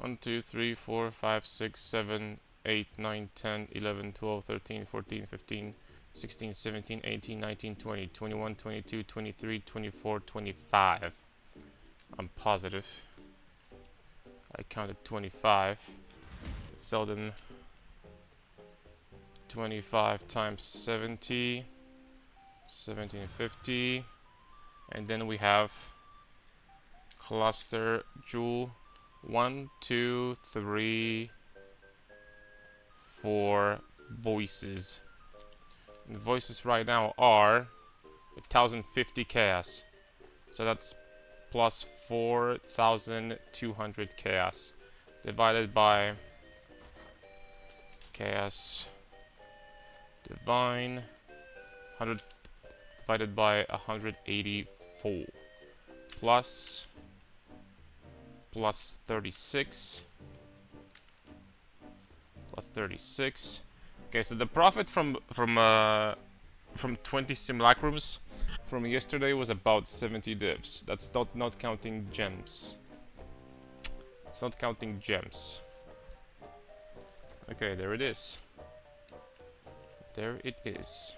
1, 2, 3, 4, 5, 6, 7, 8, 9, 10, 11, 12, 13, 14, 15, 16, 17, 18, 19, 20, 21, 22, 23, 24, 25. I'm positive. I counted 25. Sell them 25 times 70, 1750. And then we have cluster jewel 1, 2, 3, 4 voices. And the voices right now are 1050 chaos. So that's plus 4200 chaos divided by chaos divine 100 divided by 184 plus 36 plus 36. Okay, so the profit from 20 simulacrums from yesterday was about 70 divs. That's not counting gems. It's not counting gems. Okay, there it is. There it is.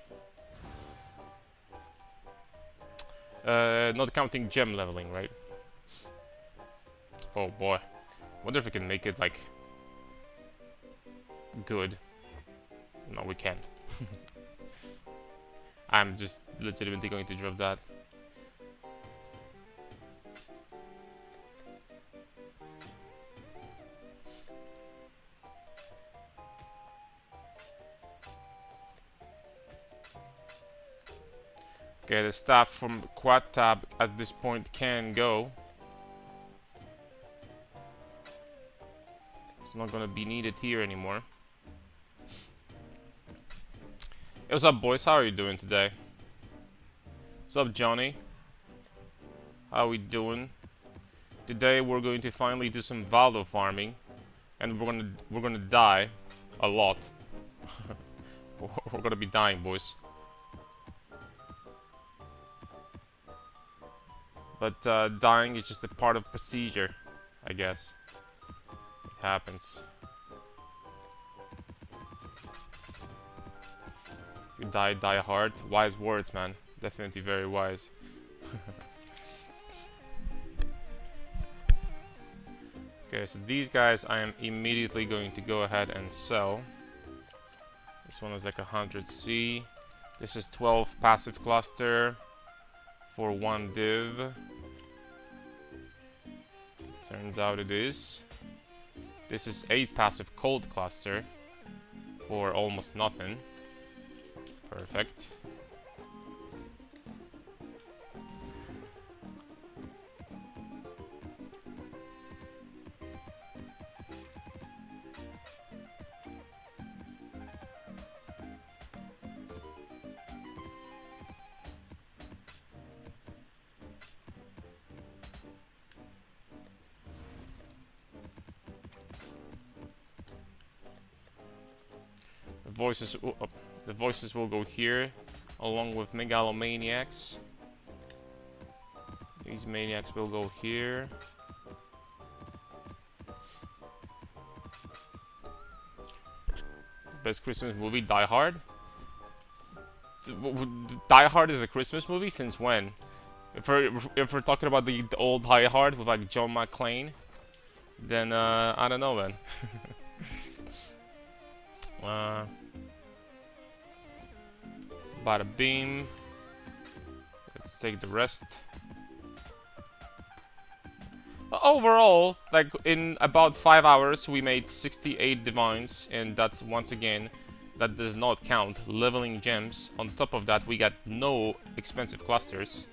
Not counting gem leveling, right? Oh boy. Wonder if we can make it, like, good. No, we can't. I'm just legitimately going to drop that. Okay, the staff from Quad Tab at this point can go. It's not gonna be needed here anymore. Hey, what's up, boys? How are you doing today? What's up, Johnny? How we doing? Today we're going to finally do some valdo farming, and we're gonna die a lot. We're gonna be dying, boys. But dying is just a part of procedure, I guess. It happens. If you die, die hard. Wise words, man. Definitely very wise. Okay, so these guys I am immediately going to go ahead and sell. This one is like 100C. This is 12 passive cluster for 1 div. Turns out it is. This is 8 passive cold cluster for almost nothing. Perfect. The voices will go here, along with megalomaniacs. These maniacs will go here. Best Christmas movie, Die Hard. Die Hard is a Christmas movie since when? If we're talking about the old Die Hard with like John McClane, then I don't know, man. Bada beam. Let's take the rest. Overall, like in about 5 hours, we made 68 divines, and that's once again, that does not count leveling gems. On top of that, we got no expensive clusters.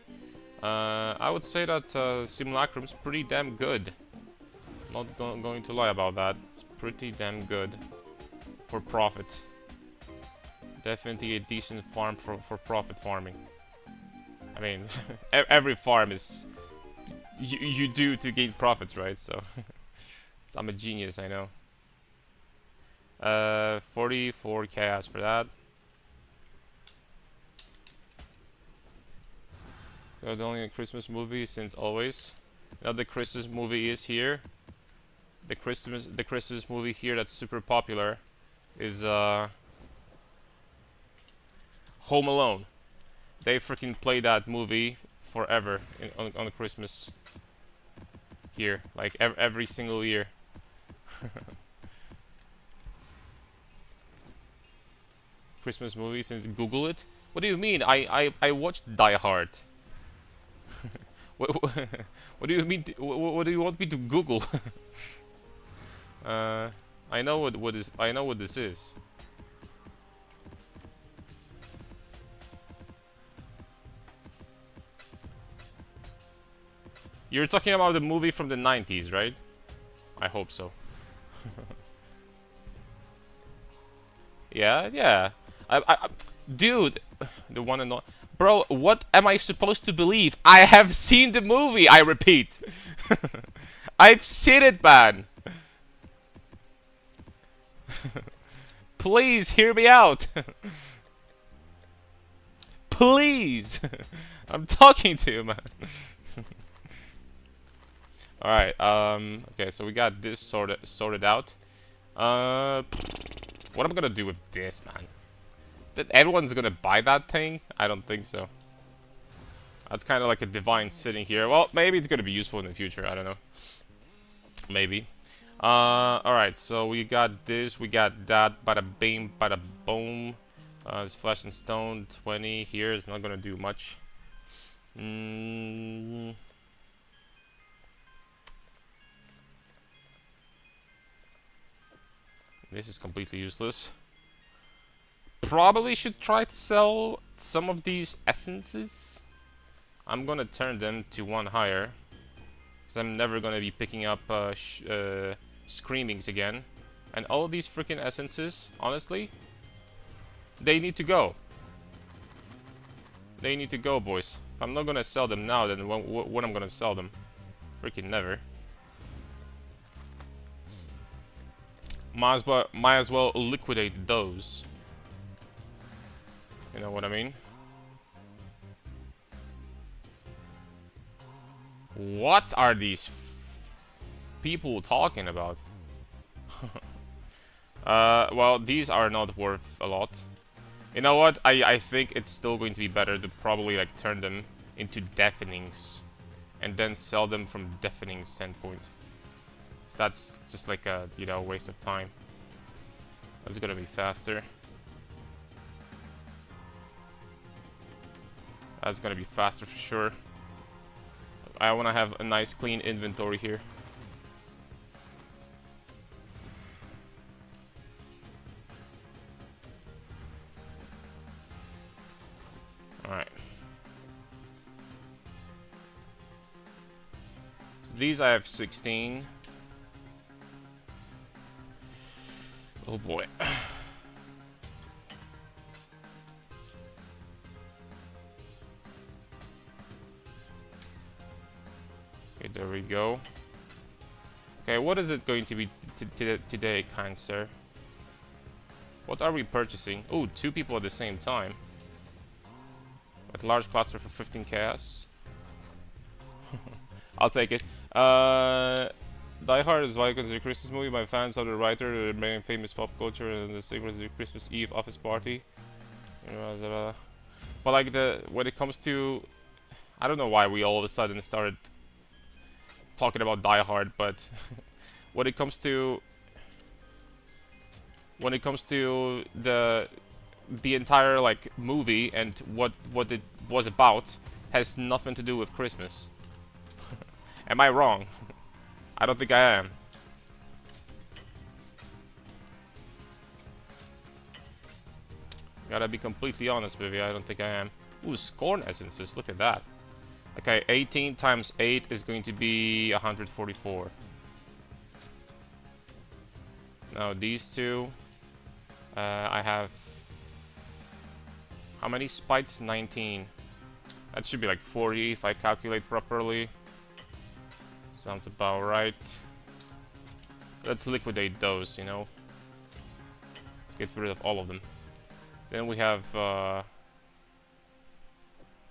I would say that Simulacrum's pretty damn good. Not going to lie about that. It's pretty damn good for profit. Definitely a decent farm for profit farming. I mean, every farm is you do to gain profits, right? So I'm a genius, I know. 44 chaos for that. The only Christmas movie since always. Now the Christmas movie is here. The Christmas movie here that's super popular is Home Alone. They freaking play that movie forever on Christmas here, like every single year. Christmas movie, since Google it. What do you mean? I watched Die Hard. What do you mean? What do you want me to Google? I know what this is. You're talking about the movie from the 90s, right? I hope so. Yeah, yeah. Dude, the one and all. Bro, what am I supposed to believe? I have seen the movie, I repeat. I've seen it, man. Please hear me out. Please. I'm talking to you, man. Alright, okay, so we got this sorted out. What am I gonna do with this, man? Is that everyone's gonna buy that thing? I don't think so. That's kind of like a divine sitting here. Well, maybe it's gonna be useful in the future, I don't know. Maybe. Alright, so we got this, we got that, bada bing, bada boom. This flesh and stone, 20 here is not gonna do much. This is completely useless. Probably should try to sell some of these essences. I'm gonna turn them to 1 higher. Because I'm never gonna be picking up screamings again. And all of these freaking essences, honestly, they need to go. They need to go, boys. If I'm not gonna sell them now, then when I'm gonna sell them? Freaking never. Might as well liquidate those. You know what I mean? What are these people talking about? Well, these are not worth a lot. You know what? I think it's still going to be better to probably like turn them into deafenings and then sell them from deafening standpoint. So that's just like a, you know, waste of time. That's gonna be faster. That's gonna be faster for sure. I wanna have a nice clean inventory here. Alright. So these I have 16. Oh boy. Okay, there we go. Okay, what is it going to be today, kind sir? What are we purchasing? Oh, 2 people at the same time. Like large cluster for 15 chaos. I'll take it. Die Hard is why considered a Christmas movie by fans of the writer, the main famous pop culture, and the secret of the Christmas Eve office party. You know, but like when it comes to, I don't know why we all of a sudden started talking about Die Hard, but when it comes to the entire like movie and what it was about has nothing to do with Christmas. Am I wrong? I don't think I am. Gotta be completely honest with you, I don't think I am. Ooh, scorn essences, look at that. Okay, 18 times 8 is going to be 144. Now these two, I have... How many spites? 19. That should be like 40 if I calculate properly. Sounds about right. Let's liquidate those, you know. Let's get rid of all of them. Then we have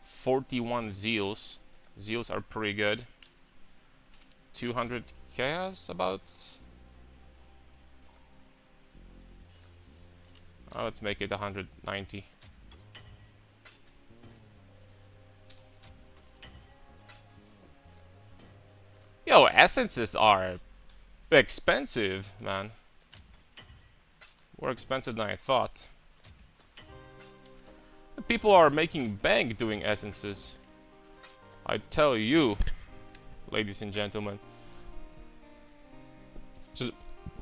41 zeals. Zeals are pretty good. 200 chaos about. Let's make it 190. Yo, essences are expensive, man. More expensive than I thought. People are making bank doing essences. I tell you, ladies and gentlemen. Just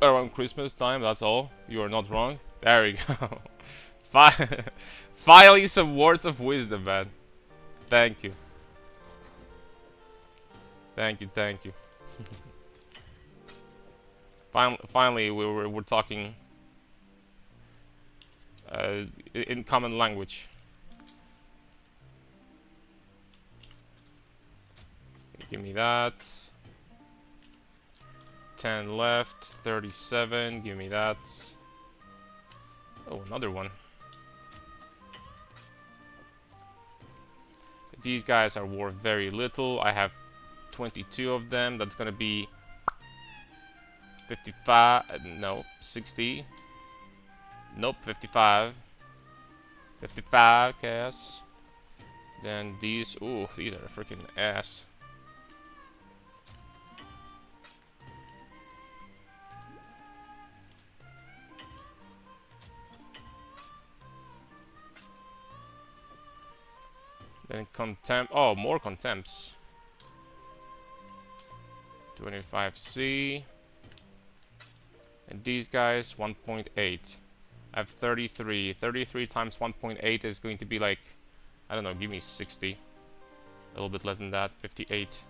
around Christmas time, that's all. You are not wrong. There we go. Finally some words of wisdom, man. Thank you. Thank you, thank you. Finally, we're talking in common language. Give me that. 10 left, 37. Give me that. Oh, another one. These guys are worth very little. I have 22 of them. That's gonna be 55. No, 60. Nope, 55. 55 chaos. Then these. Ooh, these are freaking ass. Then contempt. Oh, more contempts. 25C. And these guys, 1.8. I have 33. 33 times 1.8 is going to be like, I don't know, give me 60. A little bit less than that, 58.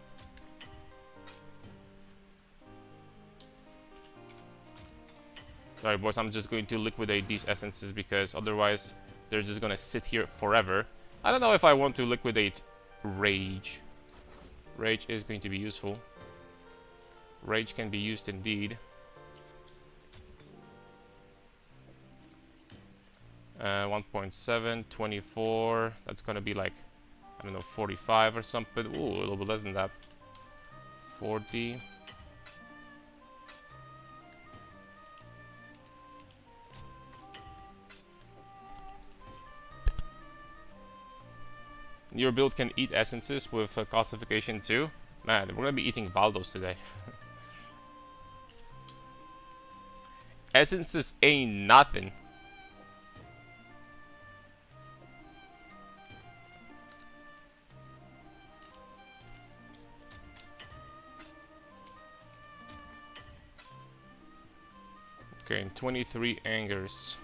Sorry, boys, I'm just going to liquidate these essences because otherwise they're just gonna sit here forever. I don't know if I want to liquidate Rage. Rage is going to be useful. Rage can be used indeed. 1.7, 24. That's gonna be like, I don't know, 45 or something. Ooh, a little bit less than that. 40. Your build can eat essences with calcification too. Man, we're gonna be eating valdos today. Essences ain't nothing. Okay, and 23 angers.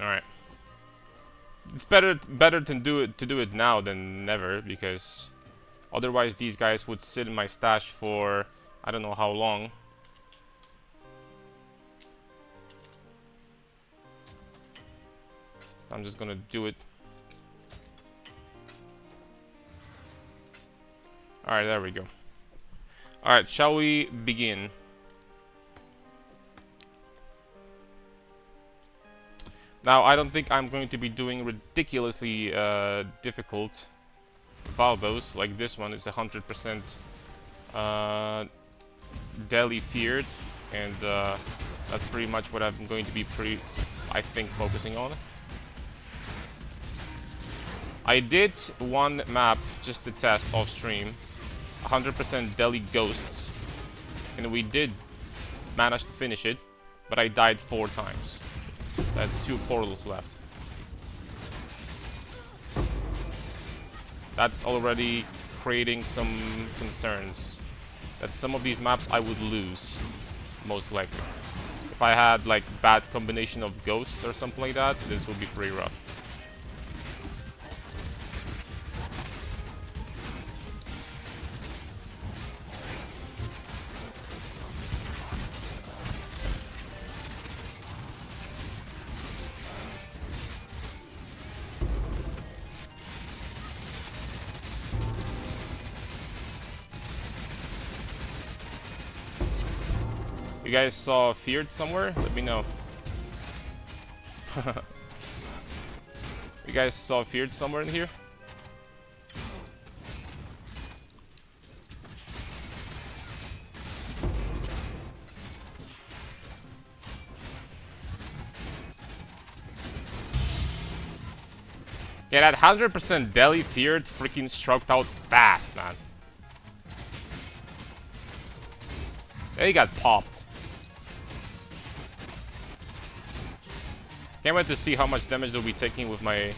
All right. It's better to do it now than never, because otherwise these guys would sit in my stash for I don't know how long. I'm just gonna do it. All right, there we go. All right, shall we begin? Now, I don't think I'm going to be doing ridiculously difficult valdos, like this one is 100% daily feared, and that's pretty much what I'm going to be I think, focusing on. I did one map just to test off stream, 100% Deli Ghosts, and we did manage to finish it, but I died 4 times. I had 2 portals left. That's already creating some concerns. That some of these maps I would lose, most likely. If I had like bad combination of ghosts or something like that, this would be pretty rough. You guys saw Feared somewhere? Let me know. You guys saw Feared somewhere in here? Yeah, that 100% Deli Feared freaking stroked out fast, man. He got popped. Can't wait to see how much damage they'll be taking with my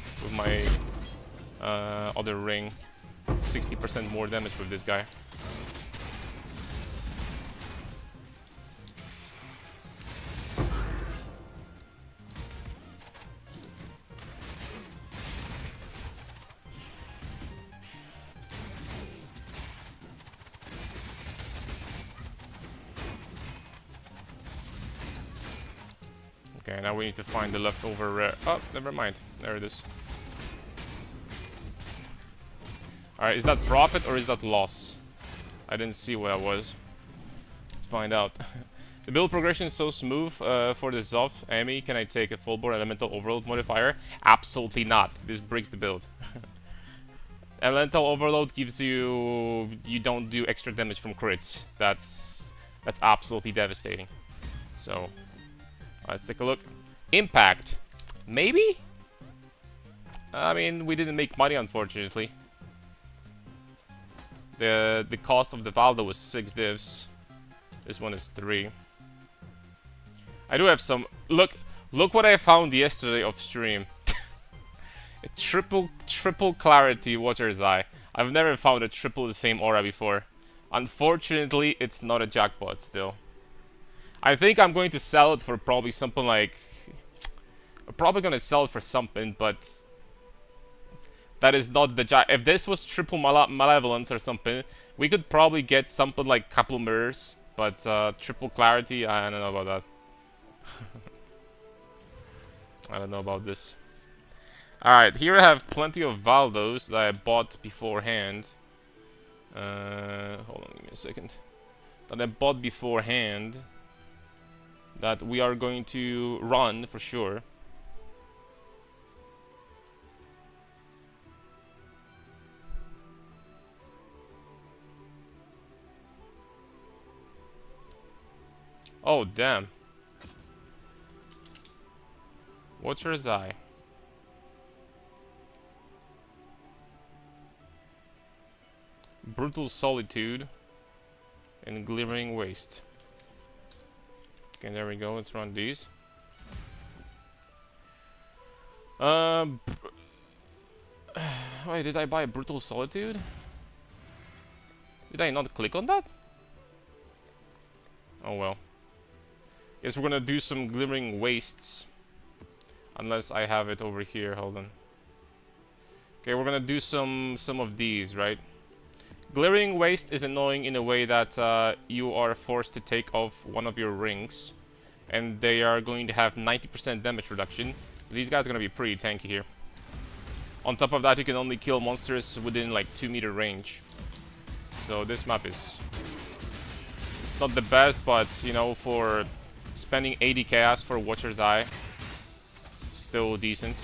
other ring. 60% more damage with this guy. Okay, now we need to find the leftover rare. Oh, never mind. There it is. Alright, is that profit or is that loss? I didn't see what that was. Let's find out. The build progression is so smooth for the Zoth. Amy, can I take a full board elemental overload modifier? Absolutely not. This breaks the build. Elemental overload gives you... You don't do extra damage from crits. That's absolutely devastating. So... Let's take a look. Impact. Maybe? I mean, we didn't make money, unfortunately. The cost of the valdo was 6 divs. This one is 3. I do have some... Look what I found yesterday off stream. A triple clarity Watcher's Eye. I've never found a triple the same aura before. Unfortunately, it's not a jackpot still. I think I'm going to sell it for probably something like... I'm probably going to sell it for something, but... That is not the jack... If this was triple malevolence or something, we could probably get something like couple mirrors. But triple clarity, I don't know about that. I don't know about this. Alright, here I have plenty of valdos that I bought beforehand. Hold on, give me a second. That I bought beforehand. That we are going to run for sure. Oh, damn. Watcher's Eye. Brutal Solitude. And Glimmering Waste. Okay, there we go. Let's run these. Wait, did I buy Brutal Solitude? Did I not click on that? Oh well. Guess we're gonna do some Glimmering Wastes. Unless I have it over here. Hold on. Okay, we're gonna do some of these, right? Glimmering Waste is annoying in a way that you are forced to take off one of your rings. And they are going to have 90% damage reduction. These guys are going to be pretty tanky here. On top of that, you can only kill monsters within like 2-meter range. So this map is not the best, but you know, for spending 80 chaos for Watcher's Eye, still decent.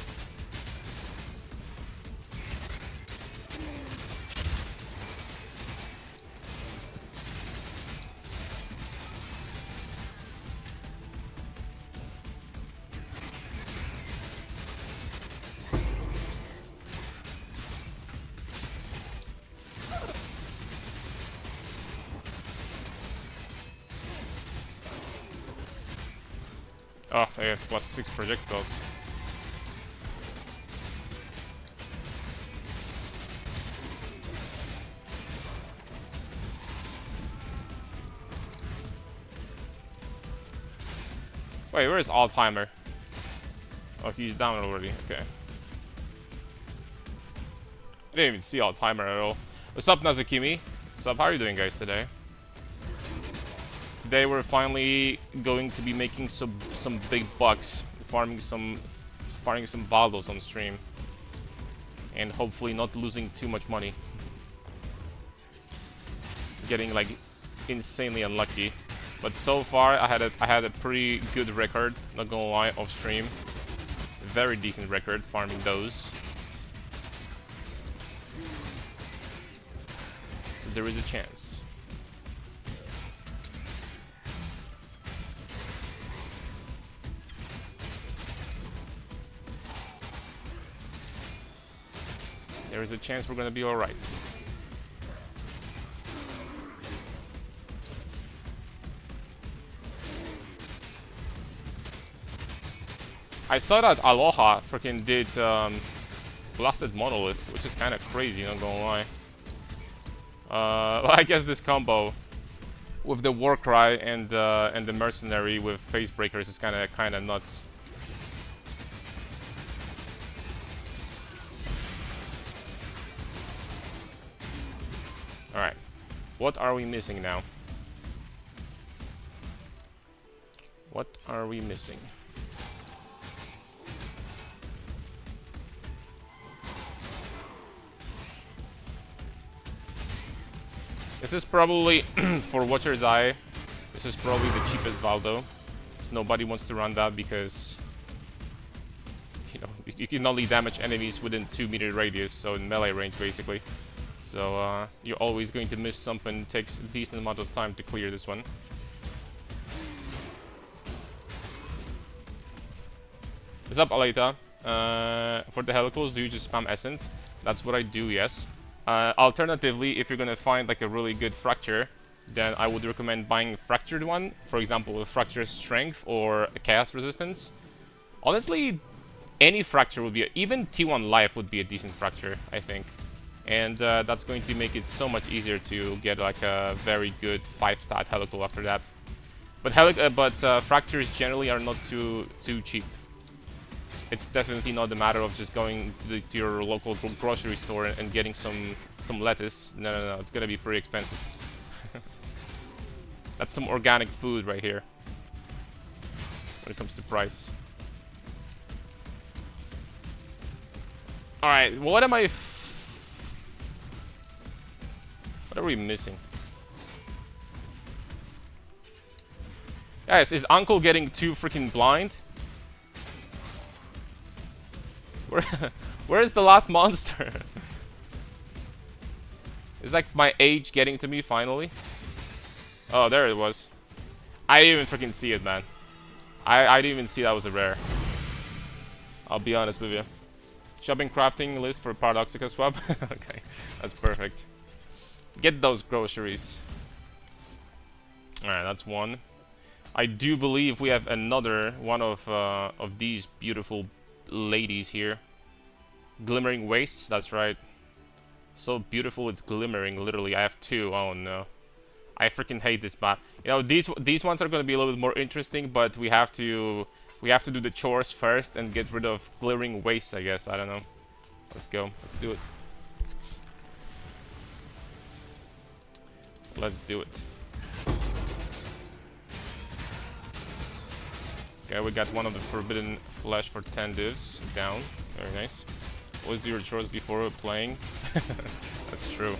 Oh, I have plus 6 projectiles. Wait, where is Alzheimer? Oh, he's down already. Okay. I didn't even see Alzheimer at all. What's up, Nazakimi? What's up? How are you doing, guys, today? Today we're finally going to be making some big bucks, farming some valdos on stream, and hopefully not losing too much money. Getting like insanely unlucky, but so far I had a pretty good record. Not gonna lie, off stream, very decent record farming those. So there is a chance. there's a chance we're gonna be alright. I saw that Aloha freaking did Blasted Monolith, which is kind of crazy, not gonna lie. Well, I guess this combo with the Warcry and the Mercenary with Phase Breakers is kind of nuts. All right, what are we missing now? What are we missing? This is probably, for Watcher's Eye, this is probably the cheapest valdo. Because nobody wants to run that because, you know, you can only damage enemies within 2-meter radius, so in melee range basically. So you're always going to miss something. It takes a decent amount of time to clear this one. What's up, Aleta? For the helicals, do you just spam Essence? That's what I do, yes. Alternatively, if you're gonna find like a really good fracture, then I would recommend buying a fractured one. For example, with fracture strength or a chaos resistance. Honestly, any fracture would be, even T1 life would be a decent fracture, I think. And that's going to make it so much easier to get like a very good 5-stat helical after that. But fractures generally are not too cheap. It's definitely not a matter of just going to your local grocery store and getting some lettuce. No, it's gonna be pretty expensive. That's some organic food right here when it comes to price. All right, what am I? What are we missing? Guys, is Uncle getting too freaking blind? Where is the last monster? Is like my age getting to me finally? Oh, there it was. I didn't even freaking see it, man. I didn't even see that was a rare. I'll be honest with you. Shopping crafting list for Paradoxica swap. Okay, that's perfect. Get those groceries. Alright, that's one. I do believe we have another one of these beautiful ladies here. Glimmering Wastes, that's right. So beautiful it's glimmering, literally. I have two. Oh no. I freaking hate this map. You know, these ones are gonna be a little bit more interesting, but we have to do the chores first and get rid of Glimmering Wastes, I guess. I don't know. Let's go. Let's do it. Let's do it. Okay, we got one of the Forbidden Flesh for 10 divs down. Very nice. Always do your chores before playing. That's true.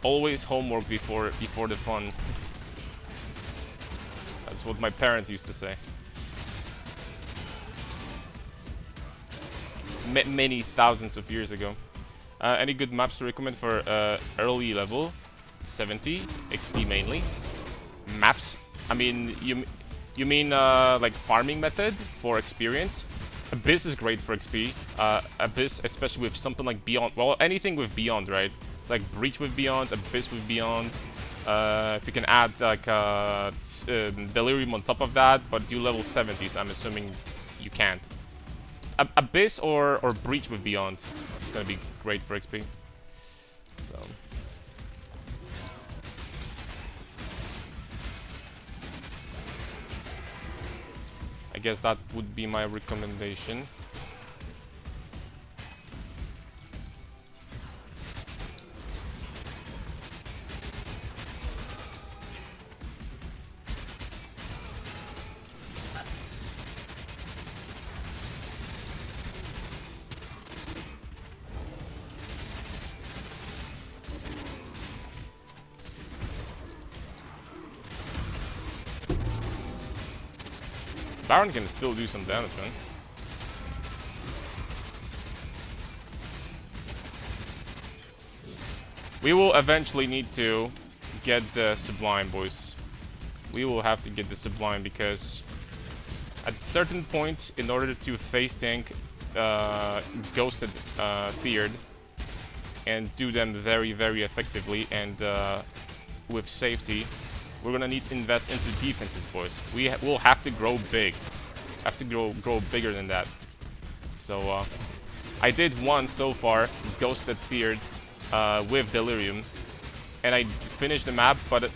Always homework before the fun. That's what my parents used to say. Many thousands of years ago. Any good maps to recommend for early level? 70 XP mainly. Maps. I mean, you mean like farming method for experience? Abyss is great for XP. Abyss, especially with something like Beyond. Well, anything with Beyond, right? It's like Breach with Beyond, Abyss with Beyond. If you can add like Delirium on top of that, but you level 70s, I'm assuming you can't. Abyss or Breach with Beyond. It's gonna be great for XP. So. I guess that would be my recommendation. Baron can still do some damage, man. We will eventually need to get the Sublime, boys. We will have to get the Sublime because At a certain point, in order to face tank Ghosted Feared and do them very, very effectively and with safety, we're gonna need to invest into defenses, boys. We'll have to grow big. Have to grow bigger than that. So I did one so far, Ghosted Feared, with Delirium, and I finished the map, but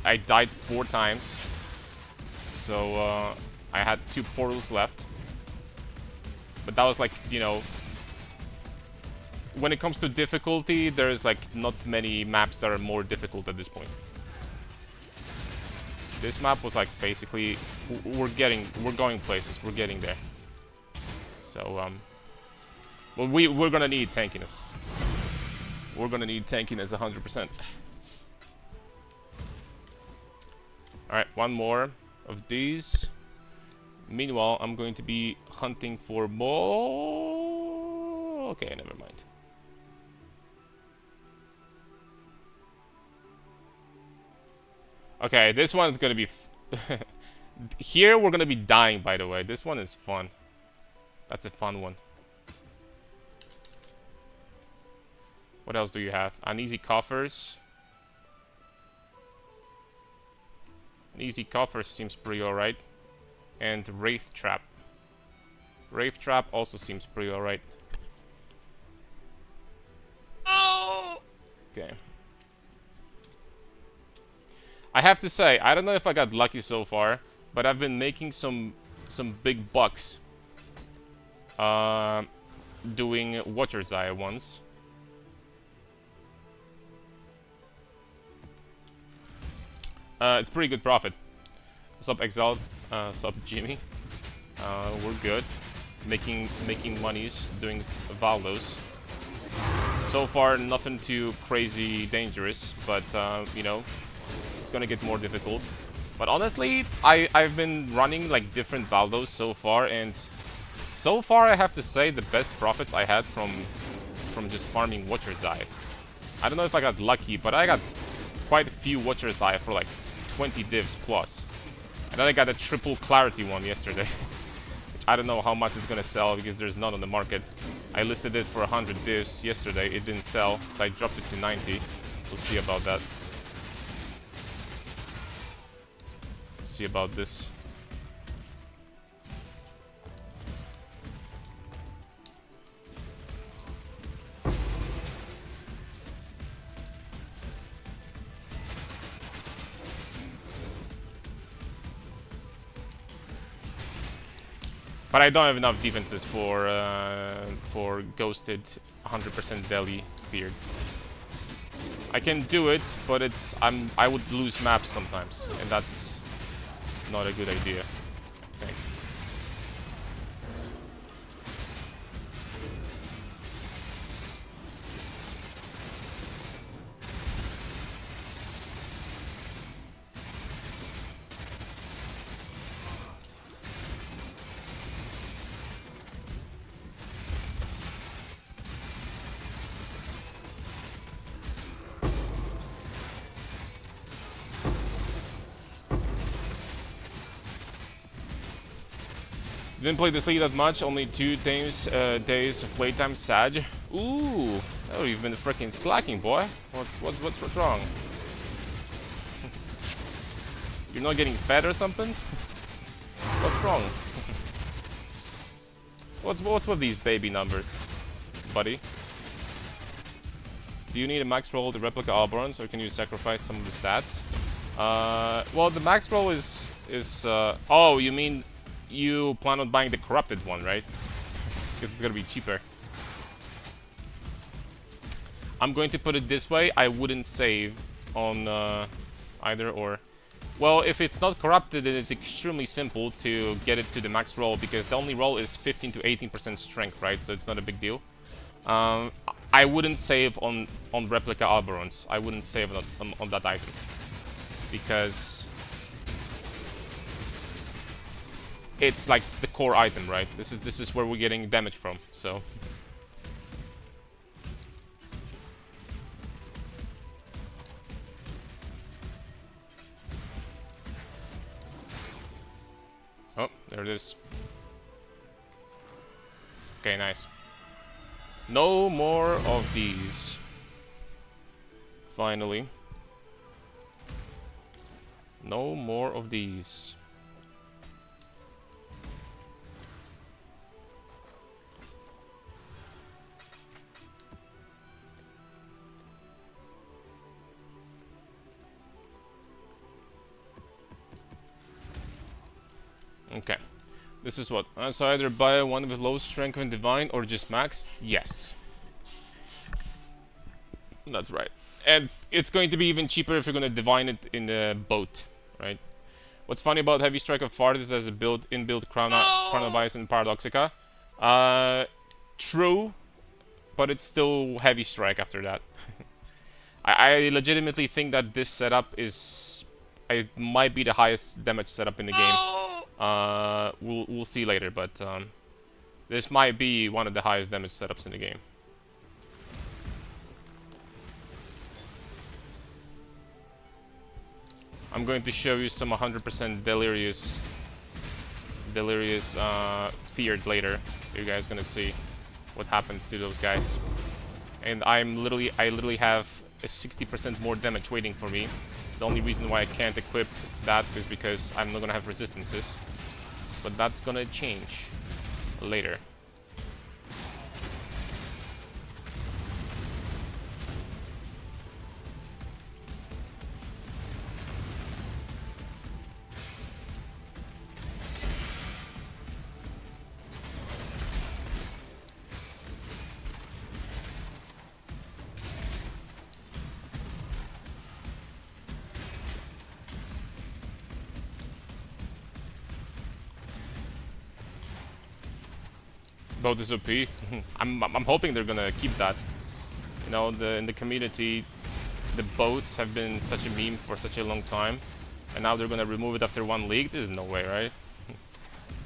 I died 4 times. So I had 2 portals left. But that was like, you know, when it comes to difficulty, there's like not many maps that are more difficult at this point. This map was like basically, we're going places, we're getting there. So well, we're gonna need tankiness. We're gonna need tankiness 100%. Alright, one more of these. Meanwhile, I'm going to be hunting for more. Okay, never mind. Okay, this one's gonna be here we're gonna be dying, by the way. This one is fun. That's a fun one. What else do you have? Uneasy coffers. Uneasy coffers seems pretty alright. And Wraith Trap. Wraith Trap also seems pretty alright. Oh! Okay. I have to say, I don't know if I got lucky so far, but I've been making some big bucks doing Watcher's Eye once. It's pretty good profit. Sup Exalt, sup Jimmy. We're good. Making monies doing valdos. So far, nothing too crazy dangerous, but you know, it's gonna get more difficult. But honestly, I've been running like different valdos so far, and so far I have to say the best profits I had from just farming Watcher's Eye. I don't know if I got lucky, but I got quite a few Watcher's Eye for like 20 divs plus. And then I got a triple clarity one yesterday. Which I don't know how much it's gonna sell because there's none on the market. I listed it for 100 divs yesterday, it didn't sell, so I dropped it to 90. We'll see about that. See about this. But I don't have enough defenses for Ghosted 100% Deli Feared. I can do it, but I would lose maps sometimes, and that's not a good idea, I think. Didn't play this league that much, only 2 days of playtime. Sag. Ooh, oh, you've been freaking slacking, boy. What's wrong? You're not getting fed or something? What's wrong? What's with these baby numbers, buddy? Do you need a max roll to replica Alborans, or can you sacrifice some of the stats? Well, the max roll is oh, you mean you plan on buying the corrupted one, right? Because it's gonna be cheaper. I'm going to put it this way, I wouldn't save on either or. Well, if it's not corrupted, then it's extremely simple to get it to the max roll, because the only roll is 15 to 18% strength, right? So it's not a big deal. I wouldn't save on replica Alberons. I wouldn't save on that item, because it's like the core item, right? This is where we're getting damage from, so. Oh, there it is. Okay, nice. No more of these. Finally. No more of these. Okay. This is what? So either buy one with low strength and divine or just max? Yes. That's right. And it's going to be even cheaper if you're going to divine it in the boat, right? What's funny about Heavy Strike of Fart is as a inbuilt Crown of Ice and Paradoxica. True, but it's still Heavy Strike after that. I legitimately think that this setup is... it might be the highest damage setup in the game. We'll see later, but this might be one of the highest damage setups in the game. I'm going to show you some 100% delirious feared later. You guys gonna see what happens to those guys. And I literally have a 60% more damage waiting for me. The only reason why I can't equip that is because I'm not gonna have resistances. But that's gonna change later. Boat is OP. I'm hoping they're gonna keep that. You know, in the community, the boats have been such a meme for such a long time, and now they're gonna remove it after one league. There's no way, right?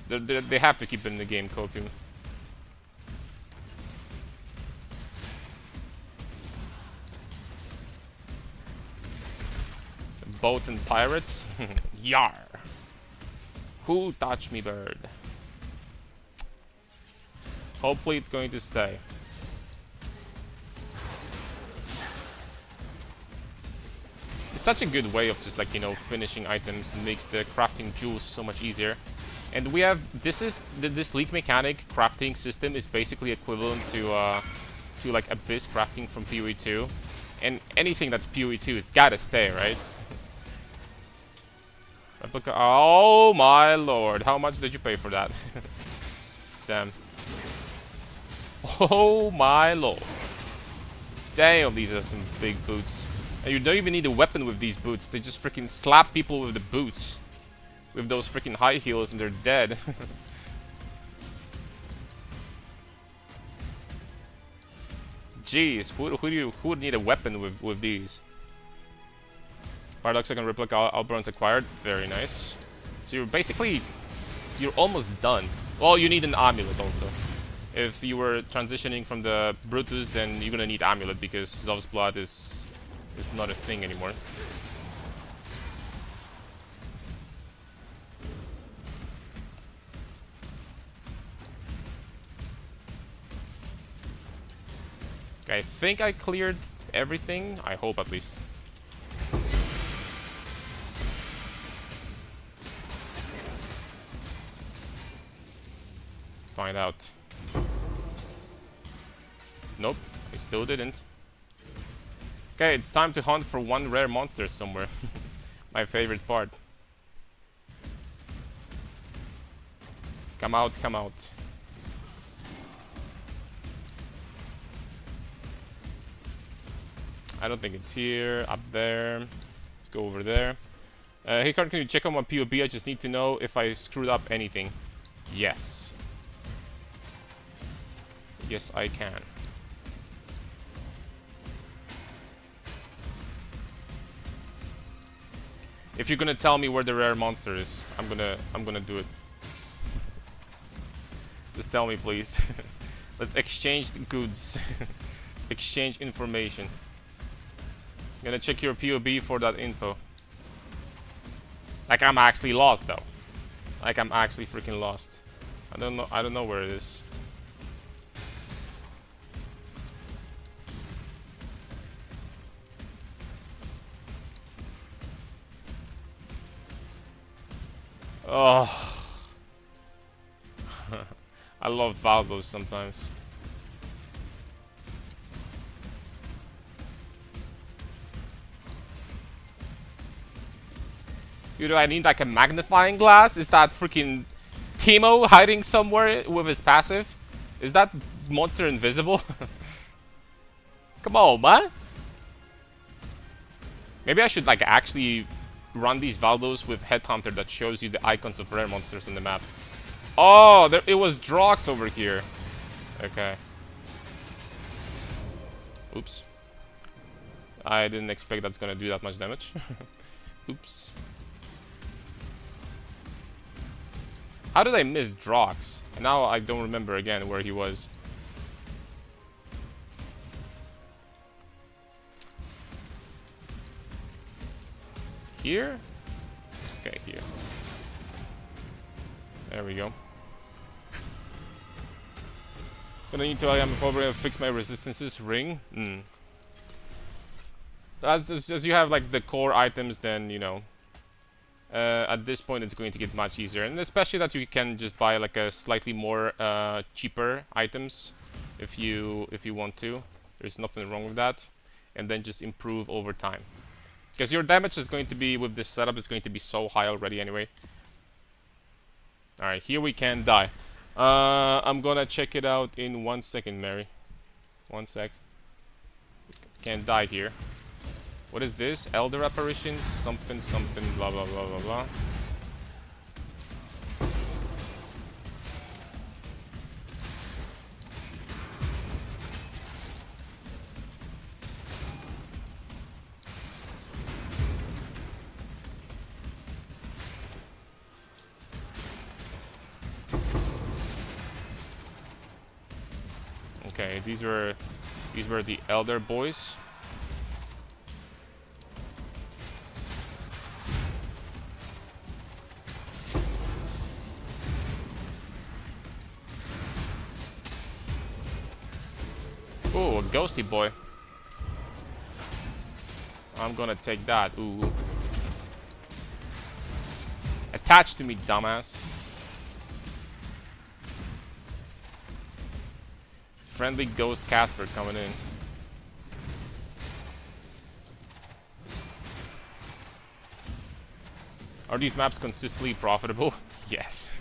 They have to keep it in the game, Copium. Boats and pirates? Yar! Who touched me, bird? Hopefully it's going to stay. It's such a good way of just like, you know, finishing items. It makes the crafting jewels so much easier. And we have, this leak mechanic crafting system is basically equivalent to like Abyss crafting from PoE 2. And anything that's PoE 2 has gotta stay, right? Replica, oh my lord, how much did you pay for that? Damn. Oh my lord. Damn, these are some big boots. And you don't even need a weapon with these boots. They just freaking slap people with the boots. With those freaking high heels and they're dead. Jeez, who would need a weapon with these? Paradoxica Replica Alberons acquired. Very nice. So you're almost done. Well, you need an amulet also. If you were transitioning from the Brutus, then you're gonna need amulet because Zov's blood is not a thing anymore. Okay, I think I cleared everything. I hope at least. Let's find out. Nope, I still didn't. Okay, it's time to hunt for one rare monster somewhere. My favorite part. Come out, come out. I don't think it's here. Up there. Let's go over there. Hey, Card, can you check on my POB? I just need to know if I screwed up anything. Yes. Yes, I can. If you're gonna tell me where the rare monster is, I'm gonna do it. Just tell me, please. Let's exchange the goods. Exchange information. I'm gonna check your POB for that info. Like I'm actually lost though. Like I'm actually freaking lost. I don't know where it is. Oh. I love valdos sometimes. Dude, do I need like a magnifying glass? Is that freaking Timo hiding somewhere with his passive? Is that monster invisible? Come on, man. Maybe I should like actually run these valdos with Headhunter that shows you the icons of rare monsters in the map. Oh, it was Drox over here. Okay. Oops. I didn't expect that's gonna do that much damage. Oops. How did I miss Drox? Now I don't remember again where he was. Here? Okay, here. There we go. Gonna need to probably fix my resistances. Ring? As you have like the core items, then you know. At this point it's going to get much easier, and especially that you can just buy like a slightly more cheaper items if you want to. There's nothing wrong with that, and then just improve over time, because your damage is going to be with this setup is going to be so high already anyway. All right, here we can die. I'm gonna check it out in 1 second, Mary. 1 sec. Can't die here. What is this? Elder apparitions? Something, something, blah, blah, blah, blah, blah. Okay, these were the Elder boys. Ooh, a ghosty boy. I'm gonna take that. Ooh. Attach to me, dumbass. Friendly ghost Casper coming in. Are these maps consistently profitable? Yes.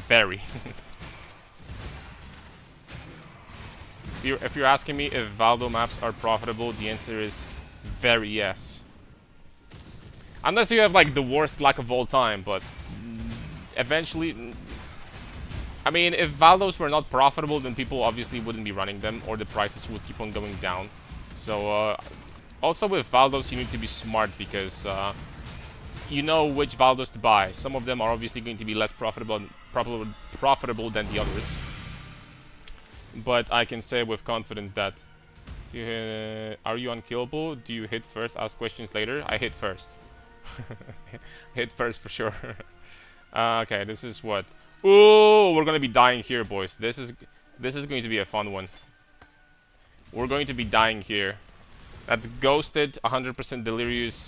Very. If you're asking me if Valdo maps are profitable, the answer is very yes. Unless you have like the worst luck of all time, but eventually... I mean, if Valdos were not profitable, then people obviously wouldn't be running them, or the prices would keep on going down. So, also with Valdos, you need to be smart, because you know which Valdos to buy. Some of them are obviously going to be less profitable than the others. But I can say with confidence that... are you unkillable? Do you hit first, ask questions later? I hit first. Hit first for sure. Okay, this is what... Ooh, we're gonna be dying here, boys. This is going to be a fun one. We're going to be dying here. That's Ghosted, 100% Delirious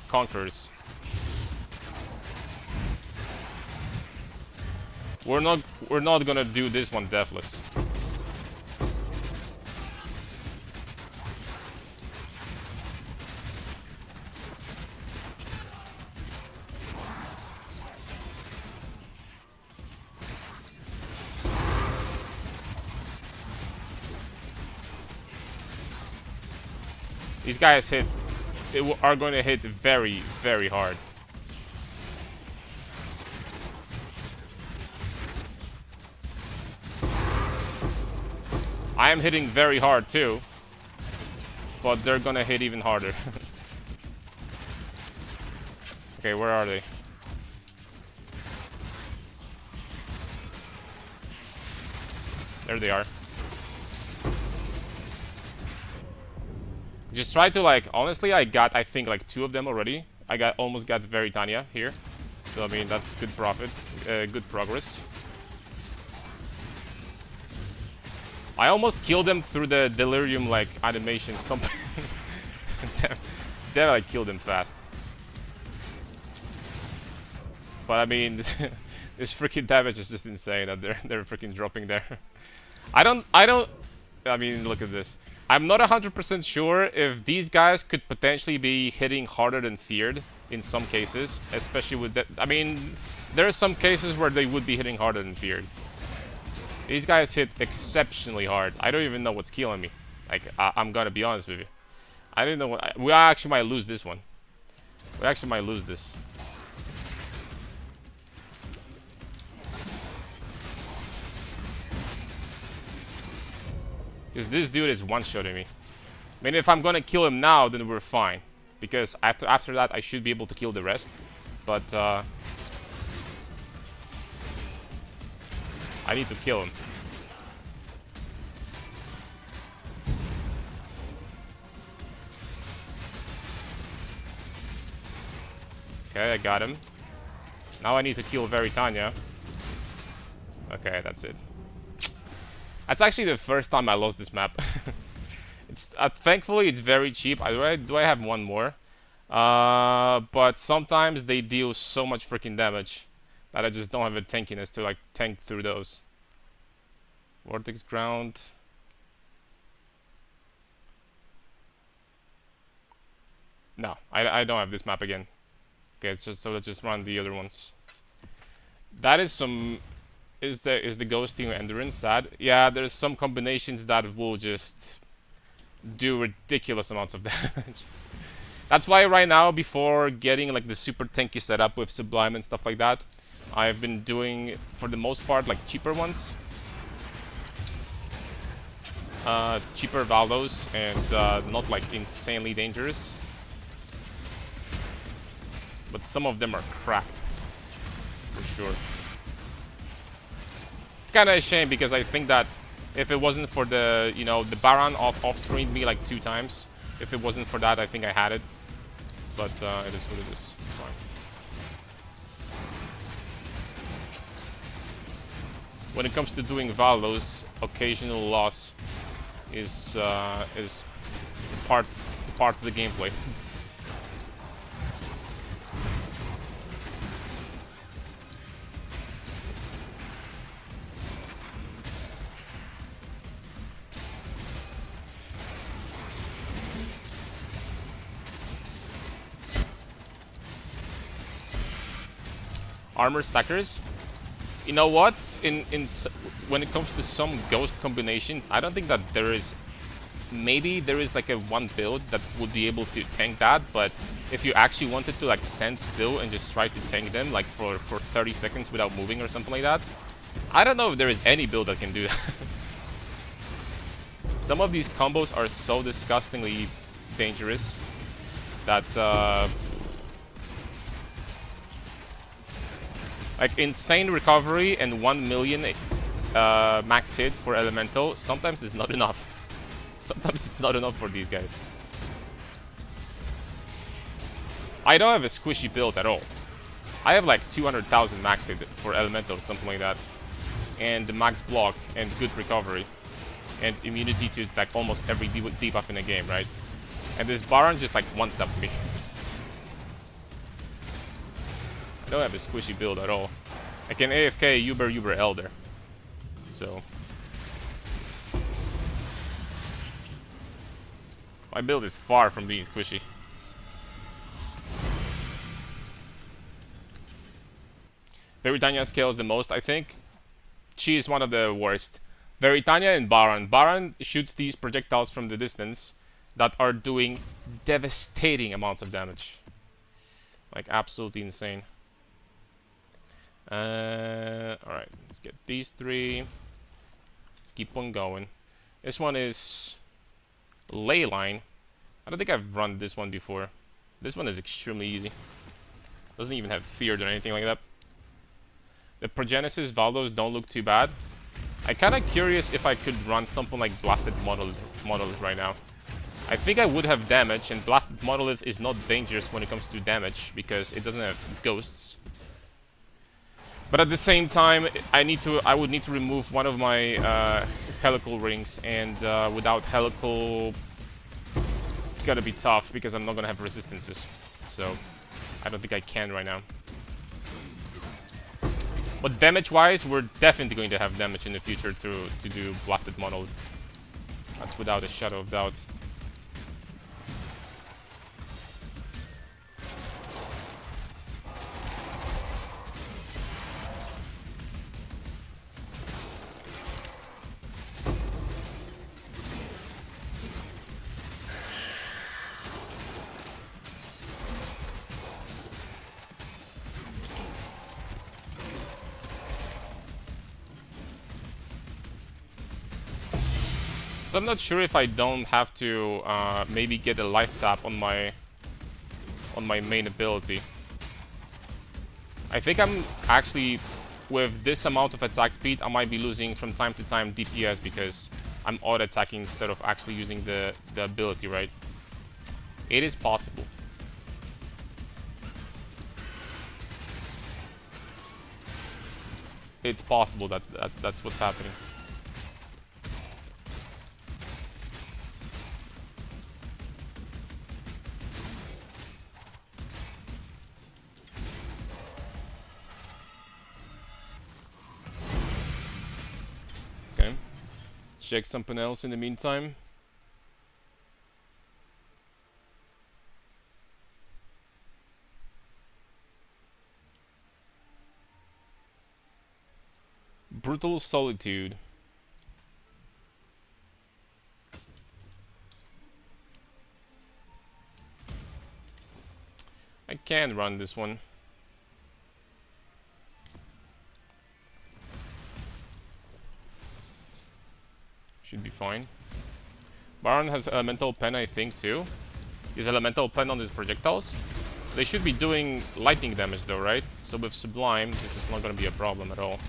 Conquerors. We're not gonna do this one deathless. These guys are going to hit very, very hard. I am hitting very hard too, but they're gonna hit even harder. Okay, where are they? There they are. Just try to like, honestly, I think like 2 of them already. Almost got Veritania here. So I mean, that's good profit, good progress. I almost killed them through the delirium like animation. Something. Damn, I killed him fast. But I mean, this freaking damage is just insane that they're freaking dropping there. I mean, look at this. I'm not 100% sure if these guys could potentially be hitting harder than feared in some cases, especially with that. I mean, there are some cases where they would be hitting harder than feared. These guys hit exceptionally hard. I don't even know what's killing me. Like, I'm gonna be honest with you. I don't know what. We actually might lose this one. We actually might lose this. Because this dude is one-shotting me. I mean, if I'm gonna kill him now, then we're fine. Because after that, I should be able to kill the rest. But, I need to kill him. Okay, I got him. Now I need to kill Veritania. Okay, that's it. That's actually the first time I lost this map. It's thankfully it's very cheap. Do I have one more? But sometimes they deal so much freaking damage that I just don't have the tankiness to like tank through those. Vortex ground. No, I don't have this map again. Okay, so let's just run the other ones. That is some. Is the ghosting endurance sad? Yeah, there's some combinations that will just do ridiculous amounts of damage. That's why right now, before getting like the super tanky setup with Sublime and stuff like that, I've been doing, for the most part, like cheaper ones. Cheaper Valdos and not like insanely dangerous. But some of them are cracked, for sure. It's kind of a shame because I think that if it wasn't for the, you know, the Baron off-screened me like 2 times. If it wasn't for that, I think I had it. But it is what it is. It's fine. When it comes to doing Valdos, occasional loss is part of the gameplay. Armor stackers. You know what? When it comes to some ghost combinations, I don't think that there is. Maybe there is like a one build that would be able to tank that, but if you actually wanted to like stand still and just try to tank them like for 30 seconds without moving or something like that, I don't know if there is any build that can do that. Some of these combos are so disgustingly dangerous that like insane recovery and 1 million max hit for elemental, sometimes it's not enough. Sometimes it's not enough for these guys. I don't have a squishy build at all. I have like 200,000 max hit for elemental, something like that. And the max block and good recovery. And immunity to like almost every debuff in the game, right? And this Baron just like one-tapped me. I don't have a squishy build at all. I can AFK Uber Elder. So my build is far from being squishy. Veritania scales the most, I think. She is one of the worst. Veritania and Baron. Baron shoots these projectiles from the distance that are doing devastating amounts of damage. Like absolutely insane. Alright, let's get these 3. Let's keep on going. This one is Leyline. I don't think I've run this one before. This one is extremely easy. Doesn't even have feared or anything like that. The Progenesis Valdos don't look too bad. I'm kind of curious if I could run something like Blasted Monolith right now. I think I would have damage, and Blasted Monolith is not dangerous when it comes to damage because it doesn't have ghosts. But at the same time, I would need to remove one of my helical rings, and without helical, it's gonna be tough because I'm not gonna have resistances. So I don't think I can right now. But damage-wise, we're definitely going to have damage in the future to do Blasted Monolith. That's without a shadow of doubt. So I'm not sure if I don't have to maybe get a life tap on my main ability. I think I'm actually, with this amount of attack speed, I might be losing from time to time DPS because I'm auto-attacking instead of actually using the ability, right? It is possible. It's possible that's what's happening. Okay. Check something else in the meantime. Brutal Solitude. I can run this one. Should be fine. Baron has Elemental Pen, I think, too. His Elemental Pen on his projectiles. They should be doing lightning damage, though, right? So with Sublime, this is not going to be a problem at all.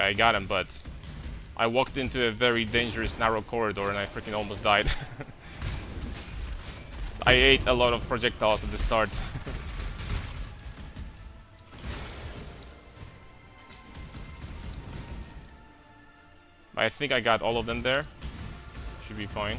I got him, but I walked into a very dangerous narrow corridor and I freaking almost died. I ate a lot of projectiles at the start. But I think I got all of them there. Should be fine.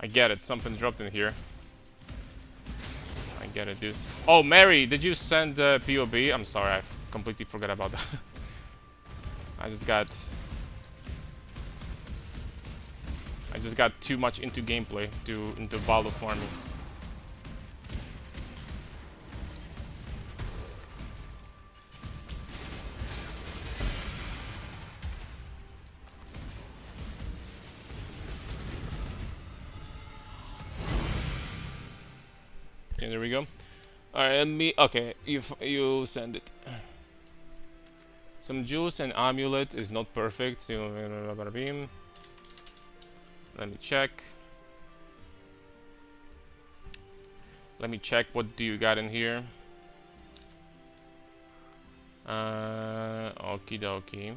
I get it, something dropped in here. I get it, dude. Oh, Mary, did you send POB? I'm sorry, I completely forgot about that. I just got too much into gameplay, into valdo farming. Okay, there we go. Alright, okay, you send it. Some juice and amulet is not perfect, so beam. Let me check. Let me check what do you got in here. Okie dokie.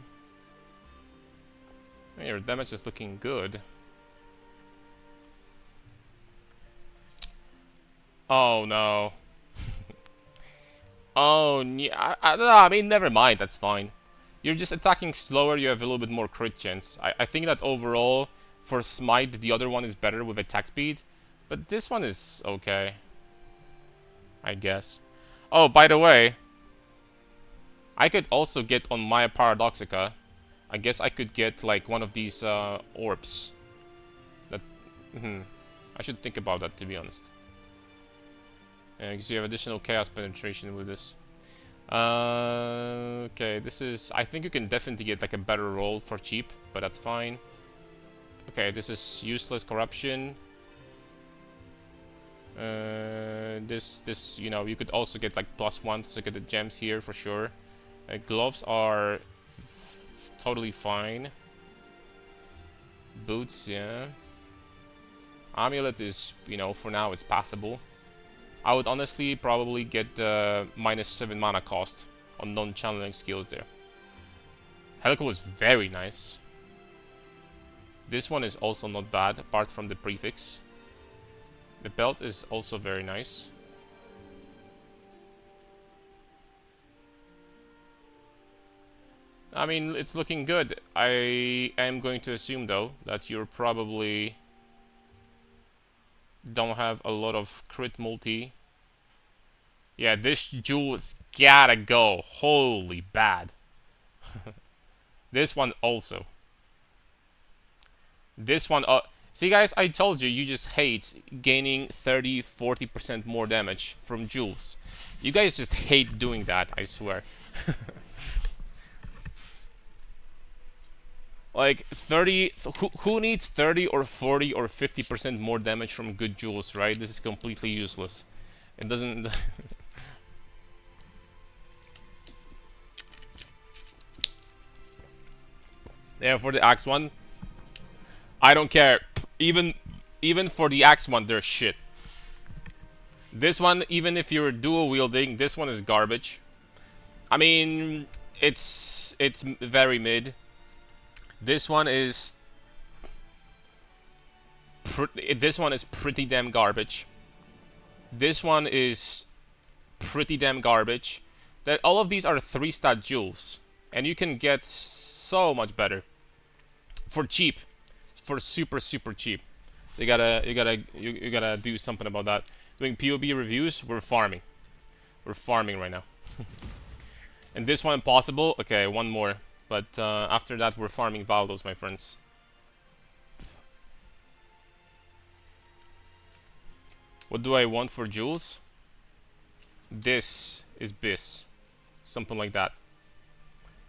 Your damage is looking good. Oh no. Oh yeah, I mean, never mind, that's fine. You're just attacking slower, you have a little bit more crit chance. I think that overall, for Smite, the other one is better with attack speed. But this one is okay, I guess. Oh, by the way, I could also get on my Paradoxica I guess I could get like one of these orbs. That I should think about that, to be honest. Because you have additional chaos penetration with this. Okay, this is... I think you can definitely get like a better roll for cheap, but that's fine. Okay, this is useless corruption. This, you know, you could also get like +1 to get the gems here for sure. Gloves are totally fine. Boots, yeah. Amulet is, you know, for now it's passable. I would honestly probably get the -7 mana cost on non-channeling skills there. Helical is very nice. This one is also not bad, apart from the prefix. The belt is also very nice. I mean, it's looking good. I am going to assume, though, that you're probably don't have a lot of crit multi. Yeah, this jewel's gotta go. Holy bad. This one also. This one... see, guys, I told you, you just hate gaining 30-40% more damage from jewels. You guys just hate doing that, I swear. Like, 30... Who needs 30 or 40 or 50% more damage from good jewels, right? This is completely useless. It doesn't... Yeah, for the Axe one, I don't care. Even for the Axe one, they're shit. This one, even if you're dual wielding, this one is garbage. I mean, it's very mid. This one is pretty damn garbage. This one is pretty damn garbage. That all of these are 3-stat jewels, and you can get so much better for cheap, for super cheap. So you gotta do something about that. Doing POB reviews, we're farming right now. And this one possible. Okay, one more, but after that we're farming valdos, my friends. What do I want for jewels? This is bis, something like that.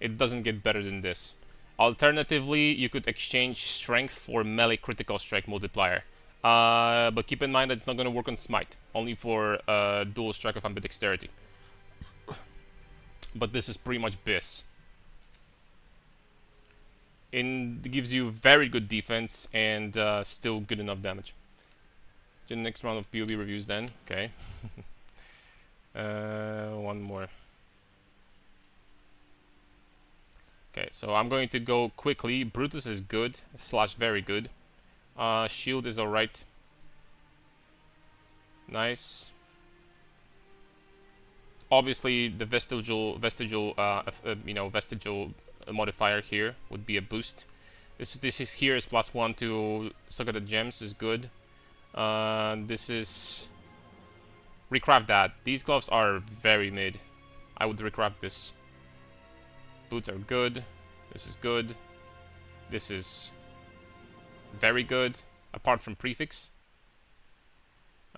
It doesn't get better than this. Alternatively, you could exchange strength for melee critical strike multiplier. But keep in mind that it's not going to work on smite, only for dual strike of ambidexterity. But this is pretty much bis. It gives you very good defense and still good enough damage. The next round of POB reviews then. Okay. One more. Okay, so I'm going to go quickly. Brutus is good, / very good. Shield is alright. Nice. Obviously, the vestigial modifier here would be a boost. This is here is +1 to suck at the gems is good. This is recraft that. These gloves are very mid. I would recraft this. Boots are good. This is good. This is very good, apart from prefix.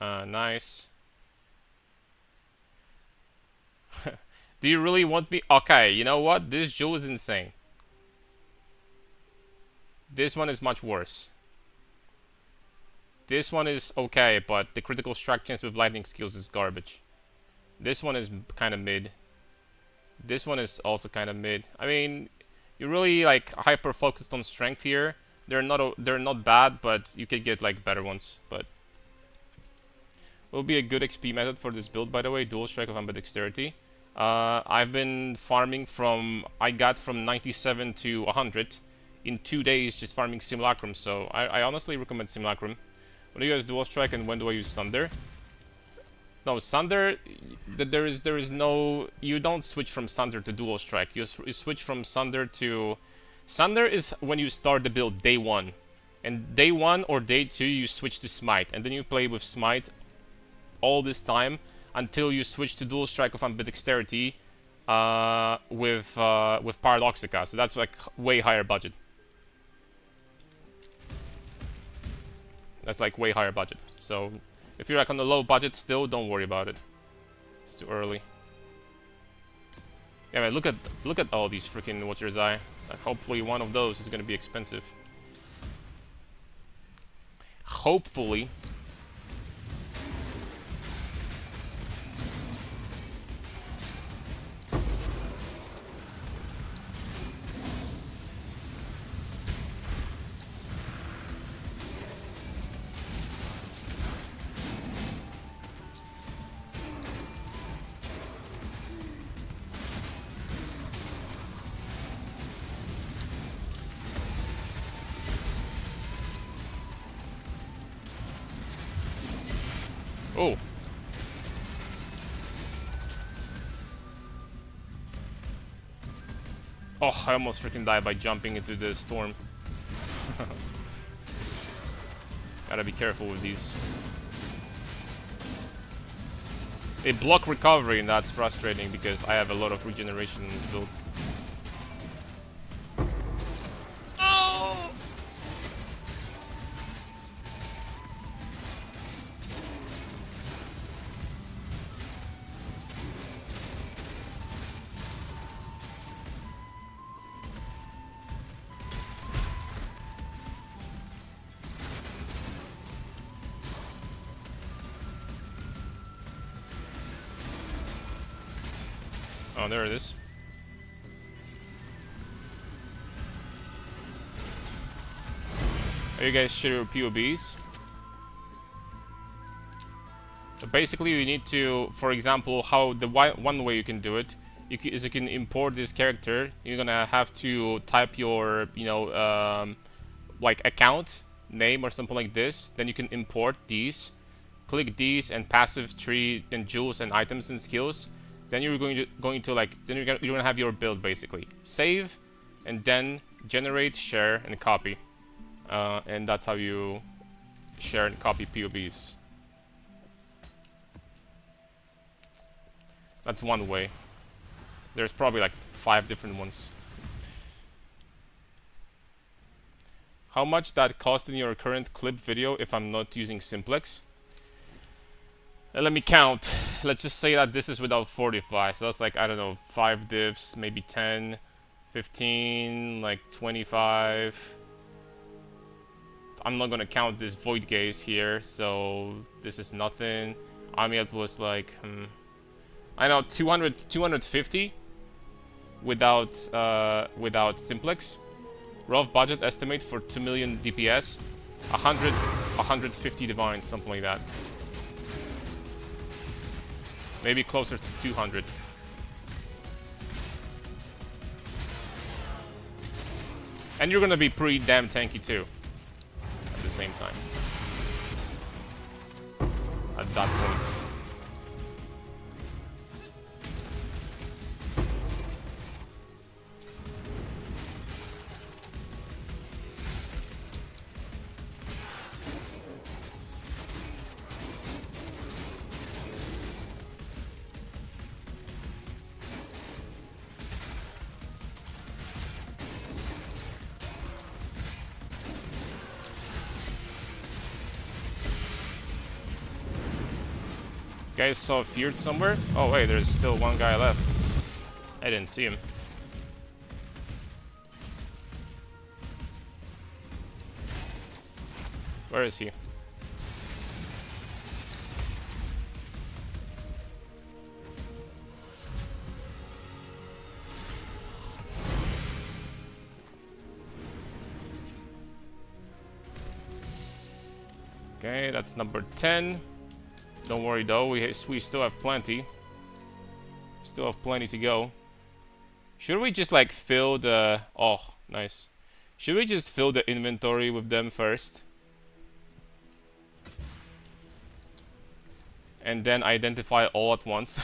Nice. Do you really want me? Okay, you know what? This jewel is insane. This one is much worse. This one is okay, but the critical strike chance with lightning skills is garbage. This one is kind of mid. This one is also kind of mid. I mean, you're really like hyper focused on strength here. They're not bad, but you could get like better ones. But will be a good XP method for this build, by the way. Dual strike of ambidexterity. I've been farming I got from 97 to 100 in 2 days, just farming Simulacrum. So I honestly recommend Simulacrum. When do you guys dual strike and when do I use Sunder? No, Sunder, there is no... You don't switch from Sunder to dual strike. You switch from Sunder to... Sunder is when you start the build day 1. And day 1 or day 2 you switch to Smite. And then you play with Smite all this time until you switch to dual strike of ambidexterity with Paradoxica, so that's like way higher budget. That's like way higher budget. So if you're like on the low budget still, don't worry about it. It's too early. Yeah, man, look at all these freaking Watcher's Eye. Like, hopefully one of those is gonna be expensive. Hopefully. Oh. Oh, I almost freaking died by jumping into the storm. Gotta be careful with these. They block recovery, and that's frustrating because I have a lot of regeneration in this build. Oh! Oh, there it is. Are you guys share your POBs? So basically, you need to, for example, how the one way you can do it is you can import this character. You're gonna have to type your, you know, like account name or something like this. Then you can import these. Click these and passive tree and jewels and items and skills. Then you're going to like, then you're gonna have your build basically. Save, and then generate, share, and copy. And that's how you share and copy POBs. That's one way. There's probably like 5 different ones. How much that cost in your current clip video if I'm not using Simplex? Let me count. Let's just say that this is without Fortify. So that's like, I don't know, 5 divs, maybe 10, 15, like 25. I'm not gonna count this Void Gaze here, so this is nothing. Amiat was like, I know, 250 without Simplex. Rough budget estimate for 2 million DPS, 150 divines, something like that. Maybe closer to 200. And you're gonna be pretty damn tanky too. At the same time. At that point. Guys saw Feared somewhere? Oh wait, there's still one guy left. I didn't see him. Where is he? Okay, that's number 10. Don't worry though, we still have plenty. Still have plenty to go. Should we just like fill the... Oh, nice. Should we just fill the inventory with them first? And then identify all at once?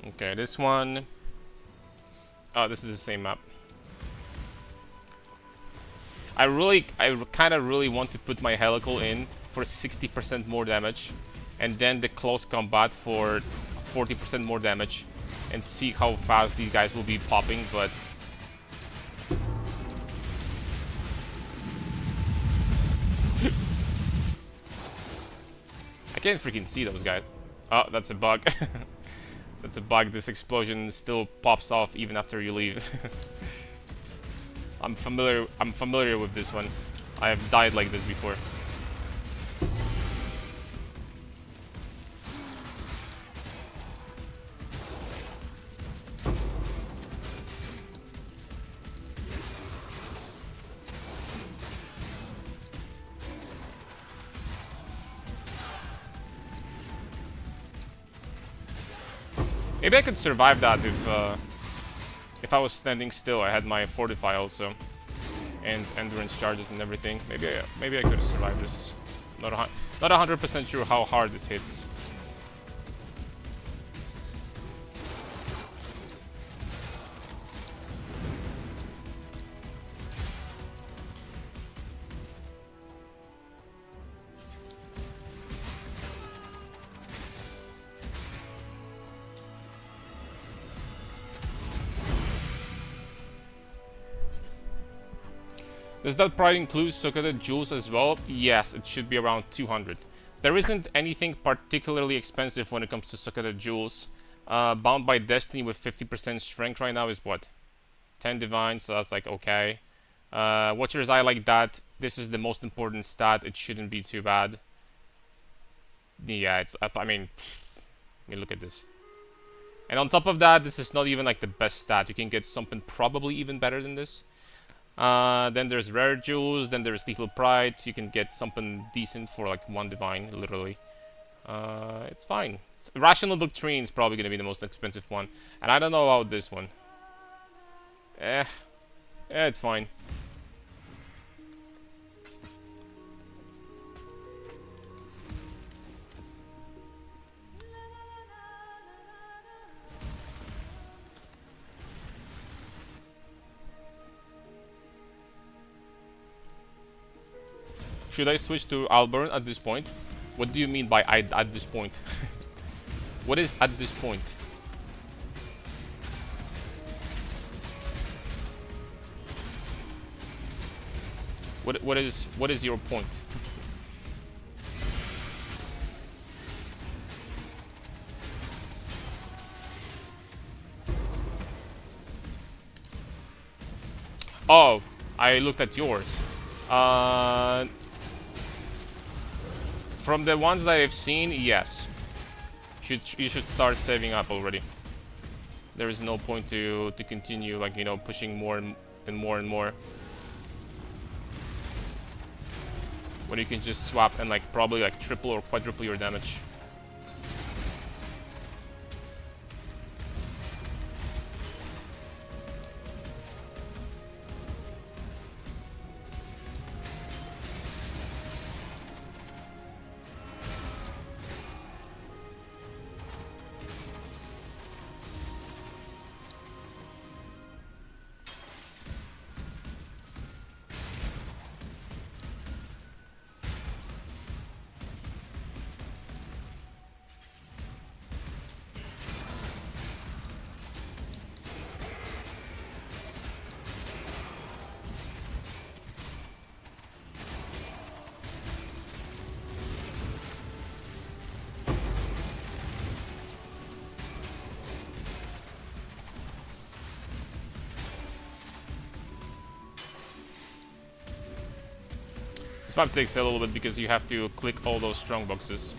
Okay, this one... Oh, this is the same map. I kind of really want to put my helical in for 60% more damage, and then the close combat for 40% more damage, and see how fast these guys will be popping. But I can't freaking see those guys. Oh, that's a bug. That's a bug. This explosion still pops off even after you leave. I'm familiar with this one. I have died like this before. Maybe I could survive that if I was standing still. I had my fortify also, and endurance charges and everything. Maybe I could have survived this. Not 100% sure how hard this hits. Does that price include socketed jewels as well? Yes, it should be around 200. There isn't anything particularly expensive when it comes to socketed jewels. Bound by Destiny with 50% strength right now is what? 10 divine, so that's like okay. Watcher's Eye like that. This is the most important stat. It shouldn't be too bad. Yeah, it's. I mean, look at this. And on top of that, this is not even like the best stat. You can get something probably even better than this. Then there's rare jewels, then there's lethal pride. You can get something decent for like 1 divine, literally. It's fine. Rational Doctrine is probably going to be the most expensive one. And I don't know about this one. It's fine. Should I switch to Alburn at this point? What do you mean by at this point? What is at this point? What is your point? Oh, I looked at yours. From the ones that I've seen, yes. You should start saving up already. There is no point to continue, like, you know, pushing more and more and more. When you can just swap and like probably like triple or quadruple your damage. This map takes a little bit because you have to click all those strong boxes,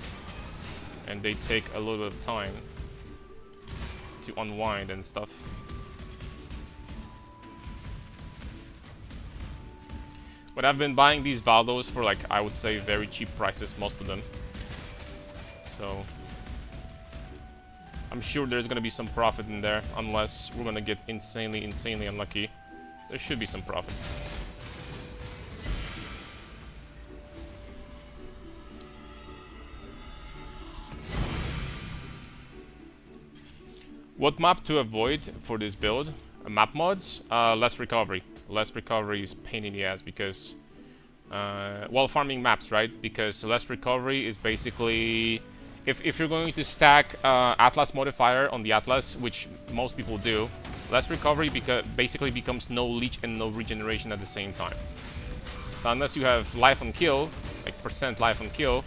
and they take a little bit of time to unwind and stuff. But I've been buying these valdos for like, I would say, very cheap prices, most of them. So I'm sure there's gonna be some profit in there, unless we're gonna get insanely unlucky. There should be some profit. What map to avoid for this build? Map mods? Less recovery. Less recovery is pain in the ass because while farming maps, right? Because less recovery is basically, if you're going to stack Atlas modifier on the Atlas, which most people do, less recovery basically becomes no leech and no regeneration at the same time. So unless you have life on kill, like percent life on kill,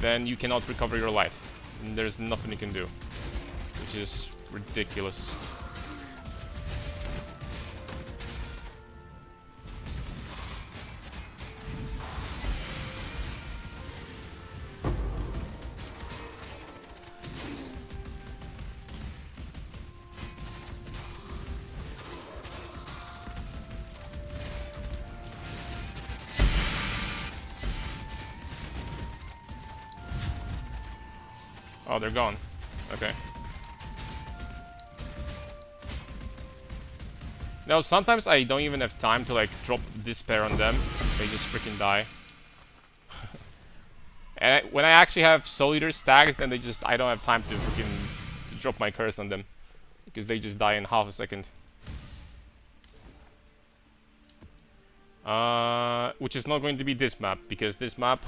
then you cannot recover your life. And there's nothing you can do, which is ridiculous. Oh, they're gone. Okay. Now, sometimes I don't even have time to, like, drop despair on them. They just freaking die. And when I actually have Soul Eater stacks, then I don't have time to freaking drop my curse on them. Because they just die in half a second. Which is not going to be this map, because this map,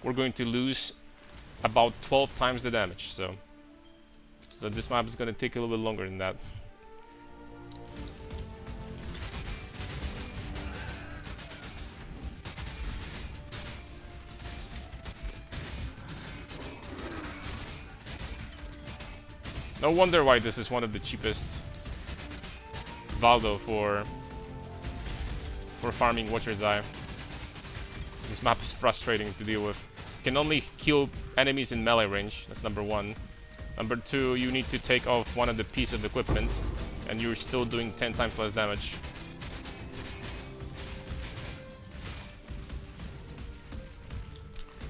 we're going to lose about 12 times the damage, so this map is gonna take a little bit longer than that. No wonder why this is one of the cheapest valdo for farming Watcher's Eye. This map is frustrating to deal with. You can only kill enemies in melee range, that's number one. Number two, you need to take off one of the pieces of equipment, and you're still doing 10 times less damage.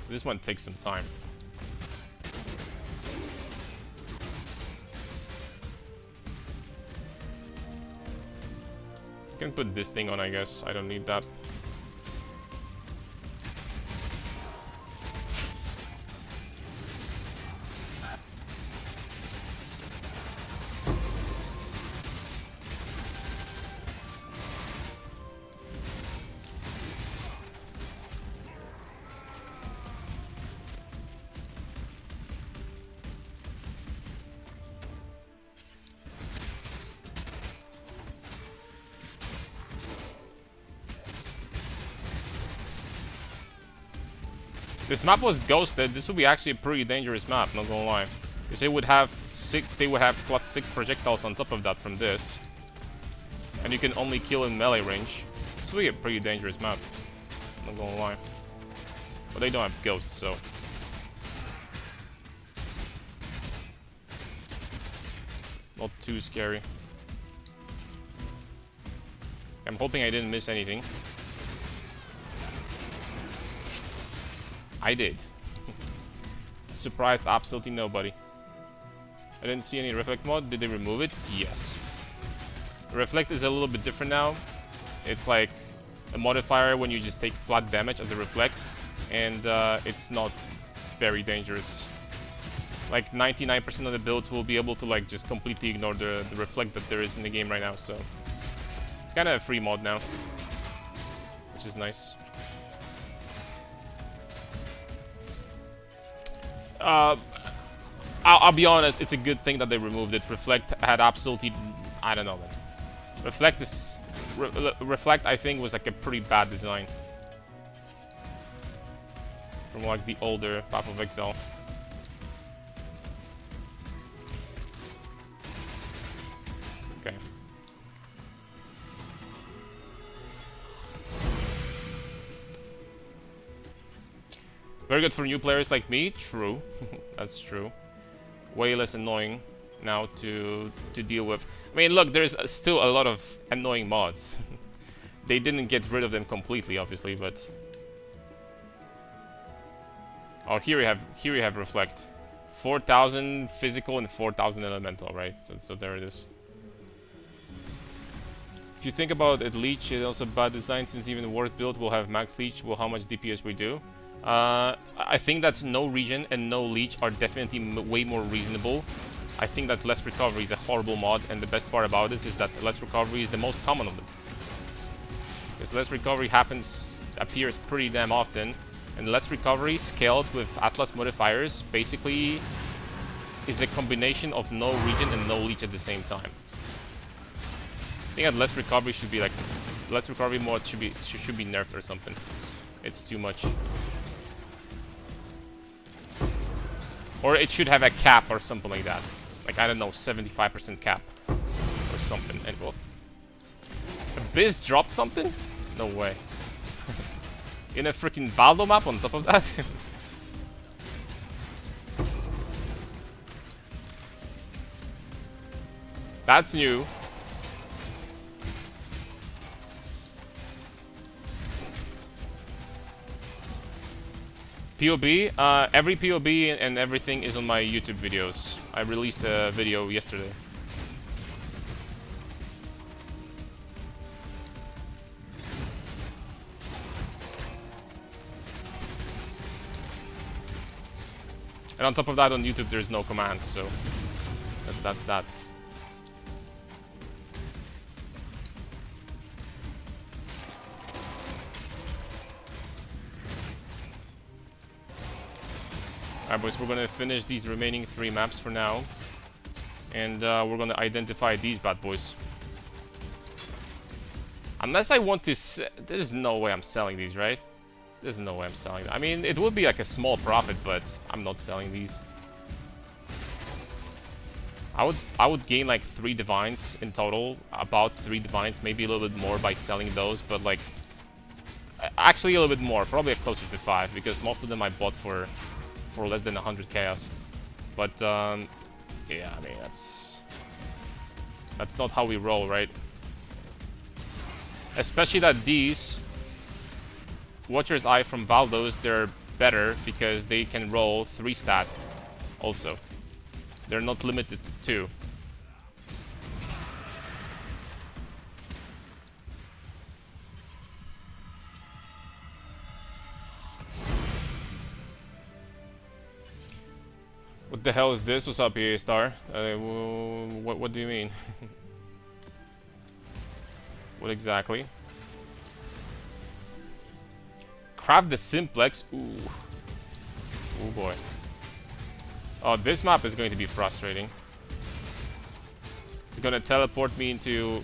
This one takes some time. I can put this thing on, I guess. I don't need that. This map was ghosted. This would be actually a pretty dangerous map, not gonna lie. Because they would have +6 projectiles on top of that from this. And you can only kill in melee range. This would be a pretty dangerous map, not gonna lie. But they don't have ghosts, so. Not too scary. I'm hoping I didn't miss anything. I did. Surprised absolutely nobody. I didn't see any reflect mod. Did they remove it? Yes. Reflect is a little bit different now. It's like a modifier when you just take flat damage as a reflect, and it's not very dangerous. Like 99% of the builds will be able to like just completely ignore the reflect that there is in the game right now, so it's kind of a free mod now, which is nice. I'll be honest, it's a good thing that they removed it. Reflect had absolutely, I don't know, man. Reflect I think was like a pretty bad design from like the older Path of Exile. Okay. Very good for new players like me. True. That's true. Way less annoying now to deal with. I mean, look, there's still a lot of annoying mods. They didn't get rid of them completely, obviously, but oh, here you have reflect. 4,000 physical and 4,000 elemental, right? So there it is. If you think about it, leech is also bad design, since even the worst build will have max leech. Well, how much DPS we do? I think that no regen and no leech are definitely way more reasonable. I think that less recovery is a horrible mod, and the best part about this is that less recovery is the most common of them. Because less recovery happens appears pretty damn often. And less recovery scaled with Atlas modifiers basically is a combination of no regen and no leech at the same time. I think that less recovery should be like less recovery mode should be nerfed or something. It's too much. Or it should have a cap or something like that. Like, I don't know, 75% cap or something. And well, Abyss dropped something? No way. In a freaking Valdo map on top of that? That's new. POB? Every POB and everything is on my YouTube videos. I released a video yesterday. And on top of that, on YouTube, there's no commands, so that's that. Alright, boys, we're gonna finish these remaining 3 maps for now. And we're gonna identify these bad boys. Unless I want to... There's no way I'm selling these, right? There's no way I'm selling them. I mean, it would be like a small profit, but I'm not selling these. I would gain like 3 divines in total. About 3 divines, maybe a little bit more by selling those, but like... Actually a little bit more, probably closer to 5, because most of them I bought for less than 100 chaos. But, yeah, I mean, that's not how we roll, right? Especially that these... Watcher's Eye from Valdos, they're better because they can roll 3 stat also. They're not limited to 2. What the hell is this? What's up, EA Star? What do you mean? What exactly? Craft the simplex. Ooh. Oh boy. Oh, this map is going to be frustrating. It's gonna teleport me into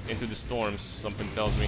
the storms, something tells me.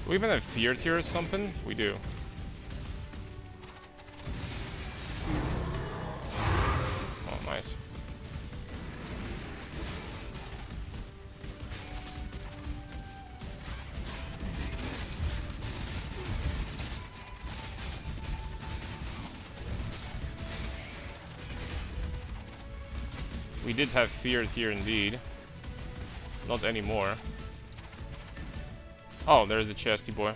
Do we even have feared here or something? We do. Oh, nice. We did have feared here indeed. Not anymore. Oh, there's a chesty boy.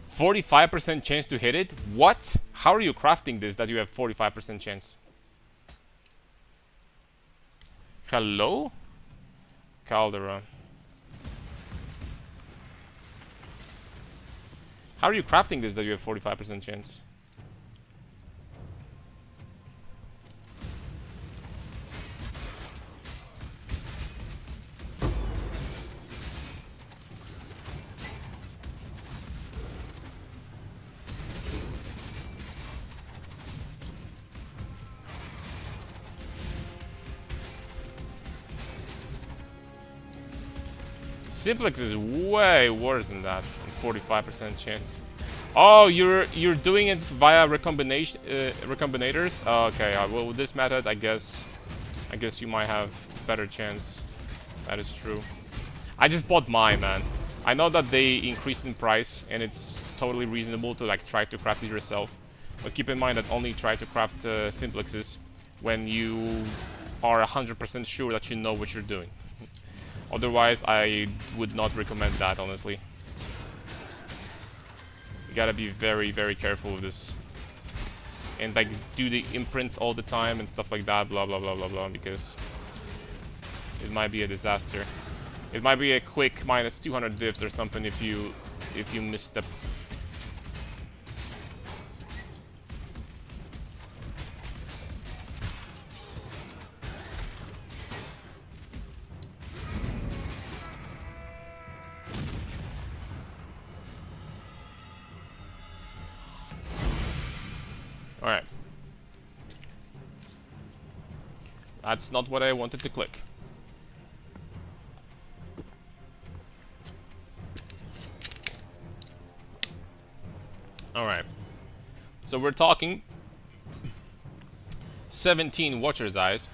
%45 chance to hit it? What? How are you crafting this that you have 45% chance? Hello? Caldera. How are you crafting this that you have 45% chance? Simplex is way worse than that. 45% chance. Oh, you're doing it via recombination recombinators? Oh, okay, well with this method, I guess you might have better chance. That is true. I just bought mine, man. I know that they increased in price, and it's totally reasonable to like try to craft it yourself. But keep in mind that only try to craft simplexes when you are 100% sure that you know what you're doing. Otherwise, I would not recommend that, honestly. You gotta be very, very careful with this. And like do the imprints all the time and stuff like that, blah blah blah blah blah, because it might be a disaster. It might be a quick minus 200 divs or something if you misstep. Alright. That's not what I wanted to click. Alright. So we're talking 17 Watcher's Eyes.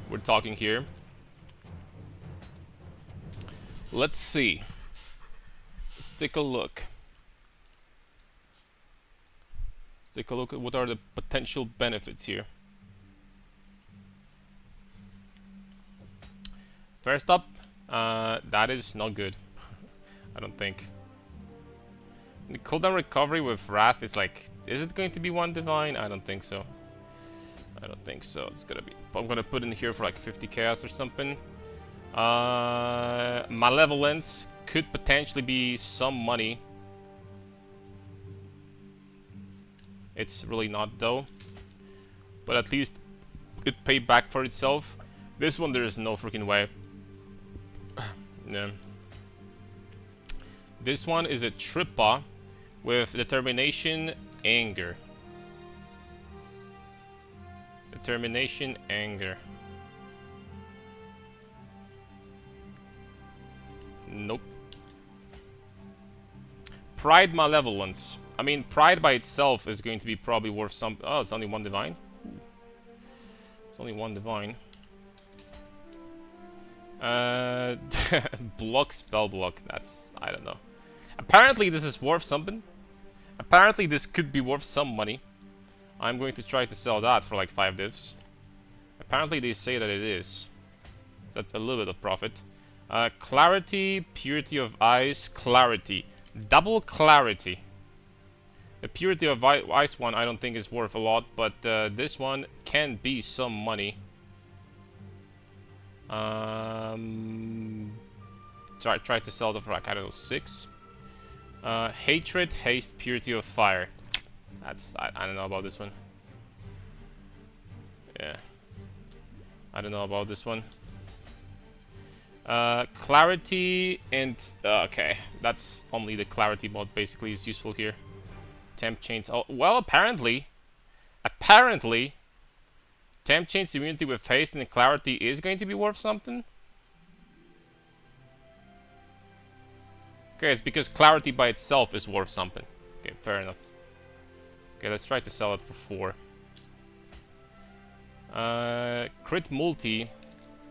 We're talking here. Let's see. Let's take a look. Let's take a look at what are the potential benefits here. First up, that is not good. I don't think. The cooldown recovery with Wrath is like, is it going to be 1 divine? I don't think so. I don't think so. It's gonna be. I'm gonna put in here for like 50 chaos or something. Malevolence could potentially be some money. It's really not though. But at least it paid back for itself. This one, there is no freaking way. No. This one is a Trippa with Determination, Anger. Determination, Anger. Nope. Pride, Malevolence. I mean, Pride by itself is going to be probably worth some... Oh, it's only 1 divine? Ooh. It's only 1 divine. Block, spell block. That's... I don't know. Apparently this is worth something. Apparently this could be worth some money. I'm going to try to sell that for like 5 divs. Apparently they say that it is. That's a little bit of profit. Clarity, Purity of Eyes, Clarity. Double Clarity. The Purity of Ice one I don't think is worth a lot, but this one can be some money. Try to sell it for like, I don't know, 6. Hatred, Haste, Purity of Fire. That's... I don't know about this one. Yeah. I don't know about this one. Clarity and... okay. That's only the Clarity mod basically is useful here. Temp Chains... Oh, well, apparently... Temp Chains immunity with Haste and Clarity is going to be worth something? Okay, it's because Clarity by itself is worth something. Okay, fair enough. Okay, let's try to sell it for 4. Crit multi.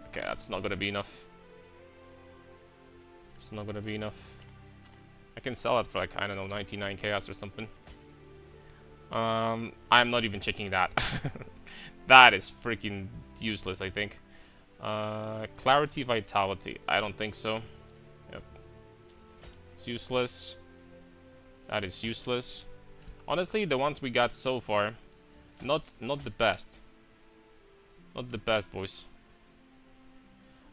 Okay, that's not gonna be enough. It's not gonna be enough. I can sell it for like, I don't know, 99 chaos or something. I'm not even checking that. That is freaking useless, I think. Clarity, Vitality. I don't think so. Yep. It's useless. That is useless. Honestly, the ones we got so far, not the best. Not the best, boys.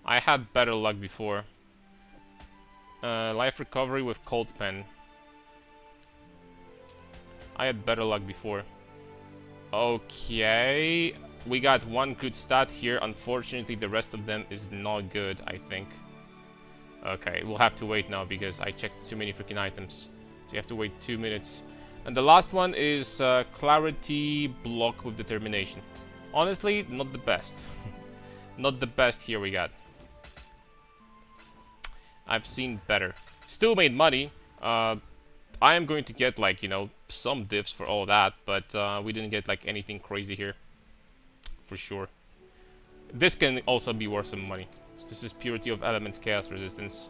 I had better luck before. Life recovery with Cold Pen. I had better luck before. Okay. We got 1 good stat here. Unfortunately, the rest of them is not good, I think. Okay, we'll have to wait now because I checked too many freaking items. So you have to wait 2 minutes. And the last one is Clarity Block with Determination. Honestly, not the best. Not the best here we got. I've seen better. Still made money. I am going to get, like, you know, some diffs for all that, but we didn't get, like, anything crazy here. For sure. This can also be worth some money. So this is Purity of Elements, Chaos Resistance.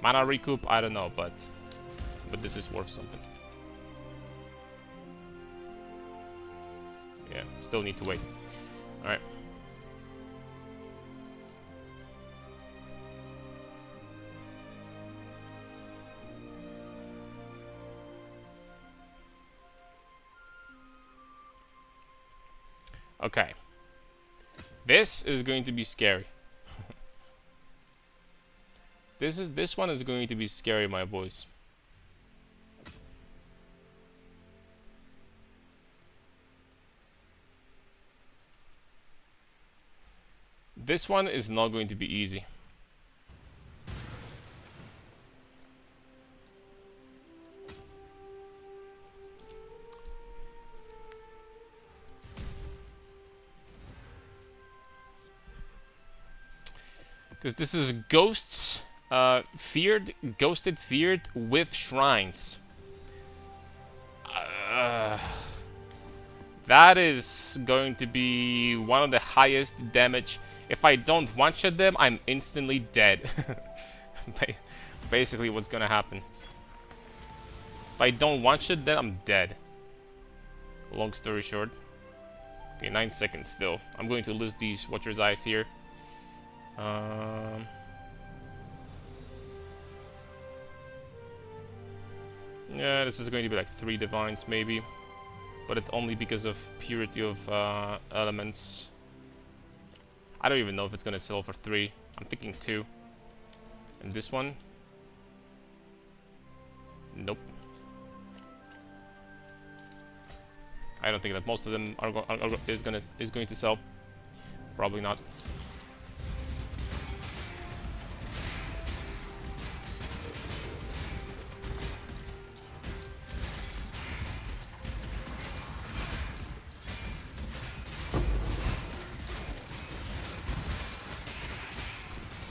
Mana Recoup, I don't know, but this is worth something. Yeah, still need to wait. Alright. Okay. This is going to be scary. This one is going to be scary, my boys. This one is not going to be easy. Because this is ghosts, ghosted feared with shrines. That is going to be one of the highest damage. If I don't one-shot them, I'm instantly dead. Basically what's gonna happen. If I don't one-shot them, I'm dead. Long story short. Okay, 9 seconds still. I'm going to list these Watcher's Eyes here. Yeah, this is going to be like 3 Divines maybe. But it's only because of Purity of Elements. I don't even know if it's gonna sell for 3. I'm thinking 2. And this one? Nope. I don't think that most of them is going to sell. Probably not.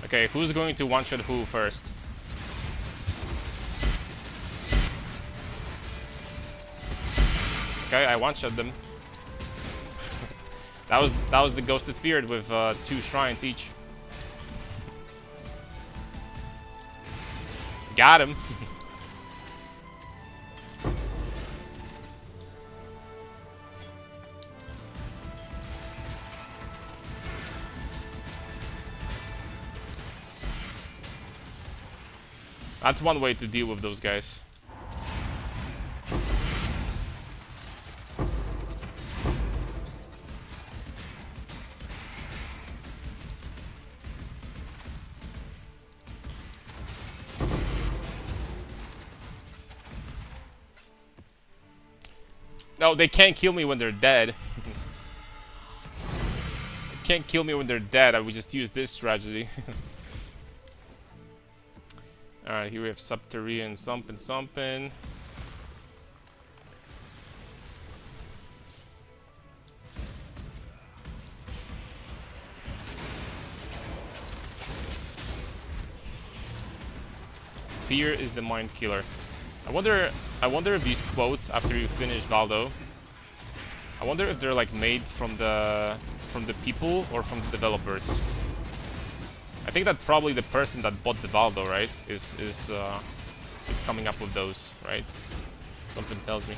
Okay, who's going to one-shot who first? Okay, I one-shot them. that was the Ghosted Feared with 2 shrines each. Got him. That's one way to deal with those guys. No, they can't kill me when they're dead. They can't kill me when they're dead. I would just use this strategy. Alright, here we have Subterranean something. Fear is the mind killer. I wonder if these quotes after you finish Valdo, I wonder if they're like made from the people or from the developers. I think that probably the person that bought the Valdo, right, is coming up with those, right? Something tells me.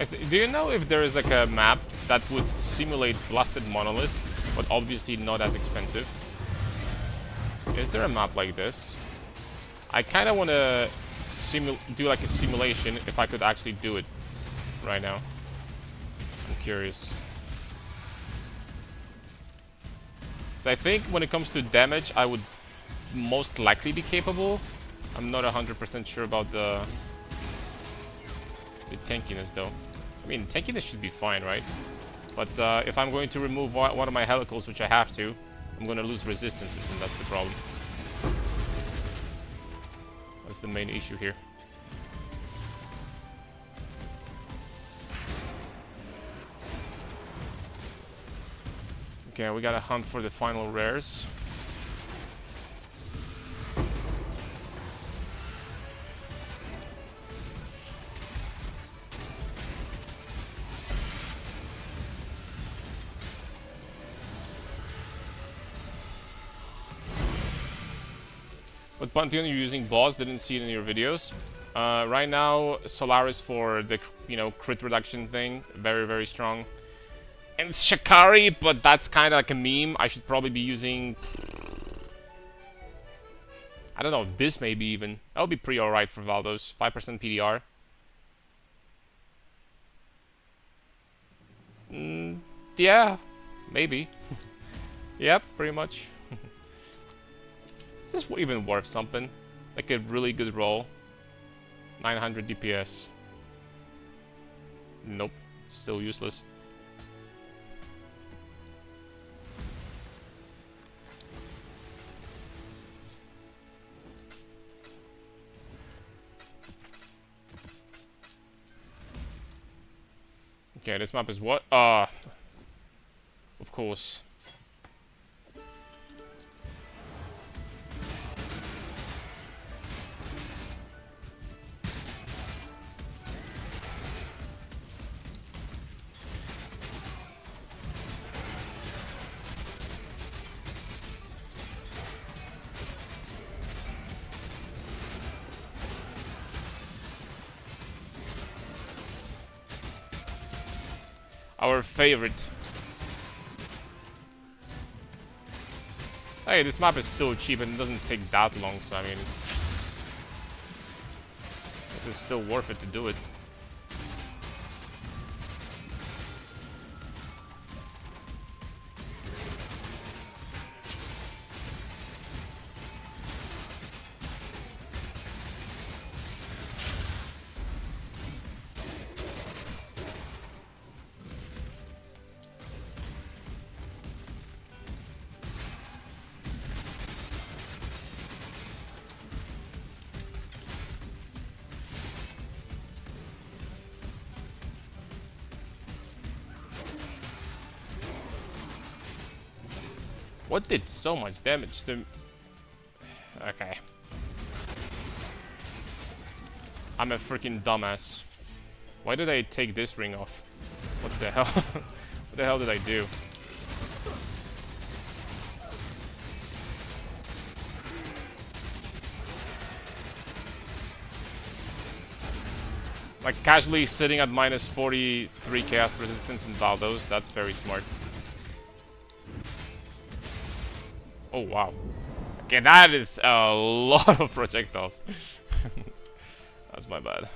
Do you know if there is like a map that would simulate Blasted Monolith, but obviously not as expensive? Is there a map like this? I kind of want to do like a simulation if I could actually do it right now. I'm curious. So I think when it comes to damage, I would most likely be capable. I'm not 100% sure about the tankiness though. I mean, tankiness should be fine, right? But if I'm going to remove one of my helicals, which I have to, I'm going to lose resistances, and that's the problem. That's the main issue here. Okay, we gotta hunt for the final rares. What Pantheon you're using, boss? Didn't see it in your videos. Right now, Solaris for the crit reduction thing, very very strong. And Shakari, but that's kind of like a meme. I should probably be using, I don't know, this maybe even. That would be pretty alright for Valdos. 5% PDR. Yeah, maybe. Yep, pretty much. Is this even worth something? Like a really good roll. 900 DPS. Nope, still useless. Okay, this map is what? Of course. Our favorite. Hey, this map is still cheap and it doesn't take that long, so I mean, this is still worth it to do it. What did so much damage to... Okay. I'm a freaking dumbass. Why did I take this ring off? What the hell? What the hell did I do? Like casually sitting at minus 43 chaos resistance in Valdos, that's very smart. Oh wow. Okay, that is a lot of projectiles. That's my bad.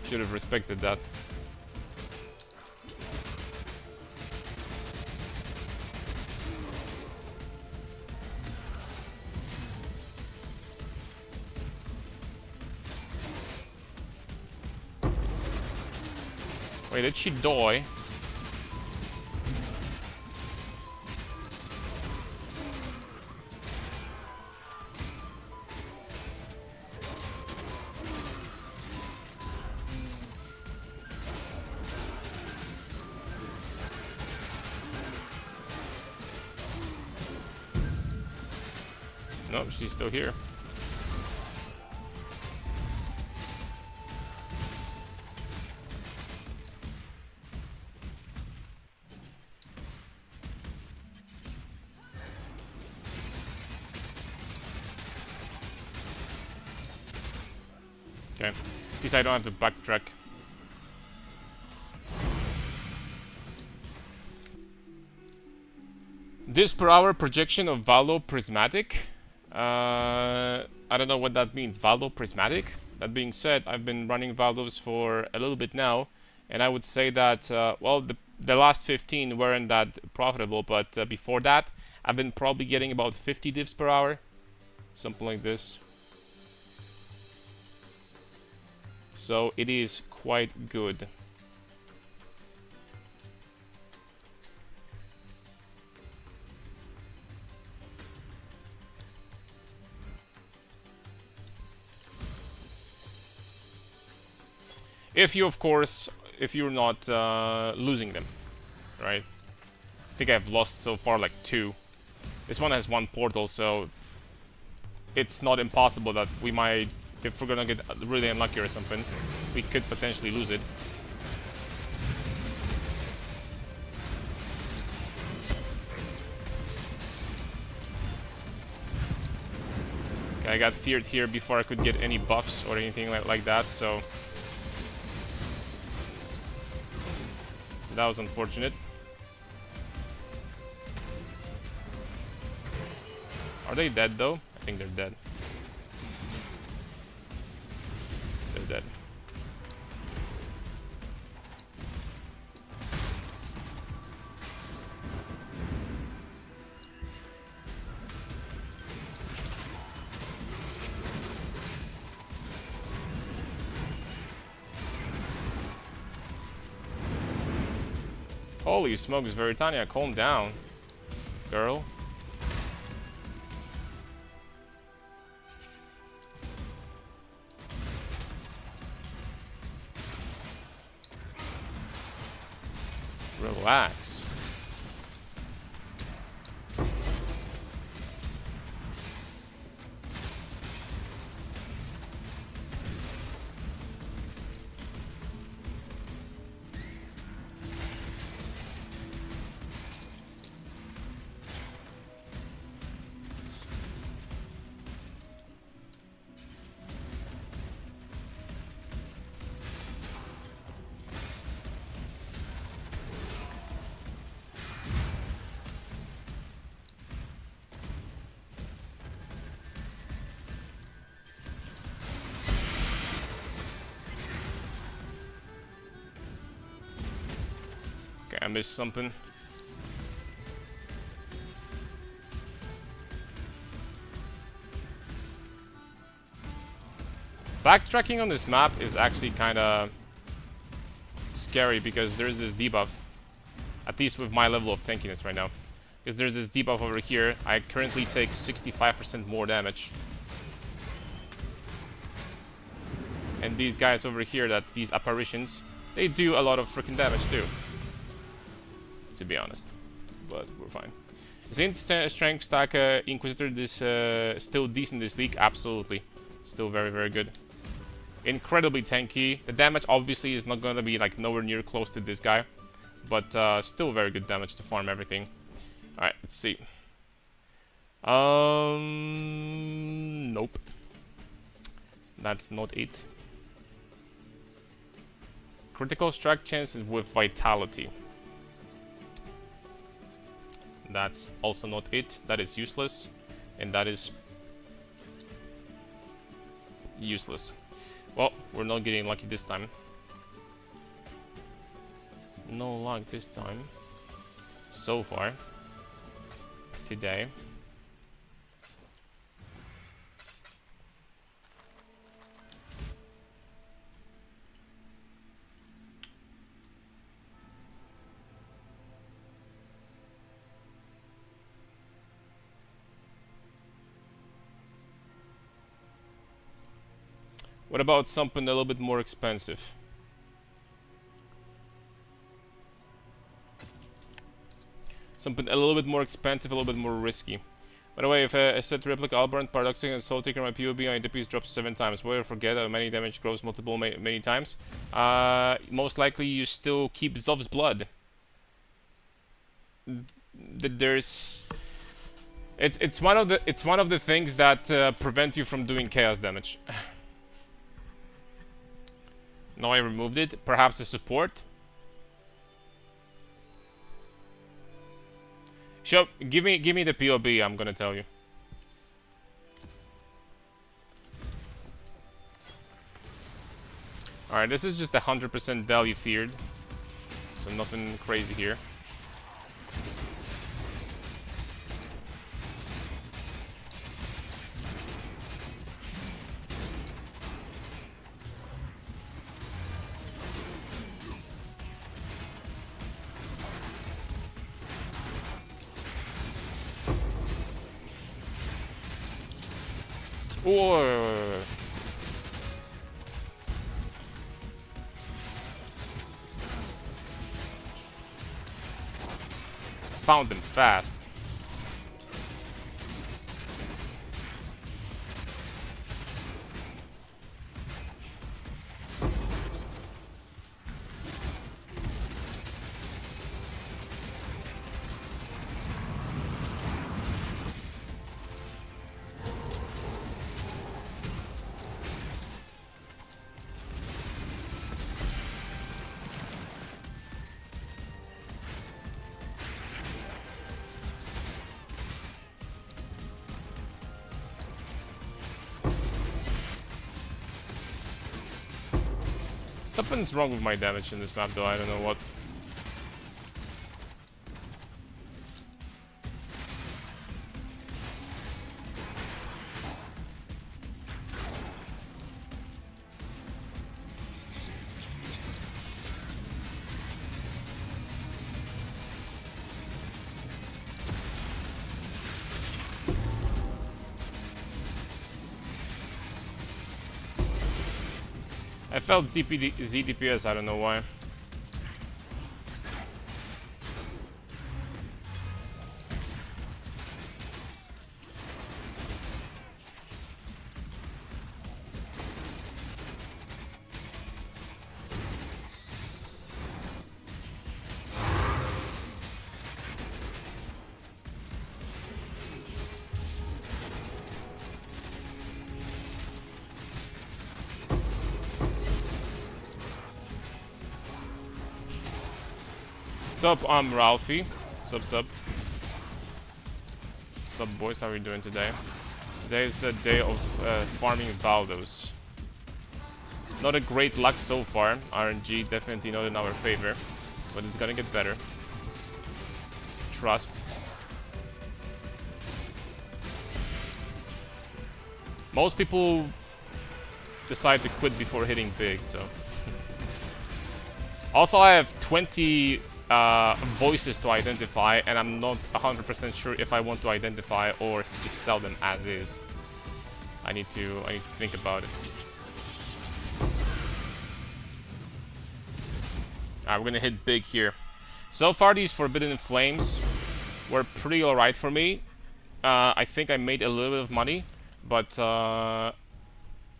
Should have respected that. Wait, did she die? Nope, she's still here. Okay. At least I don't have to backtrack. This per hour projection of valdo prismatic. I don't know what that means. Valdo prismatic. That being said, I've been running valdos for a little bit now, and I would say that well, the last 15 weren't that profitable, but before that, I've been probably getting about 50 divs per hour, something like this. So it is quite good. If you, of course, if you're not losing them, right? I think I've lost so far like 2. This one has 1 portal, so it's not impossible that we might, if we're gonna get really unlucky or something, we could potentially lose it. Okay, I got feared here before I could get any buffs or anything like that, so that was unfortunate. Are they dead though? I think they're dead. They're dead. Holy smokes, Veritania, calm down, girl. Relax. Okay, I missed something. Backtracking on this map is actually kind of scary because there's this debuff, at least with my level of tankiness right now. Because there's this debuff over here. I currently take 65% more damage. And these guys over here, these apparitions, they do a lot of freaking damage too. To be honest, but we're fine. Is strength stack Inquisitor this still decent this league? Absolutely, still very, very good. Incredibly tanky. The damage obviously is not going to be like nowhere near close to this guy, but still very good damage to farm everything. All right, let's see. Nope, that's not it. Critical strike chances with vitality. That's also not it. That is useless. And that is useless. Well, we're not getting lucky this time. No luck this time. So far. Today. What about something a little bit more expensive? Something a little bit more expensive, a little bit more risky. By the way, if a set replica Albarn, Paradoxica and Soul Taker on my POB on DPS drops 7 times, will you forget that many damage grows multiple many times? Most likely you still keep Zov's blood. There's... It's one of the things that prevent you from doing chaos damage. Now I removed it. Perhaps a support. Give me the POB. I'm gonna tell you. All right, this is just 100% value feared, so nothing crazy here. Whoa. Found them fast. Something's wrong with my damage in this map, though. I don't know what. I felt ZDPS, I don't know why. Sup, I'm Ralphie. Sup. Sup, boys, how are we doing today? Today is the day of farming valdos. Not a great luck so far. RNG definitely not in our favor, but it's gonna get better. Trust. Most people decide to quit before hitting big, so. Also, I have 20 voices to identify, and I'm not 100% sure if I want to identify or just sell them as is. I need to think about it. Alright, we're gonna hit big here. So far, these Forbidden Flames were pretty alright for me. I think I made a little bit of money, but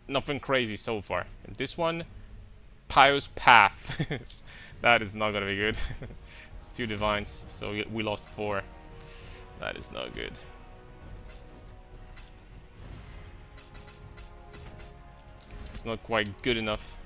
nothing crazy so far. And this one, Pious Path. That is not gonna be good. It's 2 divines, so we lost 4. That is not good. It's not quite good enough.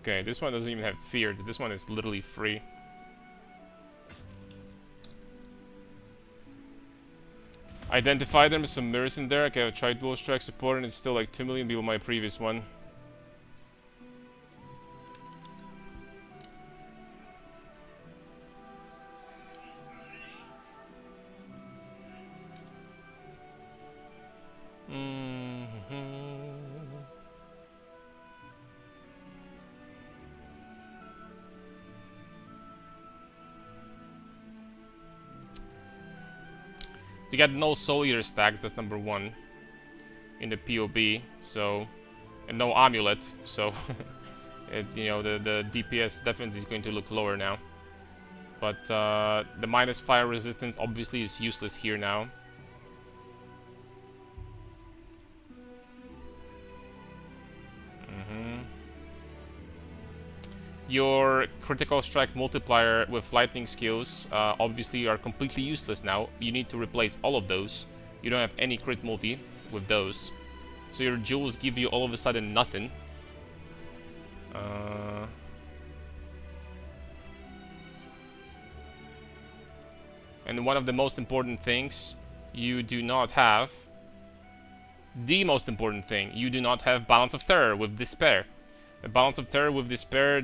Okay, this one doesn't even have feared. This one is literally free. Identify them with some mirrors in there. Okay, I've tried dual strike support and it's still like 2 million below my previous one. So you got no Soul Eater stacks, that's number 1 in the POB, so, and no Amulet, so you know, the DPS definitely is going to look lower now. But the minus fire resistance obviously is useless here now. Your critical strike multiplier with lightning skills obviously are completely useless now. You need to replace all of those. You don't have any crit multi with those. So your jewels give you all of a sudden nothing. And one of the most important things you do not have, the most important thing, you do not have Balance of Terror with Despair. A Balance of Terror with Despair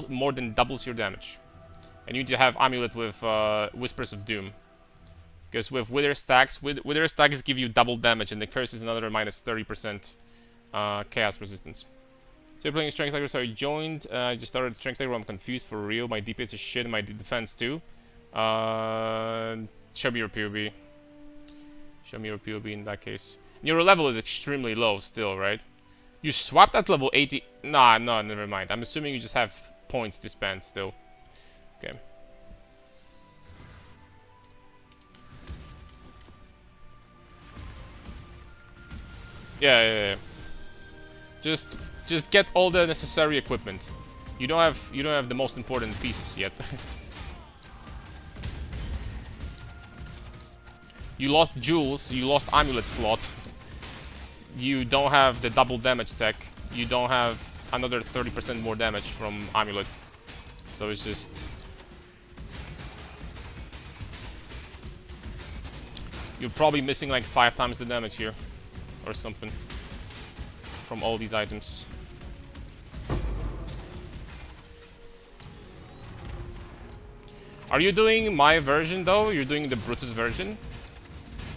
more than doubles your damage. And you need to have Amulet with Whispers of Doom. Because with Wither stacks give you double damage, and the Curse is another minus 30% Chaos Resistance. So you're playing Strength Tiger, so I joined, I just started Strength Tiger, I'm confused for real, my DPS is shit, and my defense too. Show me your POB. Show me your POB in that case. Your level is extremely low still, right? You swapped at level 80. Nah, no, never mind. I'm assuming you just have points to spend still. Okay. Yeah. Just get all the necessary equipment. You don't have the most important pieces yet. You lost jewels, you lost amulet slot. You don't have the double damage tech. You don't have another 30% more damage from amulet. So it's just... You're probably missing like 5 times the damage here. Or something. From all these items. Are you doing my version though? You're doing the Brutus version?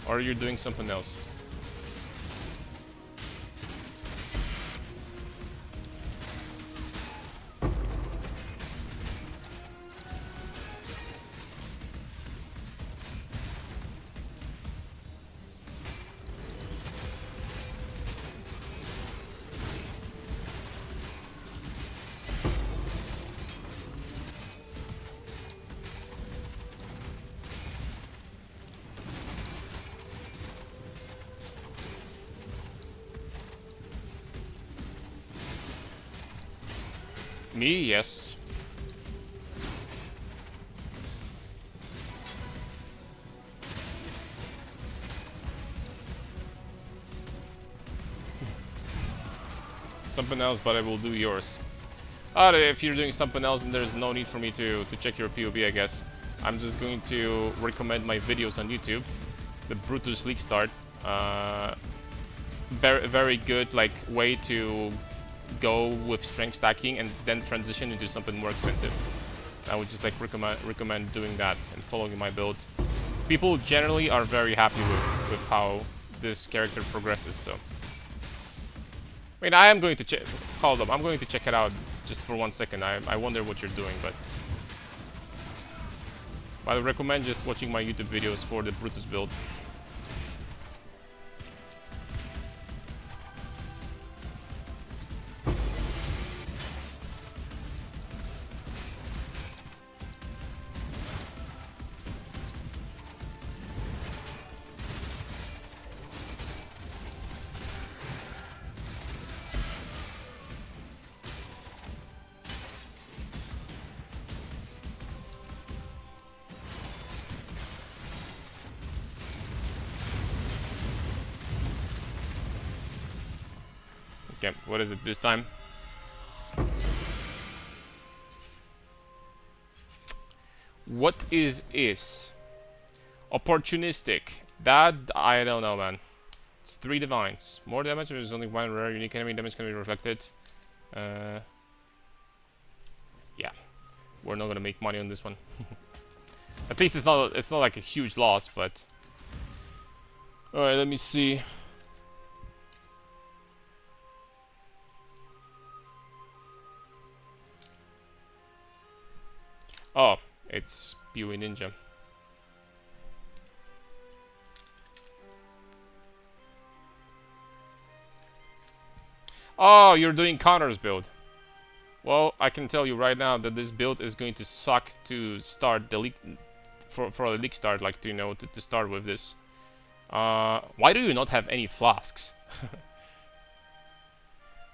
Or you're doing something else? Me, yes. Something else, but I will do yours. If you're doing something else, then there's no need for me to check your POB, I guess. I'm just going to recommend my videos on YouTube. The Brutus League Start. Very good like way to go with strength stacking and then transition into something more expensive. I would just like recommend doing that and following my build. People generally are very happy with how this character progresses, so. I mean, I am going to check. Hold up, I'm going to check it out just for 1 second. I wonder what you're doing, but I would recommend just watching my YouTube videos for the Brutus build. Okay, what is it this time? What is opportunistic? That I don't know, man. It's 3 divines. More damage, there's only 1 rare unique enemy damage can be reflected. Yeah. We're not gonna make money on this one. At least it's not like a huge loss, but alright, let me see. Oh, it's PoE Ninja. Oh, you're doing Connor's build. Well, I can tell you right now that this build is going to suck to start the league for a league start, like to start with this. Why do you not have any flasks?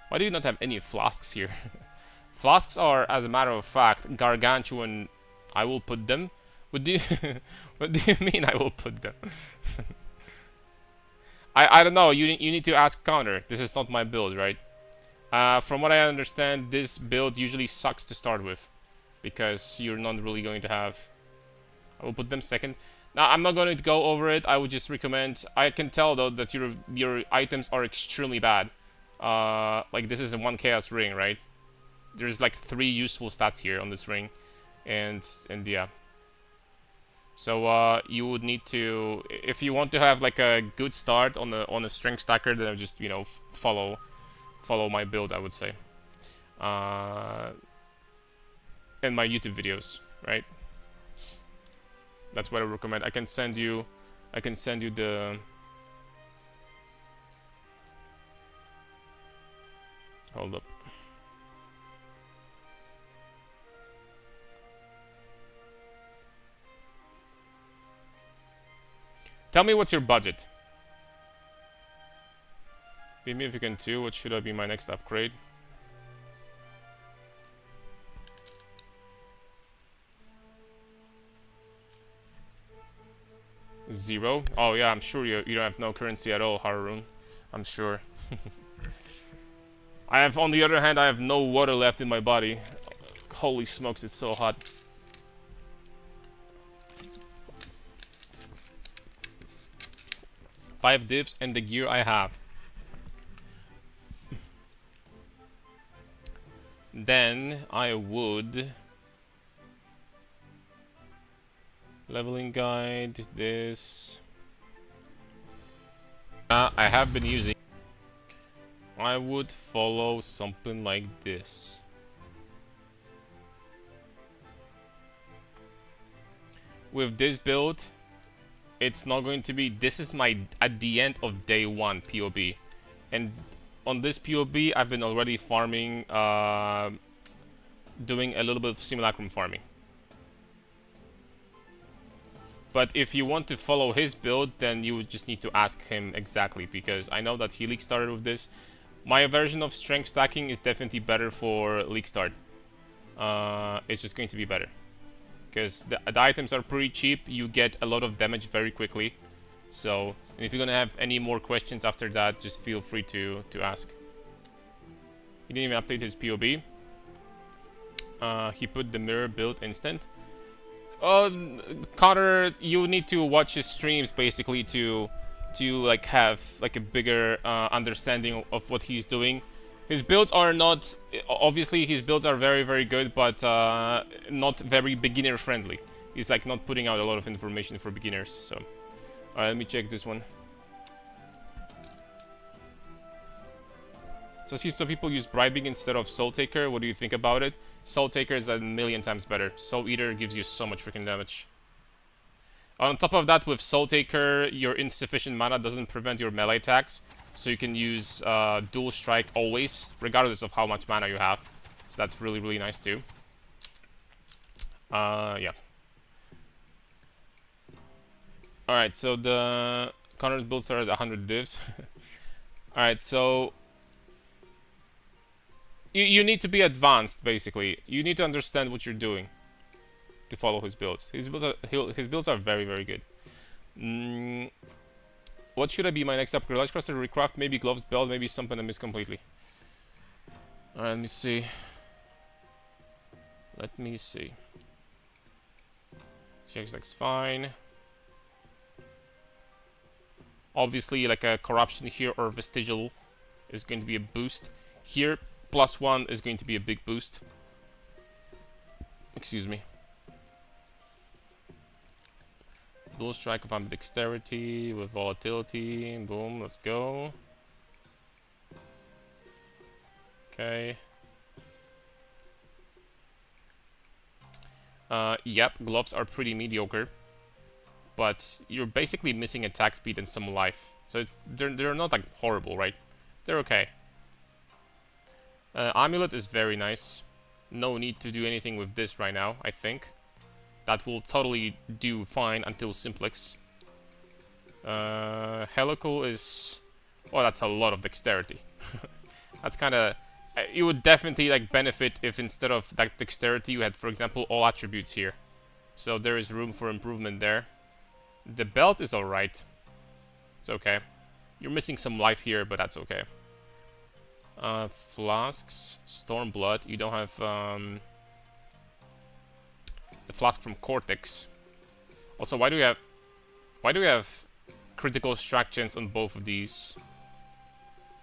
Why do you not have any flasks here? Flasks are, as a matter of fact, gargantuan. I will put them. What do you, what do you mean I will put them? I don't know. You need to ask Connor. This is not my build, right? From what I understand, this build usually sucks to start with, because you're not really going to have. I will put them second. Now I'm not going to go over it. I would just recommend. I can tell though that your items are extremely bad. Like this is a 1 chaos ring, right? There's like 3 useful stats here on this ring, and yeah. So you would need to, if you want to have like a good start on a strength stacker, then just follow my build, I would say. In my YouTube videos, right? That's what I recommend. I can send you the. Hold up. Tell me what's your budget. Beat me if you can too. What should I be my next upgrade? Zero? Oh yeah, I'm sure you don't have no currency at all, Harun. I'm sure. I have, on the other hand, I have no water left in my body. Holy smokes, it's so hot. Five divs and the gear I have. Then I would leveling guide this. I have been using. I would follow something like this. With this build, it's not going to be. This is my at the end of day 1 POB, and on this POB I've been already farming, doing a little bit of simulacrum farming. But if you want to follow his build, then you would just need to ask him exactly, because I know that he league started with this. My version of strength stacking is definitely better for league start. It's just going to be better. Because the items are pretty cheap, you get a lot of damage very quickly. So, and if you're gonna have any more questions after that, just feel free to ask. He didn't even update his POB. He put the mirror build instant. Connor, you need to watch his streams basically to like have like a bigger understanding of what he's doing. His builds are not, obviously his builds are very, very good, but not very beginner friendly. He's like not putting out a lot of information for beginners, so. Alright, let me check this one. So I see some people use Bribing instead of Soul Taker. What do you think about it? Soul Taker is a million times better. Soul Eater gives you so much freaking damage. On top of that, with Soul Taker, your insufficient mana doesn't prevent your melee attacks. So you can use Dual Strike always, regardless of how much mana you have. So that's really, really nice too. Yeah. Alright, so the Connor's build started at 100 divs. Alright, so you need to be advanced, basically. You need to understand what you're doing to follow his builds. His builds are very, very good. What should I be my next upgrade? Large Cluster, Recraft, maybe Gloves, Belt, maybe something I missed completely. Alright, let me see. Let me see. Looks fine. Obviously, like a Corruption here or Vestigial is going to be a boost. Here, +1 is going to be a big boost. Excuse me. Dual Strike of Ambidexterity with Volatility. Boom, let's go. Okay. Yep, gloves are pretty mediocre. But you're basically missing attack speed and some life. So they're not like horrible, right? They're okay. Amulet is very nice. No need to do anything with this right now, I think. That will totally do fine until Simplex. Helical is... Oh, that's a lot of dexterity. That's kind of You would definitely like benefit if instead of like dexterity you had, for example, all attributes here. So there is room for improvement there. The belt is alright. It's okay. You're missing some life here, but that's okay. Flasks, Stormblood. You don't have the flask from Cortex. Also, why do we have critical strike chance on both of these?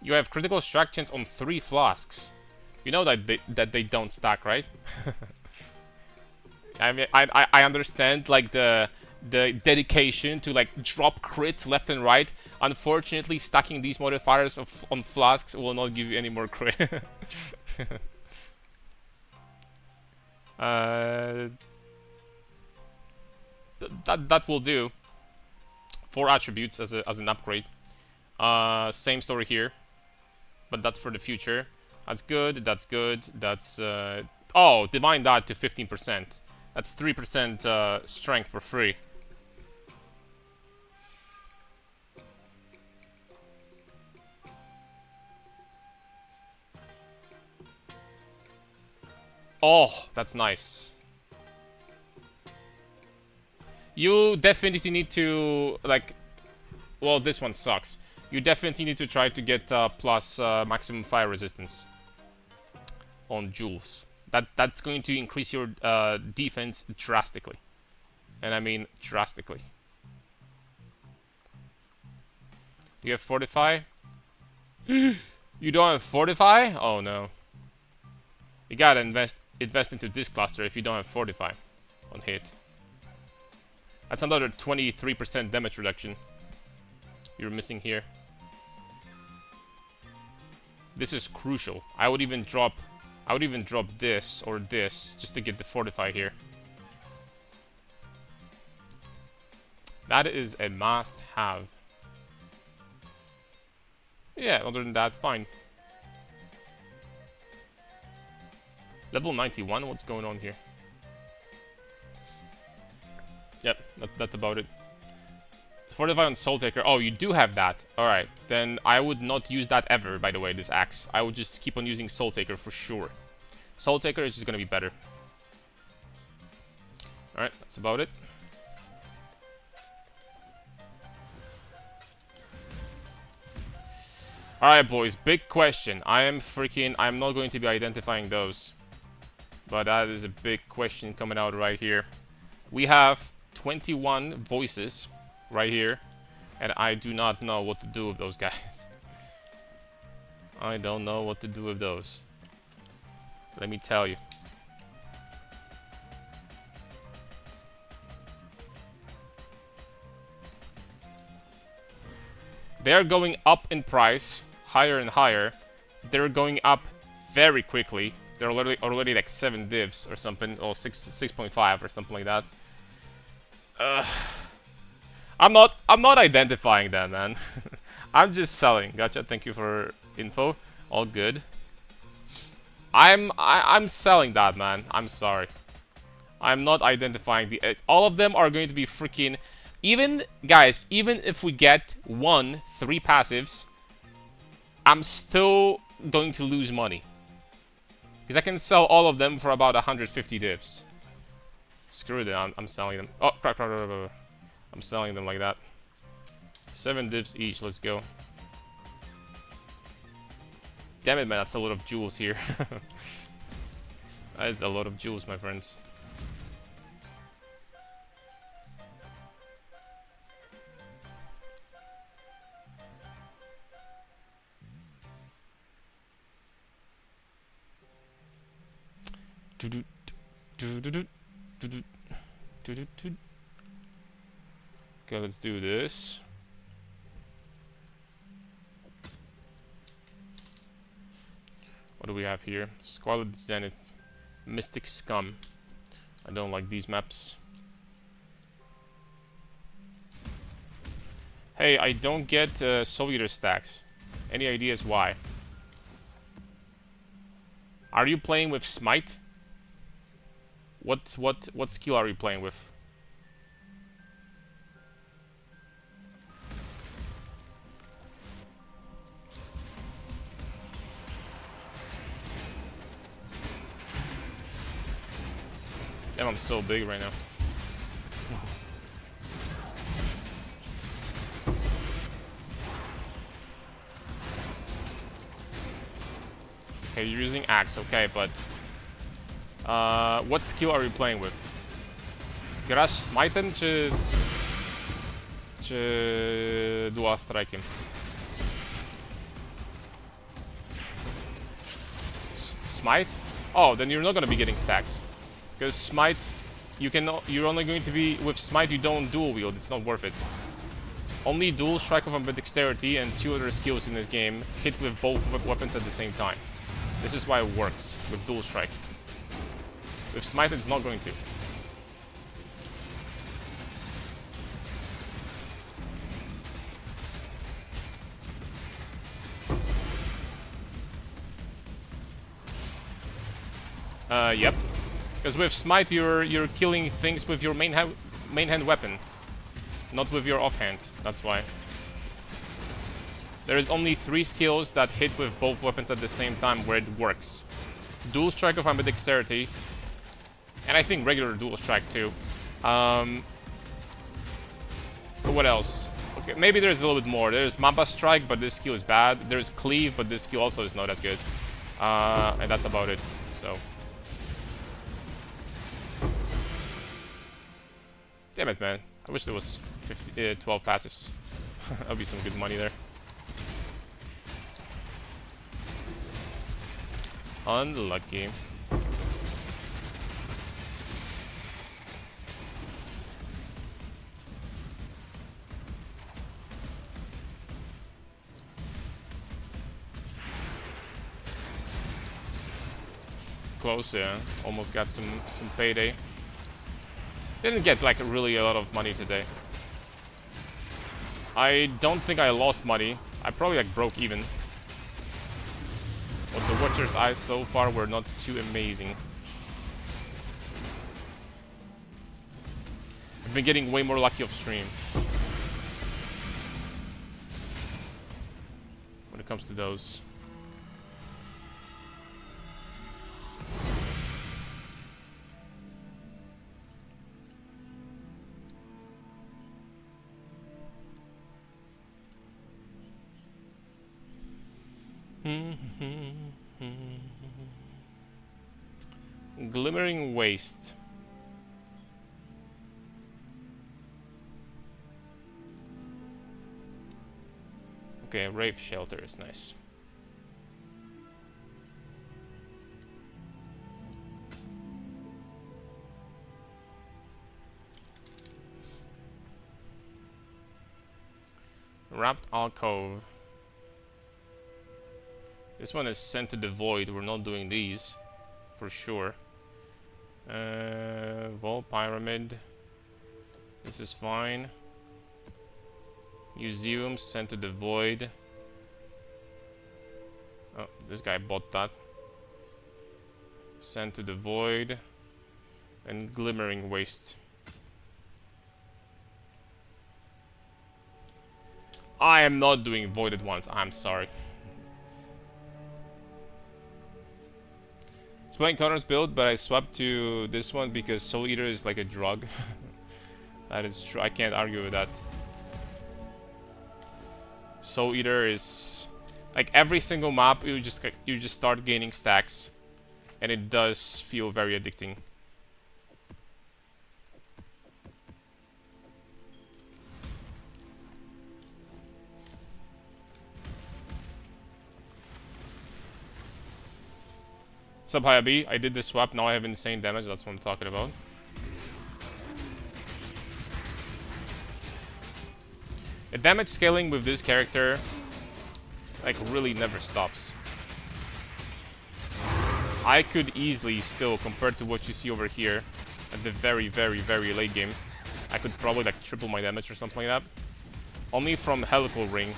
You have critical strike chance on 3 flasks. You know that they don't stack, right? I mean, I understand like the dedication to like drop crits left and right. Unfortunately, stacking these modifiers on flasks will not give you any more crit. That will do. 4 attributes as an upgrade. Same story here, but that's for the future. That's good. That's good. That's oh, divine dot to 15%. That's 3% strength for free. Oh, that's nice. You definitely need to, like... Well, this one sucks. You definitely need to try to get plus maximum fire resistance on Jules. That's going to increase your defense drastically. And I mean drastically. You have Fortify? You don't have Fortify? Oh no. You gotta invest into this cluster if you don't have Fortify on hit. That's another 23% damage reduction you're missing here. This is crucial. I would even drop this or this just to get the Fortify here. That is a must-have. Yeah, other than that, fine. Level 91, what's going on here? Yep, that's about it. Fortify on Soul Taker. Oh, you do have that. Alright, then I would not use that ever, by the way, this axe. I would just keep on using Soul Taker for sure. Soul Taker is just gonna be better. Alright, that's about it. Alright, boys, big question. I'm not going to be identifying those. But that is a big question coming out right here. We have 21 voices right here, and I do not know what to do with those guys. I don't know what to do with those. Let me tell you. They're going up in price, higher and higher. They're going up very quickly. They're already like 7 divs or something, or 6.5 or something like that. I'm not identifying that, man. I'm just selling. Gotcha. Thank you for info. All good. I'm selling that, man. I'm sorry. I'm not identifying the... all of them are going to be freaking... Even, guys, even if we get 3 passives, I'm still going to lose money. Because I can sell all of them for about 150 divs. Screw them, I'm selling them. Oh, crap. I'm selling them like that. 7 divs each, let's go. Damn it, man, that's a lot of jewels here. That is a lot of jewels, my friends. Okay, let's do this. What do we have here? Squalid Zenith. Mystic Scum. I don't like these maps. Hey, I don't get Soul Eater stacks. Any ideas why? Are you playing with Smite? What skill are you playing with? Damn, I'm so big right now. Okay, you're using axe, okay, but what skill are you playing with? Grasz smite'em czy dual strike'iem? Smite? Oh, then you're not gonna be getting stacks. Because smite, you're only going to be, with smite you don't dual wield, it's not worth it. Only dual strike of ambidexterity and 2 other skills in this game hit with both weapons at the same time. This is why it works with dual strike. With smite it's not going to. Yep. Because with smite you're killing things with your main hand weapon, not with your offhand. That's why. There is only 3 skills that hit with both weapons at the same time where it works. Dual strike of ambidexterity, and I think regular dual strike too. But what else? Okay, maybe there's a little bit more. There's Mamba strike, but this skill is bad. There's cleave, but this skill also is not as good. And that's about it. So. Damn it, man. I wish there was 12 passives. That'll be some good money there. Unlucky. Close, yeah. Almost got some payday. Didn't get like really a lot of money today. I don't think I lost money. I probably like broke even. But the Watcher's eyes so far were not too amazing. I've been getting way more lucky off stream when it comes to those. Glimmering Waste. Okay, Rave Shelter is nice. Wrapped Alcove. This one is Sent to the Void. We're not doing these for sure. Vol Pyramid. This is fine. Museum, Sent to the Void. Oh, this guy bought that. Sent to the Void. And Glimmering Waste. I am not doing Void at once. I'm sorry. Playing Connor's build, but I swapped to this one because Soul Eater is like a drug. That is true. I can't argue with that. Soul Eater is like every single map you just start gaining stacks, and it does feel very addicting. Sub High B, I did this swap, now I have insane damage, that's what I'm talking about. The damage scaling with this character, like, really never stops. I could easily still, compared to what you see over here, at the very, very, very late game, I could probably, like, triple my damage or something like that. Only from Helical Ring,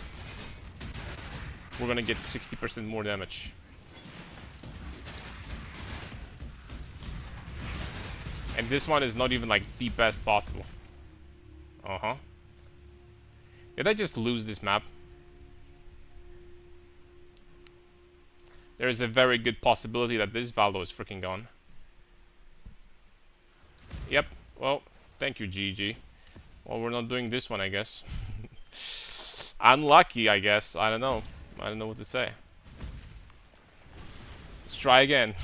we're gonna get 60% more damage. And this one is not even like the best possible. Uh-huh. Did I just lose this map? There is a very good possibility that this valdo is freaking gone. Well, thank you, GG. Well, we're not doing this one, I guess. Unlucky, I guess. I don't know. I don't know what to say. Let's try again.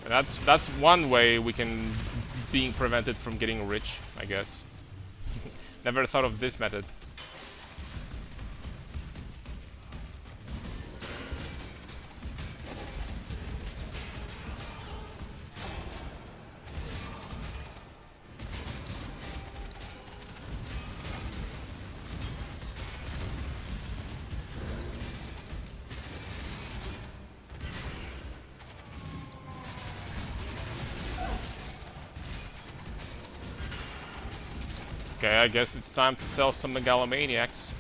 That's one way we can being prevented from getting rich, I guess. Never thought of this method. Okay, I guess it's time to sell some megalomaniacs.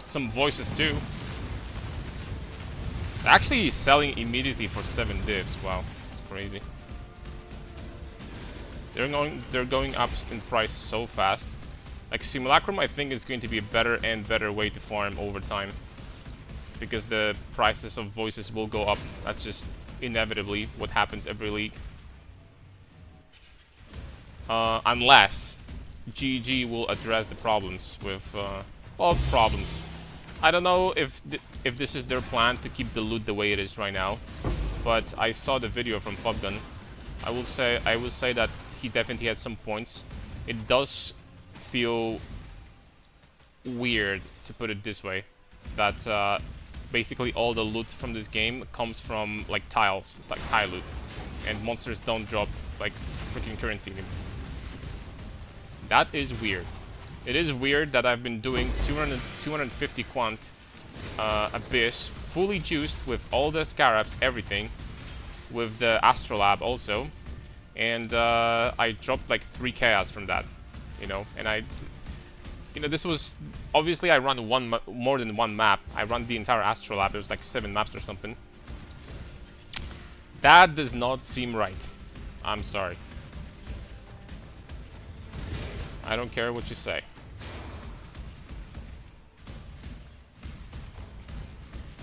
Some voices too. Actually selling immediately for 7 divs. Wow, that's crazy. They're going up in price so fast. Like Simulacrum, I think is going to be a better and better way to farm over time, because the prices of voices will go up. That's just inevitably what happens every league. Unless GG will address the problems with, well, problems. I don't know if this is their plan to keep the loot the way it is right now, but I saw the video from Fubgun. I will say that he definitely had some points. It does feel weird, to put it this way, that basically all the loot from this game comes from like tiles, like tile loot, and monsters don't drop like freaking currency. That is weird. It is weird that I've been doing 250 quant Abyss, fully juiced with all the scarabs, everything, with the Astrolab also, and I dropped like 3 chaos from that, you know. And this was obviously I run more than one map. I run the entire Astrolab. It was like 7 maps or something. That does not seem right. I'm sorry. I don't care what you say.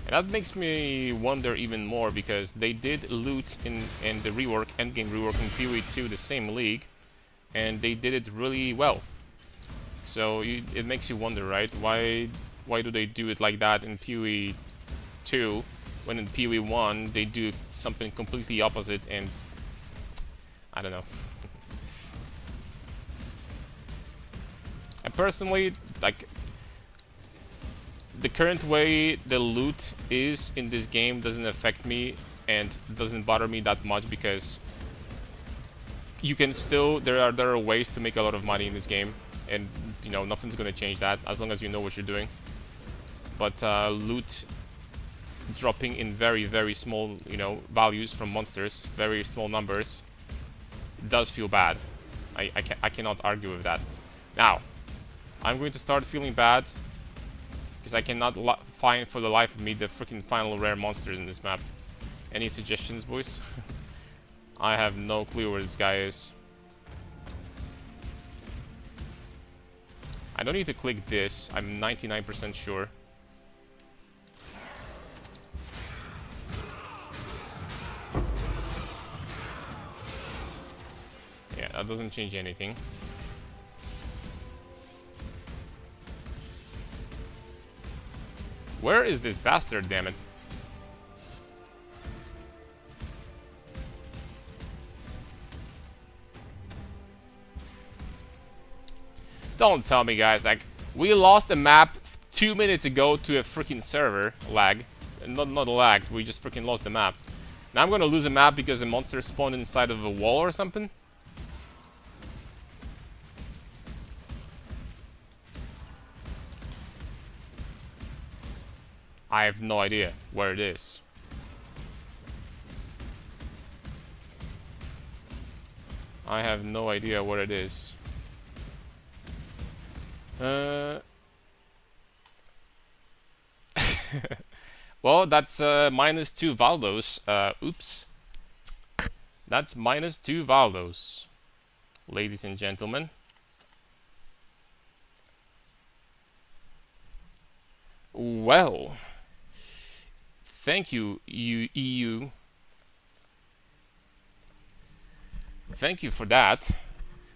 And that makes me wonder even more, because they did loot in the rework, endgame rework in PoE 2, the same league, and they did it really well. So it makes you wonder, right? Why do they do it like that in PoE 2, when in PoE 1 they do something completely opposite? And I don't know. And personally, like, the current way the loot is in this game doesn't affect me and doesn't bother me that much, because you can still, there are ways to make a lot of money in this game, and nothing's gonna change that as long as you know what you're doing. But loot dropping in very, very small values from monsters, very small numbers, does feel bad. I cannot argue with that. Now I'm going to start feeling bad because I cannot find for the life of me the freaking final rare monsters in this map. Any suggestions, boys? I have no clue where this guy is. I don't need to click this. I'm 99% sure. Yeah, that doesn't change anything. Where is this bastard, damn it? Don't tell me, guys, like, we lost a map 2 minutes ago to a freaking server lag. Not lagged, we just freaking lost the map. Now I'm gonna lose a map because the monster spawned inside of a wall or something? I have no idea where it is. I have no idea where it is. Well, that's -2 valdos. Oops. That's -2 valdos, ladies and gentlemen. Well, thank you, EU. Thank you for that.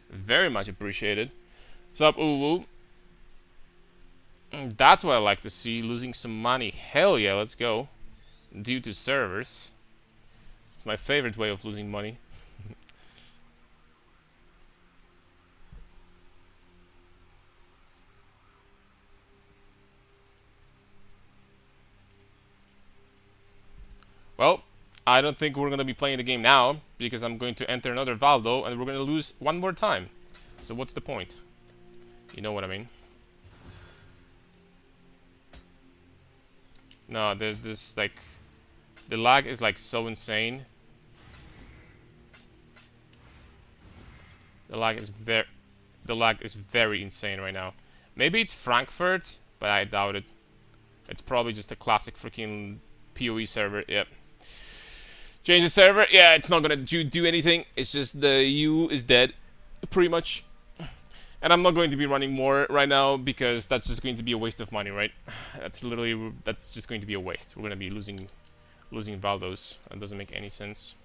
Very much appreciated. Sup, Uwu? That's what I like to see. Losing some money. Hell yeah, let's go. Due to servers. It's my favorite way of losing money. Well, I don't think we're going to be playing the game now, because I'm going to enter another valdo, and we're going to lose one more time. So what's the point? You know what I mean. No, there's this, like... The lag is, like, so insane. The lag is very insane right now. Maybe it's Frankfurt, but I doubt it. It's probably just a classic freaking PoE server. Yep. Change the server. Yeah, it's not gonna do anything. It's just the U is dead, pretty much. And I'm not going to be running more right now because that's just going to be a waste of money, right? That's just going to be a waste. We're gonna be losing valdos. That doesn't make any sense.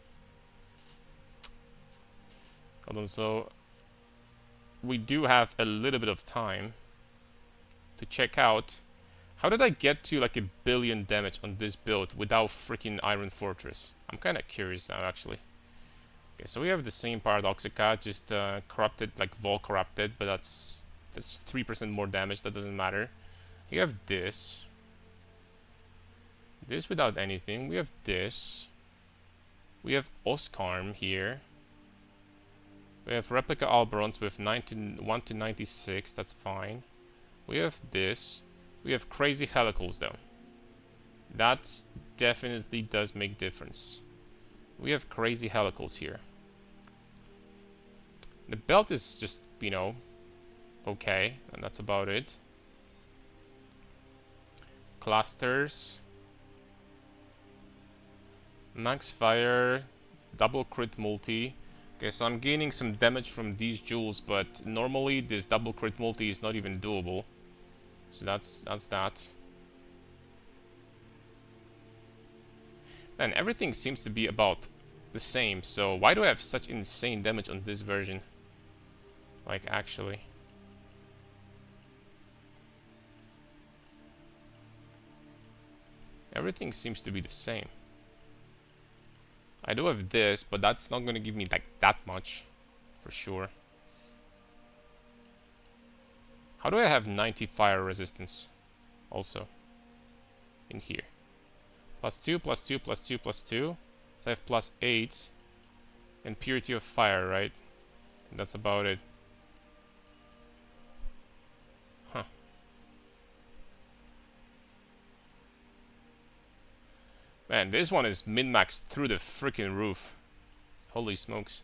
Hold on, so we do have a little bit of time to check out. How did I get to like 1 billion damage on this build without freaking Iron Fortress? I'm kind of curious now, actually. Okay, so we have the same Paradoxica, just corrupted, like Vol corrupted, but that's 3% more damage. That doesn't matter. You have this without anything. We have this. We have Oscarm here. We have Replica Alberons with 1 to 96. That's fine. We have this. We have Crazy Helicals though. That definitely does make difference. We have Crazy Helicals here. The belt is just, you know, okay, and that's about it. Clusters. Max Fire. Double crit multi. Okay, so I'm gaining some damage from these jewels, but normally this double crit multi is not even doable. So that's that. And everything seems to be about the same, so why do I have such insane damage on this version? Like, actually. Everything seems to be the same. I do have this, but that's not going to give me like that much, for sure. How do I have 90 fire resistance also in here? +2, +2, +2, +2. So I have +8 and purity of fire, right? And that's about it. Huh. Man, this one is min-maxed through the freaking roof. Holy smokes.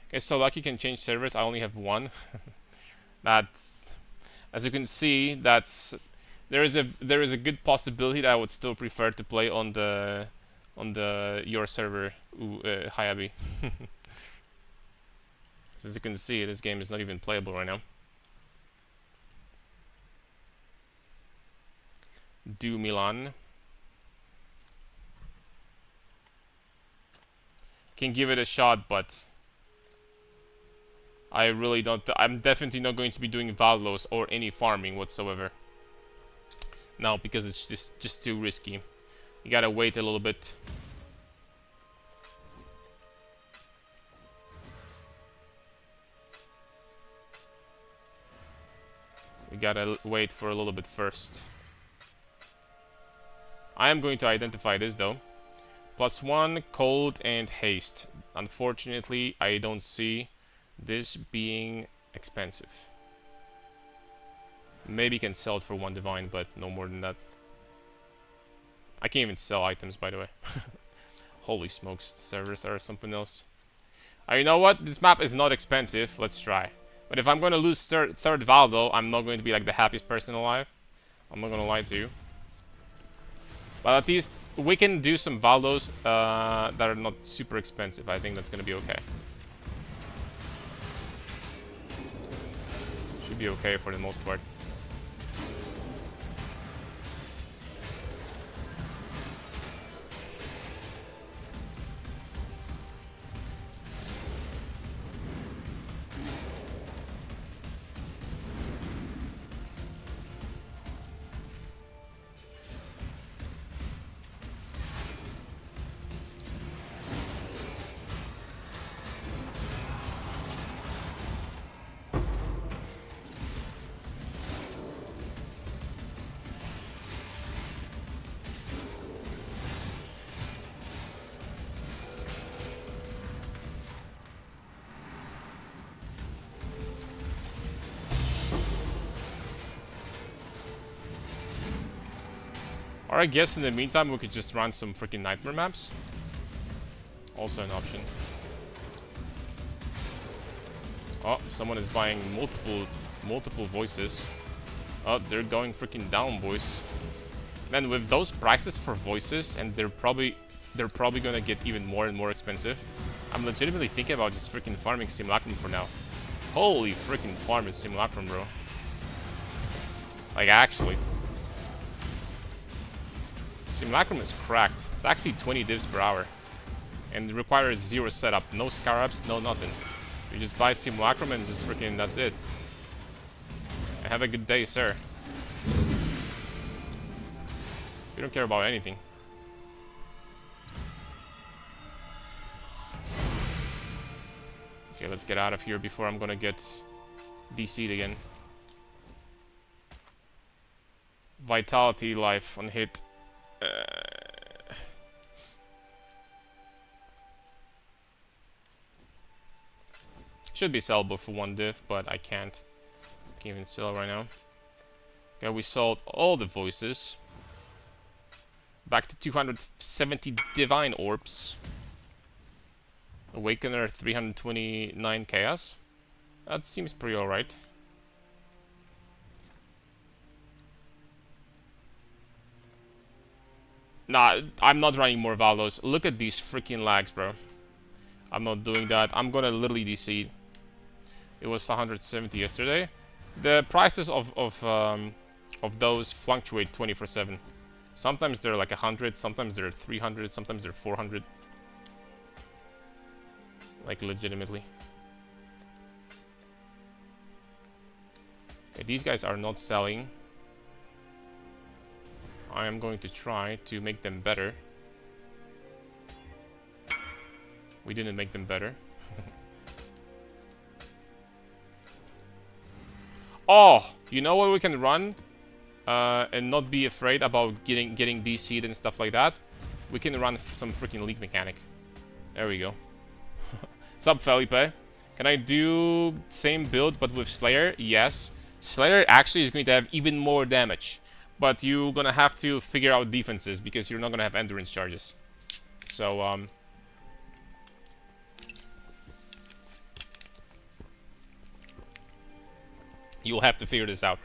Okay, so Lucky can change servers. I only have one. That's, as you can see, that's there is a good possibility that I would still prefer to play on the your server, Hayabi. As you can see, this game is not even playable right now. Do Milan. Can give it a shot, but I really don't. I'm definitely not going to be doing Valdos or any farming whatsoever. No, because it's just too risky. You gotta wait a little bit. We gotta wait for a little bit first. I am going to identify this though. +1, cold, and haste. Unfortunately, I don't see this being expensive. Maybe can sell it for 1 divine, but no more than that. I can't even sell items, by the way. Holy smokes, the servers are something else. You know what? This map is not expensive. Let's try. But if I'm going to lose third Valdo, I'm not going to be like the happiest person alive. I'm not gonna lie to you. But at least we can do some valdos that are not super expensive. I think that's gonna be okay. Should be okay for the most part. Or I guess in the meantime we could just run some freaking nightmare maps. Also an option. Oh, someone is buying multiple voices. Oh, they're going freaking down, boys. Man, with those prices for voices, and they're probably gonna get even more and more expensive. I'm legitimately thinking about just freaking farming Simulacrum for now. Holy freaking farm is Simulacrum, bro. Like, actually. Simulacrum is cracked. It's actually 20 divs per hour. And it requires 0 setup. No scarabs, no nothing. You just buy Simulacrum and just freaking that's it. And have a good day, sir. You don't care about anything. Okay, let's get out of here before I'm gonna get DC'd again. Vitality life on hit. Should be sellable for 1 div, but I can't even sell right now. Okay, we sold all the voices. Back to 270 divine orbs. Awakener 329 chaos. That seems pretty alright. Nah, I'm not running more valdos. Look at these freaking lags, bro. I'm not doing that. I'm gonna literally DC. It was 170 yesterday. The prices of those fluctuate 24/7. Sometimes they're like 100, sometimes they're 300, sometimes they're 400. Like legitimately. Okay, these guys are not selling. I am going to try to make them better. We didn't make them better. Oh, you know what we can run? And not be afraid about getting DC'd and stuff like that? We can run some freaking leak mechanic. There we go. Sup, Felipe? Can I do same build but with Slayer? Yes. Slayer actually is going to have even more damage. But you're gonna have to figure out defenses because you're not gonna have endurance charges. So, you'll have to figure this out.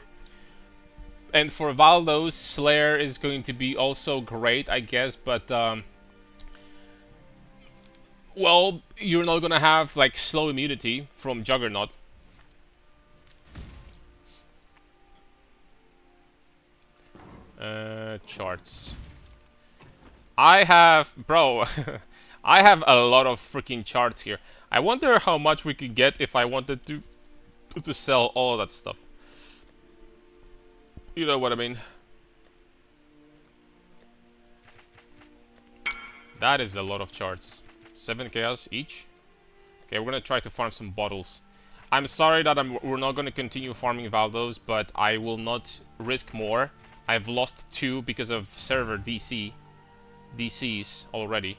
And for Valdo, Slayer is going to be also great, I guess, but, well, you're not gonna have, like, slow immunity from Juggernaut. Charts. I have, bro, I have a lot of freaking charts here. I wonder how much we could get if I wanted to sell all that stuff. You know what I mean? That is a lot of charts. 7 chaos each. Okay, we're gonna try to farm some bottles. I'm sorry that we're not gonna continue farming Valdos, but I will not risk more. I've lost 2 because of server DCs already,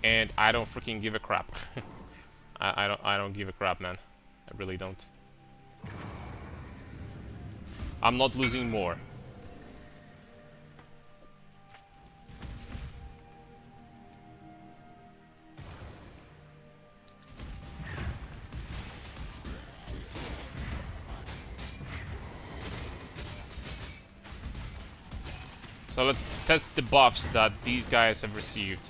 and I don't freaking give a crap. I don't give a crap, man. I really don't. I'm not losing more. So let's test the buffs that these guys have received.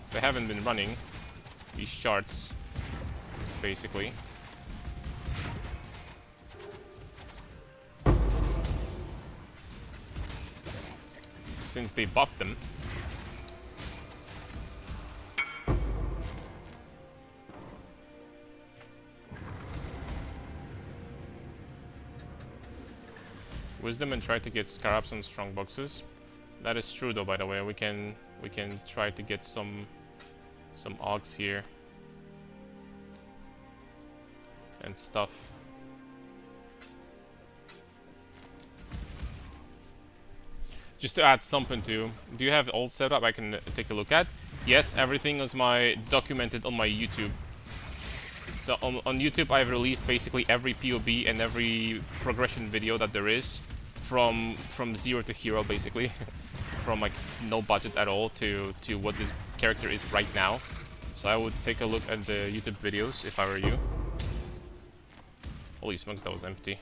So I haven't been running these charts, basically. Since they buffed them. Wisdom and try to get scarabs on strong boxes. That is true though, by the way. We can try to get some augs here. And stuff. Just to add something to, do you have old setup I can take a look at? Yes, everything is documented on my YouTube. So on YouTube I've released basically every POB and every progression video that there is from 0 to hero basically. From like no budget at all to what this character is right now. So I would take a look at the YouTube videos if I were you. Holy smokes, that was empty.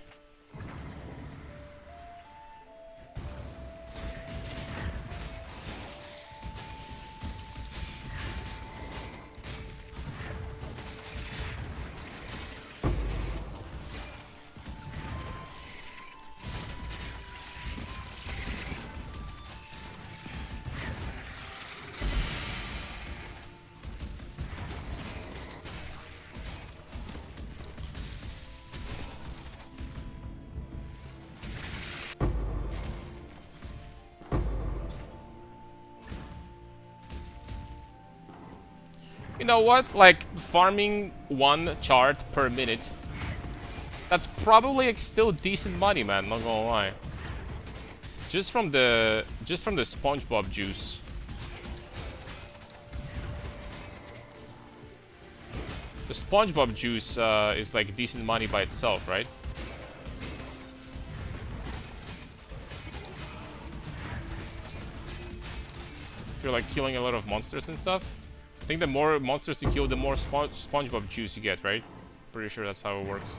You know what? Like, farming 1 chart per minute, that's probably like, still decent money, man, not gonna lie. Just from the SpongeBob juice. The SpongeBob juice is like decent money by itself, right? If you're like killing a lot of monsters and stuff. I think the more monsters you kill, the more SpongeBob juice you get, right? Pretty sure that's how it works.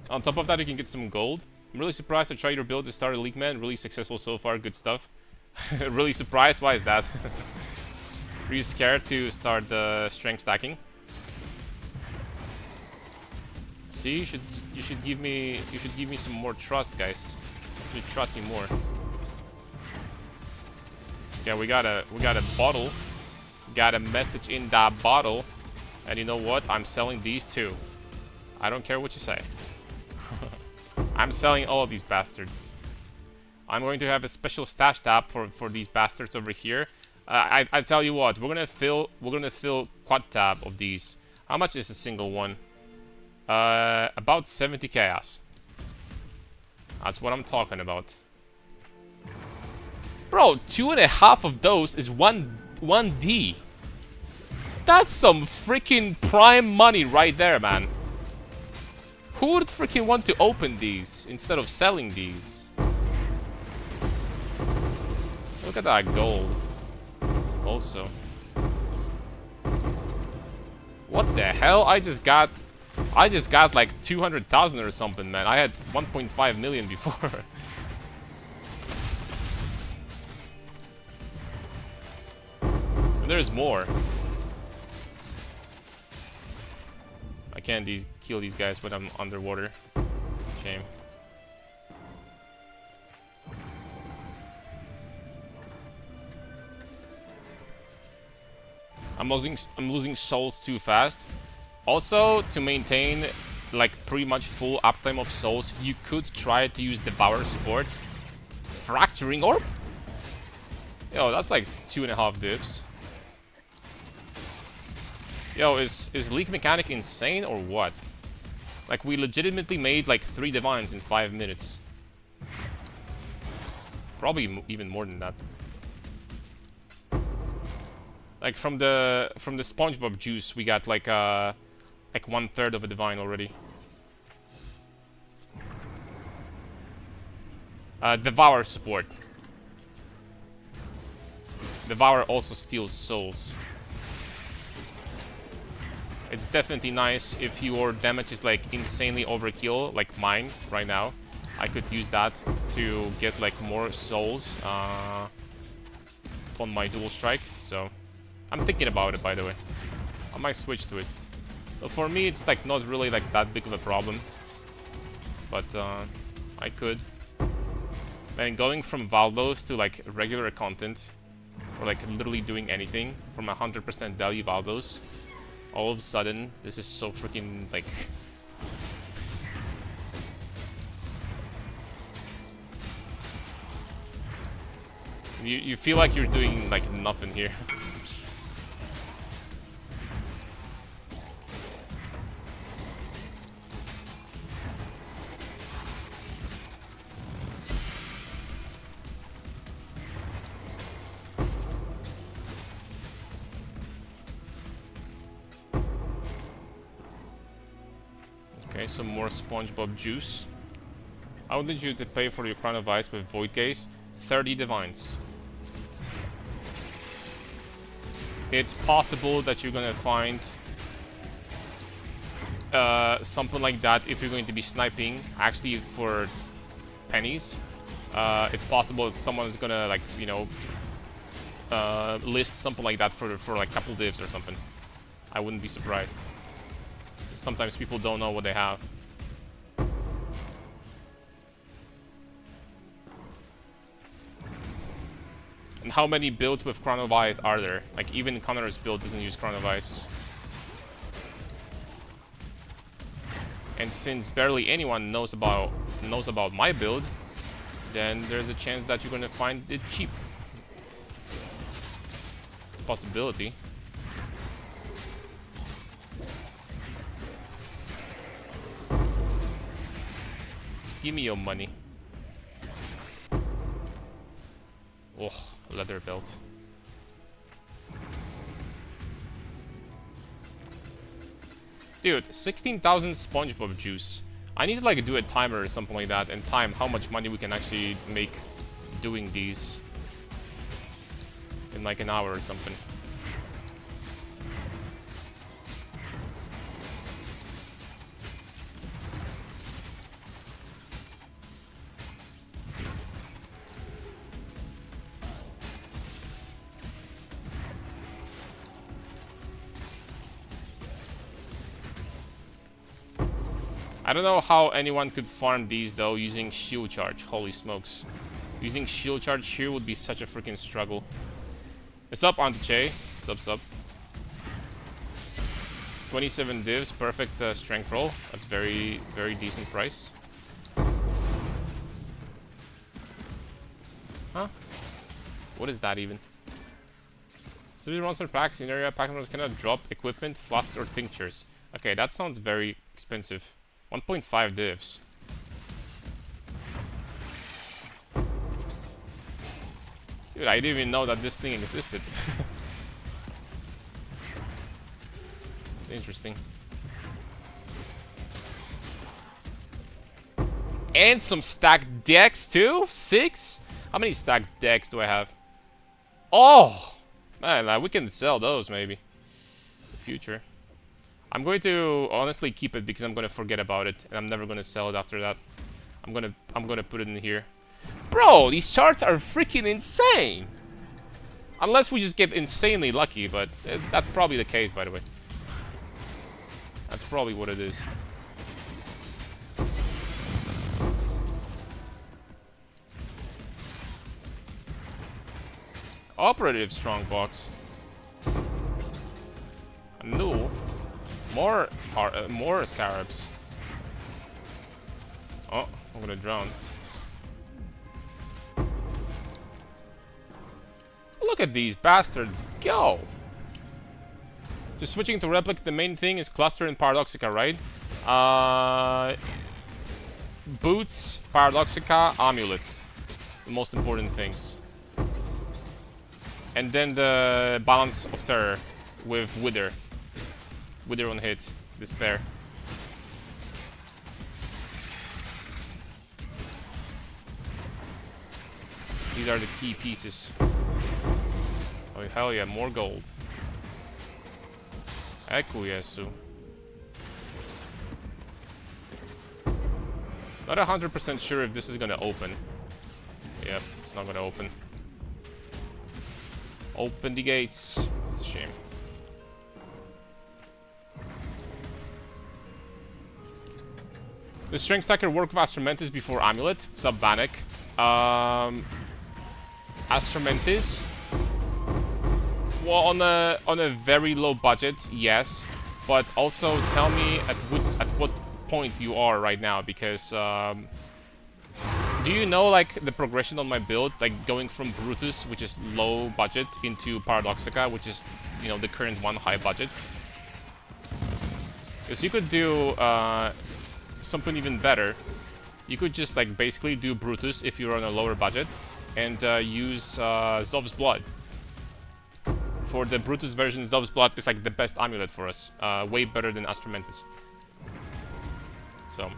On top of that, you can get some gold. I'm really surprised I tried your build to start a League Man. Really successful so far, good stuff. Really surprised? Why is that? Are you scared to start the strength stacking? See, you should give me some more trust, guys. You should trust me more. Yeah, we got a bottle. Got a message in that bottle. And you know what? I'm selling these too. I don't care what you say. I'm selling all of these bastards. I'm going to have a special stash tab for these bastards over here. I tell you what, we're gonna fill quad tab of these. How much is a single one? About 70 chaos. That's what I'm talking about. Bro, 2.5 of those is 1D. That's some freaking prime money right there, man. Who would freaking want to open these instead of selling these? Look at that gold. Also. What the hell? I just got like 200,000 or something, man. I had 1.5 million before. There's more. I can't kill these guys when I'm underwater. Shame. I'm losing souls too fast. Also, to maintain like pretty much full uptime of souls, you could try to use Devour support. Fracturing Orb? Yo, that's like 2.5 divs. Yo, is Leak Mechanic insane or what? Like, we legitimately made like 3 divines in 5 minutes. Probably even more than that. Like from the SpongeBob juice, we got like 1/3 of a divine already. Devour support. Devour also steals souls. It's definitely nice if your damage is like insanely overkill, like mine right now. I could use that to get like more souls on my dual strike. So I'm thinking about it, by the way. I might switch to it. But for me, it's like not really like that big of a problem. But I could. And going from valdos to like regular content, or like literally doing anything from 100% value valdos, all of a sudden, this is so freaking like. You feel like you're doing like nothing here. Okay, some more SpongeBob juice. How did you pay for your Crown of Ice with Void Case? 30 divines. It's possible that you're gonna find something like that if you're going to be sniping, actually for pennies. It's possible that someone's gonna, like, you know, list something like that for like couple divs or something. I wouldn't be surprised. Sometimes people don't know what they have. And how many builds with Crown of Ice are there? Like, even Connor's build doesn't use Crown of Ice. And since barely anyone knows about my build, then there's a chance that you're gonna find it cheap. It's a possibility. Give me your money. Oh, leather belt. Dude, 16,000 SpongeBob juice. I need to like do a timer or something like that and time how much money we can actually make doing these in like an hour or something. I don't know how anyone could farm these though using shield charge. Holy smokes. Using shield charge here would be such a freaking struggle. It's up, Antiche. Sub. 27 divs, perfect strength roll. That's very, very decent price. Huh? What is that even? Civil monster packs in area pack members cannot drop equipment, flask, or tinctures. Okay, that sounds very expensive. 1.5 divs. Dude, I didn't even know that this thing existed. It's interesting. And some stacked decks too? 6? How many stacked decks do I have? Oh! Man, we can sell those maybe. In the future. I'm going to honestly keep it because I'm gonna forget about it and I'm never gonna sell it after that. I'm gonna put it in here. Bro, these charts are freaking insane! Unless we just get insanely lucky, but that's probably the case, by the way. That's probably what it is. Operative strongbox. No. More scarabs. Oh, I'm gonna drown. Look at these bastards go! Just switching to replic, the main thing is cluster and Paradoxica, right? Boots, Paradoxica, amulet. The most important things. And then the balance of terror with Wither. Wither on hit, despair. These are the key pieces. Oh hell yeah, more gold. Ekuyesu. Not 100% sure if this is gonna open. Yep, it's not gonna open. Open the gates. It's a shame. The Strength Stacker work with Astromantis before Amulet. Sub Vanek. Astromantis. Well, on a very low budget, yes. But also tell me at what point you are right now, because do you know like the progression on my build, like going from Brutus, which is low budget, into Paradoxica, which is, you know, the current one, high budget? Because you could do something even better. You could just like basically do Brutus if you're on a lower budget, and use Zov's Blood. For the Brutus version, Zov's Blood is like the best amulet for us, way better than Astromantis. So,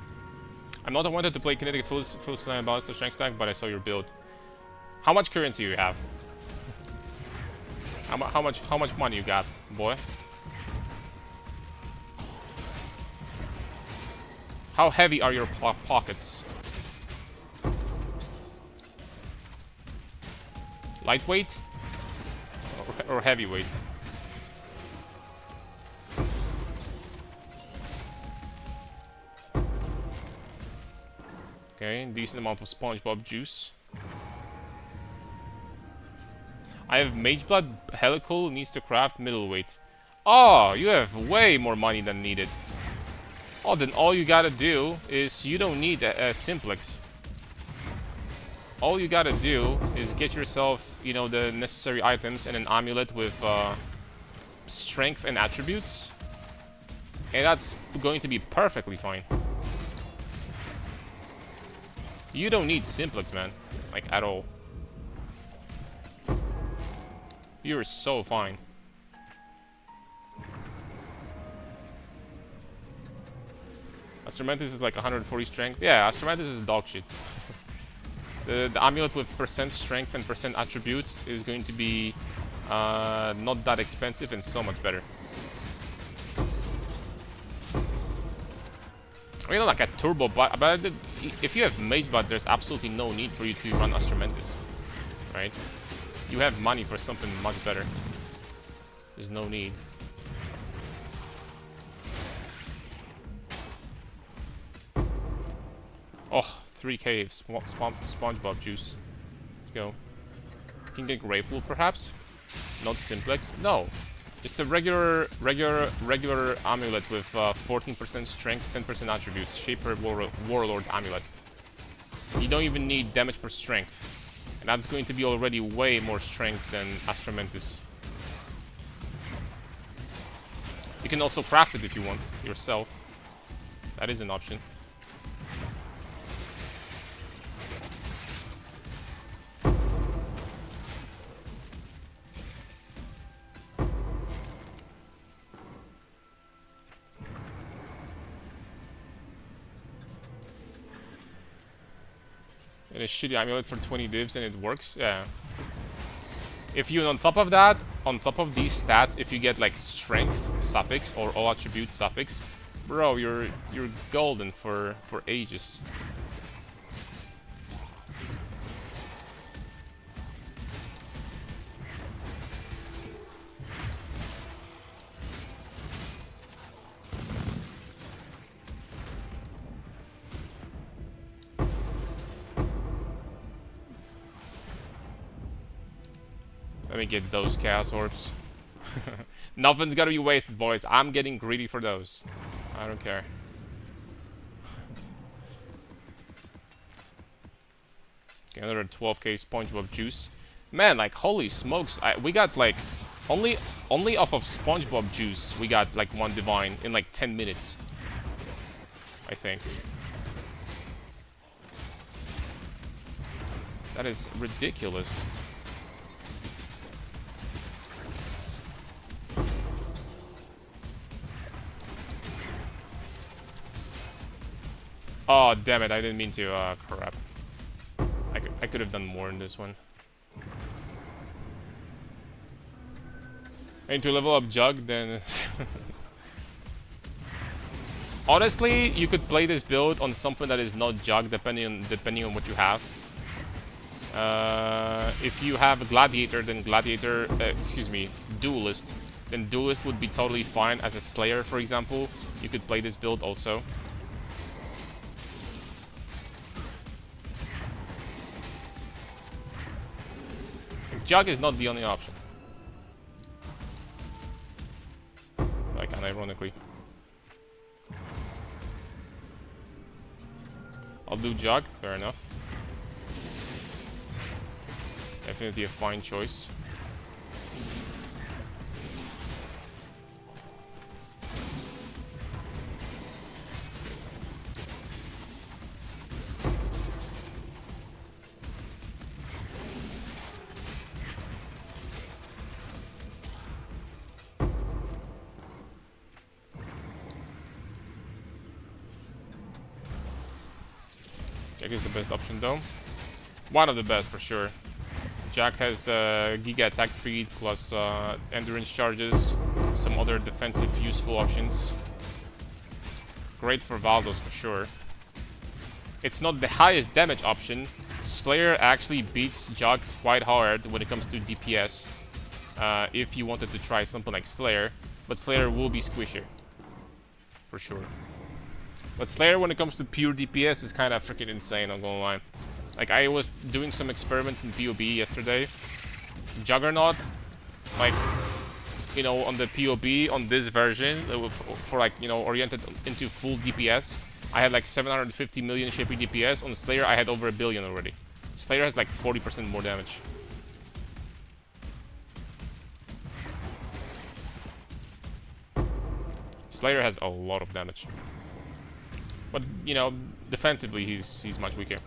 I'm not wanted to play Kinetic full slam balance the strength stack, but I saw your build. How much currency you have? How much money you got, boy? How heavy are your pockets? Lightweight or heavyweight? Okay, decent amount of SpongeBob juice. I have Mage Blood. Helical needs to craft middleweight. Oh, you have way more money than needed. Oh, then all you gotta do is you don't need a Simplex. All you gotta do is get yourself, you know, the necessary items and an amulet with strength and attributes, and that's going to be perfectly fine. You don't need Simplex, man. Like, at all. You're so fine. Astromantis is like 140 strength. Yeah, Astromantis is dog shit. The amulet with percent strength and percent attributes is going to be not that expensive and so much better. I mean, not like a turbo, but if you have Mage Blood, there's absolutely no need for you to run Astromantis, right? You have money for something much better. There's no need. Oh, 3k of SpongeBob juice. Let's go. Can get Graveful, perhaps? Not Simplex? No. Just a regular amulet with 14% strength, 10% attributes. Shaper Warlord amulet. You don't even need damage per strength. And that's going to be already way more strength than Astromantis. You can also craft it if you want, yourself. That is an option. And a shitty amulet for 20 divs and it works, yeah. If you, on top of that, on top of these stats, if you get like strength suffix or all attribute suffix, bro, you're golden for ages. Let me get those Chaos Orbs. Nothing's gotta be wasted, boys. I'm getting greedy for those. I don't care. Okay, another 12k SpongeBob juice. Man, like, holy smokes. We got, like, only off of SpongeBob juice, we got, like, one divine in, like, 10 minutes. I think. That is ridiculous. Oh, damn it, I didn't mean to, crap. I could have done more in this one. And to level up Jugg, then... Honestly, you could play this build on something that is not Jugg, depending on what you have. If you have a Gladiator, then Gladiator... excuse me, Duelist. Then Duelist would be totally fine as a Slayer, for example. You could play this build also. Jugg is not the only option. Like, unironically. I'll do Jugg, fair enough. Definitely a fine choice. Jack is the best option though. One of the best for sure. Jack has the Giga attack speed plus endurance charges, some other defensive useful options. Great for Valdos for sure. It's not the highest damage option. Slayer actually beats Jugg quite hard when it comes to DPS. If you wanted to try something like Slayer, but Slayer will be squishier. For sure. But Slayer, when it comes to pure DPS, is kind of freaking insane, I'm gonna lie. Like, I was doing some experiments in PoB yesterday. Juggernaut, like, you know, on the PoB, on this version, for like, you know, oriented into full DPS, I had like 750 million shaping DPS. On Slayer, I had over 1 billion already. Slayer has like 40% more damage. Slayer has a lot of damage. But, you know, defensively, he's much weaker.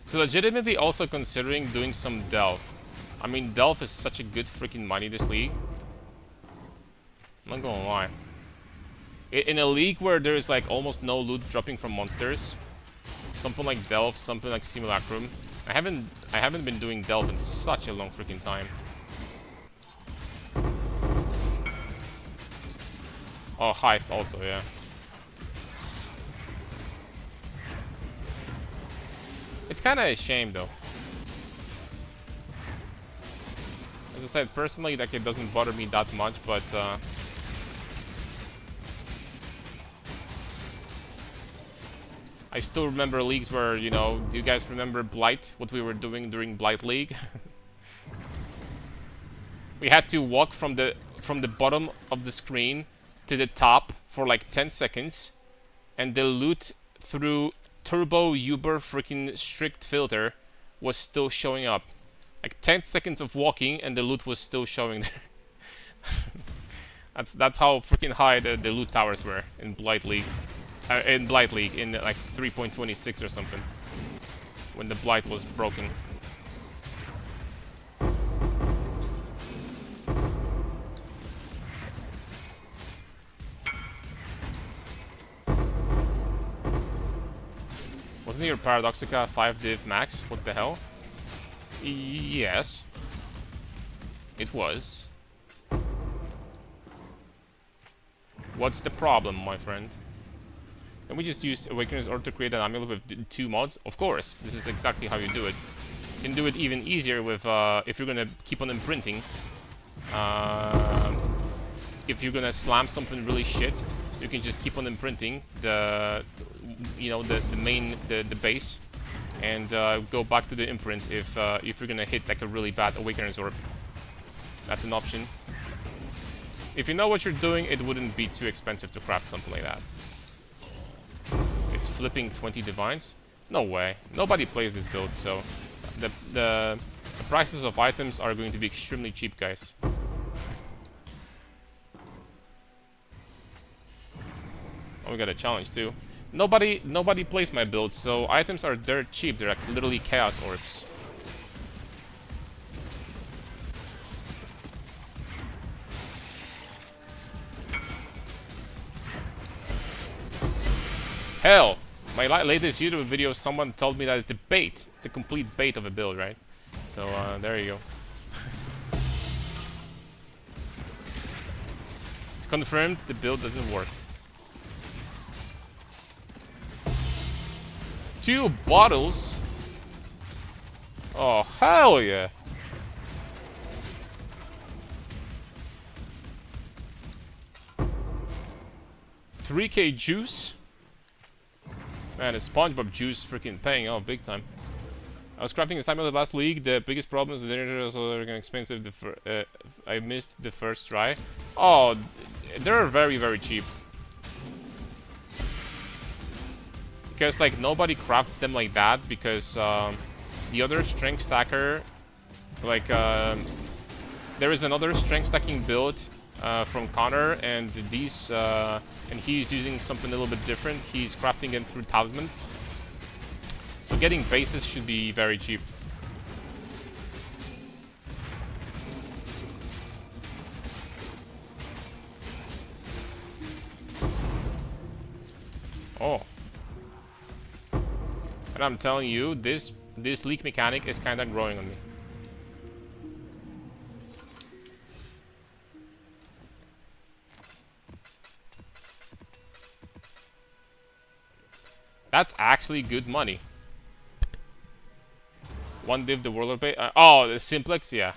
So legitimately also considering doing some Delve. I mean, Delve is such a good freaking money this league. I'm not gonna lie. In a league where there's like almost no loot dropping from monsters, something like Delve, something like Simulacrum. I haven't been doing Delve in such a long freaking time. Oh, Heist also, yeah. It's kind of a shame, though. As I said, personally, like, it doesn't bother me that much, but I still remember leagues where, you know, do you guys remember Blight? What we were doing during Blight League? We had to walk from the bottom of the screen to the top for like 10 seconds, and the loot through Turbo Uber freaking strict filter was still showing up. Like 10 seconds of walking and the loot was still showing there. that's how freaking high the loot towers were in Blight League. In Blight League in like 3.26 or something. When the Blight was broken. Wasn't your Paradoxica 5 div max? What the hell? Yes. It was. What's the problem, my friend? Can we just use Awakener's Order to create an amulet with 2 mods? Of course, this is exactly how you do it. You can do it even easier with, if you're gonna keep on imprinting. If you're gonna slam something really shit, you can just keep on imprinting the, you know, the base, and go back to the imprint if you're gonna hit like a really bad Awakener's Orb. That's an option. If you know what you're doing, it wouldn't be too expensive to craft something like that. It's flipping 20 divines? No way. Nobody plays this build, so the prices of items are going to be extremely cheap, guys. Oh, we got a challenge too. Nobody plays my build, so items are dirt cheap. They're like literally chaos orbs. Hell, my latest YouTube video, someone told me that it's a bait. It's a complete bait of a build, right? So there you go. It's confirmed the build doesn't work. 2 bottles? Oh, hell yeah. $3K juice? Man, the SpongeBob juice freaking paying off big time. I was crafting the time of the last league. The biggest problem is the generators are so expensive. I missed the first try. Oh, they're very, very cheap. Because, like, nobody crafts them like that. Because the other strength stacker, like, there is another strength stacking build from Connor, and these, and he's using something a little bit different. He's crafting it through talismans. So getting bases should be very cheap. Oh. And I'm telling you, this leak mechanic is kind of growing on me. That's actually good money. 1 div the warlord pay. Oh, the simplex, yeah.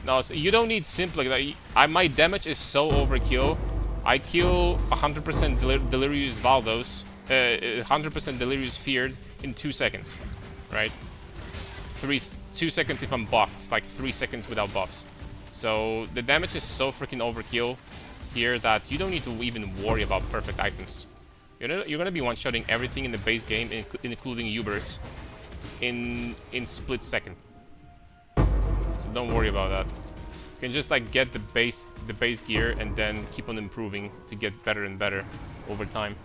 No, so you don't need simplex. My damage is so overkill. I kill 100% delirious valdos, 100% delirious feared in 2 seconds, right? 2 seconds if I'm buffed. It's like 3 seconds without buffs. So the damage is so freaking overkill here that you don't need to even worry about perfect items. You're gonna be one-shotting everything in the base game, including Ubers, in split second. So don't worry about that. You can just like get the base gear and then keep on improving to get better and better over time.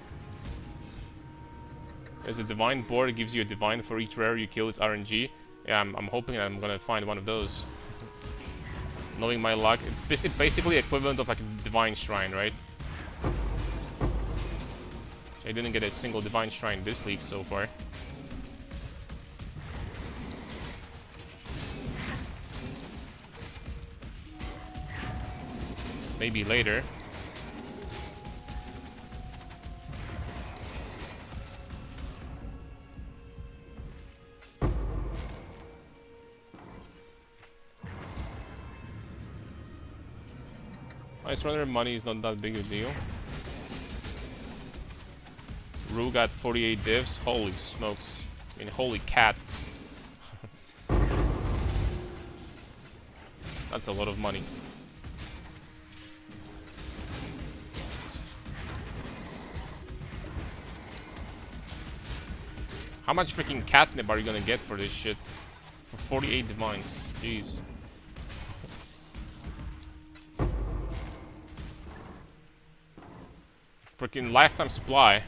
There's a divine board that gives you a divine for each rare you kill. It's RNG. Yeah, I'm hoping that I'm gonna find one of those. Knowing my luck, it's basically equivalent of like a divine shrine, right? I didn't get a single divine shrine this league so far. Maybe later. Ice Runner money is not that big a deal. Rue got 48 divs. Holy smokes. I mean, holy cat. That's a lot of money. How much freaking catnip are you gonna get for this shit? For 48 divines. Jeez. Freaking lifetime supply.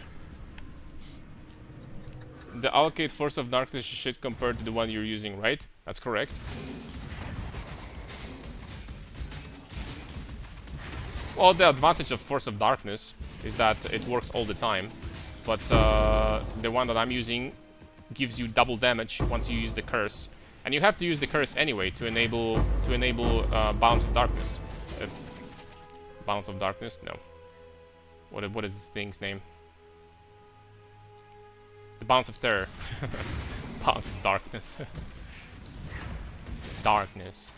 The allocate force of darkness shit compared to the one you're using, right? That's correct. Well, the advantage of force of darkness is that it works all the time, but the one that I'm using gives you double damage once you use the curse, and you have to use the curse anyway to enable balance of darkness. Balance of darkness? No. What is this thing's name? The Balance of Terror. Balance of Darkness. Darkness.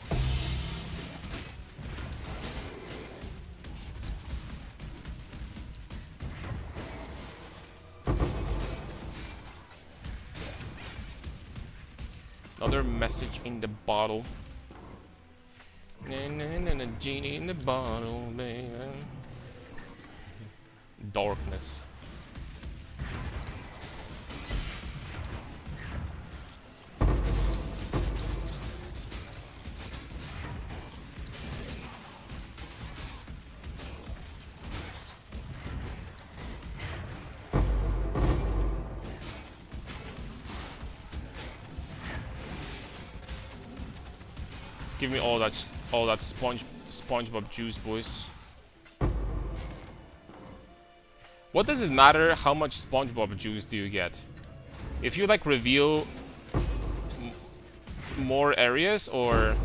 Another message in the bottle. Na genie in the bottle, baby. Darkness. Give me all that SpongeBob juice, boys. What does it matter how much SpongeBob juice do you get? If you like reveal more areas or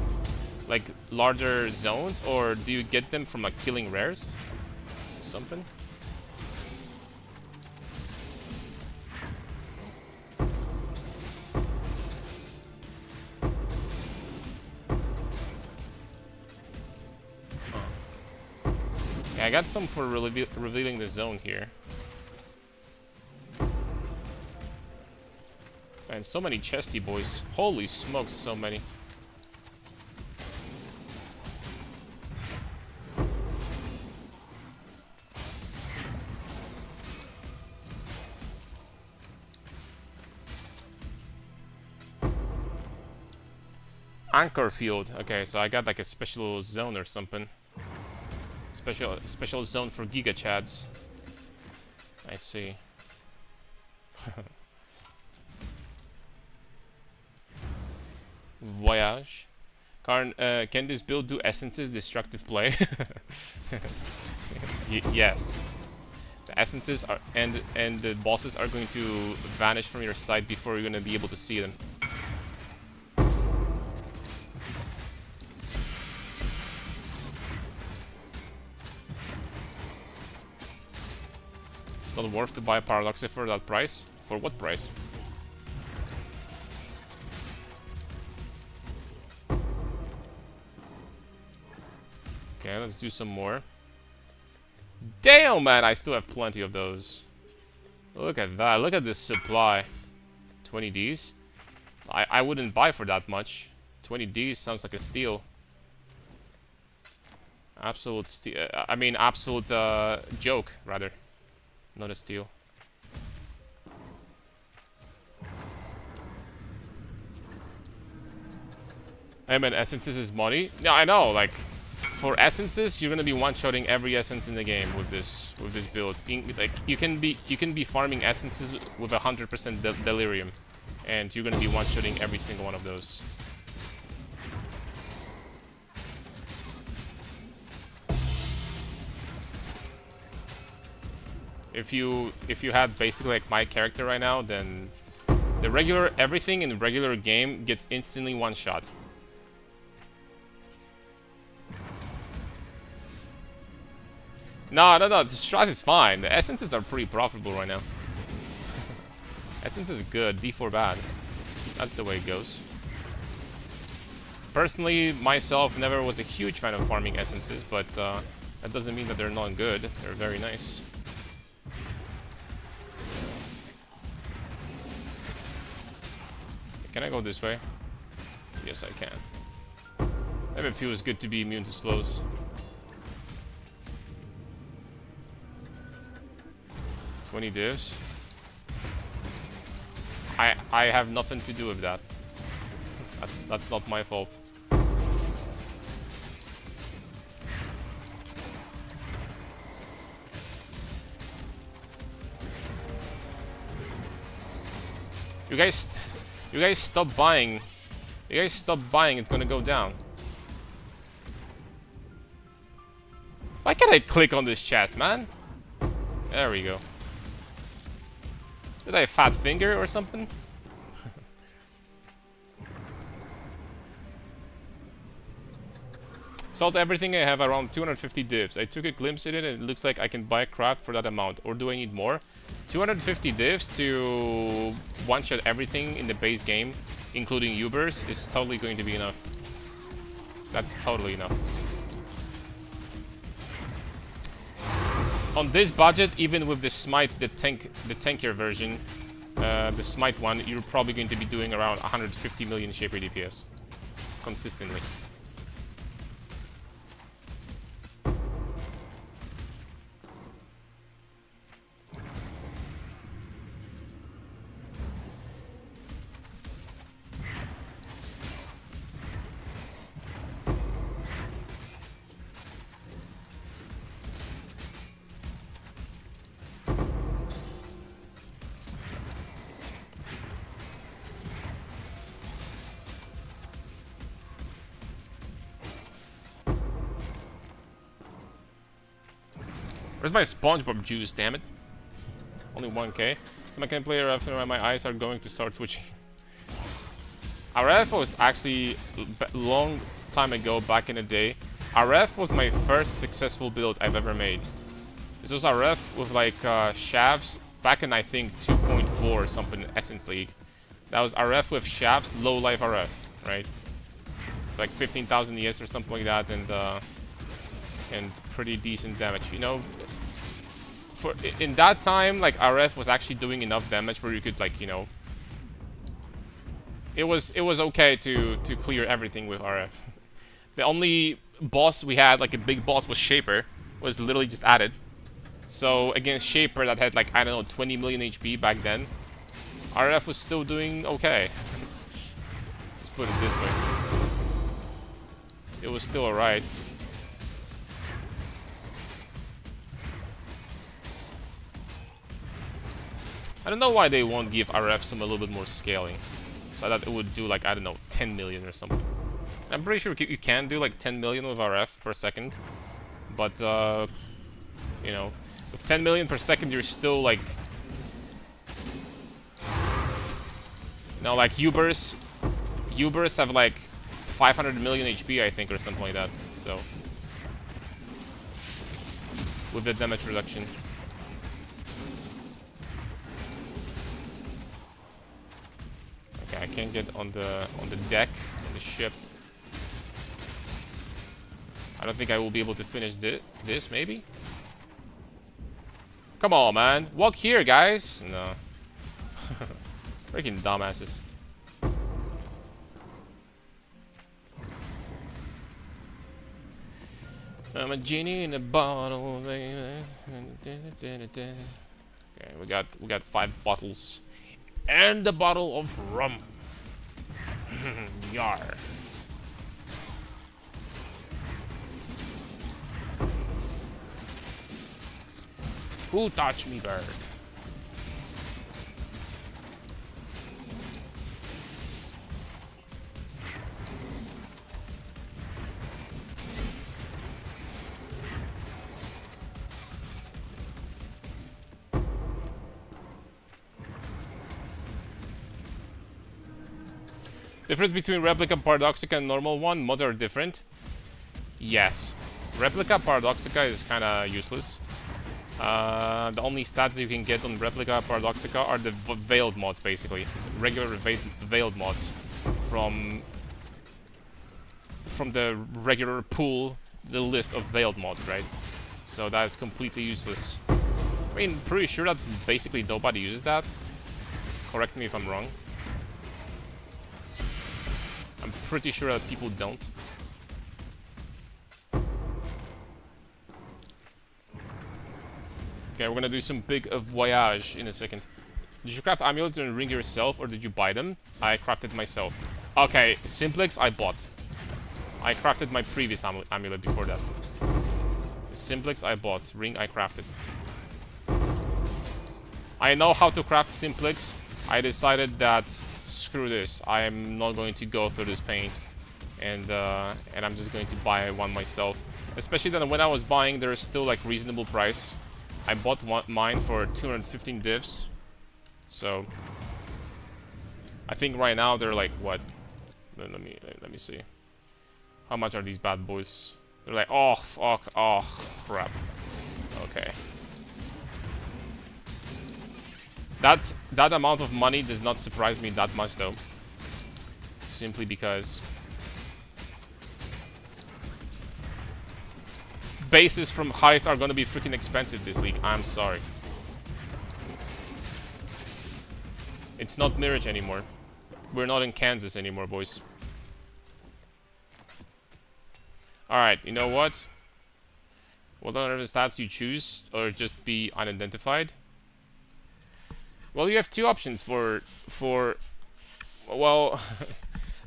like larger zones, or do you get them from like killing rares? Something? Yeah, I got some for revealing the zone here. And so many chesty boys. Holy smokes, so many. Anchor field. Okay, so I got like a special zone or something. Special zone for Giga Chads. I see. Voyage. Karn, can this build do essences destructive play? Yes. The essences are and the bosses are going to vanish from your sight before you're gonna be able to see them. It's not worth to buy Paradoxica for that price. For what price? Okay, let's do some more. Damn, man, I still have plenty of those. Look at that. Look at this supply. 20 Ds? I wouldn't buy for that much. 20 Ds sounds like a steal. Absolute steal. I mean, absolute joke, rather. Not a steal. Hey, man, essences is money? Yeah, I know, like... For essences, you're gonna be one-shotting every essence in the game with this build. Like you can be farming essences with 100% delirium, and you're gonna be one-shotting every single one of those. If you had basically like my character right now, then everything in the regular game gets instantly one-shot. No, the strat is fine. The essences are pretty profitable right now. Essence is good, D4 bad. That's the way it goes. Personally, myself, never was a huge fan of farming essences, but that doesn't mean that they're not good. They're very nice. Can I go this way? Yes, I can. Maybe it feels good to be immune to slows. 20 divs. I have nothing to do with that. That's not my fault. You guys stop buying. You guys stop buying, it's gonna go down. Why can't I click on this chest, man? There we go. Did I fat finger or something? Sold everything. I have around 250 divs. I took a glimpse at it and it looks like I can buy craft for that amount. Or do I need more? 250 divs to one-shot everything in the base game, including Ubers, is totally going to be enough. That's totally enough. On this budget, even with the Smite, the tankier version, the Smite one, you're probably going to be doing around 150 million shaper DPS. Consistently. Where's my SpongeBob juice, damn it? Only 1k. So I can play RF and my eyes are going to start twitching. RF was actually long time ago, back in the day. RF was my first successful build I've ever made. This was RF with like shafts back in I think 2.4 or something in Essence League. That was RF with shafts, low life RF, right? Like 15,000 ES or something like that, and pretty decent damage. You know, for in that time, like RF was actually doing enough damage where you could like, you know, it was okay to clear everything with RF. The only boss we had, like a big boss, was Shaper, was literally just added. So against Shaper that had like, I don't know, 20 million HP back then, RF was still doing okay. Let's put it this way. It was still alright. I don't know why they won't give RF some a little bit more scaling. So that it would do like, I don't know, 10 million or something. I'm pretty sure you can do like 10 million with RF per second. But, you know, with 10 million per second, you're still like... No, like Ubers have like 500 million HP, I think, or something like that. So, with the damage reduction. Okay, I can't get on the deck on the ship. I don't think I will be able to finish this, maybe? Come on, man. Walk here, guys. No. Freaking dumbasses. I'm a genie in a bottle, baby. Okay, we got 5 bottles. And a bottle of rum. Yar. Who touched me, bird? Difference between Replica, Paradoxica, and normal one? Mods are different. Yes. Replica, Paradoxica is kinda useless. The only stats you can get on Replica, Paradoxica are the veiled mods, basically. So regular veiled mods from the regular pool, the list of veiled mods, right? So that is completely useless. I mean, pretty sure that basically nobody uses that. Correct me if I'm wrong. I'm pretty sure that people don't. Okay, we're gonna do some big voyage in a second. Did you craft amulets and ring yourself, or did you buy them? I crafted myself. Okay, Simplex I bought. I crafted my previous amulet before that. Simplex I bought. Ring I crafted. I know how to craft Simplex. I decided that screw this. I am not going to go through this pain, and I'm just going to buy one myself. Especially that when I was buying, there is still like reasonable price. I bought mine for 215 divs, so I think right now they're like what? Let me see. How much are these bad boys? They're like, oh fuck, oh crap. Okay. That amount of money does not surprise me that much though. Simply because bases from Heist are gonna be freaking expensive this league. I'm sorry. It's not Mirage anymore. We're not in Kansas anymore, boys. Alright, you know what? What are the stats you choose, or just be unidentified? Well, you have two options for well,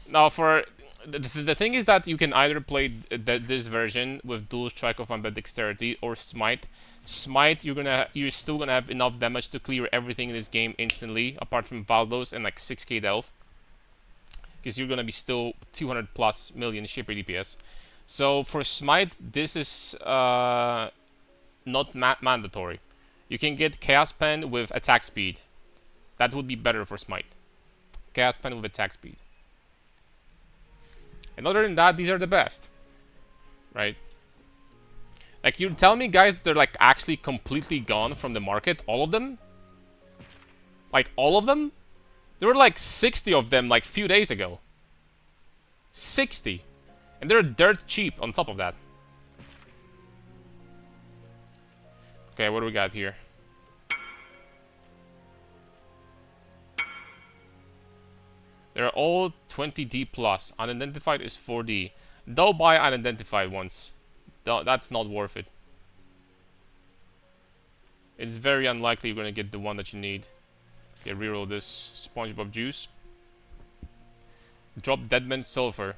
now for the thing is that you can either play this version with dual strike of undead dexterity or smite. Smite, you're still gonna have enough damage to clear everything in this game instantly, apart from Valdos and like 6k health, because you're gonna be still 200 plus million shaper DPS. So for smite, this is not mandatory. You can get Chaos Pen with attack speed. That would be better for Smite. Chaos Pen with attack speed. And other than that, these are the best. Right? Like, you tell me, guys, that they're like actually completely gone from the market? All of them? Like, all of them? There were like 60 of them like a few days ago. 60. And they're dirt cheap on top of that. Okay, what do we got here? They're all 20D plus. Unidentified is 4D. Don't buy unidentified ones. That's not worth it. It's very unlikely you're gonna get the one that you need. Okay, reroll this SpongeBob juice. Drop Deadman Sulfur.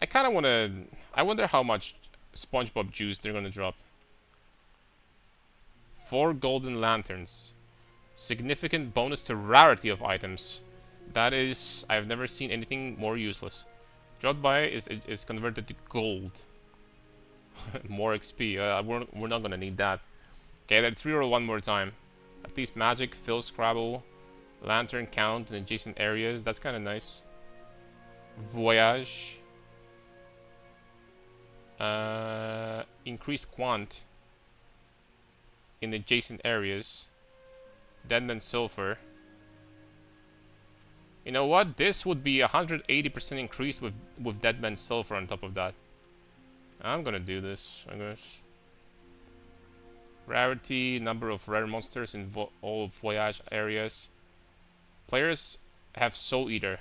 I kind of want to... I wonder how much SpongeBob juice they're gonna drop. 4 golden lanterns. Significant bonus to rarity of items. That is... I've never seen anything more useless. Drop by is converted to gold. More XP. We're not gonna need that. Okay, let's reroll one more time. At least magic, fill, Scrabble, lantern count in adjacent areas. That's kind of nice. Voyage. Increased quant in adjacent areas. Deadman Sulfur. You know what? This would be 180% increase with Deadman Sulfur on top of that. I'm gonna do this. I'm gonna... Rarity, number of rare monsters in all Voyage areas. Players have Soul Eater.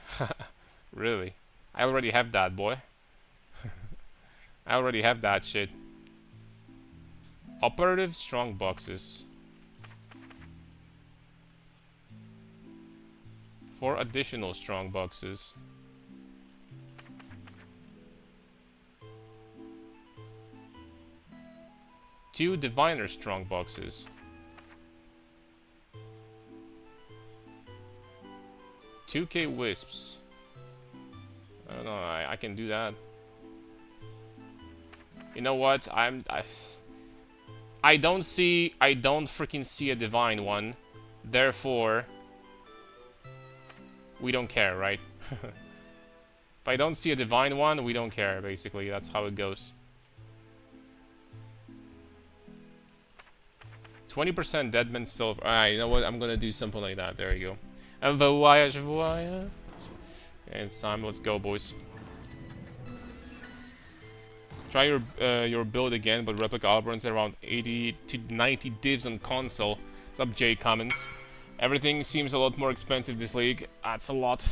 Really? I already have that, boy. I already have that shit. Operative strong boxes. 4 additional strong boxes. Two diviner strong boxes. 2k wisps. I don't know, I can do that. You know what? I don't freaking see a divine one. Therefore, we don't care, right? If I don't see a divine one, we don't care, basically. That's how it goes. 20% Deadman Silver. Alright, you know what? I'm gonna do something like that. There you go. And voyage. And it's time. Let's go, boys. Try your build again, but replica Alberans around 80 to 90 divs on console. What's up, Jay Cummins? Everything seems a lot more expensive this league. That's a lot.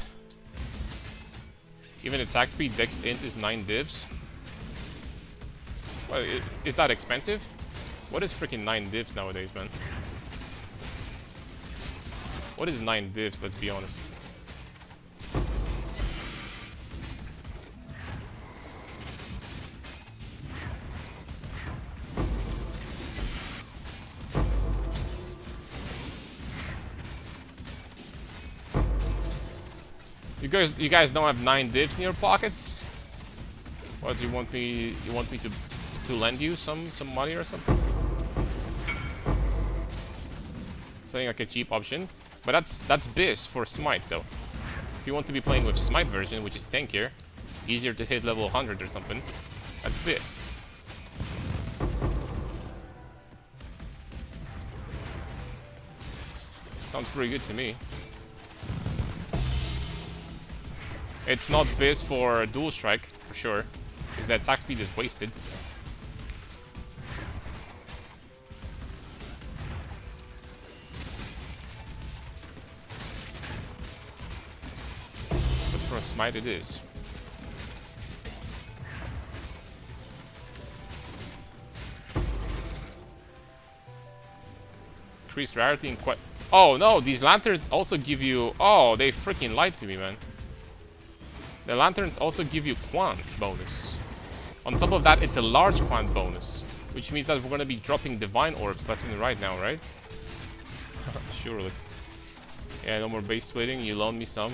Even attack speed dex int is 9 divs. Well, is that expensive? What is freaking 9 divs nowadays, man? What is 9 divs, let's be honest. You guys don't have 9 divs in your pockets? What do you want me? You want me to lend you some money or something? Something like a cheap option, but that's Biz for Smite though. If you want to be playing with Smite version, which is tankier, easier to hit level 100 or something, that's Biz. Sounds pretty good to me. It's not Biz for Dual Strike, for sure, because that attack speed is wasted. But for a Smite it is. Increased rarity and quite... Oh no, these lanterns also give you... Oh, they freaking lied to me, man. The lanterns also give you quant bonus. On top of that, it's a large quant bonus, which means that we're gonna be dropping divine orbs left and right now, right? Surely. Yeah, no more base splitting. You loan me some.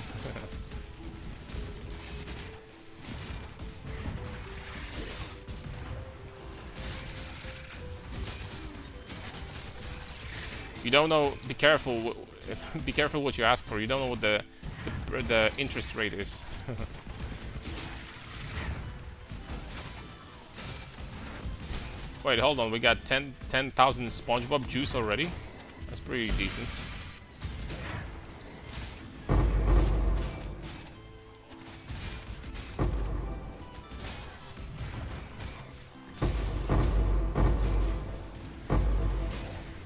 You don't know. Be careful. Be careful what you ask for. You don't know what the interest rate is. Wait, hold on. We got 10,000 SpongeBob juice already. That's pretty decent.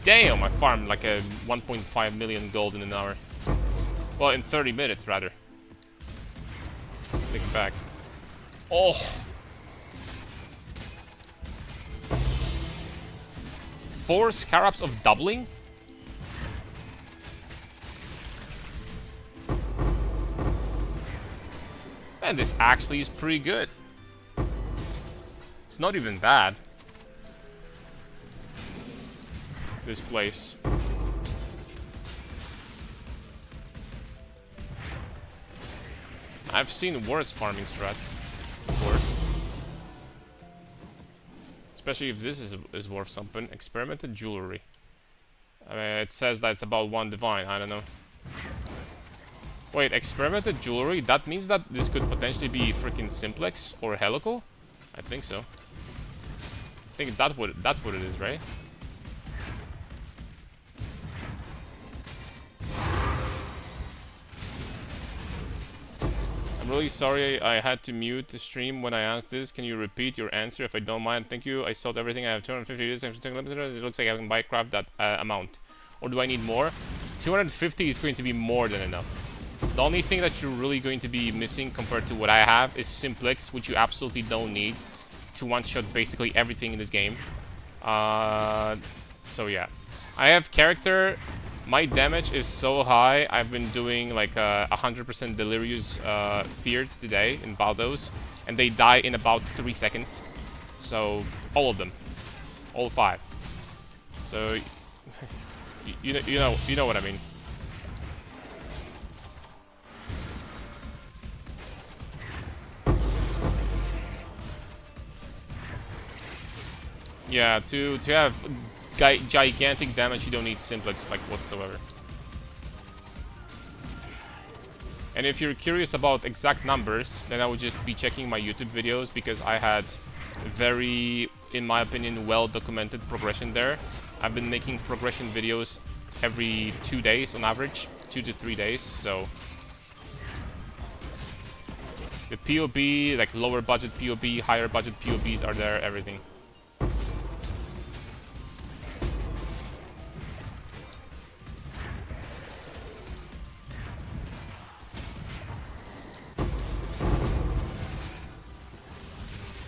Damn, I farmed like a 1.5 million gold in an hour. Well, in 30 minutes, rather. Take it back. Oh! 4 scarabs of doubling? And this actually is pretty good. It's not even bad. This place. I've seen worse farming strats before. Especially if this is worth something. Experimented jewelry. I mean, it says that it's about 1 divine. I don't know. Wait, experimented jewelry? That means that this could potentially be freaking simplex or helical? I think so. I think that's what it is, right? I'm really sorry I had to mute the stream when I asked this. Can you repeat your answer if I don't mind? Thank you. I sold everything. I have 250 days. It looks like I can buy craft that amount. Or do I need more? 250 is going to be more than enough. The only thing that you're really going to be missing compared to what I have is simplex, which you absolutely don't need to one-shot basically everything in this game. So yeah. I have character. My damage is so high. I've been doing like 100% delirious feared today in valdos, and they die in about 3 seconds. So all of them, all 5. So you know what I mean. Yeah, to have gigantic damage, you don't need simplex like whatsoever. And if you're curious about exact numbers, then I would just be checking my YouTube videos, because I had very, in my opinion, well documented progression there. I've been making progression videos every 2 days on average, 2 to 3 days, so the POB, like lower budget POB, higher budget POBs are there, everything.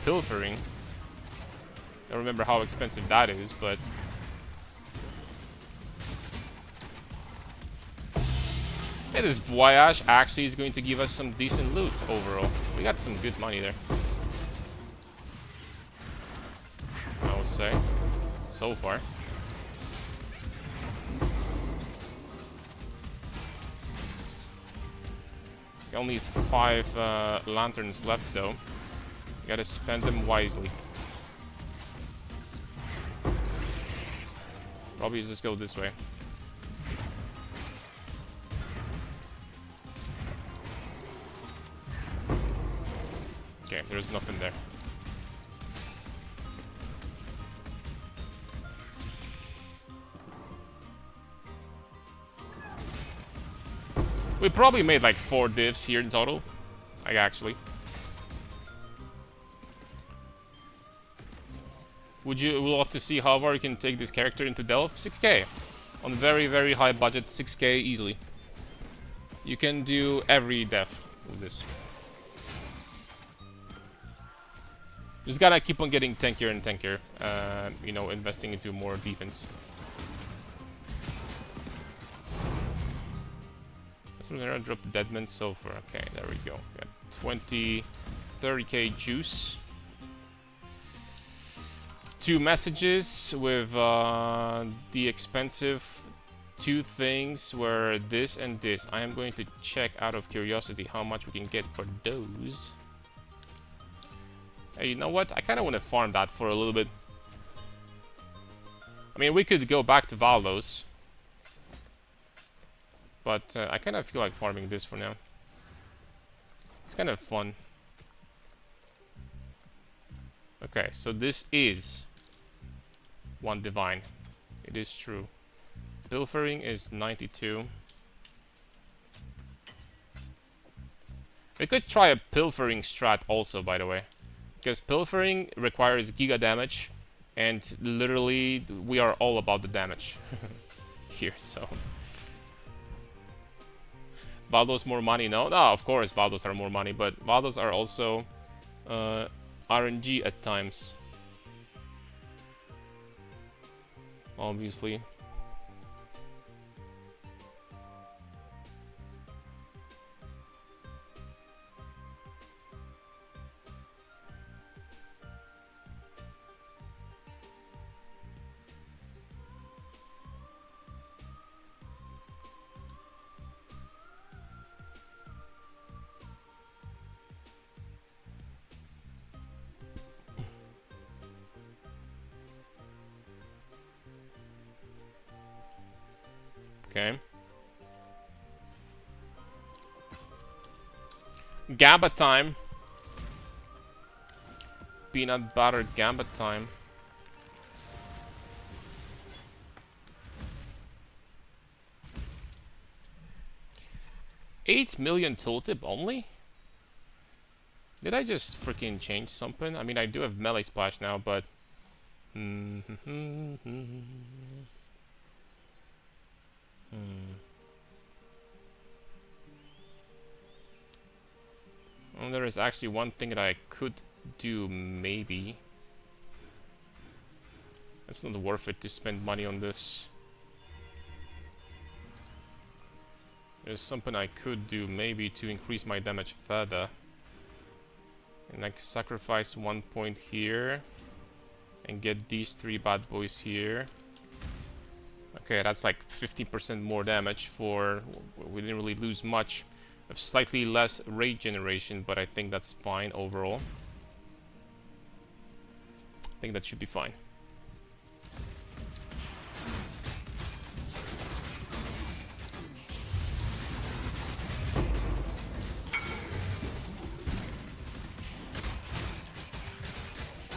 Pilfering. I don't remember how expensive that is, but yeah, this voyage actually is going to give us some decent loot overall. We got some good money there, I will say, so far. Only 5 lanterns left though. You gotta spend them wisely. Probably just go this way. Okay, there's nothing there. We probably made like 4 divs here in total. Like, actually. We'll love to see how far you can take this character into Delph. 6k. On very, very high budget, 6k easily. You can do every def with this. Just gotta keep on getting tankier and tankier. You know, investing into more defense. That's what I drop Deadman Sulfur. Okay, there we go. Got 30k juice. 2 messages with the expensive 2 things were this and this. I am going to check out of curiosity how much we can get for those. Hey, you know what? I kind of want to farm that for a little bit. I mean, we could go back to Valdos But I kind of feel like farming this for now. It's kind of fun. Okay, so this is 1 divine. It is true. Pilfering is 92. We could try a pilfering strat also, by the way. Because pilfering requires giga damage. And literally, we are all about the damage here, so... Valdos more money? No, of course Valdos are more money, but Valdos are also RNG at times. Obviously. Okay. Gamba time. Peanut butter gamba time. $8 million tooltip only? Did I just freaking change something? I mean, I do have melee splash now, but... Well, there is actually one thing that I could do, maybe. It's not worth it to spend money on this. There's something I could do, maybe, to increase my damage further. And like sacrifice 1 point here. And get these 3 bad boys here. Okay, that's like 50% more damage for... We didn't really lose much. Of slightly less rage generation, but I think that's fine overall. I think that should be fine.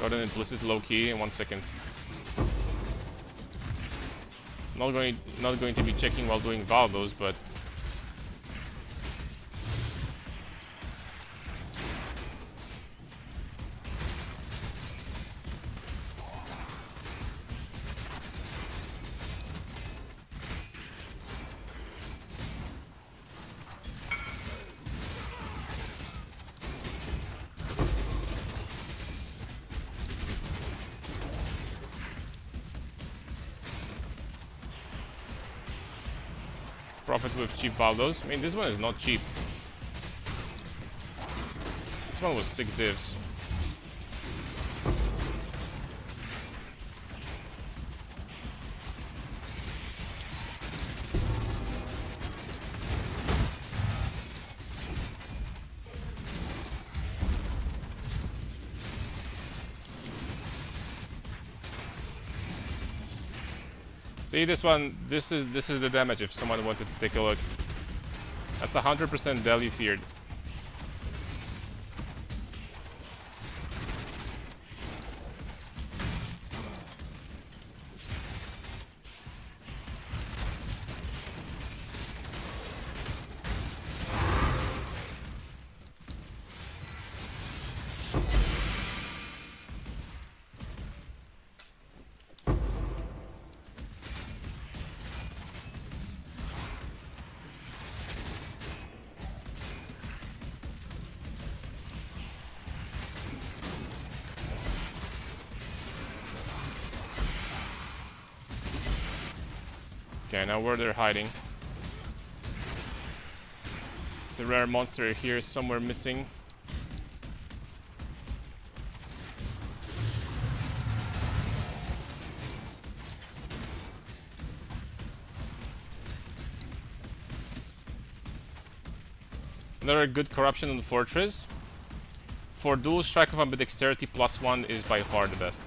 Got an implicit low key in 1 second. Not going to be checking while doing Valdos, but profit with cheap Valdos. I mean, this one is not cheap. This one was 6 divs. See this one, this is the damage if someone wanted to take a look. That's 100% Deli feared. Okay, now where they're hiding. There's a rare monster here somewhere missing. Another good corruption on the fortress. For dual strike of ambidexterity, +1 is by far the best.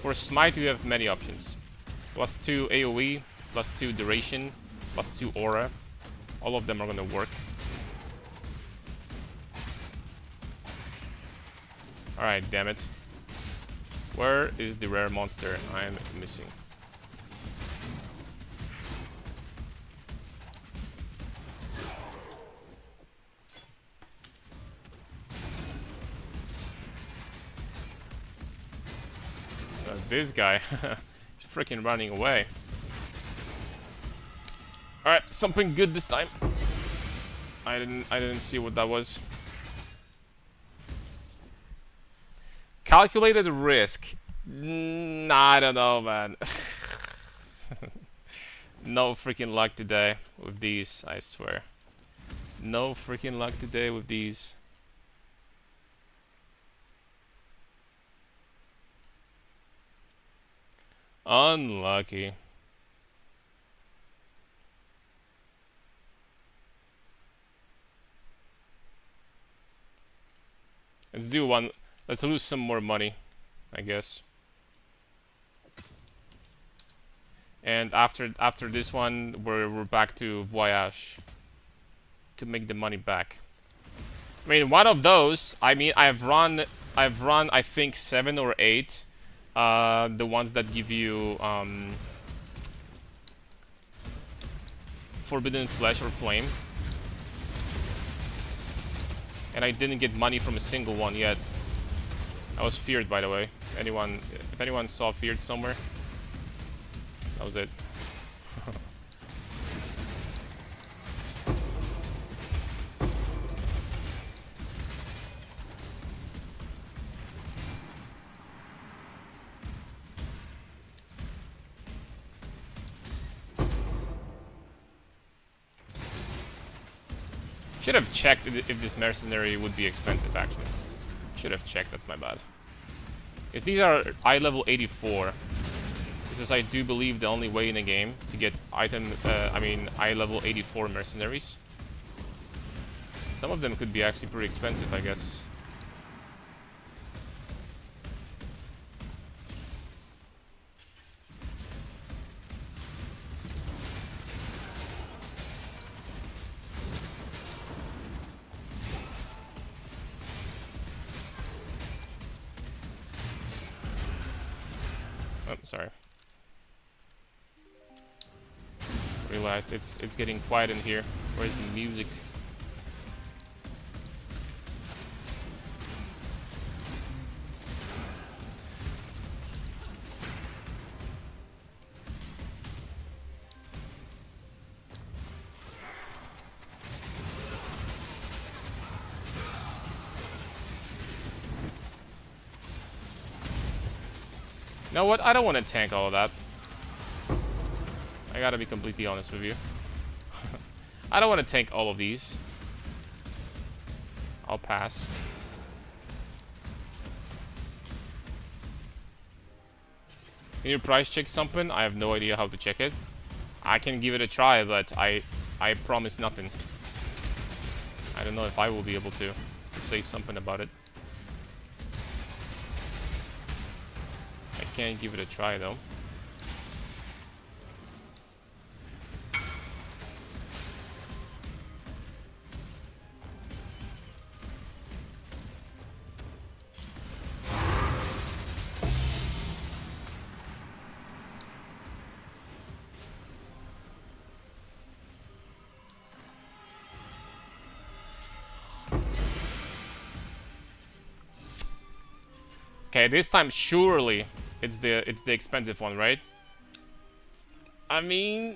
For smite, we have many options. +2 AoE, +2 duration, +2 aura. All of them are gonna work. Alright, damn it. Where is the rare monster I'm missing? This guy. He's freaking running away. Alright, something good this time. I didn't see what that was. Calculated risk. Nah, I don't know, man. No freaking luck today with these, I swear. No freaking luck today with these. Unlucky. Let's do one. Let's lose some more money, I guess. And after this one, we're back to Voyage to make the money back. I mean, one of those. I mean, I've run I think 7 or 8. The ones that give you Forbidden Flesh or Flame. And I didn't get money from a single one yet. I was feared, by the way. If anyone saw feared somewhere, that was it. Should have checked if this mercenary would be expensive, actually. Should have checked, that's my bad. Because these are eye level 84. This is, I do believe, the only way in the game to get eye level 84 mercenaries. Some of them could be actually pretty expensive, I guess. Oh, sorry. Realized it's getting quiet in here. Where's the music? You know what? I don't want to tank all of that. I gotta be completely honest with you. I don't want to tank all of these. I'll pass. Can you price check something? I have no idea how to check it. I can give it a try, but I promise nothing. I don't know if I will be able to say something about it. I can give it a try though. Okay, this time surely it's the expensive one, right? I mean,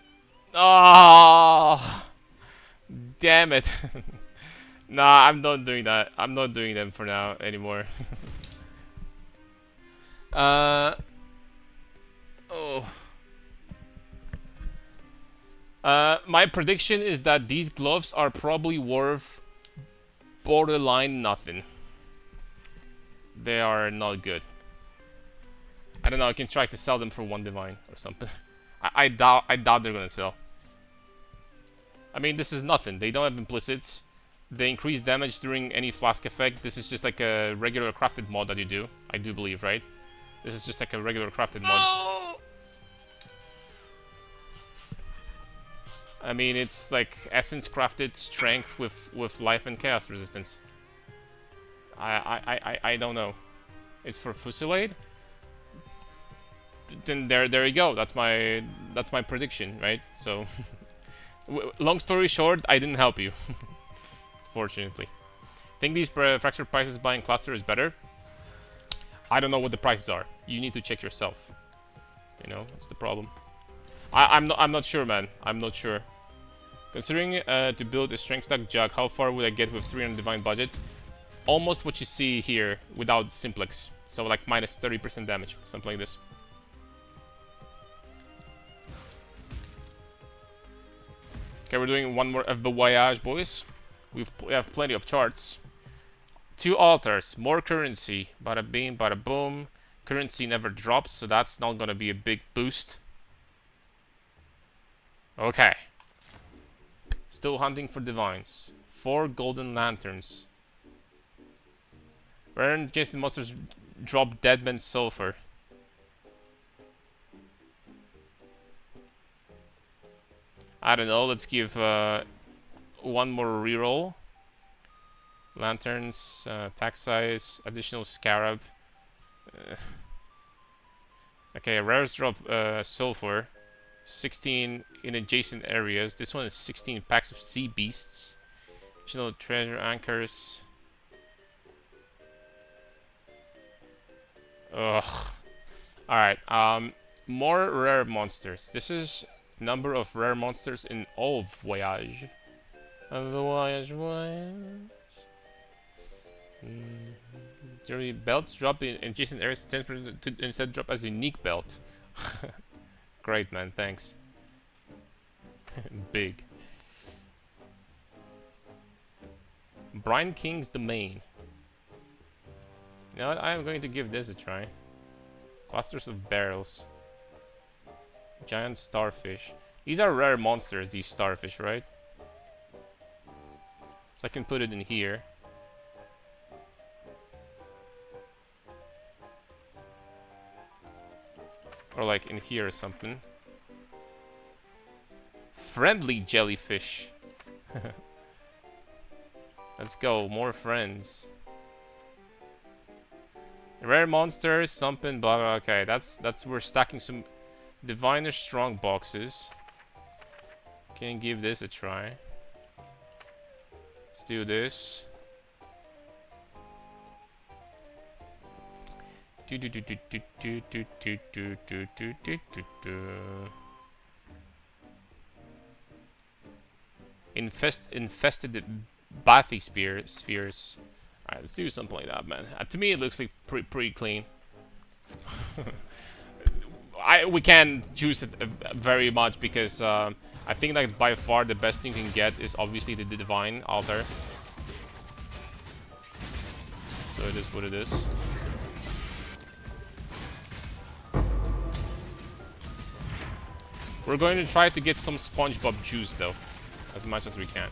damn it. Nah, I'm not doing that. I'm not doing them for now anymore. My prediction is that these gloves are probably worth borderline nothing. They are not good. I don't know, I can try to sell them for 1 divine or something. I doubt they're gonna sell. I mean, this is nothing. They don't have implicits. They increase damage during any flask effect. This is just like a regular crafted mod that you do. I do believe, right? This is just like a regular crafted mod. I mean, it's like essence crafted strength with life and chaos resistance. I don't know. It's for Fusillade? Then there you go. That's my prediction, right? So, long story short, I didn't help you, fortunately. Think these fractured prices buying cluster is better? I don't know what the prices are. You need to check yourself. You know, that's the problem. I'm not sure, man. I'm not sure. Considering to build a StrStack Jugg, how far would I get with 300 divine budget? Almost what you see here without simplex. So like minus 30% damage, something like this. Okay, we're doing one more of the voyage, boys. We have plenty of charts. 2 altars, more currency. Bada bing, bada boom. Currency never drops, so that's not gonna be a big boost. Okay. Still hunting for divines. 4 golden lanterns. Rare and adjacent monsters drop Deadman Sulfur. I don't know, let's give one more reroll. Lanterns, pack size, additional scarab. Okay, rares drop sulfur. 16 in adjacent areas. This one is 16 packs of sea beasts. Additional treasure anchors. Ugh. Alright, more rare monsters. This is number of rare monsters in all Voyage. Voyage. Dirty belts drop in adjacent areas 10% to instead drop as unique belt. Great, man, thanks. Big. Brine King's Domain. You know what? I'm going to give this a try. Clusters of barrels. Giant starfish. These are rare monsters, these starfish, right? So I can put it in here. Or like in here or something. Friendly jellyfish. Let's go, more friends. Rare monsters, something, blah blah. Okay, that's we're stacking some diviner strong boxes. Can give this a try. Let's do this. Infested bathy spheres. Alright, let's do something like that, man. To me, it looks like pretty clean. We can't choose it very much because I think that by far the best thing you can get is obviously the divine altar. So it is what it is. We're going to try to get some SpongeBob juice though, as much as we can.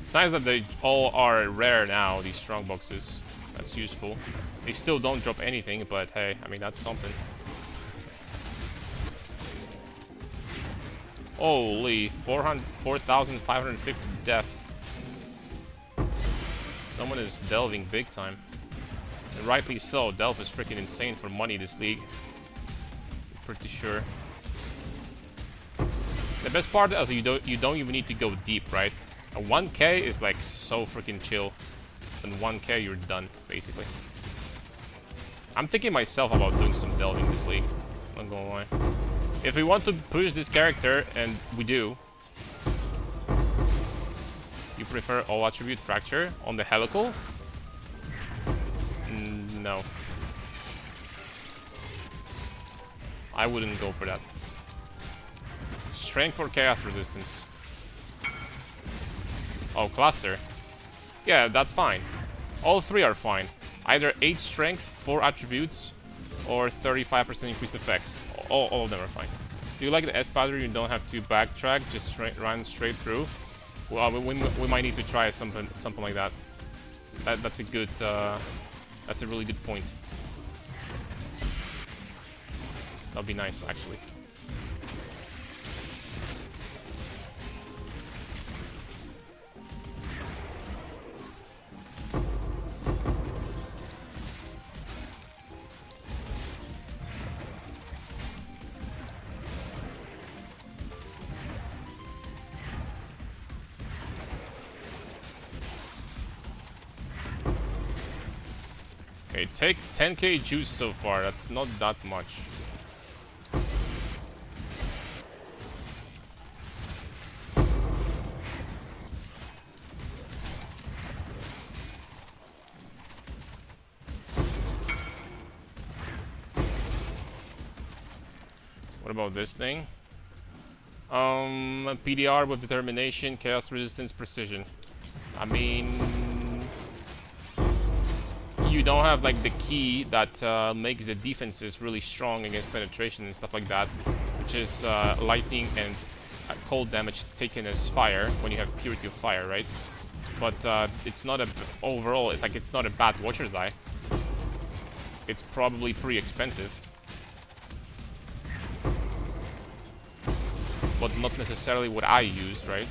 It's nice that they all are rare now, these strong boxes. That's useful. They still don't drop anything, but hey, I mean, that's something. Holy, 4,550 death. Someone is delving big time. And rightly so, Delve is freaking insane for money this league. I'm pretty sure. The best part is you don't even need to go deep, right? A 1k is like so freaking chill. And 1k you're done, basically. I'm thinking myself about doing some delving this league. Not gonna lie. If we want to push this character, and we do. You prefer all attribute fracture on the helical? No. I wouldn't go for that. Strength for chaos resistance. Oh, cluster. Yeah, that's fine. All three are fine. Either 8 strength, 4 attributes, or 35% increased effect. All of them are fine. Do you like the S pattern? You don't have to backtrack, just run straight through. Well, we might need to try something like that. That's a good. That's a really good point. That'd be nice, actually. Okay, take 10k juice so far. That's not that much. What about this thing? PDR with determination, chaos resistance, precision. I mean, you don't have like the key that makes the defenses really strong against penetration and stuff like that, which is lightning and cold damage taken as fire when you have purity of fire, right? But it's not a overall. It's not a bad Watcher's Eye. It's probably pretty expensive, but not necessarily what I use, right?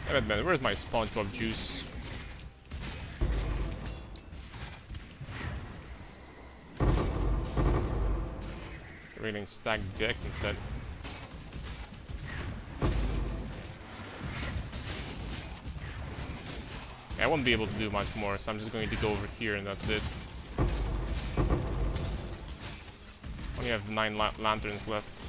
Damn it, man, where's my SpongeBob juice? Reading stack decks instead. I won't be able to do much more, so I'm just going to go over here and that's it. Only have 9 lanterns left.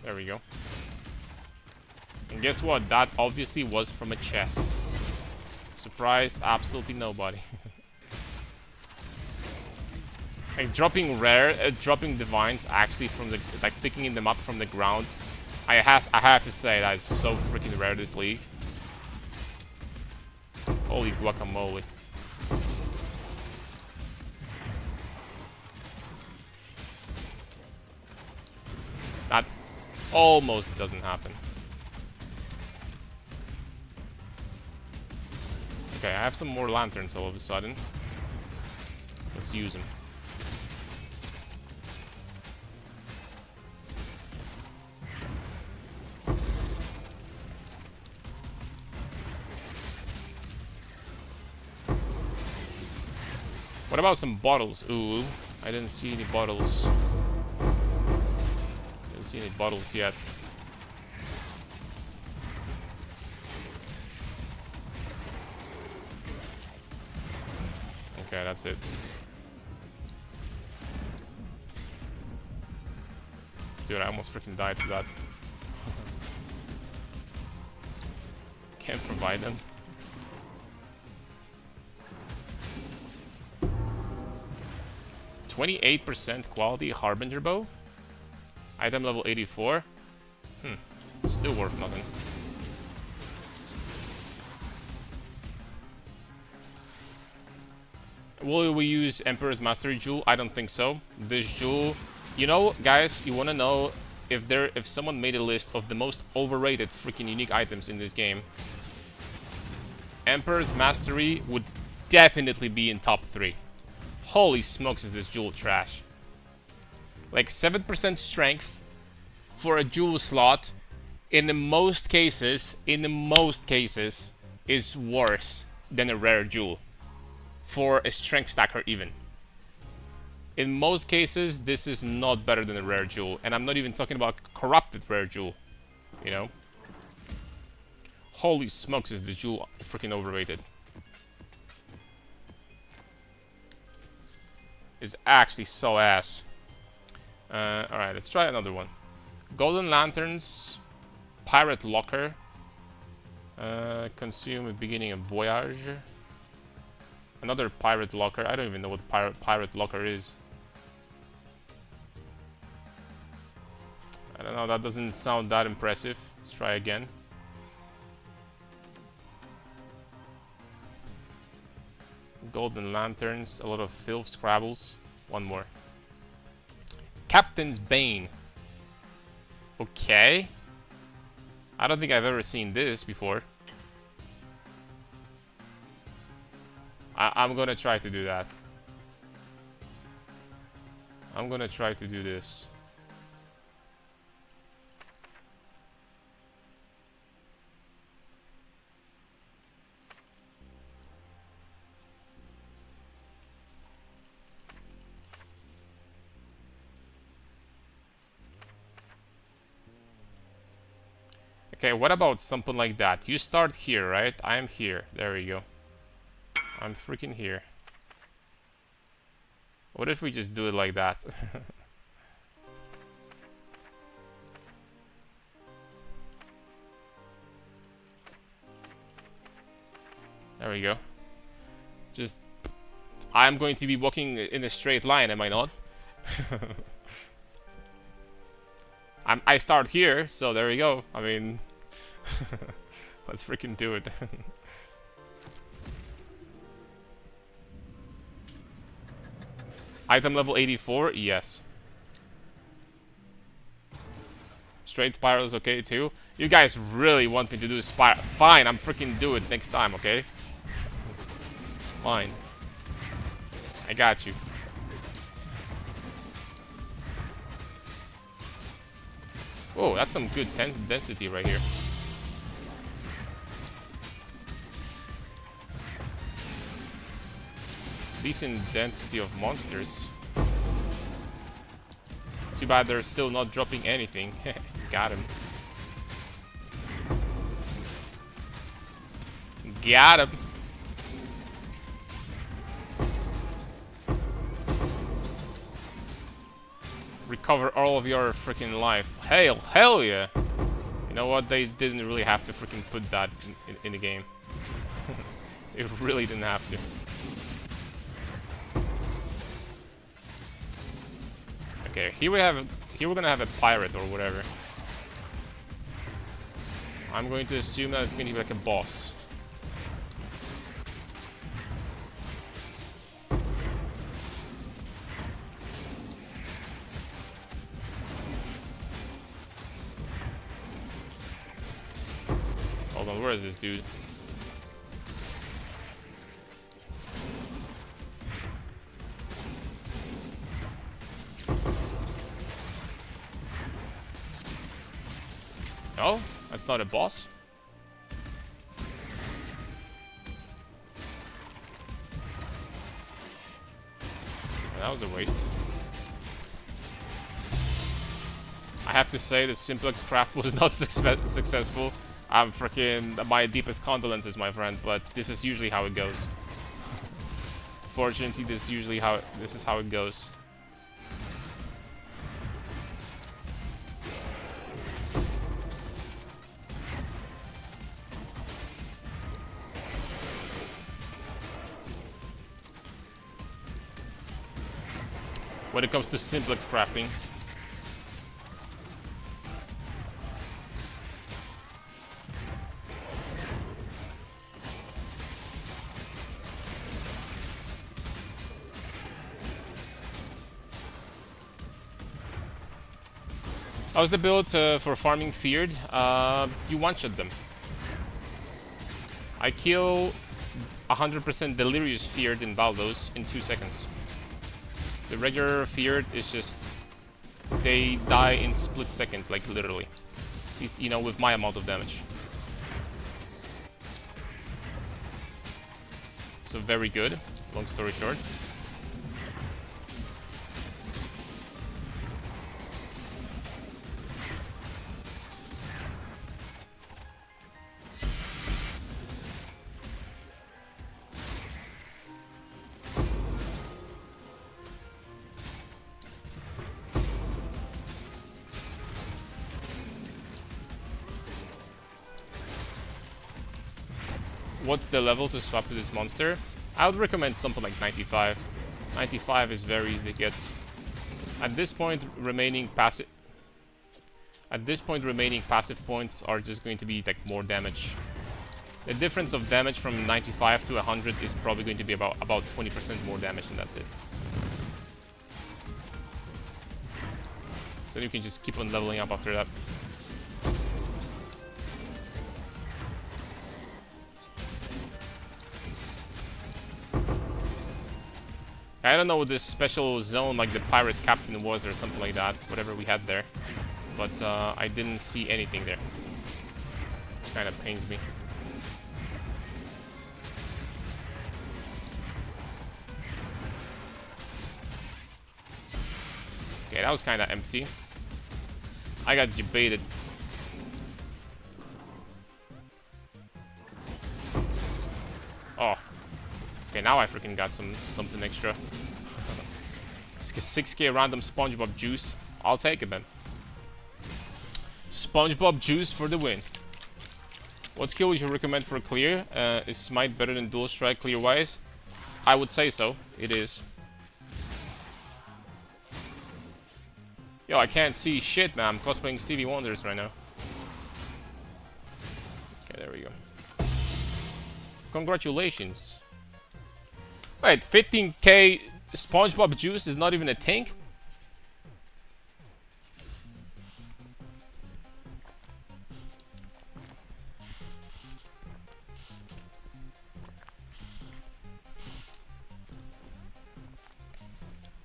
There we go. And guess what? That obviously was from a chest. Surprised absolutely nobody. Like dropping dropping divines actually from the picking them up from the ground. I have to say that is so freaking rare this league. Holy guacamole. That almost doesn't happen. Okay, I have some more lanterns all of a sudden. Let's use them. What about some bottles? Ooh, I didn't see any bottles. Didn't see any bottles yet. Okay, that's it. Dude, I almost freaking died to that. Can't provide them. %28 quality Harbinger bow. Item level 84. Still worth nothing. Will we use Emperor's Mastery Jewel? I don't think so. This jewel, you know, guys, you want to know if someone made a list of the most overrated freaking unique items in this game, Emperor's Mastery would definitely be in top 3. Holy smokes, is this jewel trash. Like 7% strength for a jewel slot in the most cases is worse than a rare jewel. For a strength stacker even. In most cases, this is not better than a rare jewel. And I'm not even talking about corrupted rare jewel. You know? Holy smokes, is the jewel freaking overrated. is actually so ass. Alright, let's try another one. Golden Lanterns, Pirate Locker, consume at beginning of voyage. Another Pirate Locker. I don't even know what Pirate Locker is. I don't know, that doesn't sound that impressive. Let's try again. Golden Lanterns, a lot of filth scrabbles. One more. Captain's Bane. Okay. I don't think I've ever seen this before. I'm gonna try to do that. I'm gonna try to do this. Okay, what about something like that? You start here, right? I am here. There we go. I'm freaking here. What if we just do it like that? There we go. Just... I'm going to be walking in a straight line, am I not? I start here, so there we go. I mean... let's freaking do it. Item level 84? Yes. Straight spiral is okay too. You guys really want me to do a spiral? Fine, I'm freaking do it next time, okay? Fine. I got you. Oh, that's some good density right here. Decent density of monsters. Too bad they're still not dropping anything. Got him. Got him. Recover all of your freaking life. Hell yeah. You know what? They didn't really have to freaking put that in the game. They really didn't have to. Okay, here we're gonna have a pirate or whatever. I'm going to assume that it's gonna be like a boss. Hold on, where is this dude? Oh, that's not a boss. That was a waste. I have to say the simplex craft was not successful. I'm freaking my deepest condolences, my friend, but this is usually how it goes. Fortunately, this is how it goes. When it comes to simplex crafting. How's the build for farming feared? You one-shot them. I kill 100% delirious feared in valdos in 2 seconds. The regular feared is just... they die in split second, like literally. At least, you know, with my amount of damage. So very good, long story short. what's the level to swap to this monster? I would recommend something like 95. 95 is very easy to get. At this point, remaining passive points are just going to be like more damage. The difference of damage from 95 to 100 is probably going to be about 20% more damage, and that's it. So you can just keep on leveling up after that. I don't know what this special zone, like the pirate captain was or something like that, whatever we had there. But I didn't see anything there, which kind of pains me. Okay, that was kind of empty. I got debated. Oh. Okay, now I freaking got something extra. 6k random SpongeBob juice. I'll take it then. SpongeBob juice for the win. What skill would you recommend for clear? Is Smite better than Dual Strike clear-wise? I would say so. It is. Yo, I can't see shit, man. I'm cosplaying Stevie Wonders right now. Okay, there we go. Congratulations. Wait, 15k SpongeBob juice is not even a tank?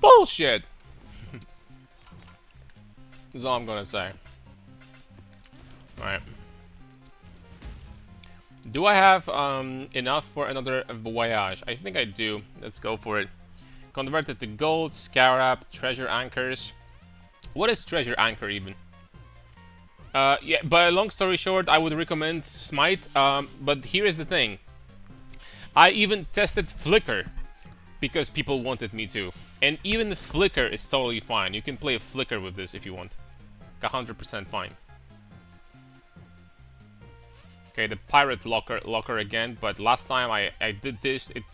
Bullshit! That's all I'm gonna say. Alright. Do I have enough for another voyage? I think I do. Let's go for it. Convert it to gold, scarab, treasure anchors. What is treasure anchor even? Yeah, but long story short, I would recommend Smite. But here is the thing. I even tested Flicker because people wanted me to. And even Flicker is totally fine. You can play a Flicker with this if you want. 100% fine. Okay, the pirate locker again, but last time I did this, it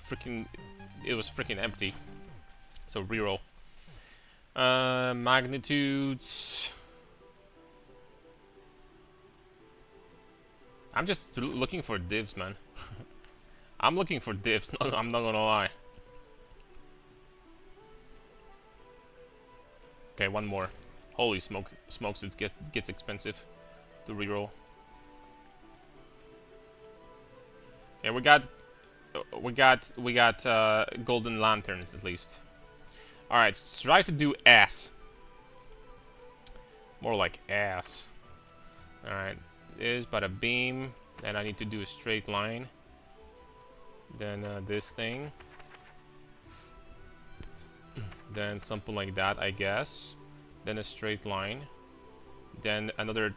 was freaking empty. So reroll. Magnitudes. I'm just looking for divs, man. I'm looking for divs. No, I'm not gonna lie. Okay, one more. Holy smokes! It gets expensive to reroll. Yeah, we got golden lanterns at least. All right, let's try to do ass. More like ass. All right, this but a beam. Then I need to do a straight line. Then this thing. Then something like that, I guess. Then a straight line. Then another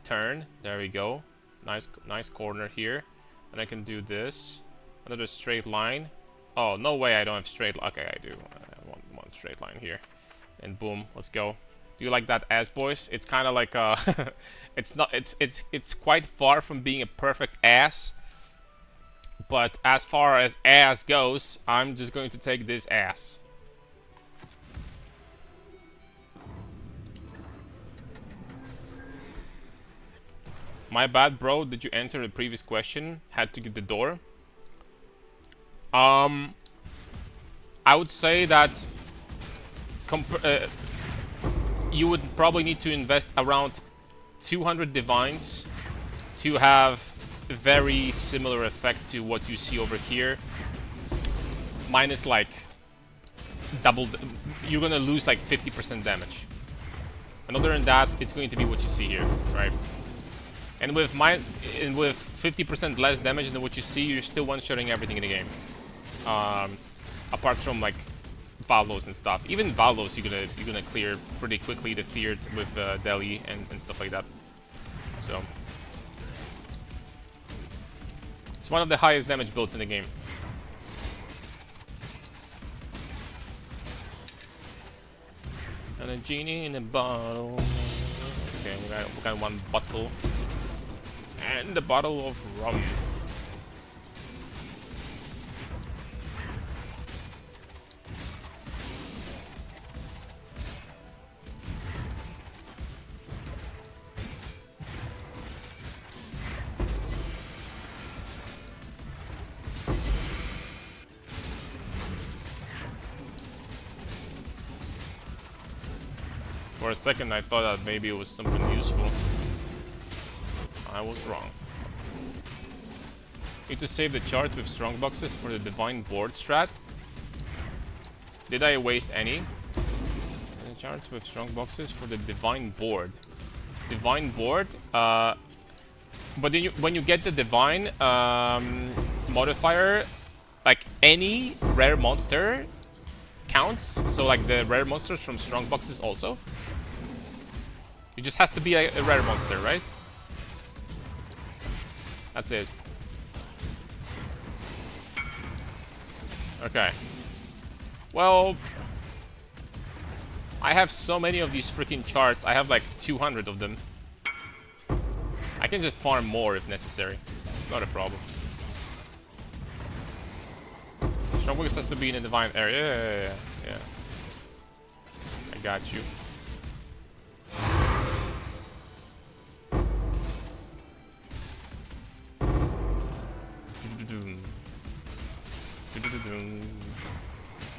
turn. There we go. Nice corner here. And I can do this. Another straight line. Oh, no way I don't have straight line. Okay, I do. I want one straight line here. And boom, let's go. Do you like that ass, boys? It's kind of like it's quite far from being a perfect ass. But as far as ass goes, I'm just going to take this ass. My bad, bro. Did you answer the previous question? Had to get the door. I would say that you would probably need to invest around 200 divines to have a very similar effect to what you see over here. Minus like double. You're gonna lose like 50% damage. And other than that, it's going to be what you see here, right? And with 50% less damage than what you see, you're still one-shotting everything in the game. Apart from like valdos and stuff. Even valdos you're gonna clear pretty quickly the feared with Deli and stuff like that. So it's one of the highest damage builds in the game. And a genie in a bottle. Okay, we got one bottle. And a bottle of rum. For a second, I thought that maybe it was something useful. I was wrong. Need to save the charts with strong boxes for the divine board strat. Did I waste any? The charts with strong boxes for the divine board. Divine board? But then when you get the divine modifier, like any rare monster counts. So like the rare monsters from strong boxes also. It just has to be a rare monster, right? That's it. Okay. Well, I have so many of these freaking charts. I have like 200 of them. I can just farm more if necessary. It's not a problem. Strongbox has to be in a divine area. Yeah. I got you.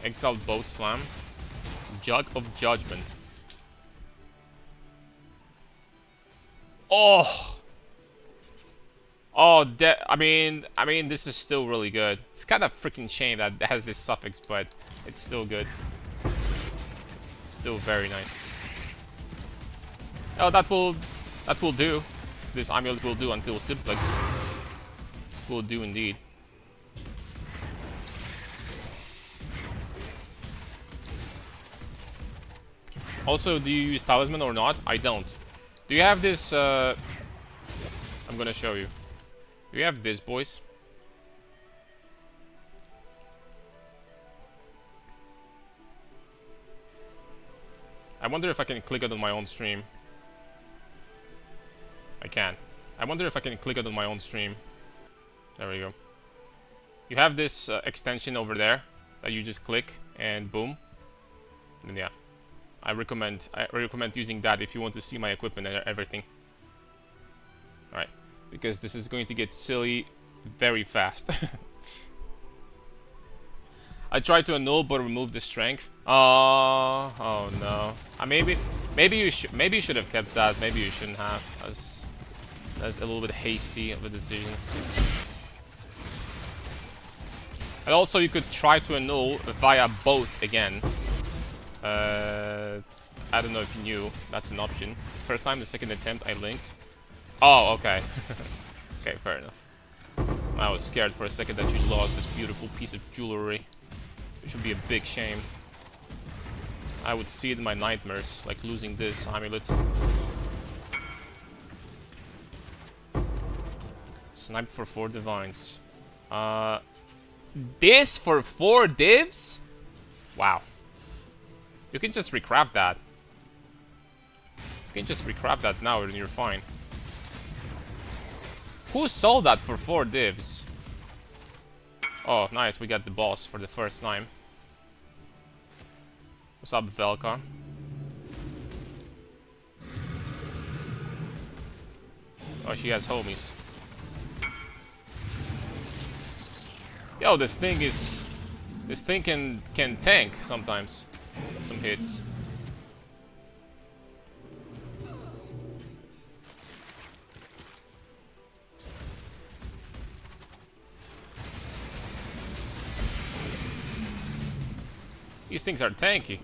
Exiled Boat Slam. Jug of Judgment. Oh! Oh, I mean, this is still really good. It's kind of freaking shame that it has this suffix, but it's still good. It's still very nice. Oh, that will do. This amulet will do until Simplex. Will do indeed. Also, do you use Talisman or not? I don't. Do you have this, I'm gonna show you. Do you have this, boys? I wonder if I can click it on my own stream. I can. I wonder if I can click it on my own stream. There we go. You have this extension over there that you just click and boom. And yeah. I recommend using that if you want to see my equipment and everything. Alright. Because this is going to get silly very fast. I tried to annul but remove the strength. Oh no. Maybe you should have kept that. Maybe you shouldn't have. That's a little bit hasty of a decision. And also you could try to annul via both again. I don't know if you knew. That's an option. First time, the second attempt, I linked. Oh, okay. Okay, fair enough. I was scared for a second that you lost this beautiful piece of jewelry. Which would be a big shame. I would see it in my nightmares, like losing this amulet. Sniped for 4 divines. This for 4 divs? Wow. You can just recraft that. You can just recraft that now and you're fine. Who sold that for 4 divs? Oh, nice. We got the boss for the first time. What's up, Velka? Oh, she has homies. Yo, this thing can tank sometimes. Some hits. These things are tanky.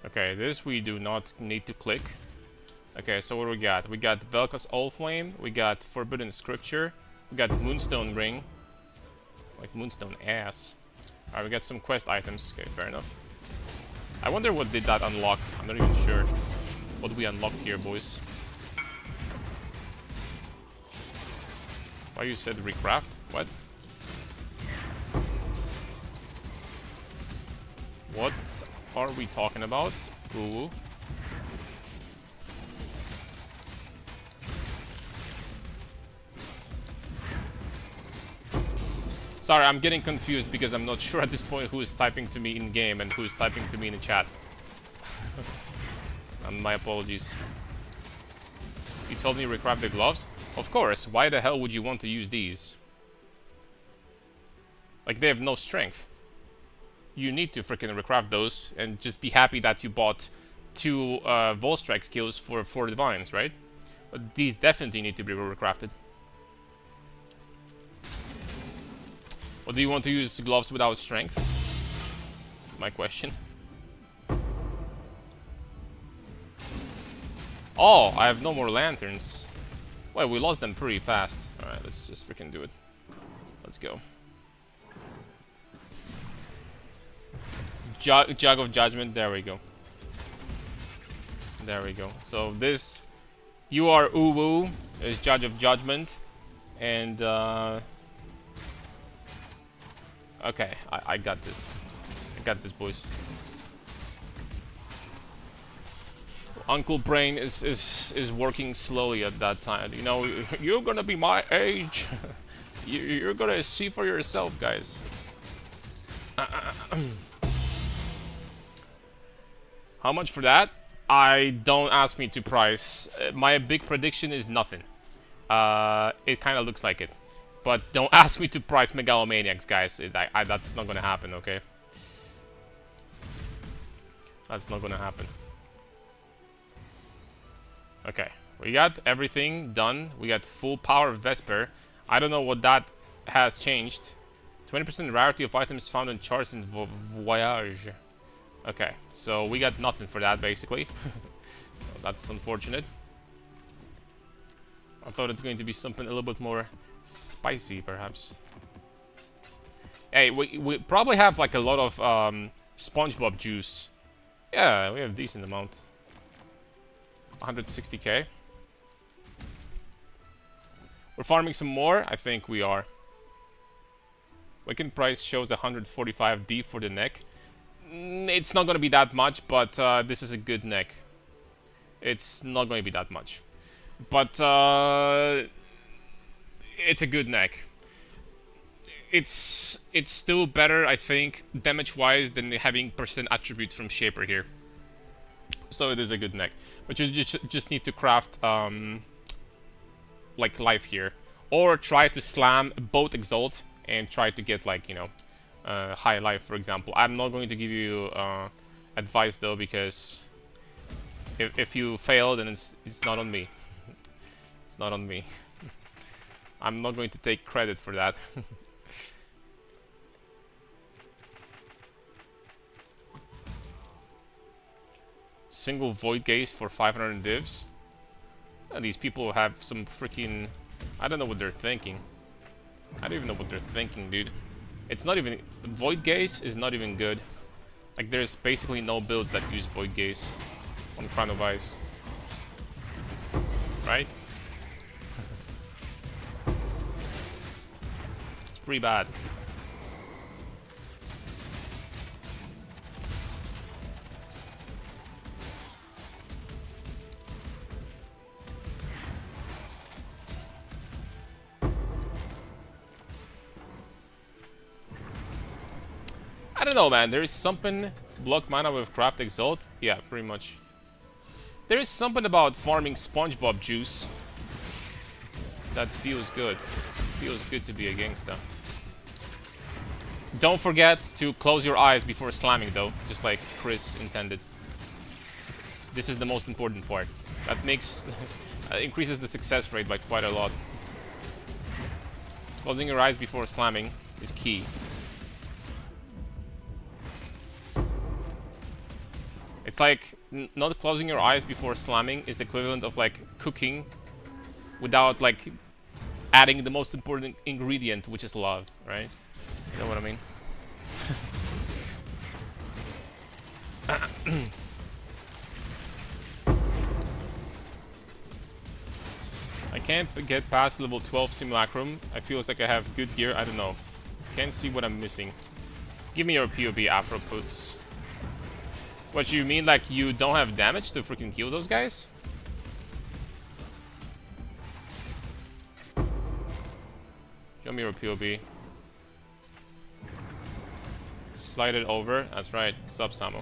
Okay, this we do not need to click. Okay, so what do we got? We got Velka's All Flame, we got Forbidden Scripture, we got Moonstone Ring. Like Moonstone ass. Alright, we got some quest items. Okay, fair enough. I wonder what did that unlock. I'm not even sure what we unlocked here, boys. Why you said recraft? What? What are we talking about? Ooh. Sorry, I'm getting confused because I'm not sure at this point who is typing to me in game and who is typing to me in the chat. And my apologies. You told me to recraft the gloves? Of course, why the hell would you want to use these? Like, they have no strength. You need to freaking recraft those and just be happy that you bought 2 Volstrike skills for 4 divines, right? But these definitely need to be recrafted. Or do you want to use gloves without strength? My question. Oh, I have no more lanterns. Well, we lost them pretty fast. Alright, let's just freaking do it. Let's go. Jug of Judgment, there we go. There we go. So this, you are Uwu, is Judge of Judgment. And, okay, I got this. I got this, boys. Uncle Brain is working slowly at that time. You know, you're gonna be my age. You're gonna see for yourself, guys. How much for that? Don't ask me to price. My big prediction is nothing. It kind of looks like it. But don't ask me to price Megalomaniacs, guys. That's not gonna happen, okay? That's not gonna happen. Okay, we got everything done. We got full power of Vesper. I don't know what that has changed. 20% rarity of items found in charts in Voyage. Okay, so we got nothing for that, basically. That's unfortunate. I thought it's going to be something a little bit more spicy, perhaps. Hey, we probably have like a lot of SpongeBob juice. Yeah, we have a decent amount. 160k. We're farming some more? I think we are. Weekend price shows 145D for the neck. It's not going to be that much, but this is a good neck. It's not going to be that much. But it's a good neck. It's still better, I think, damage-wise than having percent attributes from Shaper here. So it is a good neck. But you just need to craft like life here. Or try to slam both Exalt and try to get like, you know, high life, for example. I'm not going to give you advice though, because if you fail, then it's not on me. It's not on me. I'm not going to take credit for that. Single Void Gaze for 500 divs. These people have some freaking... I don't know what they're thinking. I don't even know what they're thinking, dude. It's not even... Void Gaze is not even good. Like, there's basically no builds that use Void Gaze on Crown of Ice. Right? It's pretty bad. I don't know, man. There is something... Block mana with Craft Exalt? Yeah, pretty much. There is something about farming SpongeBob juice that feels good. Feels good to be a gangsta. Don't forget to close your eyes before slamming, though. Just like Chris intended. This is the most important part. That makes... increases the success rate by quite a lot. Closing your eyes before slamming is key. It's like, not closing your eyes before slamming is equivalent of like cooking without like adding the most important ingredient, which is love, right? You know what I mean? I can't get past level 12 Simulacrum. I feel like I have good gear. I don't know. Can't see what I'm missing. Give me your POB, Afro Puts. What, you mean like you don't have damage to freaking kill those guys? Show me your POB. Slide it over. That's right. Sub Samo.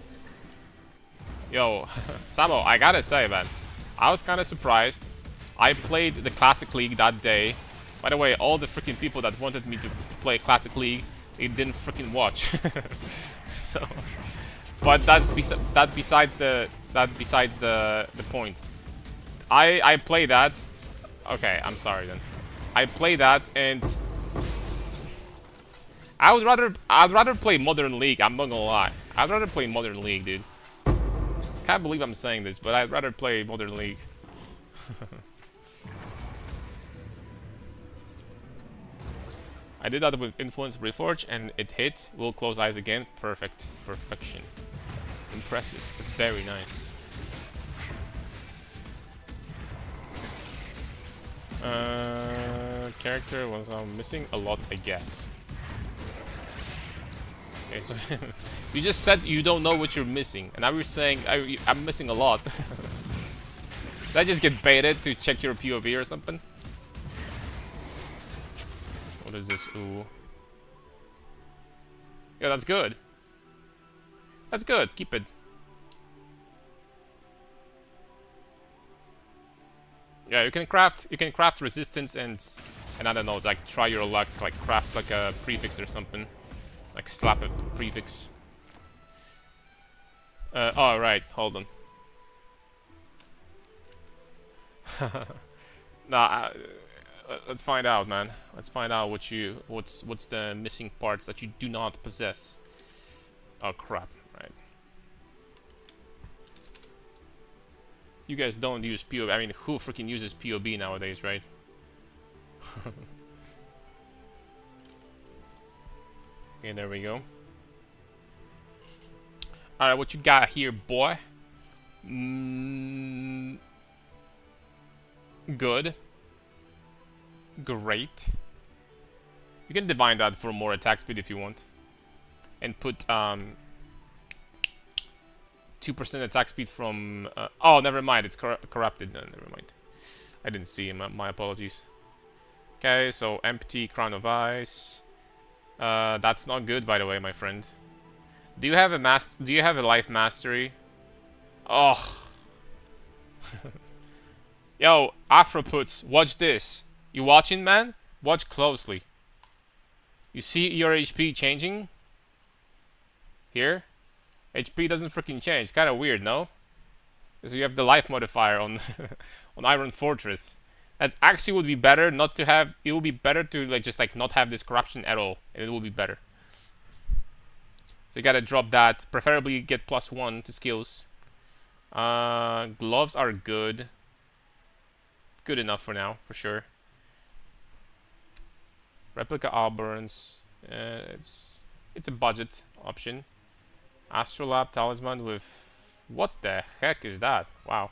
Yo, Samo, I gotta say, man, I was kind of surprised. I played the Classic League that day. By the way, all the freaking people that wanted me to play Classic League, they didn't freaking watch. So, but that's besides the point. I play that. Okay, I'm sorry then. I play that and I'd rather play Modern League. I'm not gonna lie. I'd rather play Modern League, dude. Can't believe I'm saying this, but I'd rather play Modern League. I did that with Influence Reforge and it hit. We'll close eyes again. Perfect. Perfection. Impressive. Very nice. Character was missing a lot, I guess. Okay, so you just said you don't know what you're missing, and now you're saying I'm missing a lot. Did I just get baited to check your POV or something? What is this? Ooh. Yeah, that's good. That's good. Keep it. Yeah, you can craft resistance and I don't know, like try your luck, like craft like a prefix or something. Like slap a prefix. Oh right, hold on. Nah, let's find out, man. Let's find out what's the missing parts that you do not possess. Oh crap, right. You guys don't use POB. I mean, who freaking uses POB nowadays, right? Okay, there we go. Alright, what you got here, boy? Good. Great. You can divine that for more attack speed if you want. And put 2% attack speed from... oh, never mind. It's corrupted. No, never mind. I didn't see him. My apologies. Okay, so empty Crown of Ice. That's not good, by the way, my friend. Do you have a life mastery? Oh. Yo, Afroputs, watch this. You watching, man? Watch closely. You see your HP changing? Here? HP doesn't freaking change. Kind of weird, no? Because you have the life modifier on on Iron Fortress. That actually would be better not to have. It would be better to like just like not have this corruption at all, and it will be better. So you gotta drop that. Preferably get +1 to skills. Gloves are good. Good enough for now, for sure. Replica Alburns. It's a budget option. Astrolab Talisman with... What the heck is that? Wow.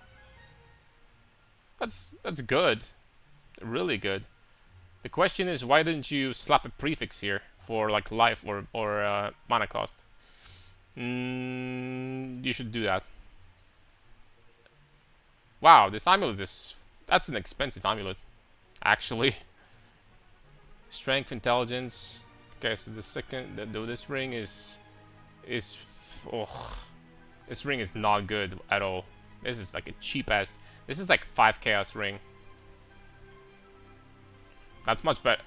That's good. Really good. The question is, why didn't you slap a prefix here for like life or mana cost? You should do that. Wow, this amulet is... That's an expensive amulet, actually. Strength, intelligence. Okay, so the second... This ring is... Oh, this ring is not good at all. This is like a cheap ass... This is like 5 chaos ring. That's much better.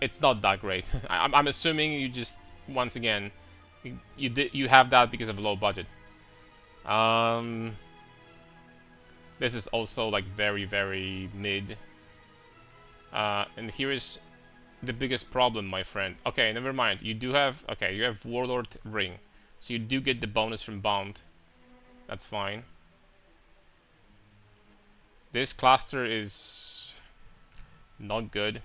It's not that great. I'm assuming you just, once again, you have that because of low budget. This is also like very, very mid. And here is the biggest problem, my friend. Okay, never mind. You do have... Okay, you have Warlord Ring. So you do get the bonus from Bound. That's fine. This cluster is... not good.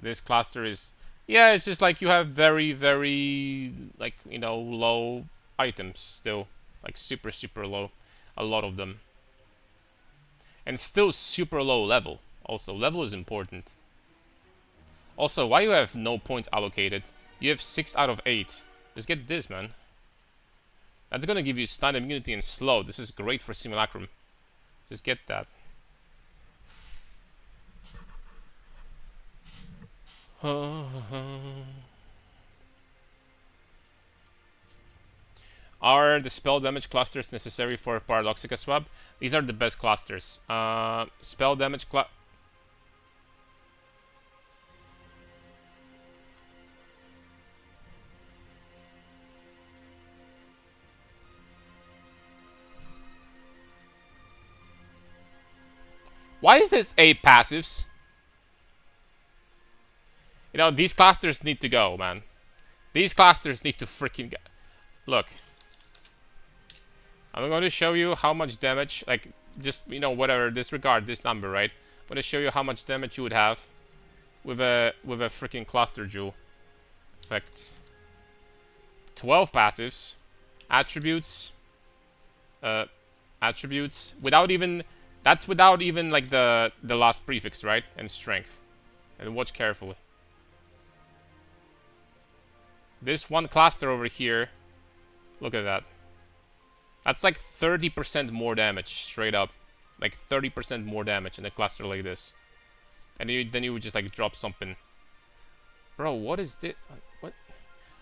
This cluster is... Yeah, it's just like you have very, very... like, you know, low items still. Like super, super low. A lot of them. And still super low level. Also, level is important. Also, why you have no points allocated? You have 6 out of 8. Just get this, man. That's gonna give you stun immunity and slow. This is great for Simulacrum. Just get that. Are the spell damage clusters necessary for Paradoxica swap? These are the best clusters. Spell damage Why is this 8 passives? You know, these clusters need to go, man. These clusters need to freaking go. Look. I'm going to show you how much damage, like, just, you know, whatever, disregard this number, right? I'm going to show you how much damage you would have with a freaking cluster jewel effect. 12 passives. Attributes. Attributes. Without even... That's without even, like, the last prefix, right? And strength. And watch carefully. This one cluster over here, look at that. That's like 30% more damage, straight up. Like 30% more damage in a cluster like this. And then you would just like drop something. Bro, what is this? What?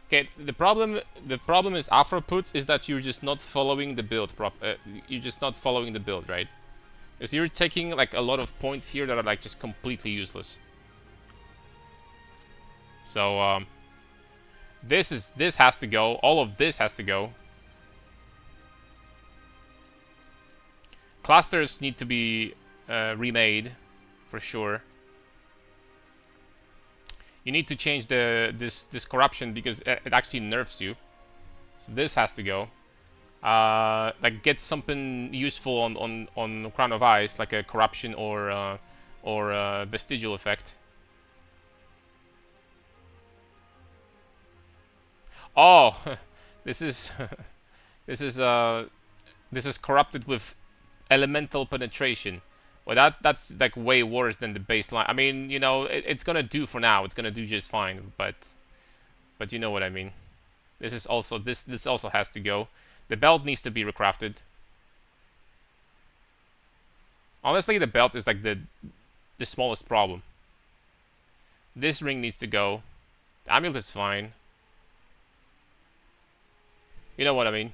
Okay, the problem is Afroputs is that you're just not following the build you're just not following the build, right? Because you're taking like a lot of points here that are like just completely useless. So this has to go. All of this has to go. Clusters need to be remade, for sure. You need to change this corruption because it actually nerfs you. So this has to go. Like get something useful on Crown of Ice, like a corruption or a vestigial effect. Oh, this is this is corrupted with elemental penetration. Well, that's like way worse than the baseline. I mean, you know, it's gonna do for now. It's gonna do just fine, but you know what I mean. This is also this also has to go. The belt needs to be recrafted. Honestly, the belt is like the smallest problem. This ring needs to go. The amulet is fine. You know what I mean.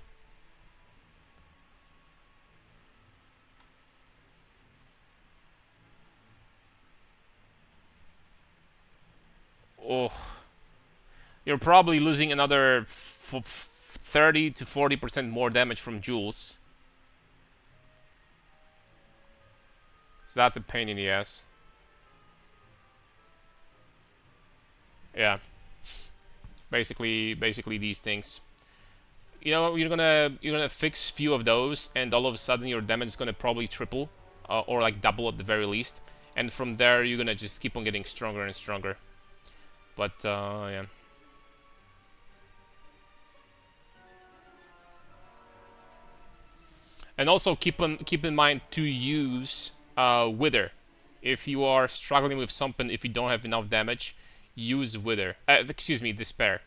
Oh, you're probably losing another 30 to 40% more damage from jewels. So that's a pain in the ass. Yeah. Basically these things. You know, you're gonna fix few of those, and all of a sudden your damage is gonna probably triple, or like double at the very least. And from there, you're gonna just keep on getting stronger and stronger. But yeah. And also keep in mind to use Wither. If you are struggling with something, if you don't have enough damage, use Wither. Excuse me, Despair.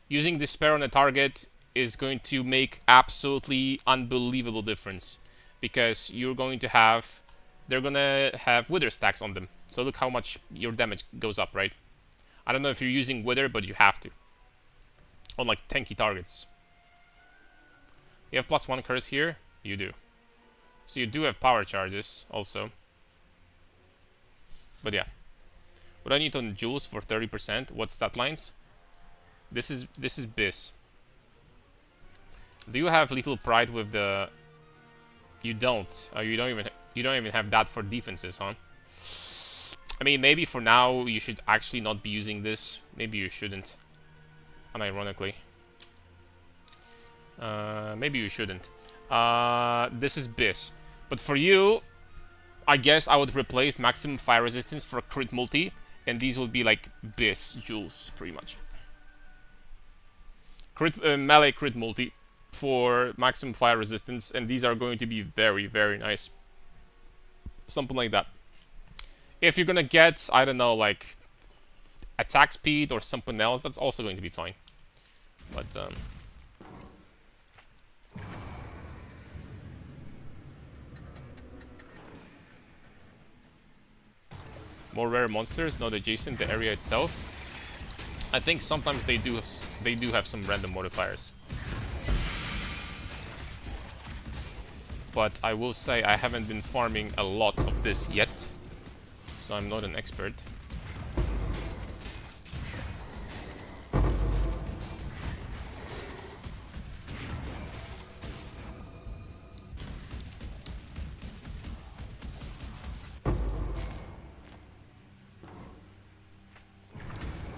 Using Despair on a target is going to make absolutely unbelievable difference, because they're gonna have Wither stacks on them. So look how much your damage goes up, right? I don't know if you're using Wither, but you have to. On like tanky targets. You have +1 curse here? You do. So you do have power charges also. But yeah. What do I need on jewels for 30%? What stat lines? This is Bis. Do you have Lethal Pride with the... You don't. You don't even have that for defenses, huh? I mean, maybe for now you should actually not be using this. Maybe you shouldn't. Unironically. Maybe you shouldn't. This is Bis. But for you, I guess I would replace maximum fire resistance for crit multi, and these would be like Bis jewels, pretty much. Melee crit multi for maximum fire resistance, and these are going to be very, very nice. Something like that. If you're gonna get, I don't know, like attack speed or something else, that's also going to be fine. But more rare monsters, not adjacent the area itself. I think sometimes they do have some random modifiers. But I will say I haven't been farming a lot of this yet, so I'm not an expert.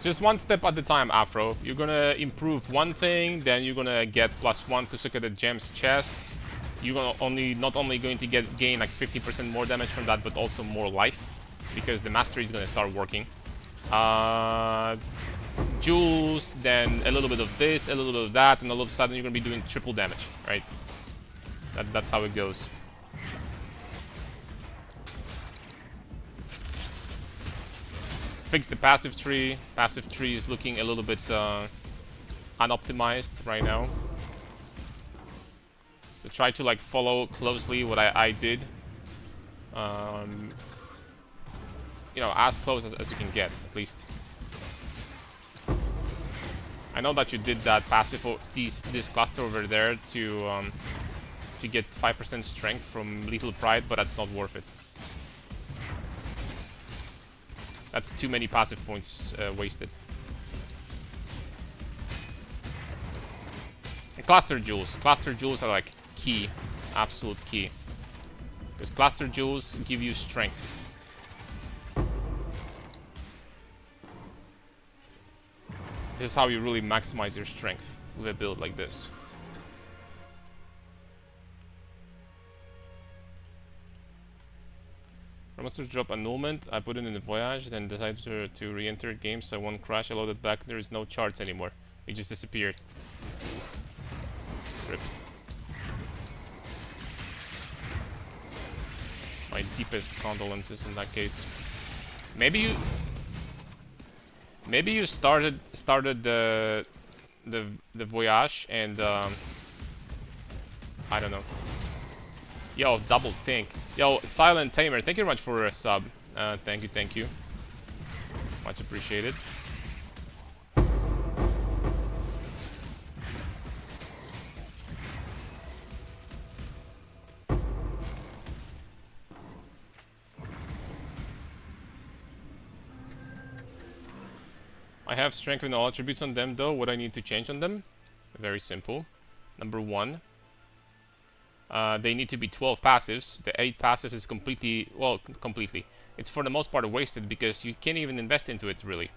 Just one step at a time, Afro. You're gonna improve one thing, then you're gonna get +1 to Succeeded Gem's chest. You're gonna not only going to gain like 50% more damage from that, but also more life, because the mastery is gonna start working. Jewels, then a little bit of this, a little bit of that, and all of a sudden you're gonna be doing triple damage, right? That's how it goes. Fix the passive tree. Passive tree is looking a little bit unoptimized right now. So try to like follow closely what I did. You know, as close as you can get, at least. I know that you did that passive this cluster over there to get 5% strength from Lethal Pride, but that's not worth it. That's too many passive points wasted. And cluster jewels. Cluster jewels are like key. Absolute key. Because cluster jewels give you strength. This is how you really maximize your strength with a build like this. Monsters drop annulment. I put it in the voyage, then decided to re-enter game so I won't crash. I loaded back. There is no charts anymore. It just disappeared. Rip. My deepest condolences in that case. Maybe you started the voyage and I don't know. Yo, double think. Yo, Silent Tamer, thank you very much for a sub. Thank you. Much appreciated. I have strength and all attributes on them though. What I need to change on them? Very simple. Number 1. They need to be 12 passives. The 8 passives is completely... It's for the most part wasted because you can't even invest into it, really.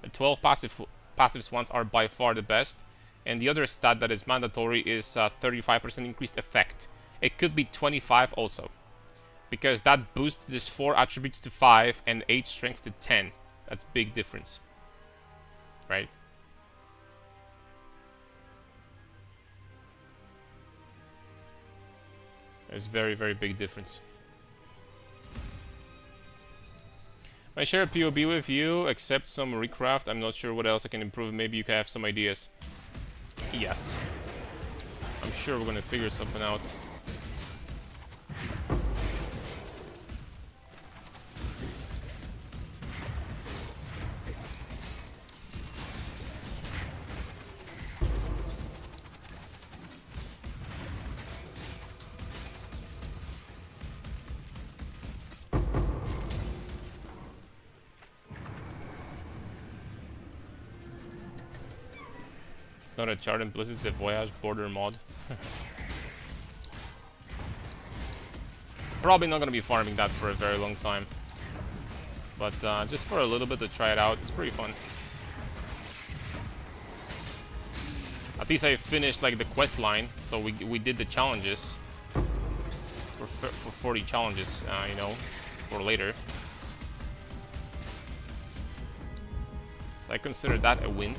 The 12 passives ones are by far the best. And the other stat that is mandatory is 35% increased effect. It could be 25 also. Because that boosts this 4 attributes to 5 and 8 strength to 10. That's a big difference. Right? It's very, very big difference. I share a POB with you, except some recraft. I'm not sure what else I can improve. Maybe you can have some ideas. Yes. I'm sure we're gonna figure something out. Not a chart in Blizzard, it's a Voyage border mod. Probably not gonna be farming that for a very long time. But just for a little bit to try it out, it's pretty fun. At least I finished like the quest line, so we did the challenges. For 40 challenges, you know, for later. So I consider that a win.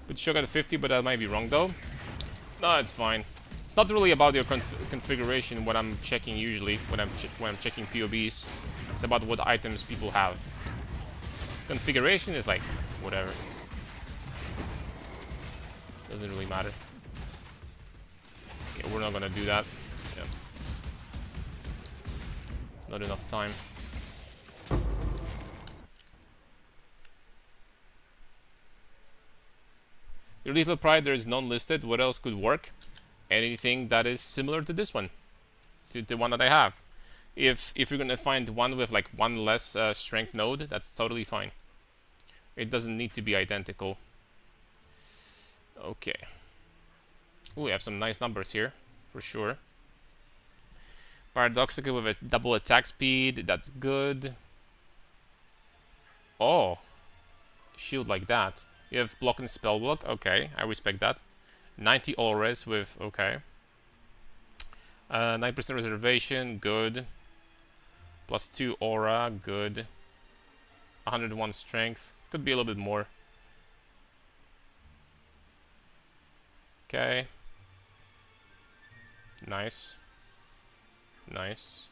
Put Shug at 50, but that might be wrong though. No, it's fine. It's not really about your configuration. What I'm checking usually when I'm checking POBs, it's about what items people have. Configuration is like whatever. Doesn't really matter. Okay, we're not gonna do that. Yeah. Not enough time. Your Lethal Pride, there is none listed. What else could work? Anything that is similar to this one, to the one that I have. If you're gonna find one with like one less strength node, that's totally fine. It doesn't need to be identical. Okay. Ooh, we have some nice numbers here, for sure. Paradoxica with a double attack speed, that's good. Oh, shield like that. You have block and spell block, okay, I respect that. 90 all res with, okay. 9% reservation, good. +2 aura, good. 101 strength, could be a little bit more. Okay. Nice. Nice.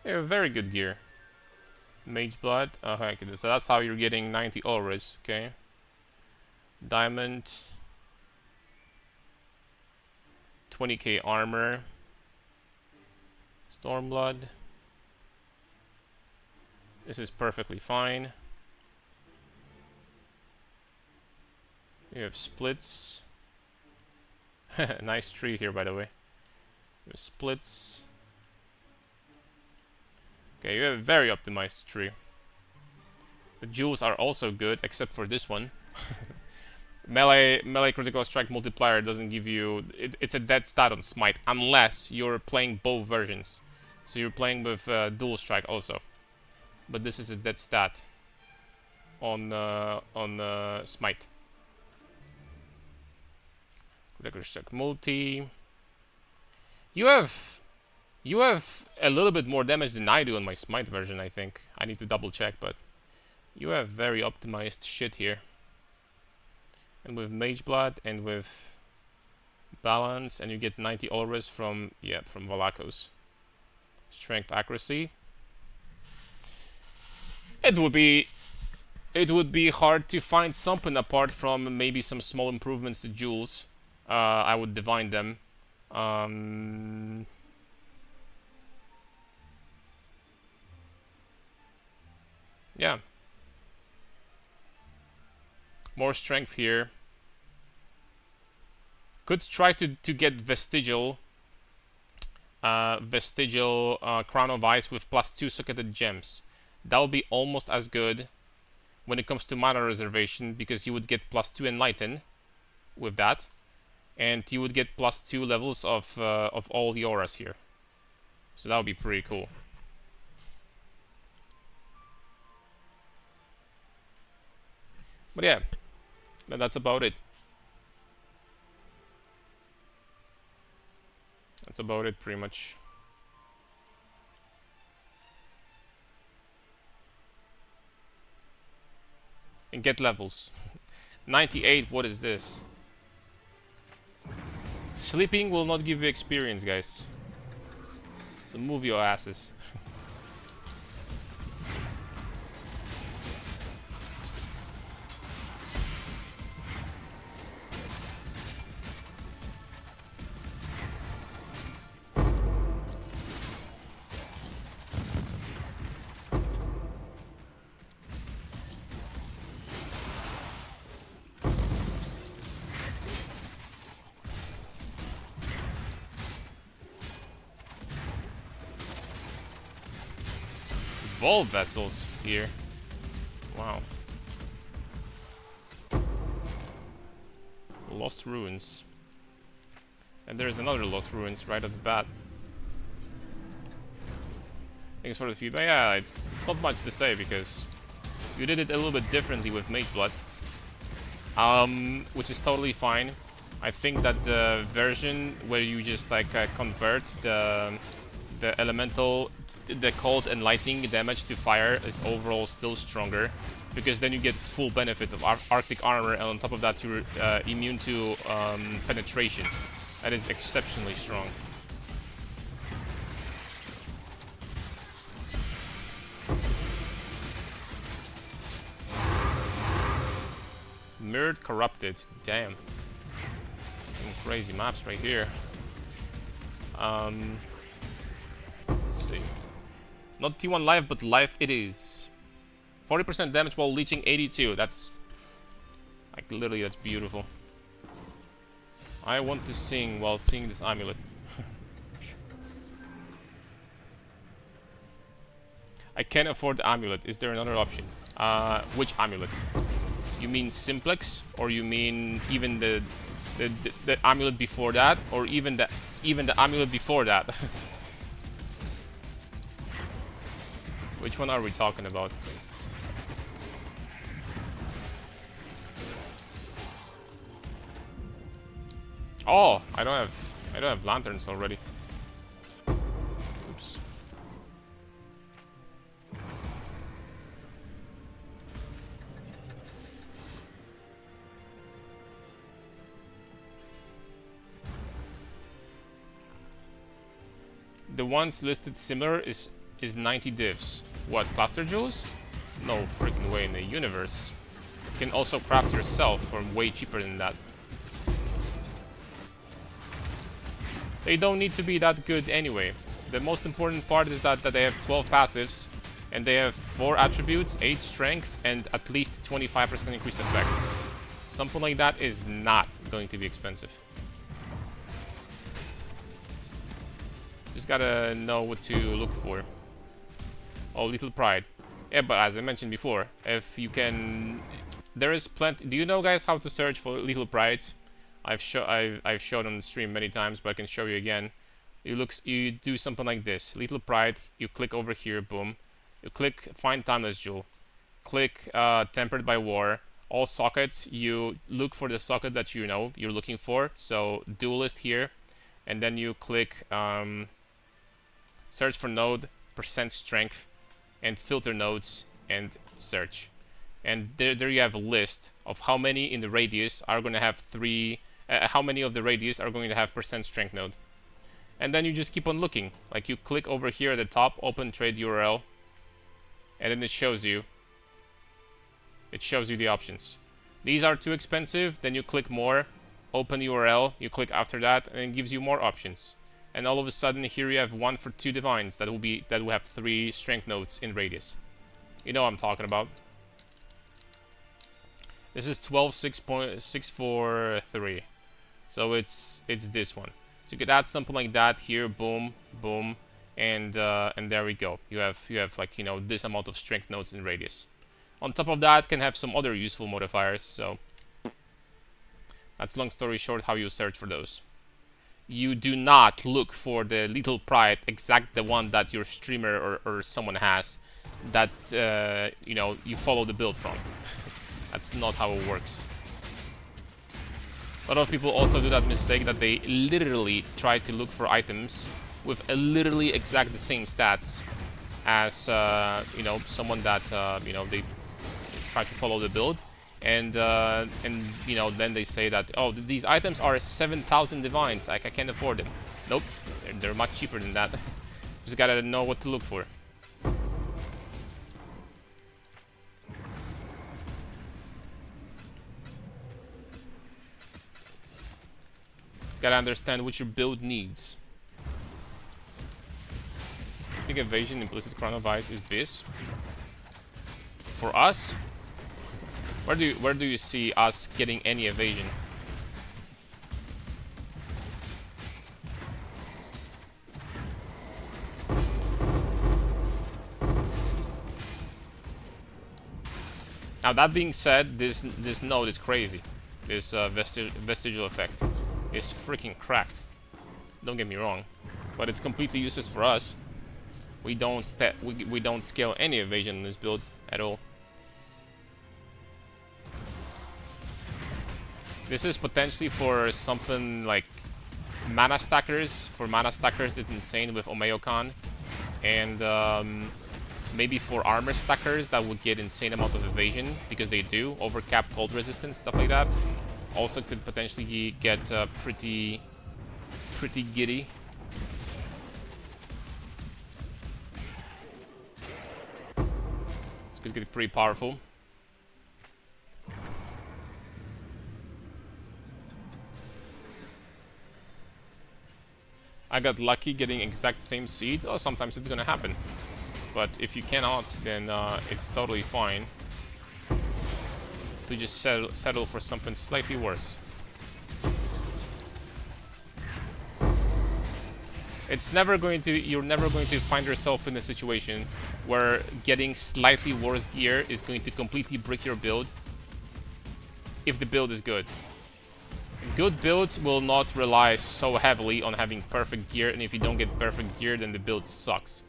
Yeah, very good gear. Mage Blood. Okay, so that's how you're getting 90 auras, okay. Diamond. 20k armor. Stormblood. This is perfectly fine. You have splits. Nice tree here, by the way. You have splits. Okay, you have a very optimized tree. The jewels are also good, except for this one. melee critical strike multiplier doesn't give you... It's a dead stat on smite, unless you're playing both versions. So you're playing with dual strike also. But this is a dead stat on smite. Critical strike multi. You have a little bit more damage than I do on my smite version, I think. I need to double check, but you have very optimized shit here. And with Mage Blood and with balance, and you get 90 auras from Valakos. Strength, accuracy. It would be hard to find something apart from maybe some small improvements to jewels. I would divine them. Yeah. More strength here. Could try to get Vestigial Crown of Ice with +2 socketed gems. That would be almost as good when it comes to mana reservation, because you would get +2 Enlighten with that, and you would get +2 levels of all the auras here. So that would be pretty cool. But yeah, that's about it. That's about it, pretty much. And get levels. 98, what is this? Sleeping will not give you experience, guys. So move your asses. Vault vessels here. Wow. Lost ruins. And there's another lost ruins right at the bat. Thanks for the feedback. Yeah, it's not much to say because you did it a little bit differently with Mage Blood. Which is totally fine. I think that the version where you just like convert the elemental, the cold and lightning damage to fire is overall still stronger, because then you get full benefit of Arctic armor, and on top of that you're immune to penetration. That is exceptionally strong. Mirrored Corrupted, damn. Some crazy maps right here. Let's see. Not T1 live, but live it is. 40% damage while leeching 82. That's like literally, that's beautiful. I want to sing while seeing this amulet. I can't afford the amulet. Is there another option? Which amulet? You mean simplex, or you mean even the amulet before that, or even the amulet before that? Which one are we talking about? Oh, I don't have lanterns already. Oops. The ones listed similar is 90 divs. What, cluster jewels? No freaking way in the universe. You can also craft yourself for way cheaper than that. They don't need to be that good anyway. The most important part is that they have 12 passives, and they have 4 attributes, 8 strength, and at least 25% increased effect. Something like that is not going to be expensive. Just gotta know what to look for. Oh, Little Pride. Yeah, but as I mentioned before, if you can... There is plenty... Do you know, guys, how to search for Little Prides? I've showed on the stream many times, but I can show you again. You do something like this. Little Pride, you click over here, boom. You click Find Timeless Jewel. Click Tempered by War. All sockets, you look for the socket that you know you're looking for. So, Duelist here. And then you click Search for Node, Percent Strength, and Filter Nodes, and Search. And there you have a list of how many in the radius are going to have how many of the radius are going to have percent strength node. And then you just keep on looking. Like you click over here at the top, open trade URL, and then it shows you the options. These are too expensive, then you click more, open URL, you click after that, and it gives you more options. And all of a sudden here you have 1 for 2 divines that will have 3 strength nodes in radius. You know what I'm talking about. This is 12.643. So it's this one. So you could add something like that here, boom, boom, and there we go. You have like, you know, this amount of strength nodes in radius. On top of that, can have some other useful modifiers. So that's, long story short, how you search for those. You do not look for the Little Pride, exact the one that your streamer or someone has, that you know, you follow the build from. That's not how it works. A lot of people also do that mistake that they literally try to look for items with literally exact the same stats as you know, someone that you know, they try to follow the build, and you know, then they say that, oh, these items are 7,000 divines, like I can't afford them. Nope, they're much cheaper than that. Just gotta know what to look for. Gotta understand what your build needs. I think evasion implicit Crown of Ice is biz. For us, where do you see us getting any evasion? Now that being said, this node is crazy. This vestigial effect is freaking cracked. Don't get me wrong, but it's completely useless for us. We don't scale any evasion in this build at all. This is potentially for something like mana stackers. For mana stackers, it's insane with Omeokon, and maybe for armor stackers that would get insane amount of evasion, because they do overcap cold resistance, stuff like that. Also could potentially get pretty giddy. It's gonna get pretty powerful. I got lucky getting exact same seed. Oh, sometimes it's gonna happen. But if you cannot, then it's totally fine to just settle for something slightly worse. It's never going to, you're never going to find yourself in a situation where getting slightly worse gear is going to completely brick your build if the build is good. Good builds will not rely so heavily on having perfect gear, and if you don't get perfect gear, then the build sucks.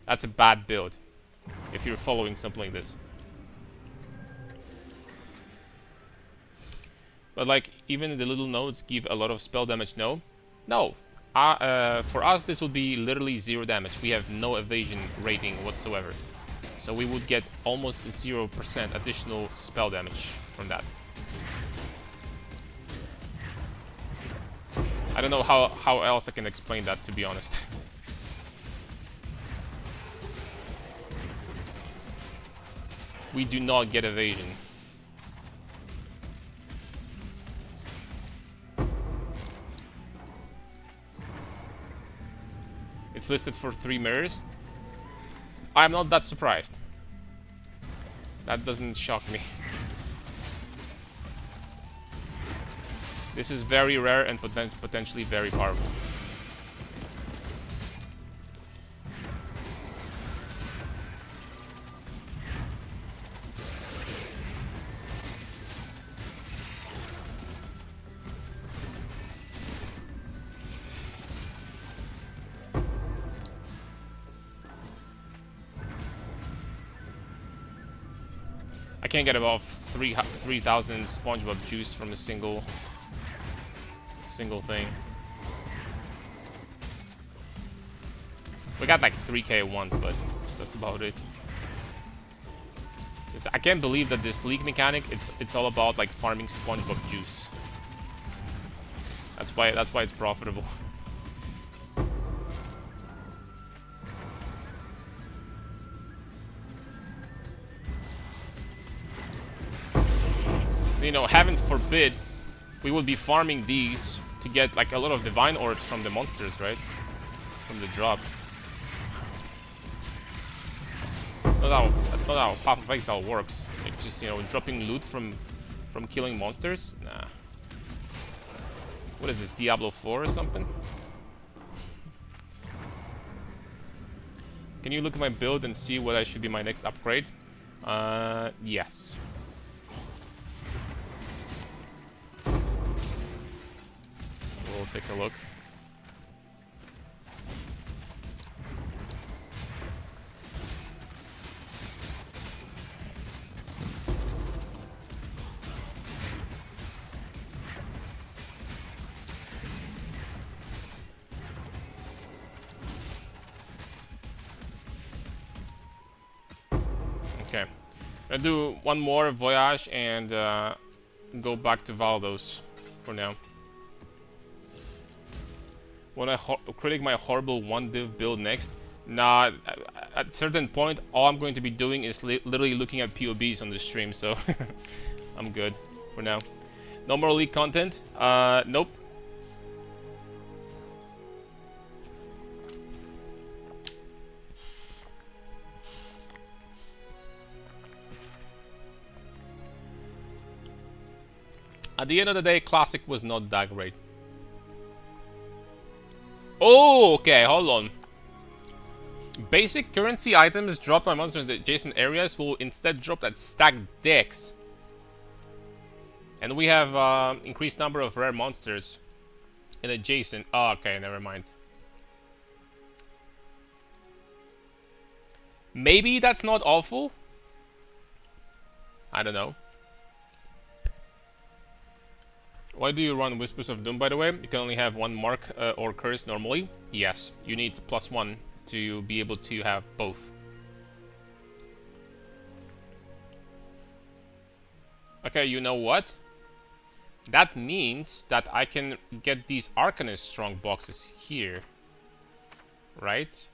That's a bad build if you're following something like this. But like, even the little nodes give a lot of spell damage, no? No. For us, this would be literally 0 damage. We have no evasion rating whatsoever. So we would get almost 0% additional spell damage from that. I don't know how else I can explain that, to be honest. We do not get evasion. It's listed for 3 mirrors. I'm not that surprised. That doesn't shock me. This is very rare and potentially very powerful. I can't get above 3,000 SpongeBob juice from a single thing. We got like 3k once, but that's about it. I can't believe that this league mechanic, it's all about like farming SpongeBob juice. That's why it's profitable. So, you know, heavens forbid we would be farming these to get like a lot of divine orbs from the monsters, right? From the drop. That's not how Path of Exile works. Like just, you know, dropping loot from killing monsters? Nah. What is this, Diablo 4 or something? Can you look at my build and see what I should be my next upgrade? Yes. We'll take a look. Okay. I'll do one more voyage and go back to Valdos for now. When I critic my horrible 1-div build next? Nah, at a certain point, all I'm going to be doing is literally looking at POBs on the stream, so I'm good for now. No more league content? Nope. At the end of the day, Classic was not that great. Oh, okay, hold on. Basic currency items dropped by monsters in the adjacent areas will instead drop at stacked decks. And we have increased number of rare monsters in adjacent. Oh, okay, never mind. Maybe that's not awful. I don't know. Why do you run Whispers of Doom, by the way? You can only have one mark or curse normally. Yes, you need +1 to be able to have both. Okay, you know what? That means that I can get these Arcanist strong boxes here. Right?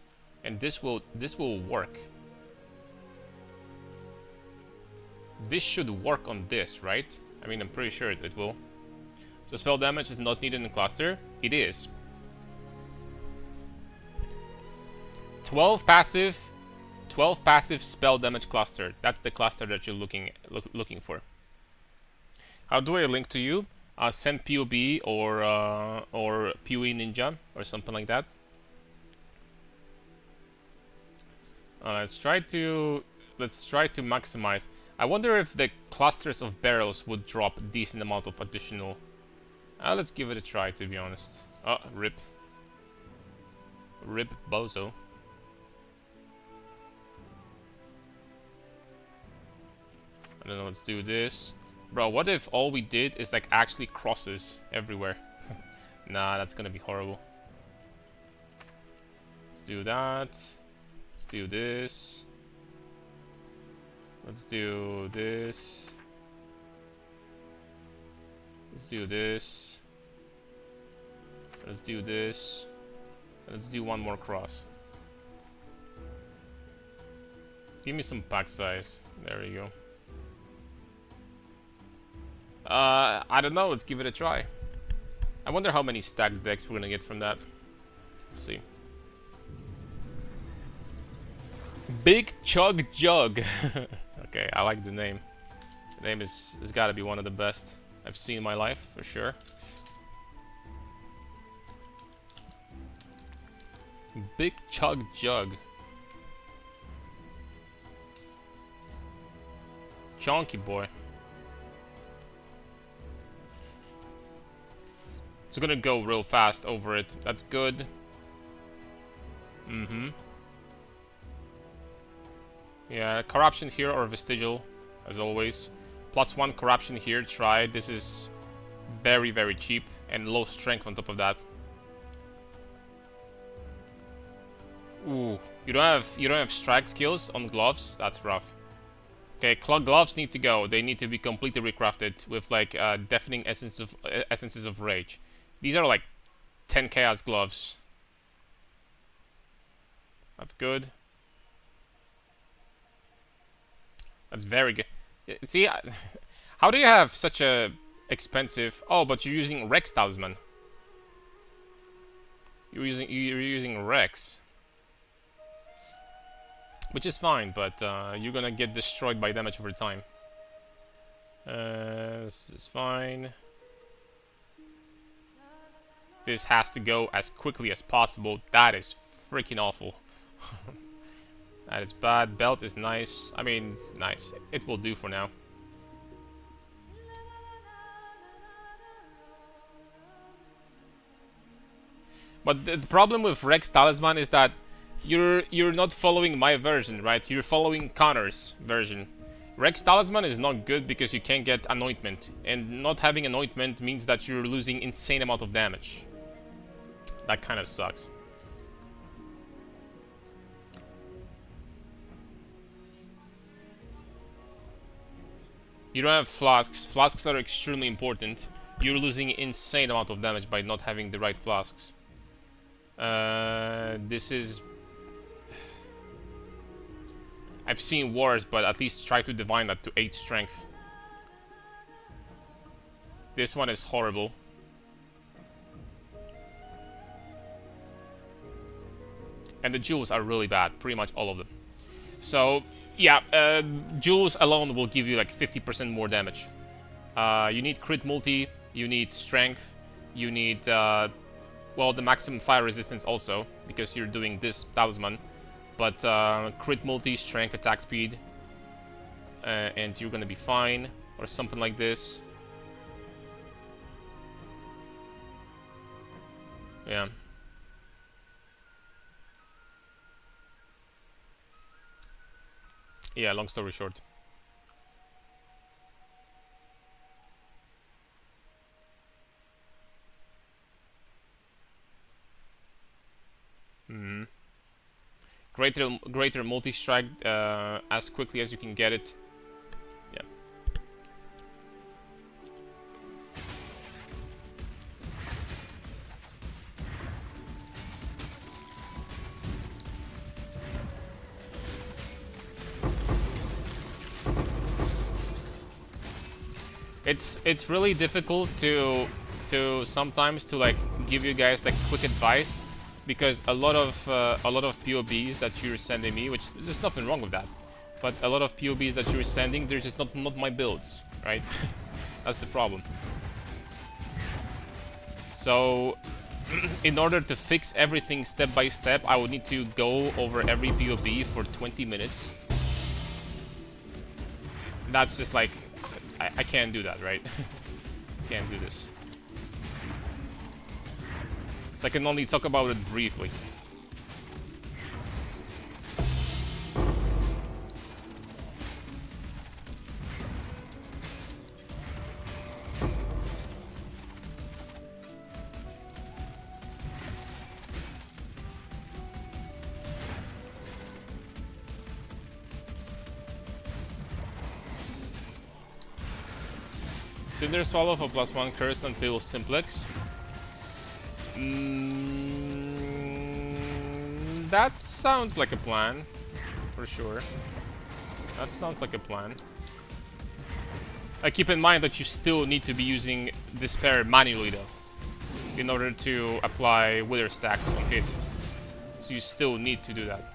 And this will work. This should work on this, right? I mean, I'm pretty sure it will. So spell damage is not needed in the cluster? It is. 12 passive, 12 passive spell damage cluster. That's the cluster that you're looking for. How do I link to you? Send POB or PoE Ninja or something like that. Let's try to maximize. I wonder if the clusters of barrels would drop a decent amount of additional. Let's give it a try, to be honest. Oh, rip bozo. I don't know. Let's do this. Bro, what if all we did is like actually crosses everywhere? Nah, that's gonna be horrible. Let's do that. Let's do this. Let's do this. Let's do this. Let's do this. Let's do one more cross. Give me some pack size. There we go. I don't know. Let's give it a try. I wonder how many stacked decks we're gonna get from that. Let's see. Big Chug Jug. Okay, I like the name. The name has got to be one of the best I've seen in my life, for sure. Big Chug Jug. Chonky boy. It's gonna go real fast over it. That's good. Yeah, corruption here or vestigial, as always. +1 corruption here. Try. This is very, very cheap and low strength on top of that. Ooh, you don't have strike skills on gloves. That's rough. Okay, gloves need to go. They need to be completely recrafted with like deafening essences of rage. These are like 10 chaos gloves. That's good. That's very good. See, how do you have such a expensive? Oh, but you're using Rex Talisman. You're using Rex, which is fine, but you're gonna get destroyed by damage over time. This is fine. This has to go as quickly as possible. That is freaking awful. That is bad. Belt is nice. I mean, nice. It will do for now. But the problem with Rex Talisman is that you're not following my version, right? You're following Connor's version. Rex Talisman is not good because you can't get Anointment, and not having Anointment means that you're losing insane amount of damage. That kind of sucks. You don't have flasks. Flasks are extremely important. You're losing insane amount of damage by not having the right flasks. This is... I've seen worse, but at least try to divine that to 8 strength. This one is horrible. And the jewels are really bad, pretty much all of them. So, yeah, jewels alone will give you like 50% more damage. You need crit multi, you need strength, you need, well, the maximum fire resistance also, because you're doing this talisman. But crit multi, strength, attack speed, and you're gonna be fine, or something like this. Yeah. Yeah, long story short. Greater multi-strike as quickly as you can get it. Yeah. It's really difficult to sometimes to like give you guys like quick advice, because a lot of POBs that you're sending me, which there's nothing wrong with that, but a lot of POBs that you're sending, they're just not my builds, right? That's the problem. So, in order to fix everything step by step, I would need to go over every POB for 20 minutes. That's just like, I can't do that, right? Can't do this. So I can only talk about it briefly. Cinder Swallow for +1 curse until Simplex. That sounds like a plan, for sure. That sounds like a plan. Keep in mind that you still need to be using Despair manually though, in order to apply Wither stacks on hit. So you still need to do that.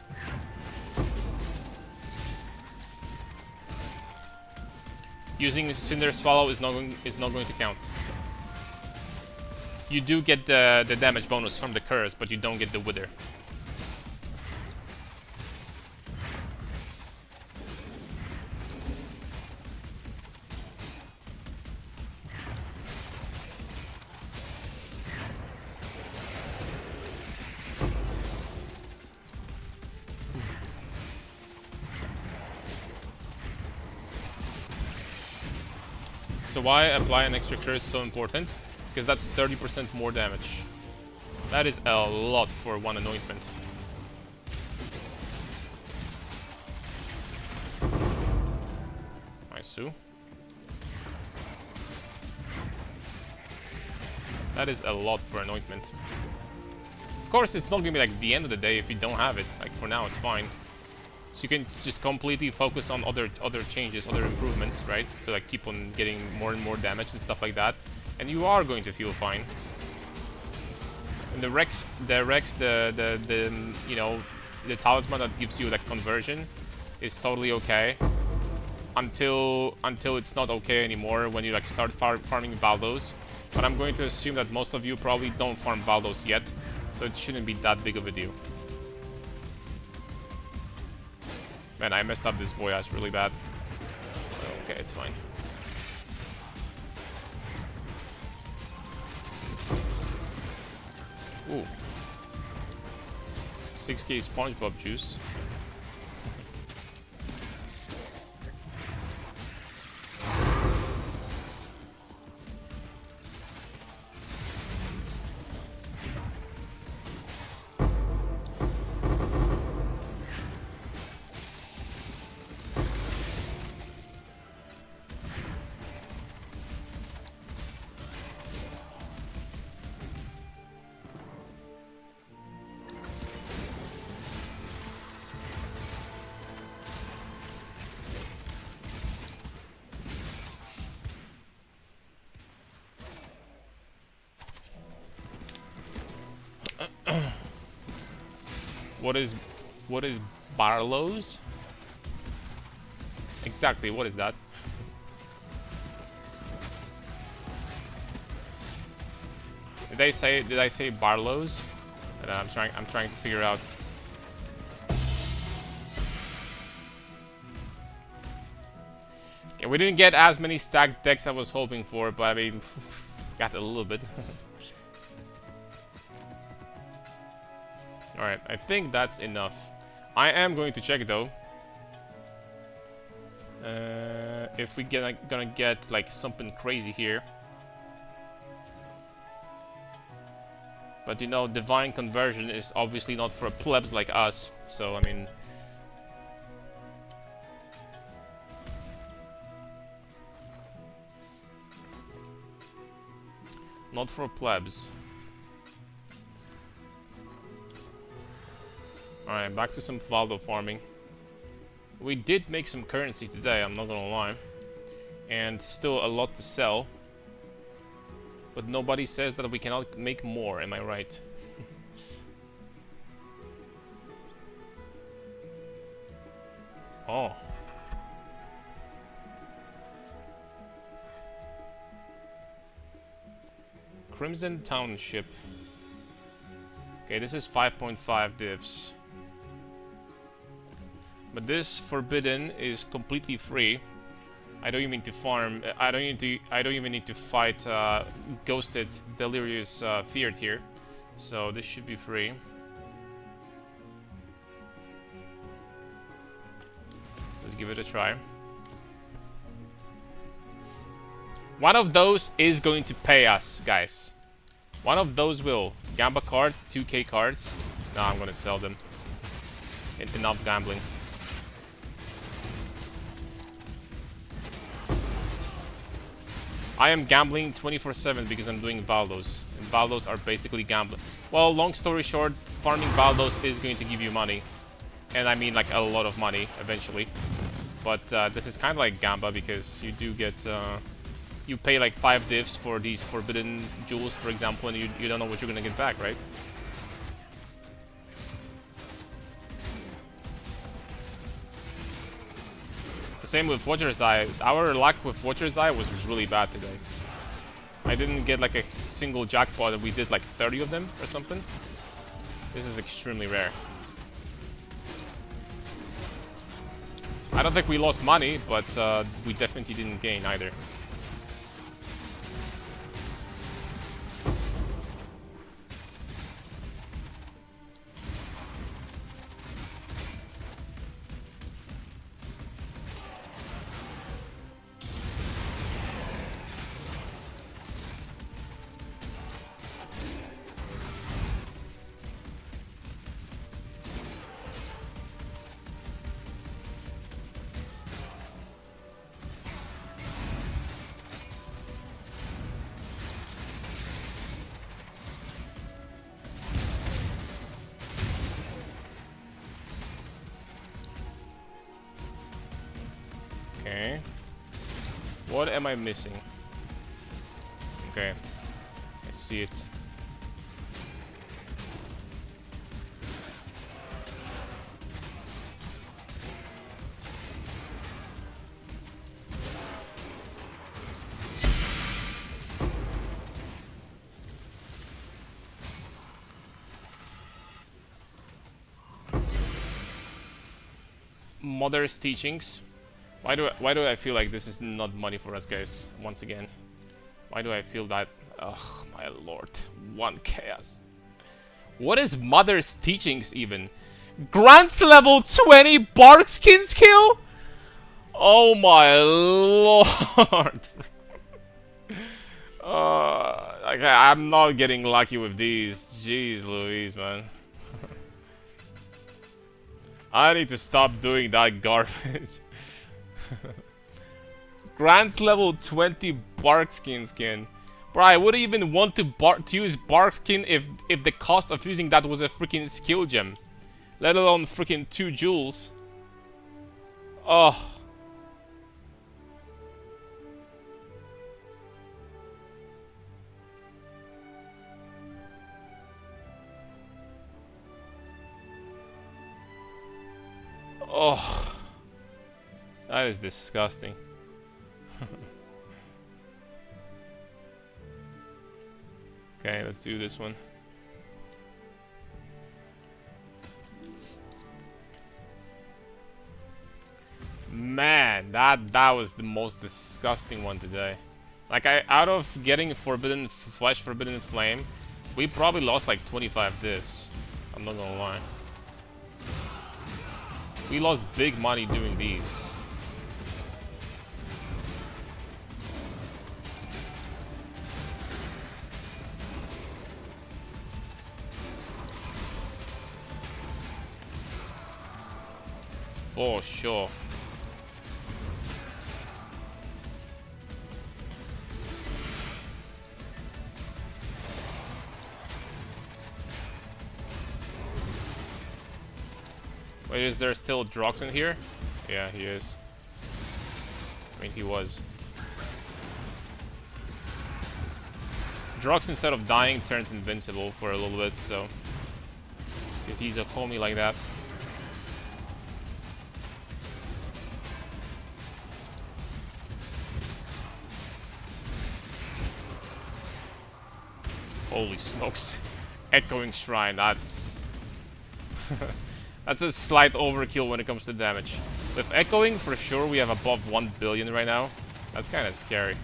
Using Cinder Swallow is not going to count. You do get the damage bonus from the curse, but you don't get the Wither. So why apply an extra curse is so important? Because that's 30% more damage. That is a lot for one anointment. Nice, Sue. That is a lot for anointment. Of course, it's not gonna be like the end of the day if you don't have it. Like for now, it's fine. So you can just completely focus on other changes, other improvements, right? To like keep on getting more and more damage and stuff like that, and you are going to feel fine. And the you know, the talisman that gives you like conversion is totally okay until it's not okay anymore when you like start farming valdos. But I'm going to assume that most of you probably don't farm valdos yet, so it shouldn't be that big of a deal. Man, I messed up this voyage really bad. Okay, it's fine. Ooh. 6k SpongeBob juice. What is Barlow's? Exactly, what is that? Did I say Barlow's? I'm trying to figure out. Yeah, we didn't get as many stacked decks as I was hoping for, but I mean, got a little bit. Alright, I think that's enough. I am going to check though. If we gonna get like something crazy here. But you know, divine conversion is obviously not for plebs like us, so I mean. Not for plebs. Alright, back to some valdo farming. We did make some currency today, I'm not gonna lie. And still a lot to sell. But nobody says that we cannot make more, am I right? Oh. Crimson Township. Okay, this is 5.5 divs. But this Forbidden is completely free. I don't even need to farm. I don't even need to fight Ghosted Delirious Feared here. So this should be free. Let's give it a try. One of those is going to pay us, guys. One of those will. Gamba cards, 2k cards. No, I'm gonna sell them. Enough gambling. I am gambling 24/7 because I'm doing valdos. And valdos are basically gambling. Well, long story short, farming valdos is going to give you money. And I mean like a lot of money eventually. But this is kind of like Gamba because you do get... you pay like 5 divs for these forbidden jewels, for example, and you don't know what you're gonna get back, right? The same with Watcher's Eye. Our luck with Watcher's Eye was really bad today. I didn't get like a single jackpot and we did like 30 of them or something. This is extremely rare. I don't think we lost money, but we definitely didn't gain either. Okay. What am I missing? Okay. I see it. Mother's teachings. Why do I feel like this is not money for us, guys? Once again, why do I feel that? Ugh, my lord, 1 chaos. What is Mother's teachings even? Grant's level 20 bark skin skill? Oh my lord. Okay, I'm not getting lucky with these. Jeez Louise, man. I need to stop doing that garbage. Grant's level 20 bark skin. Bro, I wouldn't even want to use bark skin if the cost of using that was a freaking skill gem. Let alone freaking 2 jewels. Oh. Oh. That is disgusting. Okay, let's do this one. Man, that was the most disgusting one today. Like, out of getting Forbidden Flesh, Forbidden Flame, we probably lost like 25 divs. I'm not gonna lie. We lost big money doing these. For sure. Wait, is there still Drox in here? Yeah, he is. I mean, he was. Drox, instead of dying, turns invincible for a little bit, so... because he's a homie like that. Holy smokes. Echoing Shrine, that's... that's a slight overkill when it comes to damage. With Echoing, for sure, we have above 1 billion right now. That's kind of scary.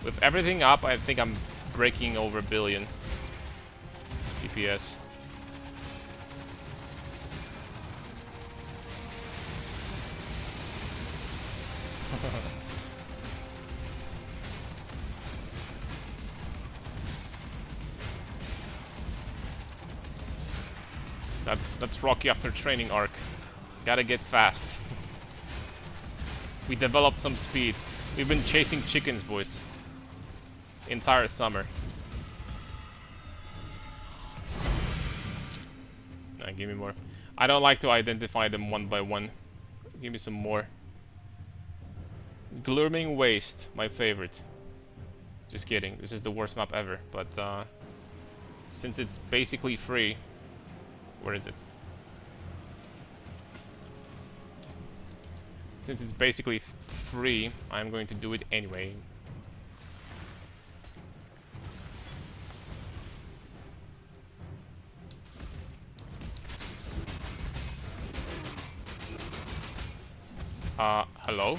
With everything up, I think I'm breaking over a billion DPS. That's Rocky after training arc. Gotta get fast. We developed some speed. We've been chasing chickens, boys. Entire summer. Nah, give me more. I don't like to identify them one by one. Give me some more. Glooming Waste, my favorite. Just kidding. This is the worst map ever. But since it's basically free, where is it? Since it's basically free, I'm going to do it anyway. Hello?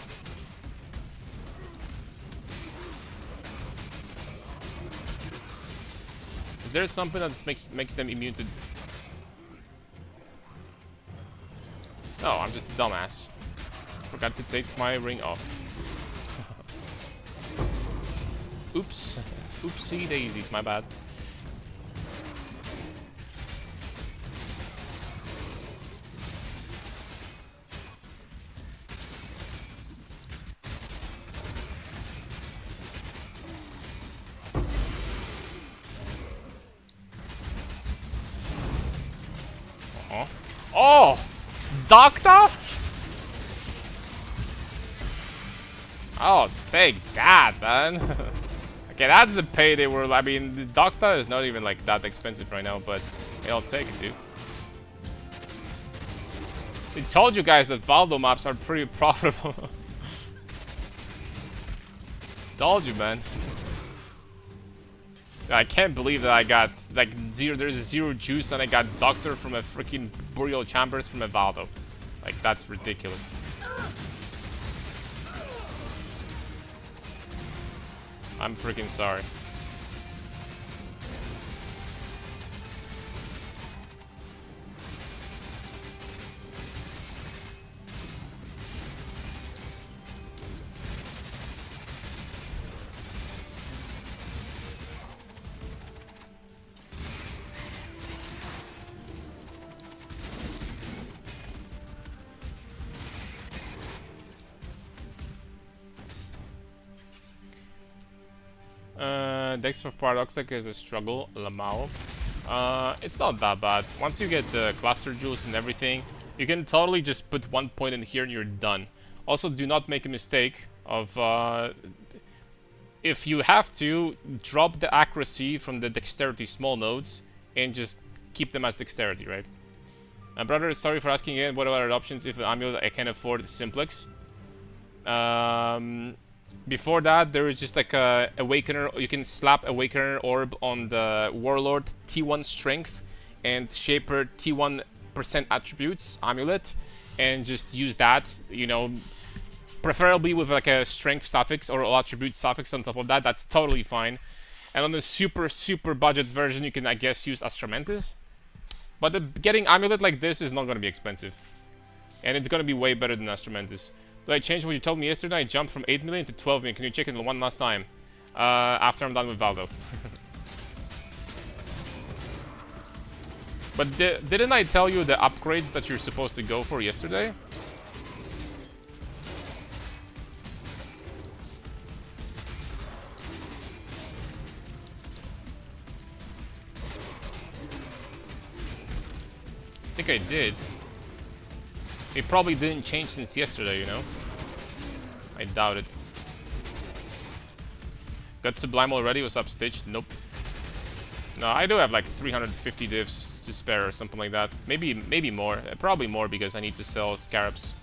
Is there something that makes them immune to... No, I'm just a dumbass. Forgot to take my ring off. Oops. Oopsie daisies, my bad. Oh! Doctor? Oh, take that, man. Okay, that's the payday where, I mean, the Doctor is not even like that expensive right now, but hey, I'll take it, dude. I told you guys that Valdo maps are pretty profitable. Told you, man. I can't believe that I got like there's zero juice and I got Doctor from a freaking Burial Chambers from a Valdo. Like, that's ridiculous. I'm freaking sorry. Dex for Paradoxica is a struggle, Lamau. It's not that bad. Once you get the cluster jewels and everything, you can totally just put 1 point in here and you're done. Also, do not make a mistake of, if you have to, drop the accuracy from the dexterity small nodes and just keep them as dexterity, right? Brother, sorry for asking again, what are options if an amulet I can afford simplex? Before that, there is just like a Awakener. You can slap Awakener Orb on the Warlord T1 Strength and Shaper T1% attributes amulet, and just use that, you know, preferably with like a Strength suffix or all attribute suffix on top of that. That's totally fine. And on the super budget version, you can, I guess, use Astramentis. But getting amulet like this is not going to be expensive, and it's going to be way better than Astramentis. Did I change what you told me yesterday? I jumped from 8 million to 12 million. Can you check it one last time? After I'm done with Valdo. But didn't I tell you the upgrades that you're supposed to go for yesterday? I think I did. It probably didn't change since yesterday, you know? I doubt it. Got Sublime already? What's up, Stitch? Nope. No, I do have like 350 divs to spare or something like that. Maybe more. Probably more because I need to sell Scarabs.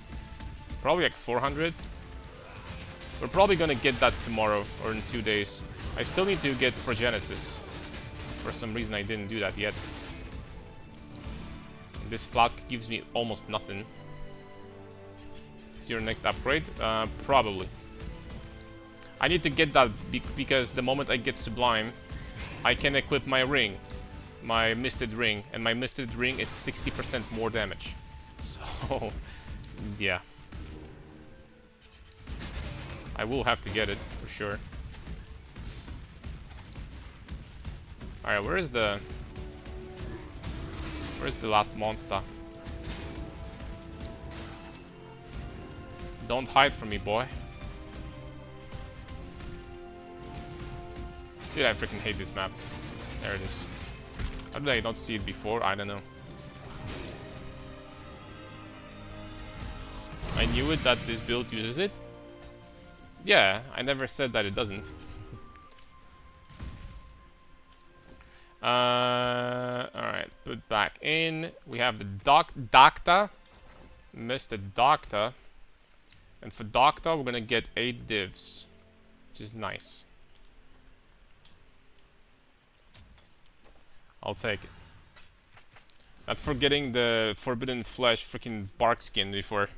Probably like 400. We're probably gonna get that tomorrow or in 2 days. I still need to get Progenesis. For some reason I didn't do that yet. And this flask gives me almost nothing. Is your next upgrade? Probably. I need to get that because the moment I get Sublime, I can equip my ring. My Misted Ring. And my Misted Ring is 60% more damage. So, yeah. I will have to get it, for sure. Alright, where's the last monster? Don't hide from me, boy. Dude, I freaking hate this map. There it is. How did I not see it before? I don't know. I knew it that this build uses it. Yeah, I never said that it doesn't. Alright, put back in. We have the Doctor. Mr. Doctor. And for Doctor, we're gonna get 8 divs. Which is nice. I'll take it. That's for getting the Forbidden Flesh freaking bark skin before.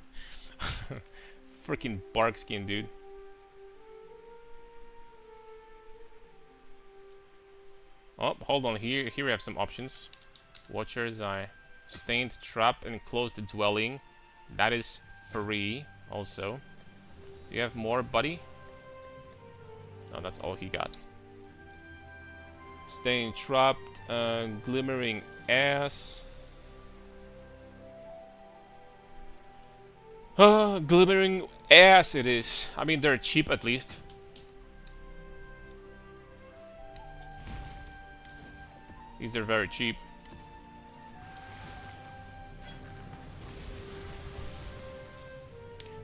Freaking bark skin, dude. Oh, hold on. Here we have some options. Watcher's Eye. Stained Trap and Closed Dwelling. That is free, also. Do you have more, buddy? No, that's all he got. Stained Trapped. Glimmering Ass. Glimmering Ass it is. I mean, they're cheap at least. These are very cheap.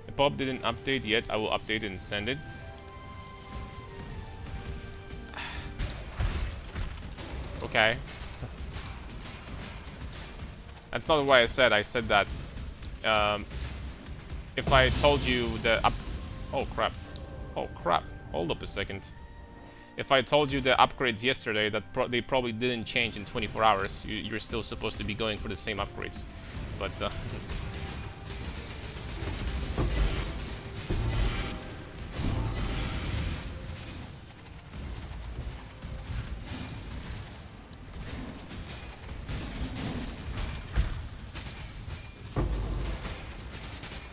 The pub didn't update yet. I will update it and send it. Okay. That's not what I said. I said that if I told you the oh crap. Oh crap. Hold up a second. If I told you the upgrades yesterday that they probably didn't change in 24 hours, you're still supposed to be going for the same upgrades. But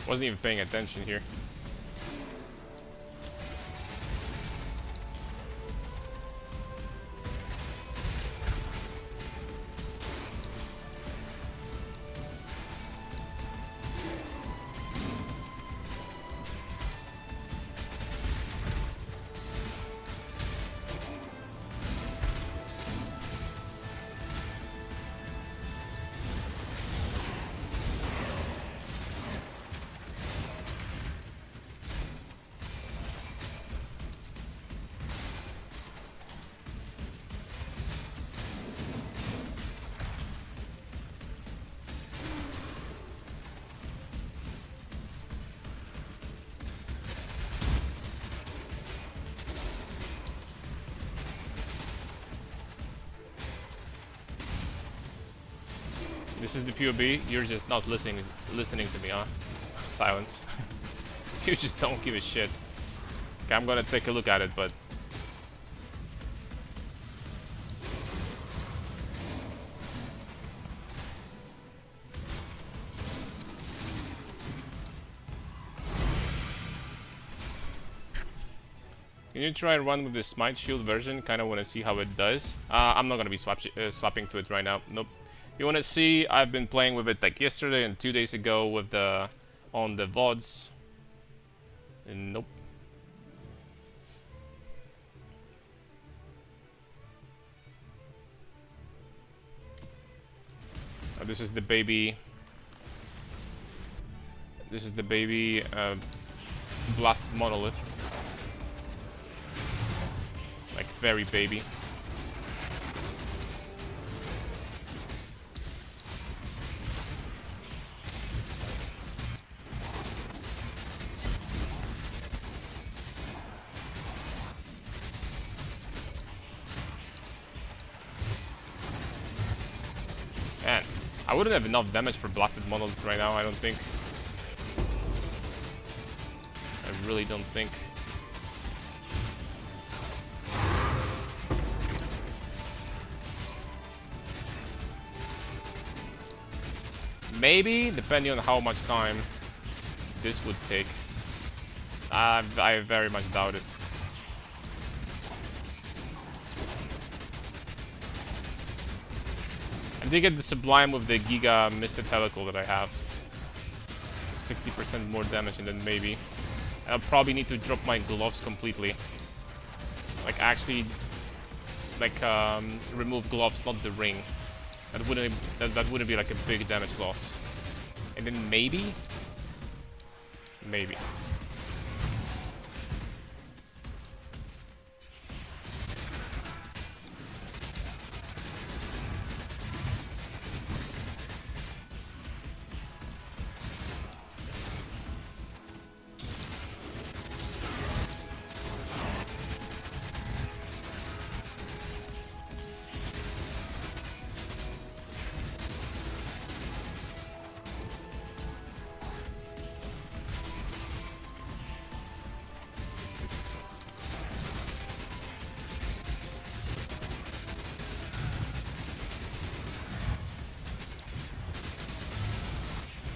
wasn't even paying attention here. This is the POB. You're just not listening to me, huh? Silence. You just don't give a shit. Okay, I'm gonna take a look at it, but can you try and run with the Smite Shield version? Kind of want to see how it does. I'm not gonna be swapping to it right now. Nope. You want to see? I've been playing with it like yesterday and 2 days ago with the on the VODs. And nope. This is the baby. This is the baby blast monolith. Like very baby. I wouldn't have enough damage for Blasted Monolith right now, I don't think. I really don't think. Maybe, depending on how much time this would take. I very much doubt it. I did get the Sublime with the Giga Misted Helical that I have. 60% more damage, and then maybe. I'll probably need to drop my gloves completely. Like, actually, like, remove gloves, not the ring. That wouldn't be like a big damage loss. And then maybe? Maybe.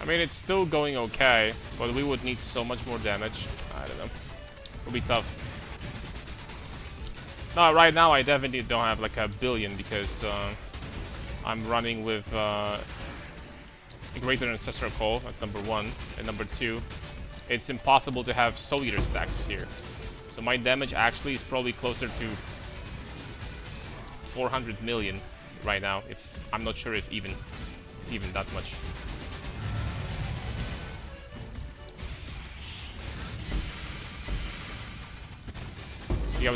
I mean, it's still going okay, but we would need so much more damage. I don't know. It'll be tough. No, right now I definitely don't have like a billion because I'm running with a greater ancestral call. That's number one. And number two, it's impossible to have Soul Eater stacks here. So my damage actually is probably closer to 400 million right now. If I'm not sure if even that much. See how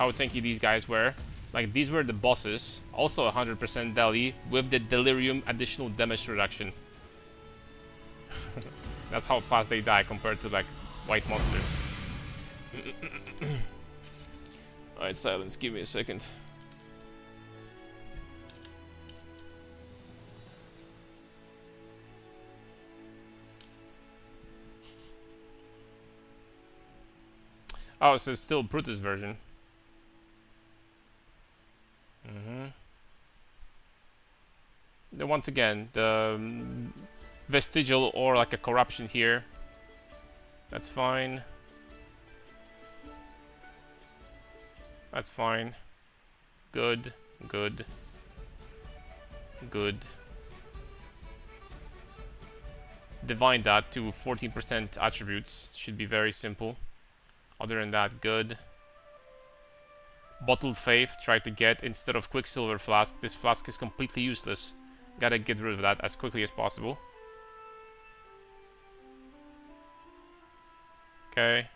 tanky these guys were. Like, these were the bosses. Also 100% Deli with the Delirium additional damage reduction. That's how fast they die compared to, like, white monsters. Alright, silence, give me a second. Oh, so it's still Brutus version. Then once again, the vestigial or like a corruption here. That's fine. That's fine. Good, good, good. Divine that to 14% attributes. Should be very simple. Other than that, good. Bottled Faith, try to get instead of Quicksilver Flask. This flask is completely useless. Gotta get rid of that as quickly as possible. Okay.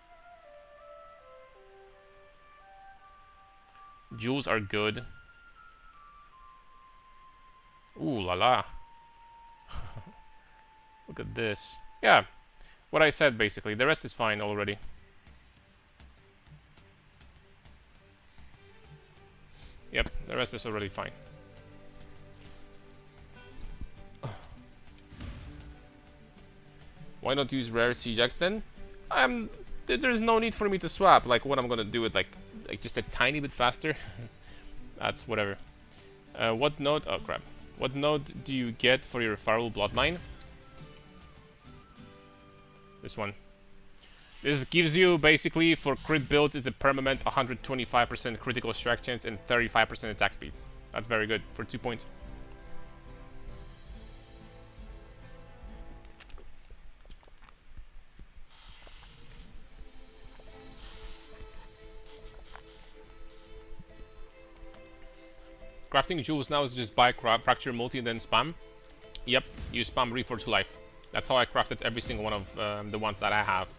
Jewels are good. Ooh la la. Look at this. Yeah. What I said basically. The rest is fine already. Yep, the rest is already fine. Why not use rare siege axe then? There's no need for me to swap. Like, what I'm gonna do it like just a tiny bit faster. That's whatever. What node? Oh crap. What node do you get for your Firewall Blood Mine? This one. This gives you, basically, for crit builds, it's a permanent 125% critical strike chance and 35% attack speed. That's very good for 2 points. Crafting jewels now is just buy Fracture Multi and then spam. Yep, you spam Reforged Life. That's how I crafted every single one of the ones that I have.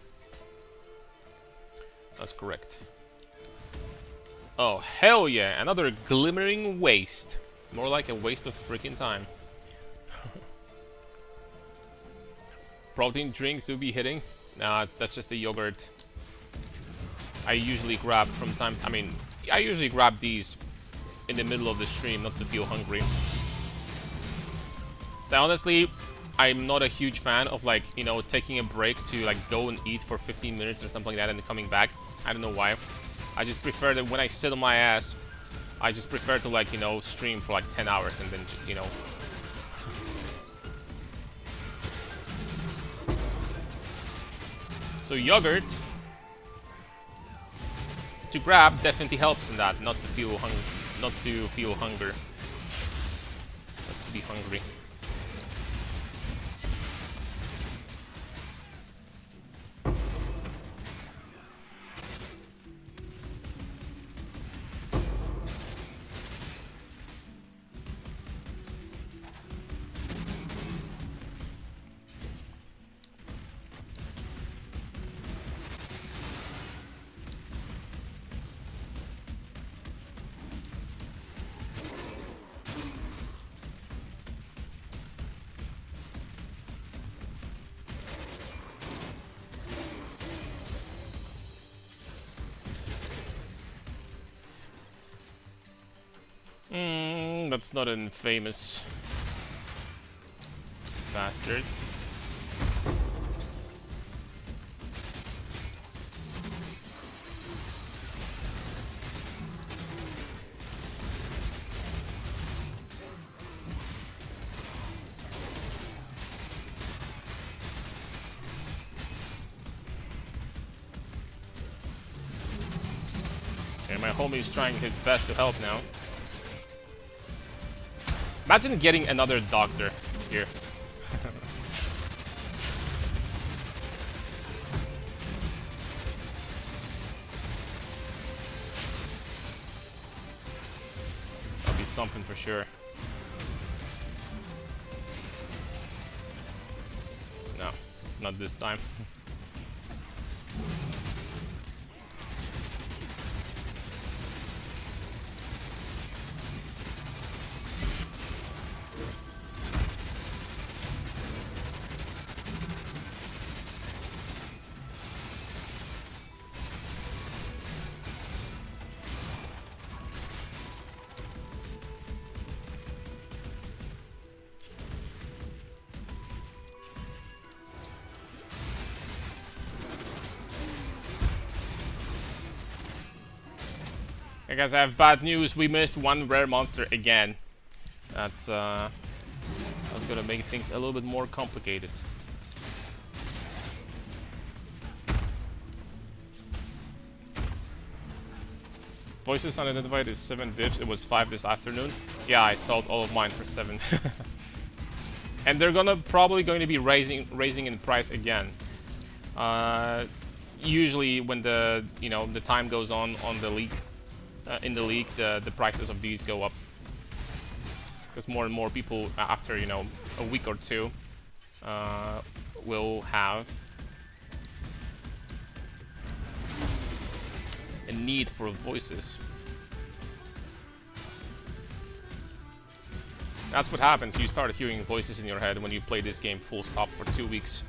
That's correct. Oh, hell yeah. Another glimmering waste. More like a waste of freaking time. Protein drinks do be hitting. Nah, that's just a yogurt. I usually grab from time... I mean, I usually grab these in the middle of the stream, not to feel hungry. So honestly, I'm not a huge fan of like, you know, taking a break to like go and eat for 15 minutes or something like that and coming back. I don't know why. I just prefer that when I sit on my ass, I just prefer to like, you know, stream for like 10 hours and then just, you know. So yogurt to grab definitely helps in that, not to feel hunger, not to be hungry. That's not an famous bastard. Okay, my homie's trying his best to help now. Imagine getting another doctor here. That'll be something for sure. No, not this time. Hey guys, I have bad news. We missed one rare monster again. That's gonna make things a little bit more complicated. Voices unidentified is 7 divs. It was 5 this afternoon. Yeah, I sold all of mine for 7. And they're probably going to be raising in price again. Usually when the time goes on the league. In the league, the prices of these go up because more and more people, after a week or two, will have a need for voices. That's what happens. You start hearing voices in your head when you play this game full stop for 2 weeks.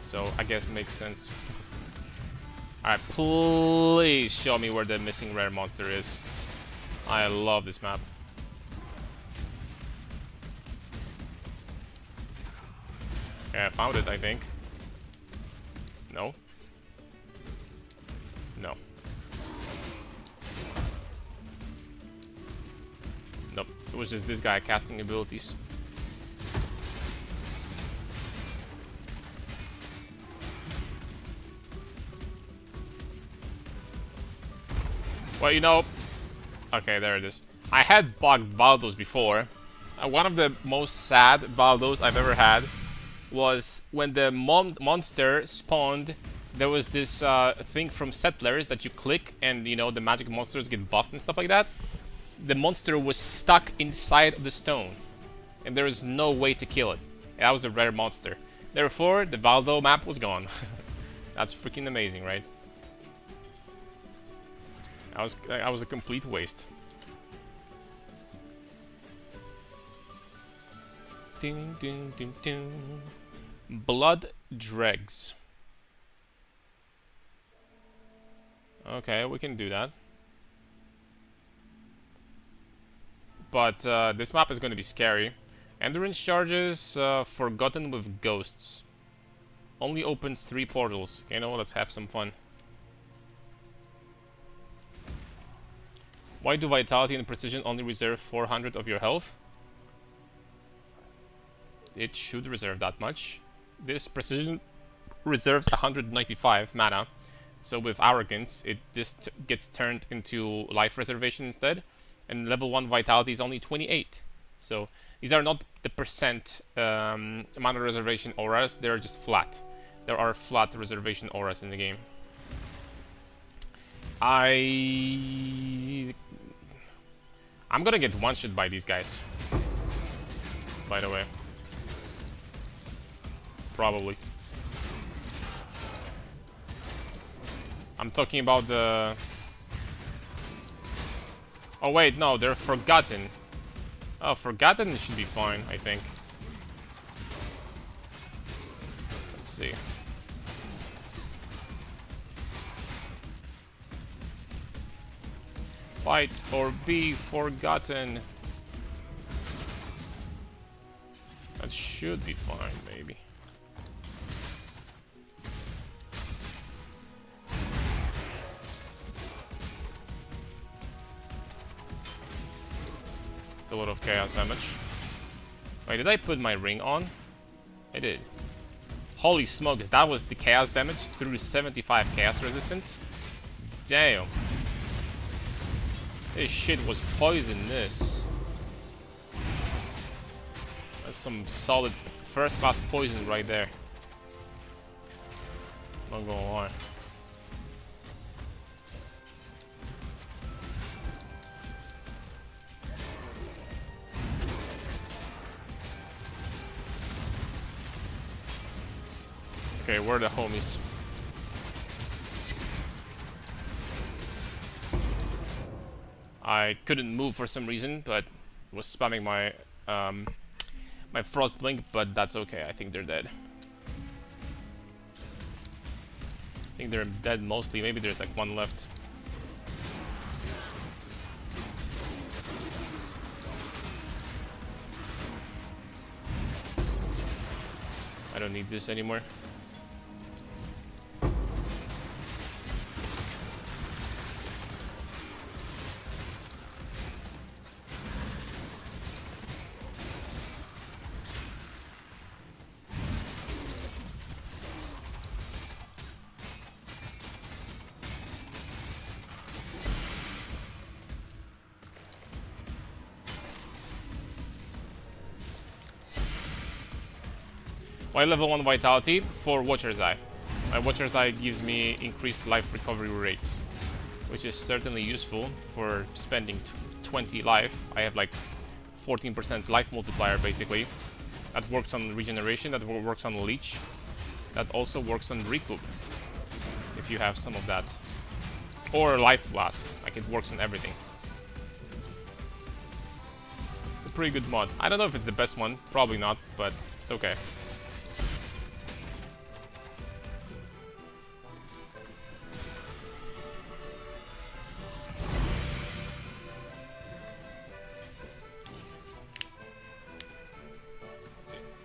So I guess it makes sense. Alright, please show me where the missing rare monster is. I love this map. Okay, I found it, I think. No. No. Nope, it was just this guy casting abilities. Well, okay, there it is. I had bugged valdos before. One of the most sad valdos I've ever had was when the monster spawned. There was this thing from Settlers that you click and, the magic monsters get buffed and stuff like that. The monster was stuck inside of the stone. And there was no way to kill it. That was a rare monster. Therefore, the valdo map was gone. That's freaking amazing, right? I was a complete waste. Ding, ding, ding, ding. Blood dregs. Okay, we can do that. But this map is going to be scary. Endurance charges, forgotten with ghosts. Only opens 3 portals. You know, let's have some fun. Why do Vitality and Precision only reserve 400 of your health? It should reserve that much. This Precision reserves 195 mana. So with Arrogance, it just gets turned into life reservation instead. And level 1 Vitality is only 28. So these are not the percent mana reservation auras, they're just flat. There are flat reservation auras in the game. I'm gonna get one-shot by these guys. By the way. Probably. I'm talking about the... Oh wait, no, they're Forgotten. Oh, Forgotten should be fine, I think. Let's see. Fight or be forgotten. That should be fine, maybe. It's a lot of chaos damage. Wait, did I put my ring on? I did. Holy smokes, that was the chaos damage through 75 chaos resistance? Damn. This shit was poisonous. That's some solid first class poison right there. Not gonna lie. Okay, where are the homies? I couldn't move for some reason, but was spamming my my frost blink, but that's okay. I think they're dead. I think they're dead mostly. Maybe there's like one left. I don't need this anymore. My level 1 Vitality for Watcher's Eye. My Watcher's Eye gives me increased life recovery rate, which is certainly useful for spending 20 life. I have like 14% life multiplier basically. That works on regeneration, that works on leech. That also works on recoup, if you have some of that. Or life flask, like it works on everything. It's a pretty good mod. I don't know if it's the best one, probably not, but it's okay.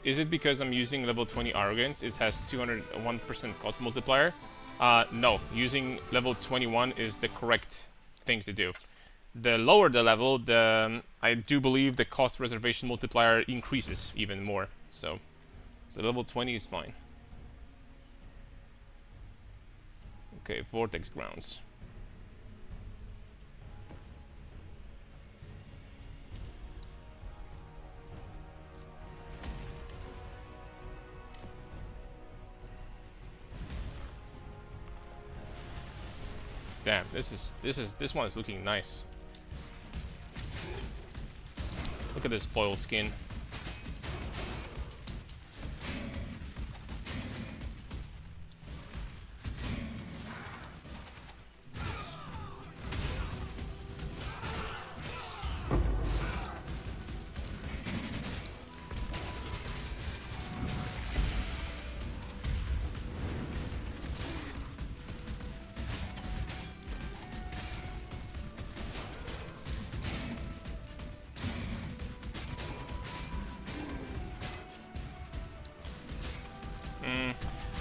Is it because I'm using level 20 Arrogance? It has 201% cost multiplier. No, using level 21 is the correct thing to do. The lower the level, I do believe the cost reservation multiplier increases even more. So level 20 is fine. Okay, Vortex Grounds. Damn, this one is looking nice. Look at this foil skin.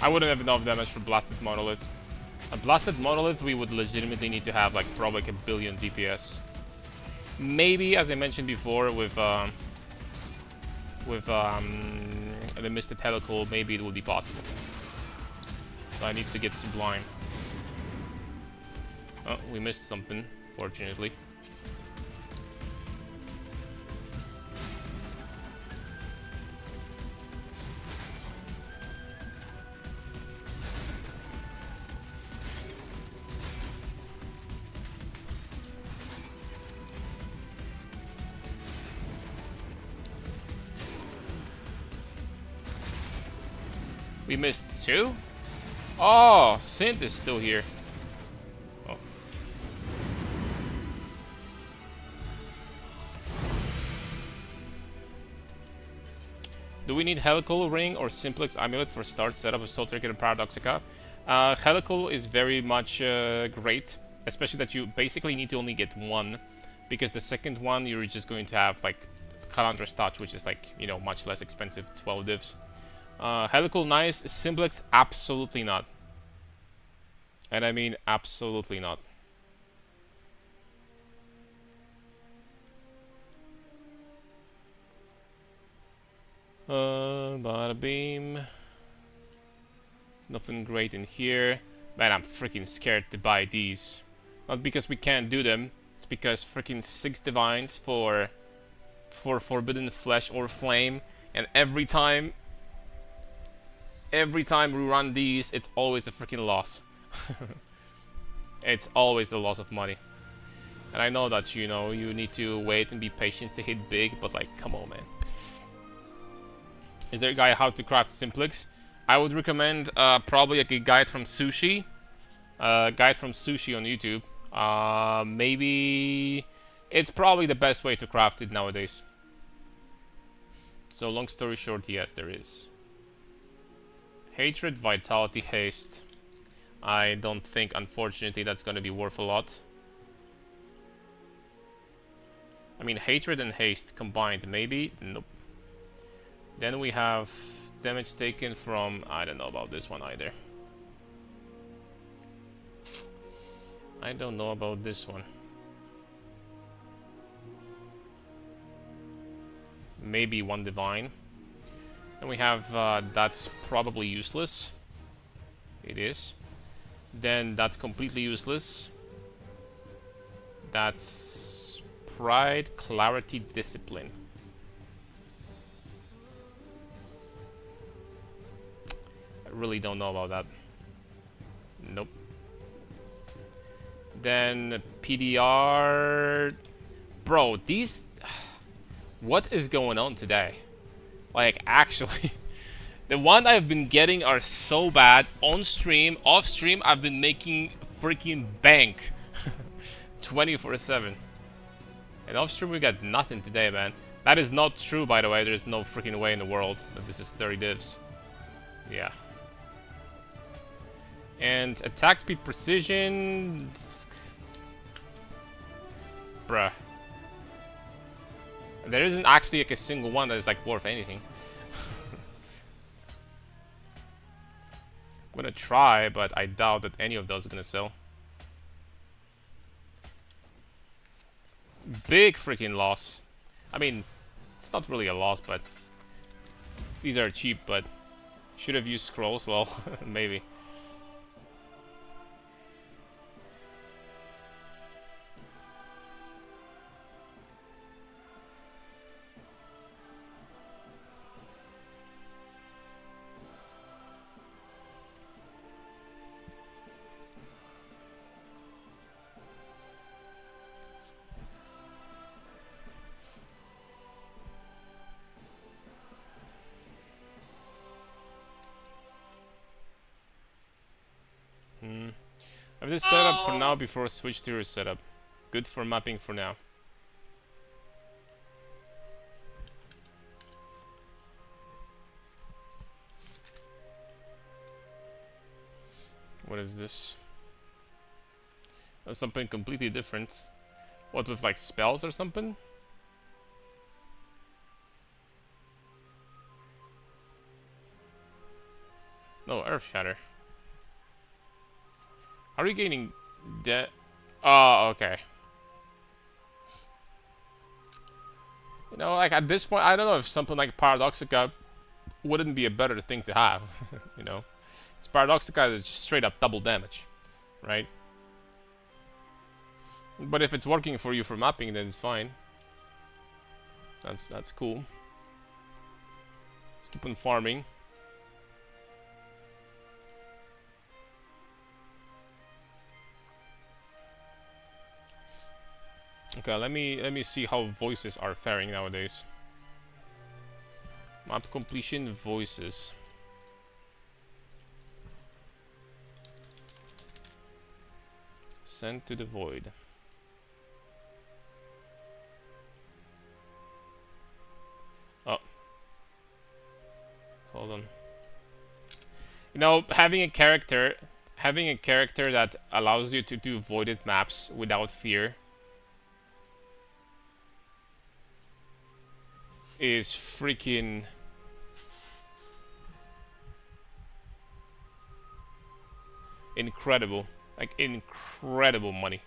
I wouldn't have enough damage for Blasted Monolith. A Blasted Monolith, we would legitimately need to have like probably like a billion DPS. Maybe, as I mentioned before, with the Misted Helical, maybe it would be possible. So I need to get Sublime. Oh, we missed something, fortunately. We missed 2? Oh, Synth is still here. Oh. Do we need Helical Ring or Simplex Amulet for start setup of Soul Trick and Paradoxica? Helical is very much great, especially that you basically need to only get 1, because the second one you're just going to have like Calandra's Touch, which is like, you know, much less expensive, 12 divs. Helical nice, Simplex absolutely not. And I mean absolutely not. Bada beam. There's nothing great in here. Man, I'm freaking scared to buy these. Not because we can't do them, it's because freaking 6 divines for Forbidden Flesh or Flame, and every time we run these, it's always a freaking loss. It's always a loss of money. And I know that, you know, you need to wait and be patient to hit big, but like, come on, man. Is there a guide how to craft Simplex? I would recommend probably like a guide from Sushi. Guide from Sushi on YouTube. Maybe it's probably the best way to craft it nowadays. So long story short, yes, there is. Hatred, Vitality, Haste. I don't think, unfortunately, that's going to be worth a lot. I mean, Hatred and Haste combined, maybe? Nope. Then we have damage taken from... I don't know about this one either. I don't know about this one. Maybe 1 Divine. Then we have, that's probably useless. It is. Then that's completely useless. That's Pride, Clarity, Discipline. I really don't know about that. Nope. Then PDR... Bro, these... What is going on today? Like, actually, the one I've been getting are so bad. On stream, off stream, I've been making freaking bank. 24/7. And off stream, we got nothing today, man. That is not true, by the way. There's no freaking way in the world that this is 30 divs. Yeah. And attack speed precision... Bruh. There isn't actually like a single one that is like worth anything. I'm gonna try, but I doubt that any of those are gonna sell. Big freaking loss. I mean, it's not really a loss, but these are cheap, but should have used scrolls, well, maybe. Have this setup for now before switch to your setup. Good for mapping for now. What is this? That's something completely different. What, with like spells or something? No, Earth Shatter. Are we gaining debt? Oh, okay. You know, like at this point, I don't know if something like Paradoxica wouldn't be a better thing to have. You know, it's Paradoxica is just straight up double damage, right? But if it's working for you for mapping, then it's fine. That's cool. Let's keep on farming. Okay, let me see how voices are faring nowadays. Map completion voices. Send to the void. Oh. Hold on. You know, having a character that allows you to do voided maps without fear is freaking incredible. Like, incredible money.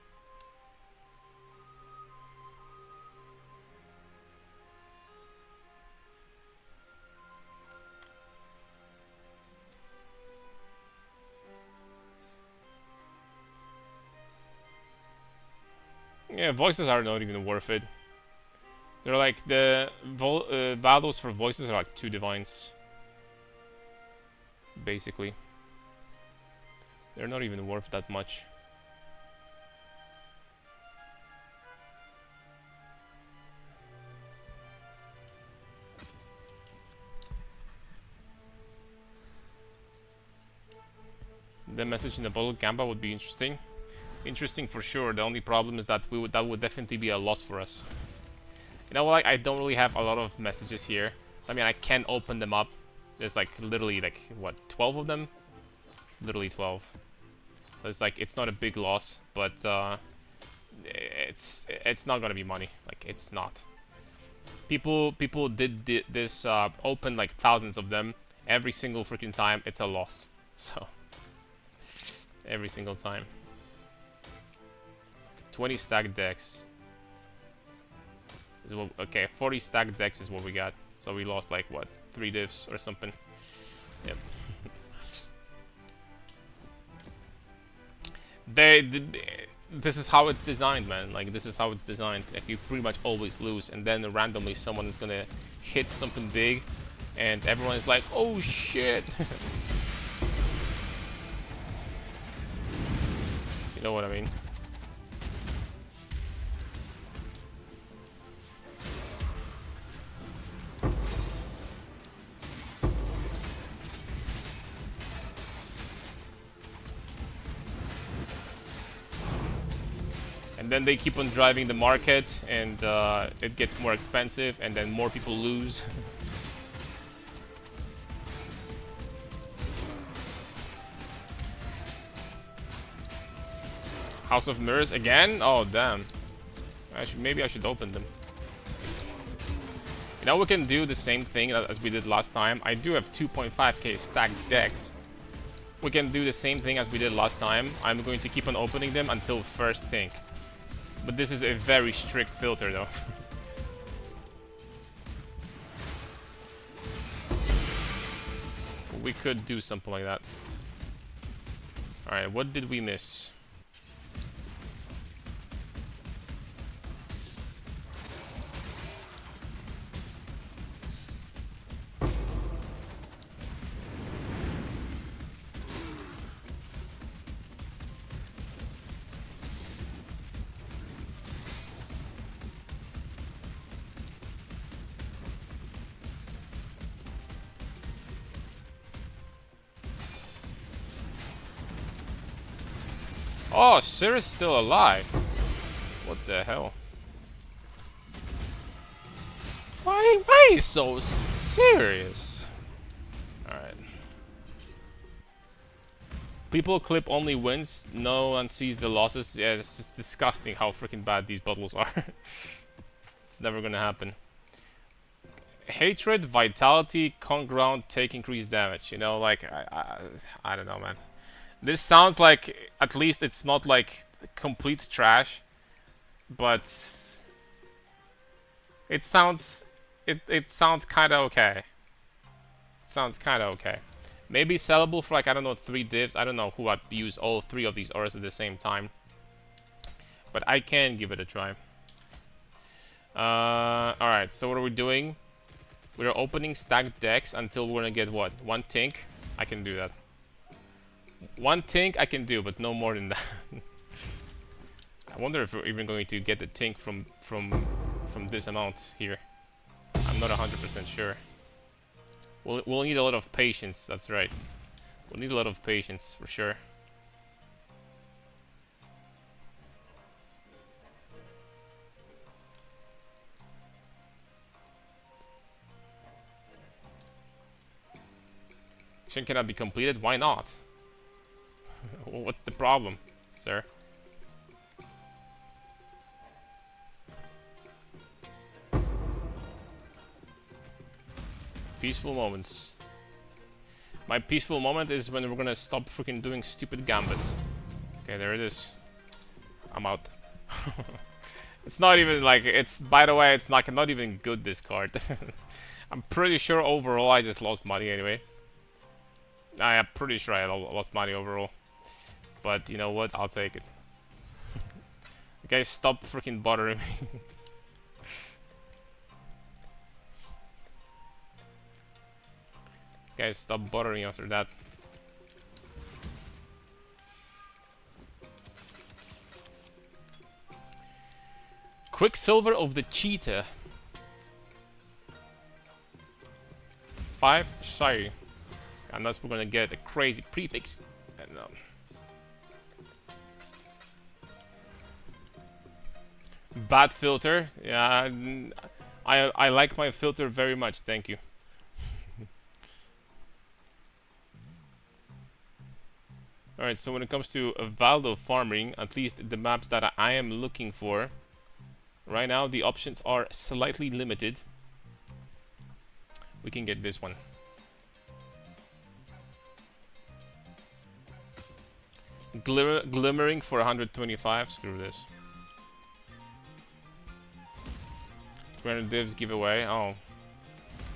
Yeah, voices are not even worth it. They're like the valdos for voices are like 2 divines. Basically. They're not even worth that much. The message in the bottle Gamba would be interesting. Interesting for sure. The only problem is that that would definitely be a loss for us. You know what? I don't really have a lot of messages here. I mean, I can open them up. There's like literally like what, 12 of them? It's literally 12. So it's like it's not a big loss, but it's not gonna be money. Like it's not. People did this open like thousands of them every single freaking time. It's a loss. So every single time. 20 stack decks. Is what, okay, 40 stack decks is what we got. So we lost like what, 3 divs or something. Yep. This is how it's designed, man. Like this is how it's designed. Like you pretty much always lose, and then randomly someone is gonna hit something big, and everyone is like, "Oh shit!" You know what I mean? And then they keep on driving the market, and it gets more expensive, and then more people lose. House of Mirrors again? Oh damn! Maybe I should open them. You know, we can do the same thing as we did last time. I do have 2.5k stacked decks. We can do the same thing as we did last time. I'm going to keep on opening them until first think. But this is a very strict filter, though. We could do something like that. Alright, what did we miss? Oh, Cirrus still alive. What the hell? Why are you so serious? Alright. People clip only wins, no one sees the losses. Yeah, it's just disgusting how freaking bad these bottles are. It's never gonna happen. Hatred, vitality, con ground, take increased damage. You know, like I don't know, man. This sounds like at least it's not like complete trash, but it sounds it sounds kind of okay. It sounds kind of okay. Maybe sellable for like I don't know 3 divs. I don't know who would use all 3 of these auras at the same time, but I can give it a try. All right. So what are we doing? We're opening stacked decks until we're gonna get what? 1 Tink? I can do that. 1 Tink I can do, but no more than that. I wonder if we're even going to get the Tink from this amount here. I'm not 100% sure. We'll need a lot of patience, that's right. We'll need a lot of patience, for sure. Action cannot be completed? Why not? What's the problem, sir? Peaceful moments. My peaceful moment is when we're gonna stop freaking doing stupid gambas. Okay, there it is. I'm out. It's not even like it's. By the way, it's not even good, this card. I'm pretty sure overall I just lost money anyway. I am pretty sure I lost money overall. But you know what? I'll take it. Okay, stop freaking bothering me. Guys, stop bothering after that. Quicksilver of the Cheetah. 5 shy. Unless we're gonna get a crazy prefix. And, bad filter. Yeah, I like my filter very much. Thank you. Alright, so when it comes to valdo farming, at least the maps that I am looking for, right now the options are slightly limited. We can get this one. Glimmering for 125, screw this. 200 divs giveaway, oh.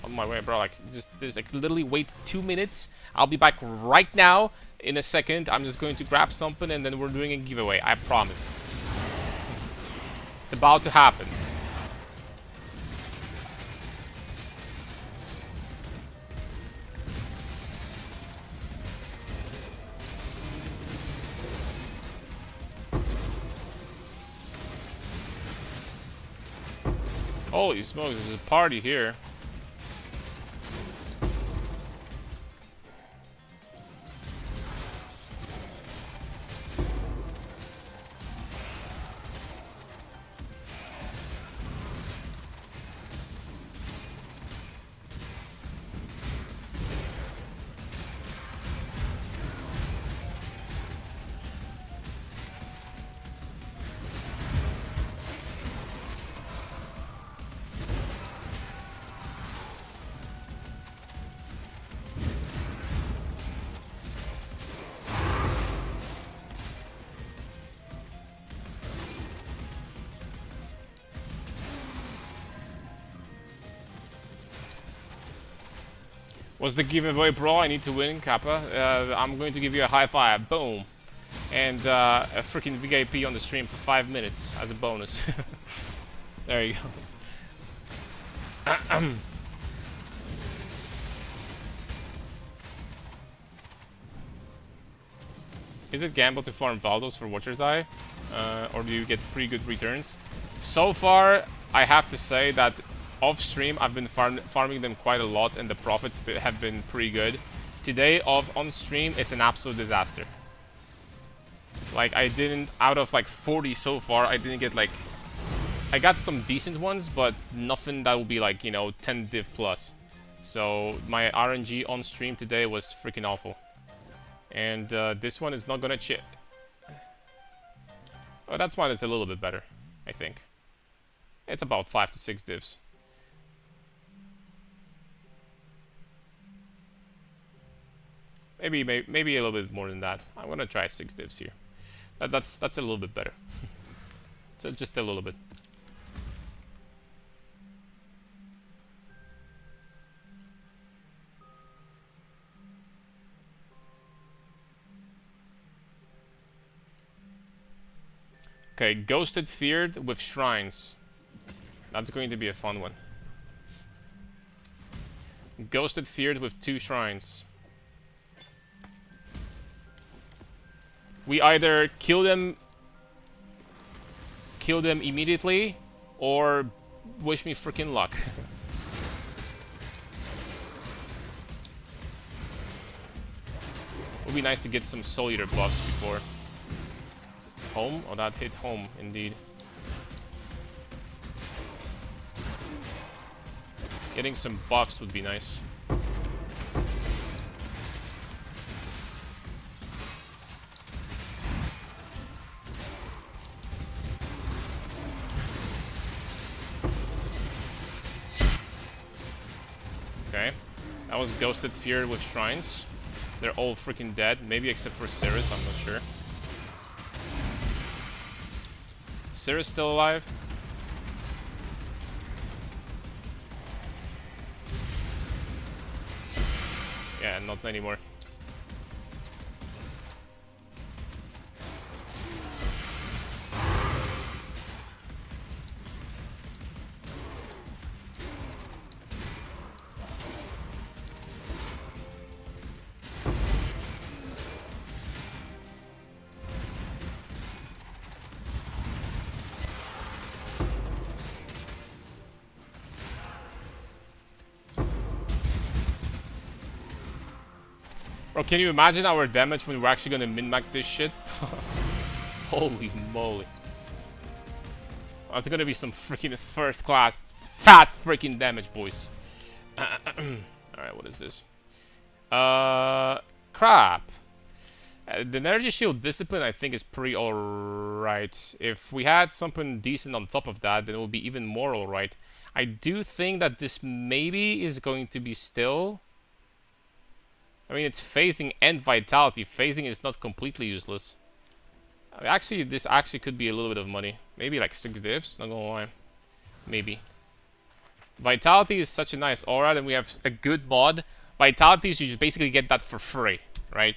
On my way, bro, like, just literally wait 2 minutes. I'll be back right now. In a second, I'm just going to grab something and then we're doing a giveaway. I promise. It's about to happen. Holy smokes, there's a party here. What's the giveaway, bro? I need to win, Kappa. I'm going to give you a high five. Boom. And a freaking VIP on the stream for 5 minutes as a bonus. There you go. Is it gamble to farm Valdos for Watcher's Eye? Or do you get pretty good returns? So far, I have to say that off stream, I've been farming them quite a lot, and the profits have been pretty good. Today, on stream, it's an absolute disaster. Like, I didn't, out of like 40 so far, I didn't get like, I got some decent ones, but nothing that will be like, you know, 10 div plus. So, my RNG on stream today was freaking awful. And this one is not gonna chip. Oh, that's one is a little bit better, I think. It's about 5 to 6 divs. Maybe a little bit more than that. I'm gonna try 6 divs here. That's a little bit better. So just a little bit. Okay, Ghosted Feared with Shrines. That's going to be a fun one. Ghosted Feared with 2 shrines. We either kill them immediately, or wish me freaking luck. Would be nice to get some Soul Eater buffs before. Home? Oh, that hit home, indeed. Getting some buffs would be nice. Okay. That was Ghosted Fear with Shrines. They're all freaking dead. Maybe except for Cirrus, I'm not sure. Cirrus still alive? Yeah, not anymore. Bro, can you imagine our damage when we're actually gonna min-max this shit? Holy moly. That's gonna be some freaking first class fat freaking damage, boys. Alright, what is this? Crap. The energy shield discipline I think is pretty alright. If we had something decent on top of that, then it would be even more alright. I do think that this maybe is going to be still. I mean, it's phasing and vitality. Phasing is not completely useless. I mean, actually, this actually could be a little bit of money. Maybe like 6 divs, not gonna lie. Maybe. Vitality is such a nice aura, and we have a good mod. Vitality is you just basically get that for free, right?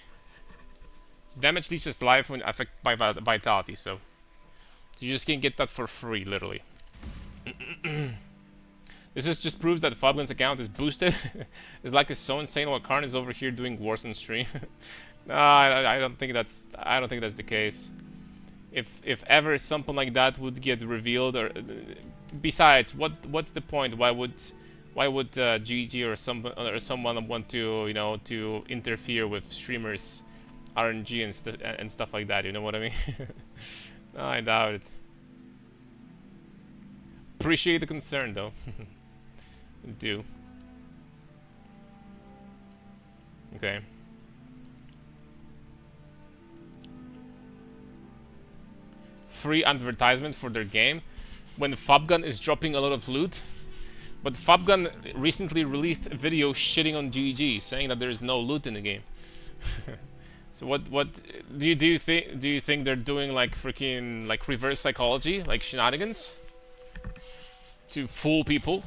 So damage leeches life when affected by vitality, so you just can get that for free, literally. This is just proves that Fablin's account is boosted. It's like it's so insane while Karn is over here doing wars on stream. No, I don't think that's the case. If ever something like that would get revealed, or besides, what's the point? Why would GG or someone want to to interfere with streamers' RNG and stuff like that? You know what I mean? No, I doubt it. Appreciate the concern though. Do. Okay. Free advertisement for their game when Fabgun is dropping a lot of loot. But Fabgun recently released a video shitting on GG, saying that there is no loot in the game. So what do you think they're doing, like freaking like reverse psychology, like shenanigans to fool people?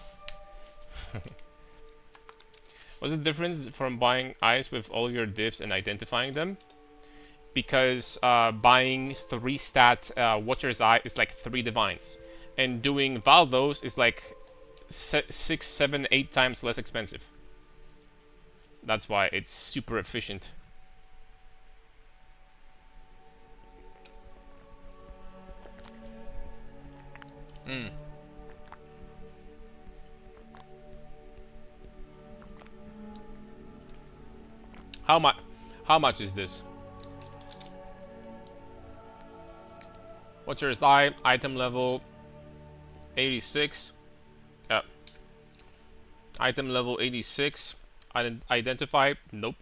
What's the difference from buying ice with all your divs and identifying them? Because buying 3 stat Watcher's Eye is like 3 divines, and doing Valdos is like 6, 7, 8 times less expensive. That's why it's super efficient. How much is this? Watcher's Eye, item level 86. Item level 86. Identify? Nope.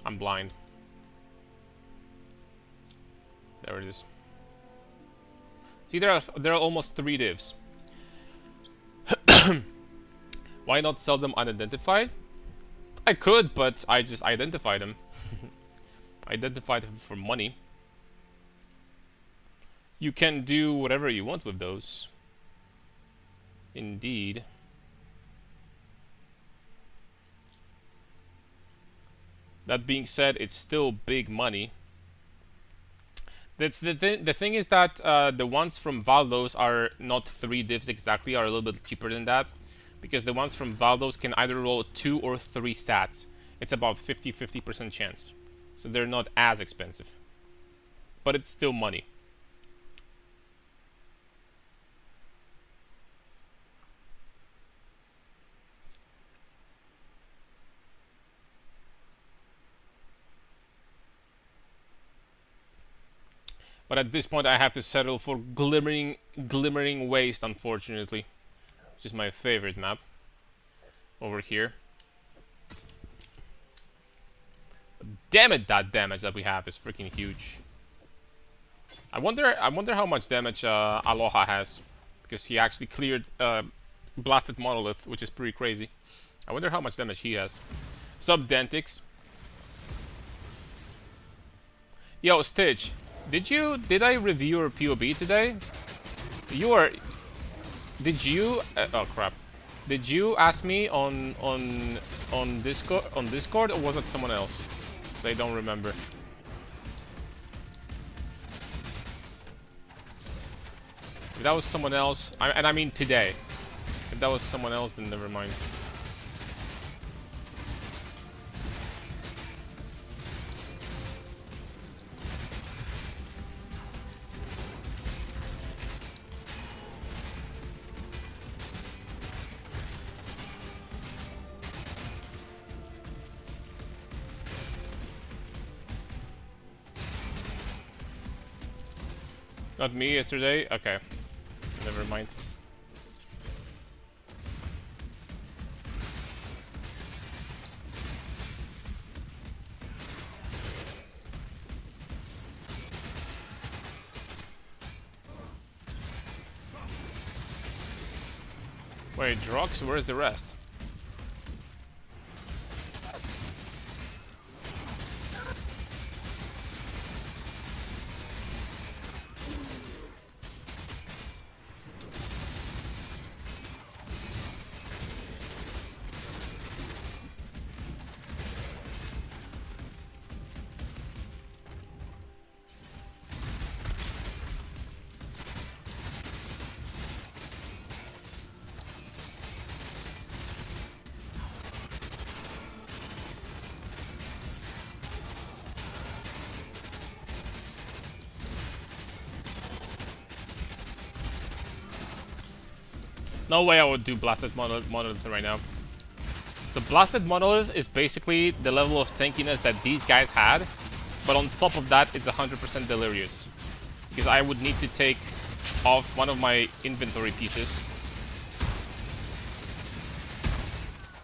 I'm blind. There it is. See, there are almost 3 divs. Why not sell them unidentified? I could, but I just identify them. Identify them for money. You can do whatever you want with those. Indeed. That being said, it's still big money. The thing is that the ones from Valdos are not 3 divs exactly, are a little bit cheaper than that. Because the ones from Valdos can either roll 2 or 3 stats. It's about 50% chance. So they're not as expensive. But it's still money. But at this point I have to settle for Glimmering Waste, unfortunately. Which is my favorite map. Over here. Damn it, that damage that we have is freaking huge. I wonder how much damage Aloha has. Because he actually cleared Blasted Monolith, which is pretty crazy. I wonder how much damage he has. Sub Dentix. Yo, Stitch. Did I review your POB today? Did you oh crap. Did you ask me on Discord or was it someone else? I don't remember. If that was someone else, and I mean today. If that was someone else, then never mind. Not me yesterday? Okay. Never mind. Wait, Drox? Where's the rest? No way I would do Blasted Monolith right now. So Blasted Monolith is basically the level of tankiness that these guys had, but on top of that, it's 100% Delirious. Because I would need to take off one of my inventory pieces,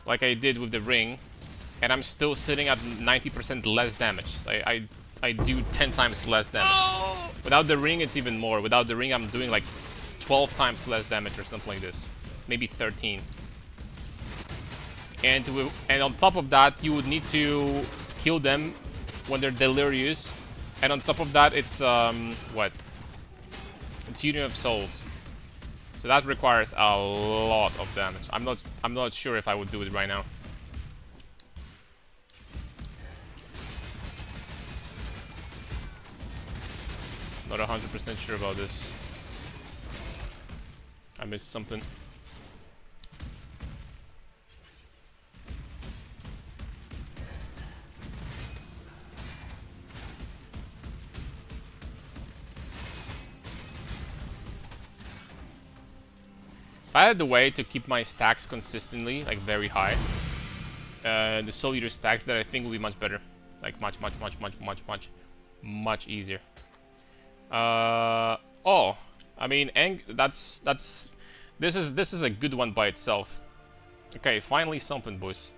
like I did with the ring, and I'm still sitting at 90% less damage. I do 10 times less damage. Oh! Without the ring, it's even more. Without the ring, I'm doing like 12 times less damage or something like this. Maybe 13. And on top of that, you would need to kill them when they're delirious. And on top of that, it's what? It's Union of Souls. So that requires a lot of damage. I'm not sure if I would do it right now. Not 100% sure about this. I missed something. If I had the way to keep my stacks consistently, like very high, the soul eater stacks, that I think will be much better. Like much easier. Oh, I mean, this is a good one by itself. Okay, finally something, boys.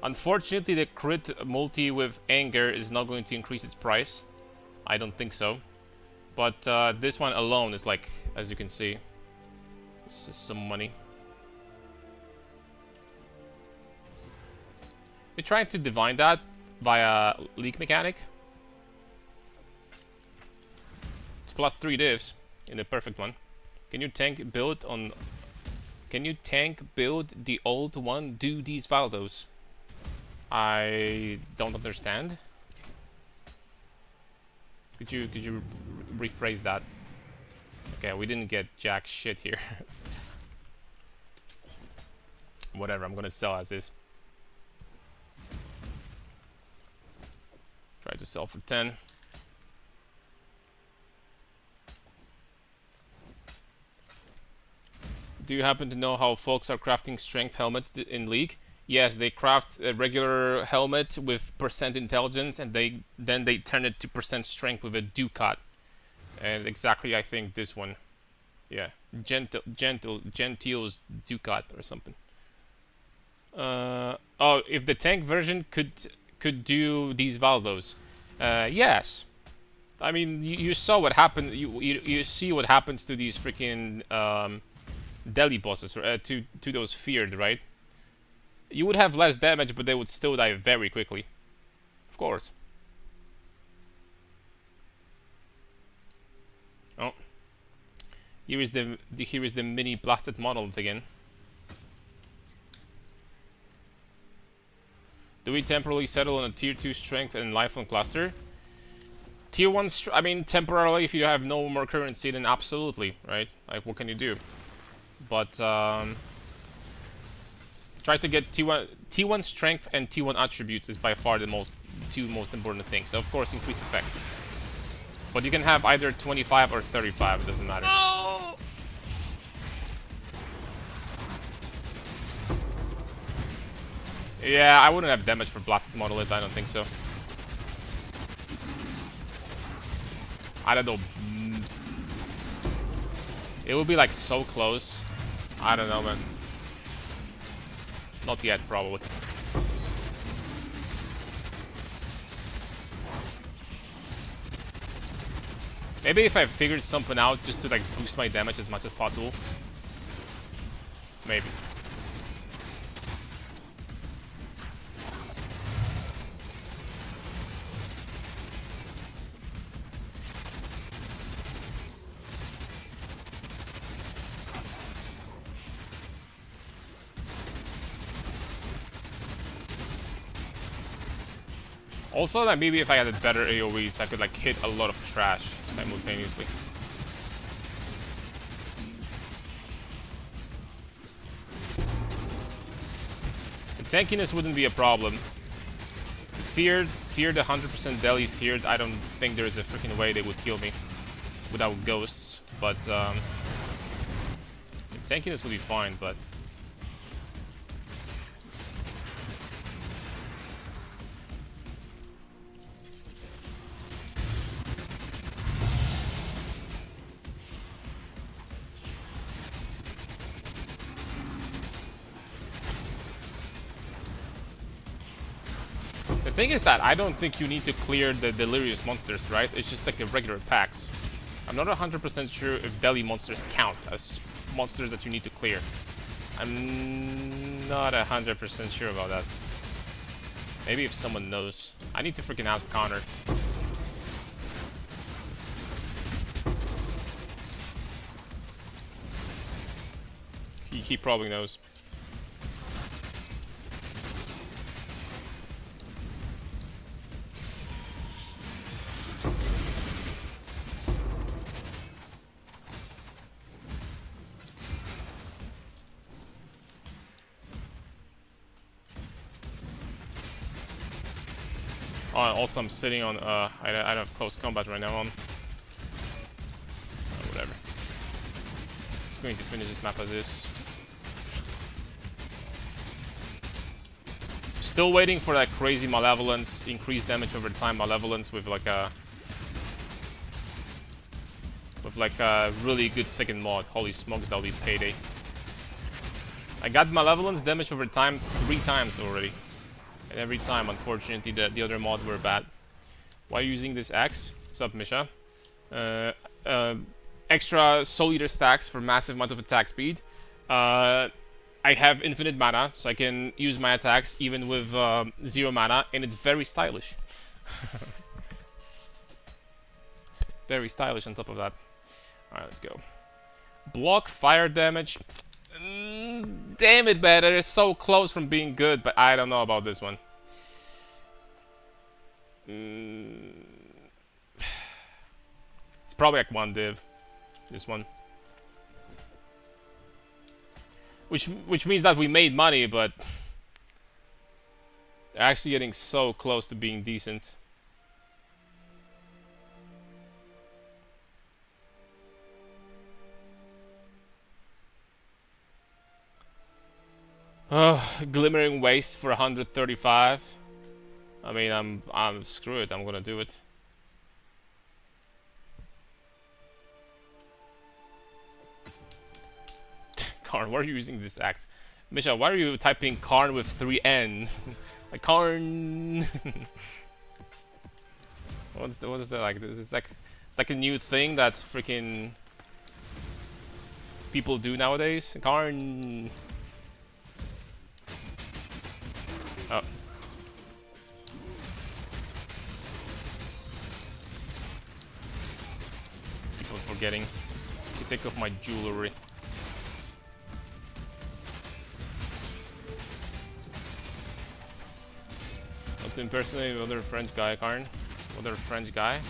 Unfortunately, the crit multi with anger is not going to increase its price. I don't think so. But this one alone is like, as you can see, this is some money. We tried to divine that via leak mechanic. It's plus 3 divs in the perfect one. Can you tank build on? Can you tank build the old one? Do these valdos? I don't understand. Could you rephrase that? Okay, we didn't get jack shit here. Whatever, I'm gonna sell as is. Try to sell for 10. Do you happen to know how folks are crafting strength helmets in League? Yes, they craft a regular helmet with % intelligence, and then they turn it to % strength with a ducat. And exactly, I think this one. Yeah, Gentile's ducat or something. Oh, if the tank version could do these valdos, yes. I mean, you saw what happened. You see what happens to these freaking deli bosses, to those feared, right? You would have less damage, but they would still die very quickly. Of course. Oh, here is the mini blasted monolith again. Do we temporarily settle on a tier 2 strength and lifelong cluster? Tier 1, I mean, temporarily, if you have no more currency, then absolutely, right? Like, what can you do? But, try to get T1 strength and T1 attributes is by far the two most important things. So, of course, increased effect. But you can have either 25 or 35, it doesn't matter. No! Yeah, I wouldn't have damage for Blasted Monolith, I don't think so. I don't know. It would be like so close. I don't know, man. Not yet, probably. Maybe if I figured something out just to like boost my damage as much as possible. Maybe. Also, like, maybe if I had a better AoEs, I could like hit a lot of trash simultaneously. The tankiness wouldn't be a problem. Feared 100% deli feared. I don't think there is a freaking way they would kill me without ghosts. But the tankiness would be fine. But the thing is that I don't think you need to clear the delirious monsters, right? It's just like a regular packs. I'm not 100% sure if deli monsters count as monsters that you need to clear. I'm not 100% sure about that. Maybe if someone knows. I need to freaking ask Connor. He probably knows. Also, I'm sitting on, I don't have close combat right now on. Whatever. Just going to finish this map as is. Still waiting for that crazy Malevolence, increased damage over time Malevolence with like a... really good second mod. Holy smokes, that'll be payday. I got Malevolence damage over time 3 times already. And every time, unfortunately, the other mod were bad. Why are you using this axe? What's up, Misha? Extra Soul Eater stacks for massive amount of attack speed. I have infinite mana, so I can use my attacks even with 0 mana, and it's very stylish. Very stylish on top of that. Alright, let's go. Block fire damage. Damn it, man. It is so close from being good, but I don't know about this one. It's probably like 1 div. This one. Which means that we made money, but they're actually getting so close to being decent. Glimmering Waste for 135. I mean, I'm screw it. I'm gonna do it. Karn, why are you using this axe? Misha, why are you typing Karn with 3N? Like Karn. what is that like? This is like it's like a new thing that freaking people do nowadays. Karn. Oh. Keep on forgetting to take off my jewelry. Not to impersonate another French guy, Karn. Other French guy.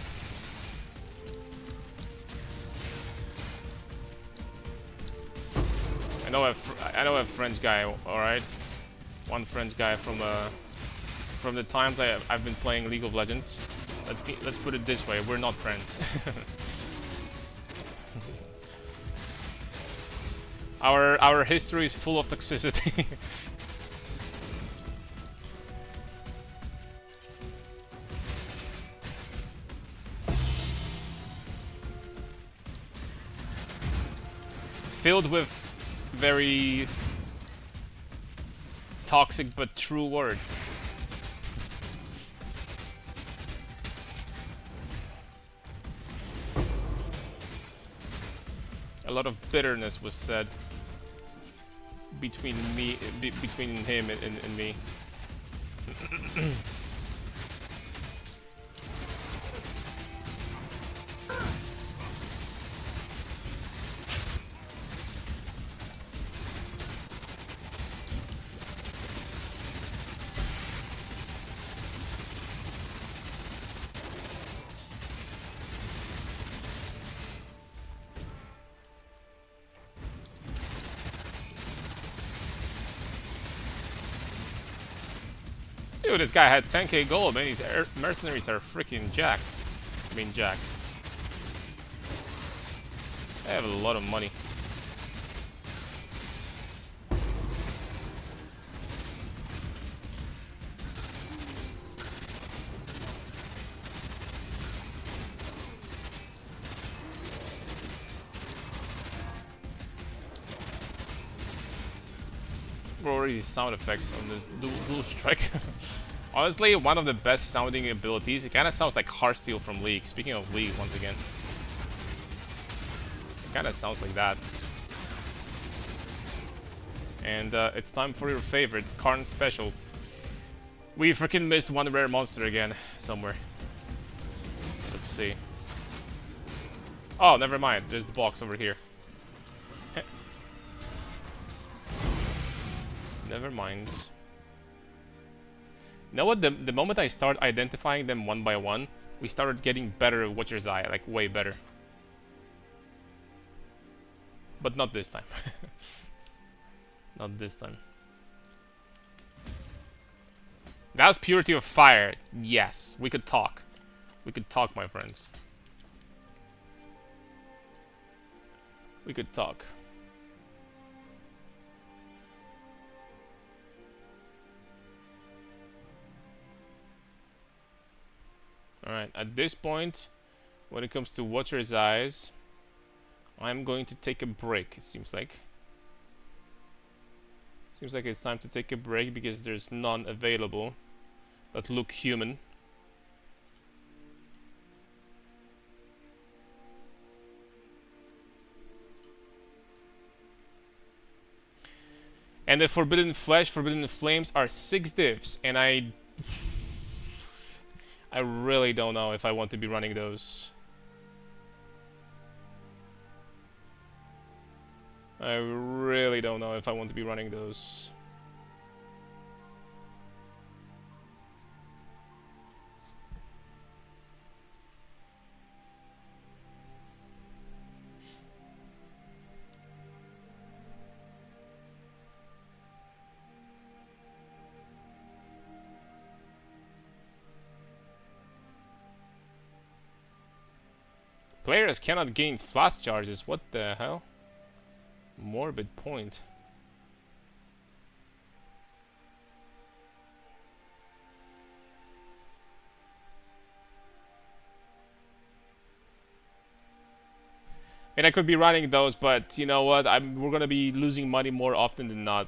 I know a French guy. All right. One French guy from the times I've been playing League of Legends. Let's put it this way: we're not friends. Our history is full of toxicity. Filled with very toxic but true words. A lot of bitterness was said between him and me. Dude, this guy had 10k gold, man. These mercenaries are freaking jacked. I mean, jacked. They have a lot of money. We're already sound effects on this dual strike. Honestly, one of the best sounding abilities. It kind of sounds like Heartsteel from League. Speaking of League, once again. It kind of sounds like that. And it's time for your favorite, Karn Special. We freaking missed one rare monster again, somewhere. Let's see. Oh, never mind. There's the box over here. Never mind. You know what? The moment I start identifying them one by one, we started getting better at Watcher's Eye, like way better. But not this time. Not this time. That was Purity of Fire. Yes, we could talk. We could talk, my friends. We could talk. Alright, at this point, when it comes to Watcher's Eyes, I'm going to take a break, it seems like. Seems like it's time to take a break because there's none available that look human. And the Forbidden Flesh, Forbidden Flames are 6 divs, and I really don't know if I want to be running those. I really don't know if I want to be running those. Players cannot gain flask charges. What the hell? Morbid point. And I could be running those, but you know what? We're gonna be losing money more often than not.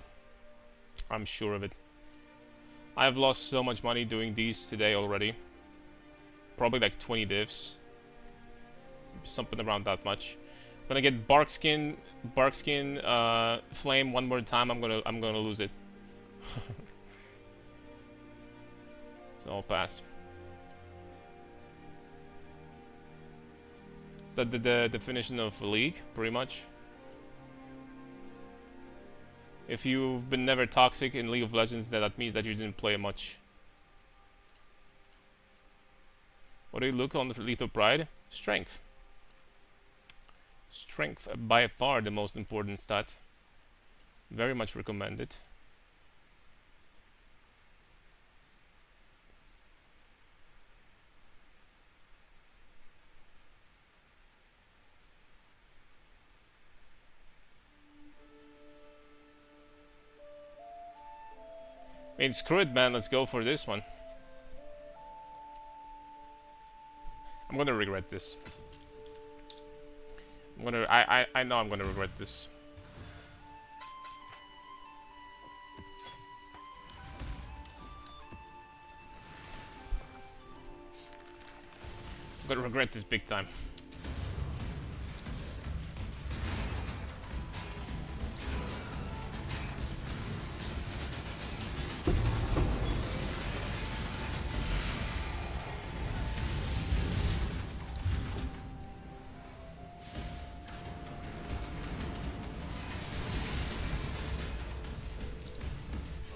I'm sure of it. I've lost so much money doing these today already. Probably like 20 divs. Something around that much. I'm gonna get barkskin flame one more time. I'm gonna lose it. So I'll pass. Is that the definition of league, pretty much? If you've been never toxic in League of Legends, then that means that you didn't play much. What do you look on the Lethal Pride? Strength. Strength, by far the most important stat. Very much recommended. I mean, screw it, man. Let's go for this one. I'm gonna regret this. I know I'm gonna regret this. I'm gonna regret this big time.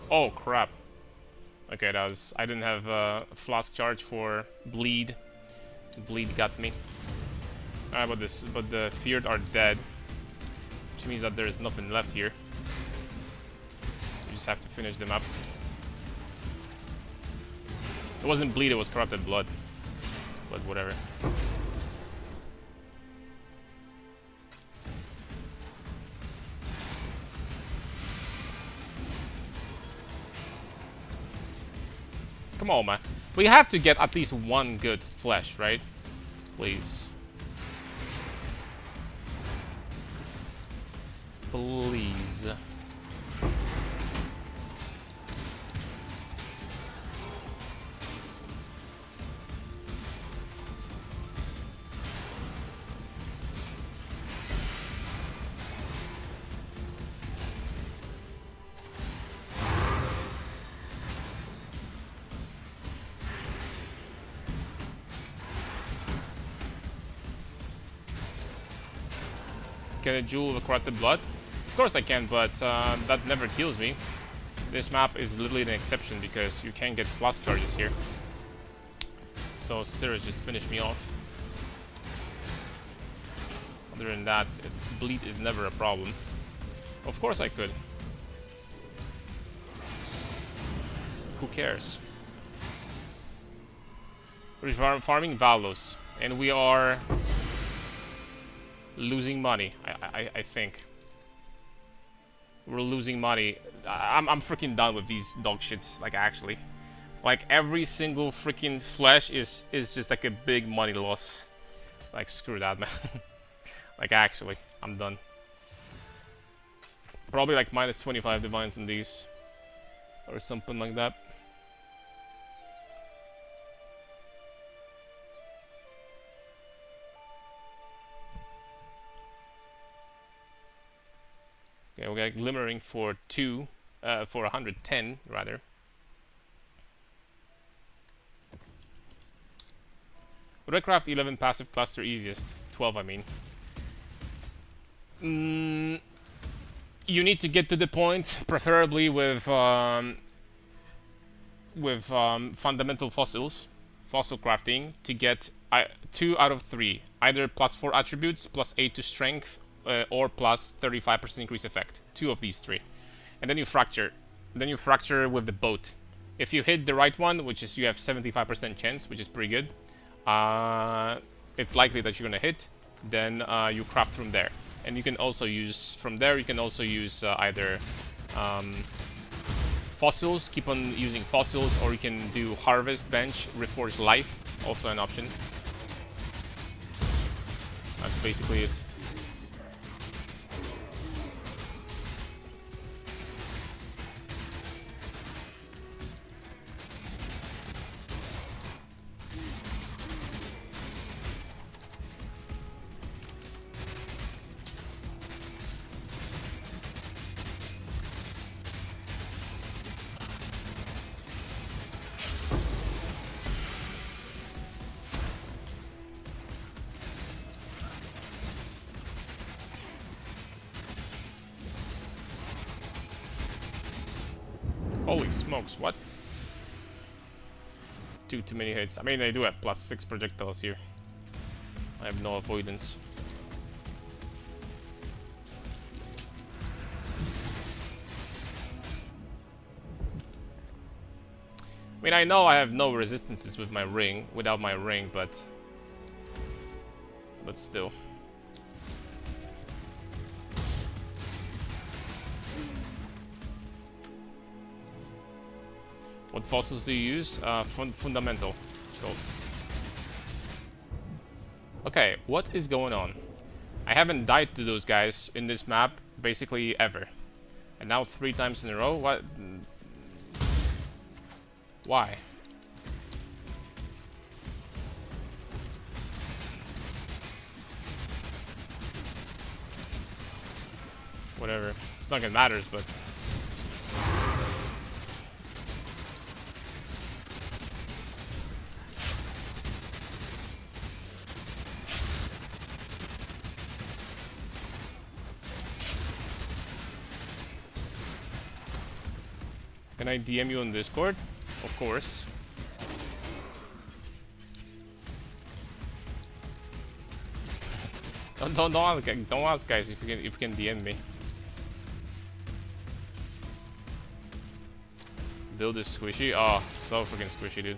Oh crap. Okay, that was... I didn't have a flask charge for bleed. Bleed got me. Alright, but the feared are dead. Which means that there is nothing left here. You just have to finish them up. It wasn't bleed, it was corrupted blood. But whatever. Come on, man. We have to get at least one good flesh, right? Please. Please. Can I jewel the corrupted blood? Of course I can, but that never kills me. This map is literally an exception because you can't get flask charges here. So Cirrus just finished me off. Other than that, its bleed is never a problem. Of course I could. Who cares? We're farming valdos, and we are losing money. I think we're losing money. I'm freaking done with these dog shits. Like actually, like every single freaking flesh is just like a big money loss. Like screw that, man. Like actually, I'm done. Probably like minus 25 divines in these, or something like that. Okay, we got glimmering for 2. for 110 rather. Would I craft 11 passive cluster easiest? 12, I mean. You need to get to the point, preferably with fundamental fossils, fossil crafting, to get 2 out of 3, either +4 attributes, +8 to strength, or +35% increase effect. 2 of these 3, and then you fracture. Then you fracture with the boat. If you hit the right one, which is you have 75% chance, which is pretty good, it's likely that you're gonna hit. Then you craft from there, and you can also use from there. You can also use either fossils, keep on using fossils, or you can do harvest, bench, reforge life, also an option. That's basically it. Holy smokes, what? Too many hits. I mean, they do have +6 projectiles here. I have no avoidance. I mean, I know I have no resistances with my ring, without my ring, but still. What fossils do you use? Fundamental, it's called. Okay, what is going on? I haven't died to those guys in this map, basically ever. And now 3 times in a row? What? Why? Whatever. It's not gonna matter, but... Can I DM you on Discord? Of course. Don't ask guys if you can DM me. Build is squishy. Oh, so freaking squishy, dude.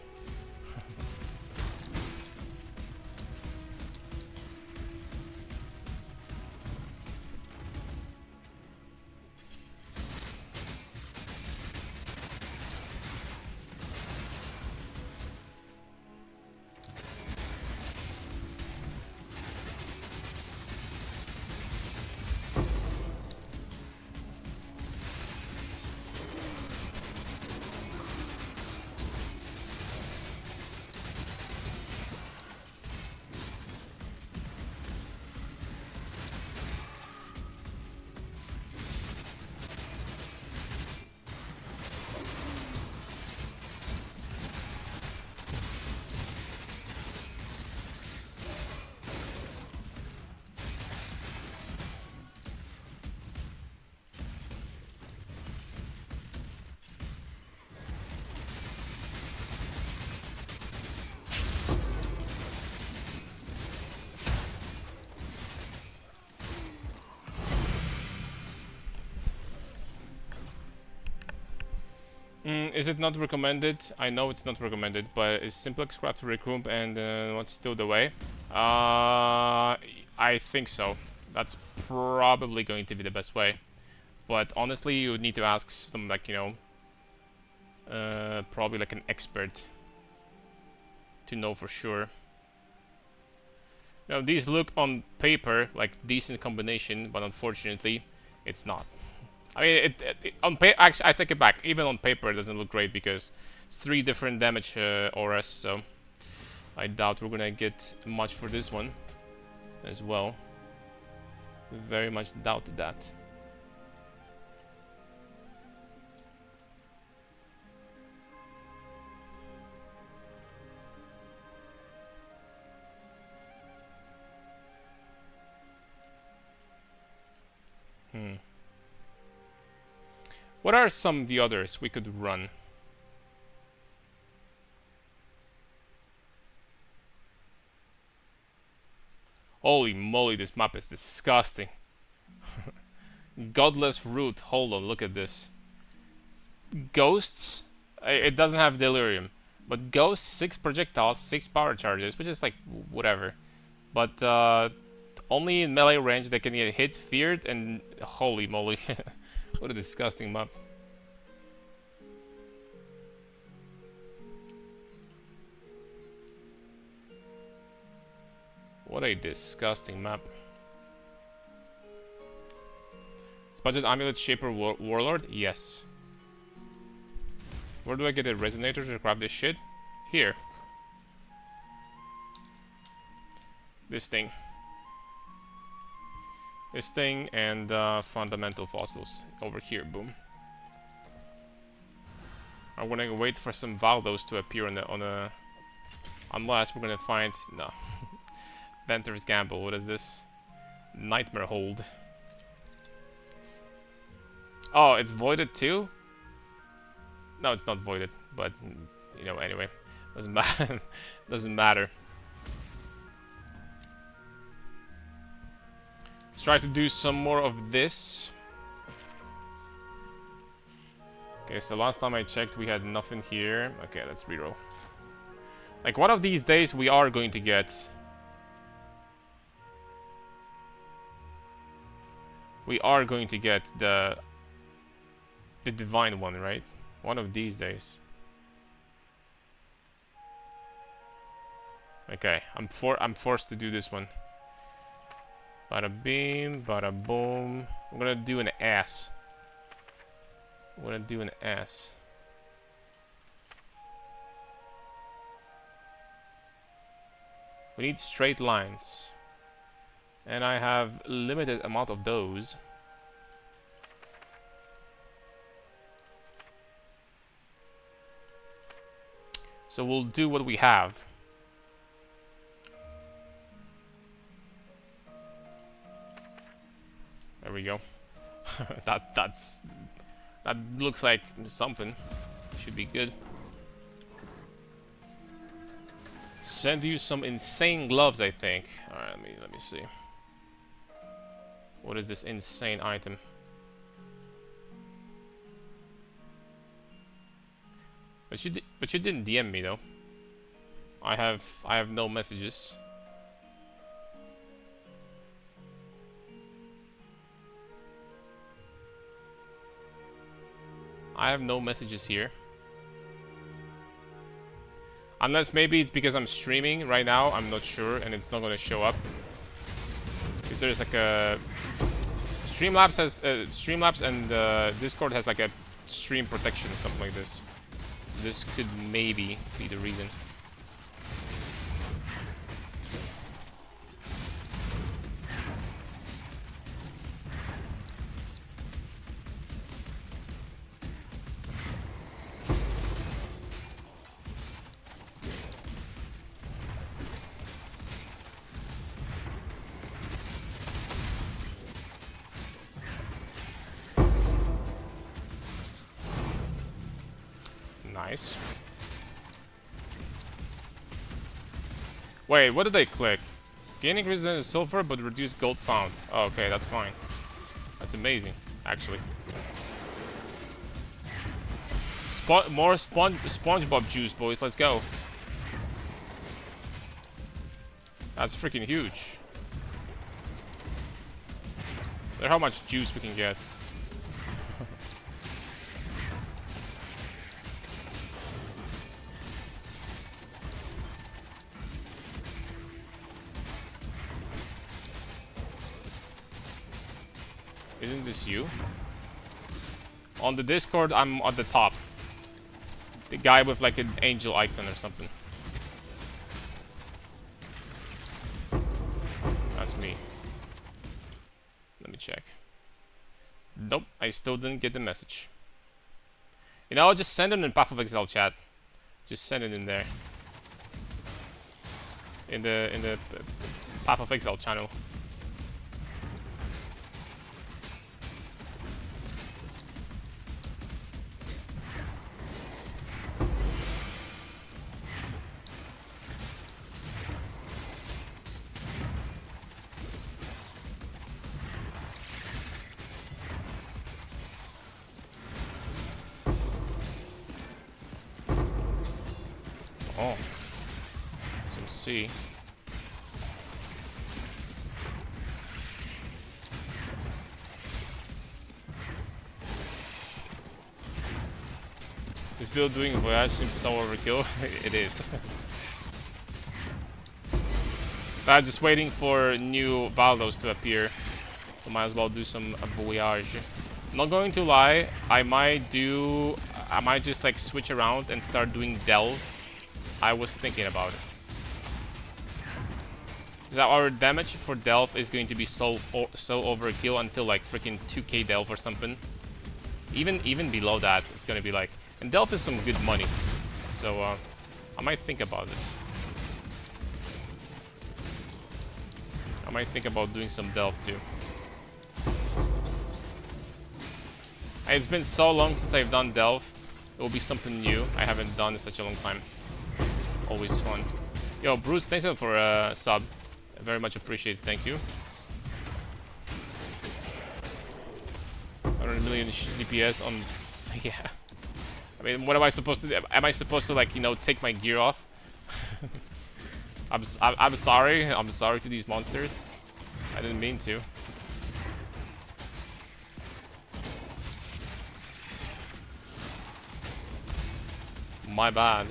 Is it not recommended? I know it's not recommended, but is simplex craft recruit and what's still the way? I think so. That's probably going to be the best way. But honestly, you would need to ask some, like, you know, probably like an expert to know for sure. You know, these look on paper like decent combination, but unfortunately, it's not. I mean, on paper, actually, I take it back. Even on paper, it doesn't look great because it's 3 different damage auras, so I doubt we're gonna get much for this one as well. Very much doubt that. What are some of the others we could run? Holy moly, this map is disgusting. Godless Root. Hold on, look at this. Ghosts. It doesn't have Delirium. But Ghosts, 6 projectiles, 6 power charges, which is like, whatever. But only in melee range they can get hit, feared, and holy moly. What a disgusting map. What a disgusting map. Budget Amulet Shaper Warlord? Yes. Where do I get a resonator to grab this shit? Here. This thing. This thing and fundamental fossils over here. Boom. I'm gonna wait for some valdos to appear on a. Unless we're gonna find no. Venter's Gamble. What is this? Nightmare Hold. Oh, it's voided too? No, it's not voided, but you know, anyway, doesn't matter. Doesn't matter. Let's try to do some more of this. Okay, so last time I checked, we had nothing here. Okay, let's reroll. Like one of these days, we are going to get. We are going to get the divine one, right? One of these days. Okay, I'm forced to do this one. Bada beam, bada boom. I'm gonna do an ass. I'm gonna do an ass. We need straight lines. And I have limited amount of those. So we'll do what we have. There we go. that looks like something. Should be good. Send you some insane gloves, I think. All right, let me see. What is this insane item? But you didn't DM me though. I have no messages. I have no messages here. Unless maybe it's because I'm streaming right now, I'm not sure, and it's not gonna show up. Because there's like a Streamlabs has Streamlabs and Discord has like a stream protection, something like this. So this could maybe be the reason. Nice. Wait, what did they click? Gain increase in sulfur, but reduce gold found. Oh, okay, that's fine. That's amazing, actually. More SpongeBob juice, boys. Let's go. That's freaking huge. Look how much juice we can get. Isn't this you? On the Discord, I'm at the top. The guy with like an angel icon or something. That's me. Let me check. Nope, I still didn't get the message. You know, I'll just send it in Path of Exile chat. Just send it in there. In the Path of Exile channel. Oh. Some C. This build doing Voyage seems so overkill. It is. I'm just waiting for new valdos to appear. So might as well do some Voyage. I'm not going to lie, I might just like switch around and start doing Delve. I was thinking about it. So our damage for Delve is going to be so overkill until like freaking 2k Delve or something. Even below that, it's gonna be like... And Delve is some good money. So I might think about this. I might think about doing some Delve too. It's been so long since I've done Delve. It will be something new I haven't done in such a long time. Always fun. Yo, Bruce, thanks for a sub. Very much appreciated, thank you. 100 million DPS on... yeah. I mean, what am I supposed to do? Am I supposed to, like, you know, take my gear off? I'm sorry. I'm sorry to these monsters. I didn't mean to. My bad.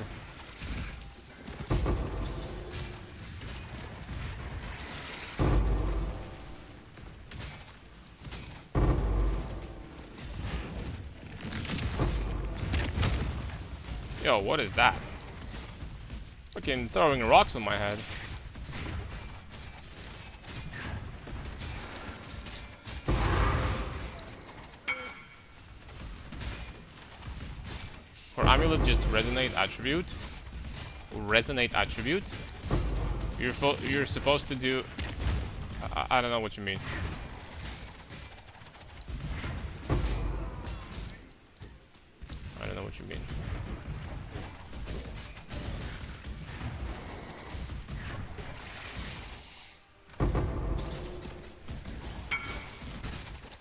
Yo, what is that? Fucking throwing rocks on my head. For amulet, just resonate attribute. Resonate attribute. You're supposed to do... I don't know what you mean. I don't know what you mean.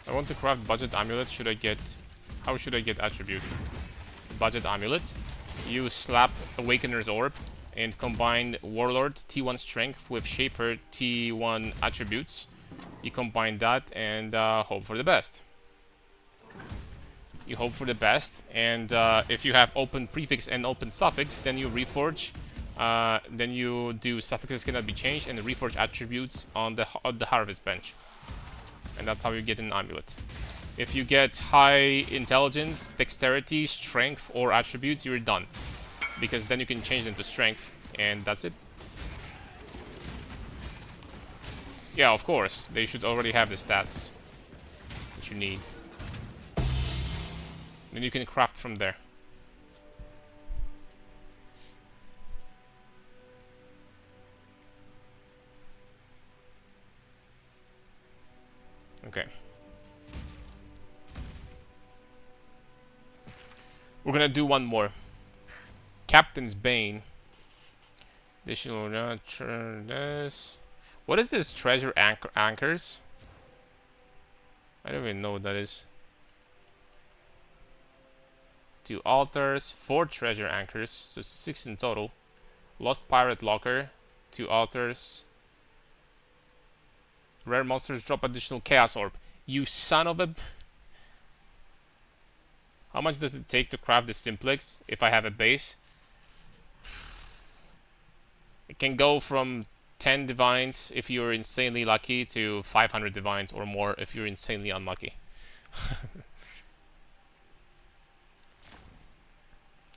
I want to craft budget amulet. Should I get... How should I get attribute? Budget amulet. You slap Awakener's Orb and combine Warlord T1 Strength with Shaper T1 attributes. You combine that and hope for the best. You hope for the best, and if you have open prefix and open suffix, then you reforge. Then you do suffixes cannot be changed and reforge attributes on the harvest bench. And that's how you get an amulet. If you get high intelligence, dexterity, strength, or attributes, you're done. Because then you can change them to strength, and that's it. Yeah, of course. They should already have the stats that you need. Then you can craft from there. Okay. We're gonna do one more. Captain's Bane. Additional this. What is this treasure anchors? I don't even know what that is. 2 altars, 4 treasure anchors, so 6 in total. Lost Pirate Locker, 2 altars. Rare monsters drop additional Chaos Orb. You son of a... How much does it take to craft the simplex if I have a base? It can go from 10 divines if you're insanely lucky to 500 divines or more if you're insanely unlucky.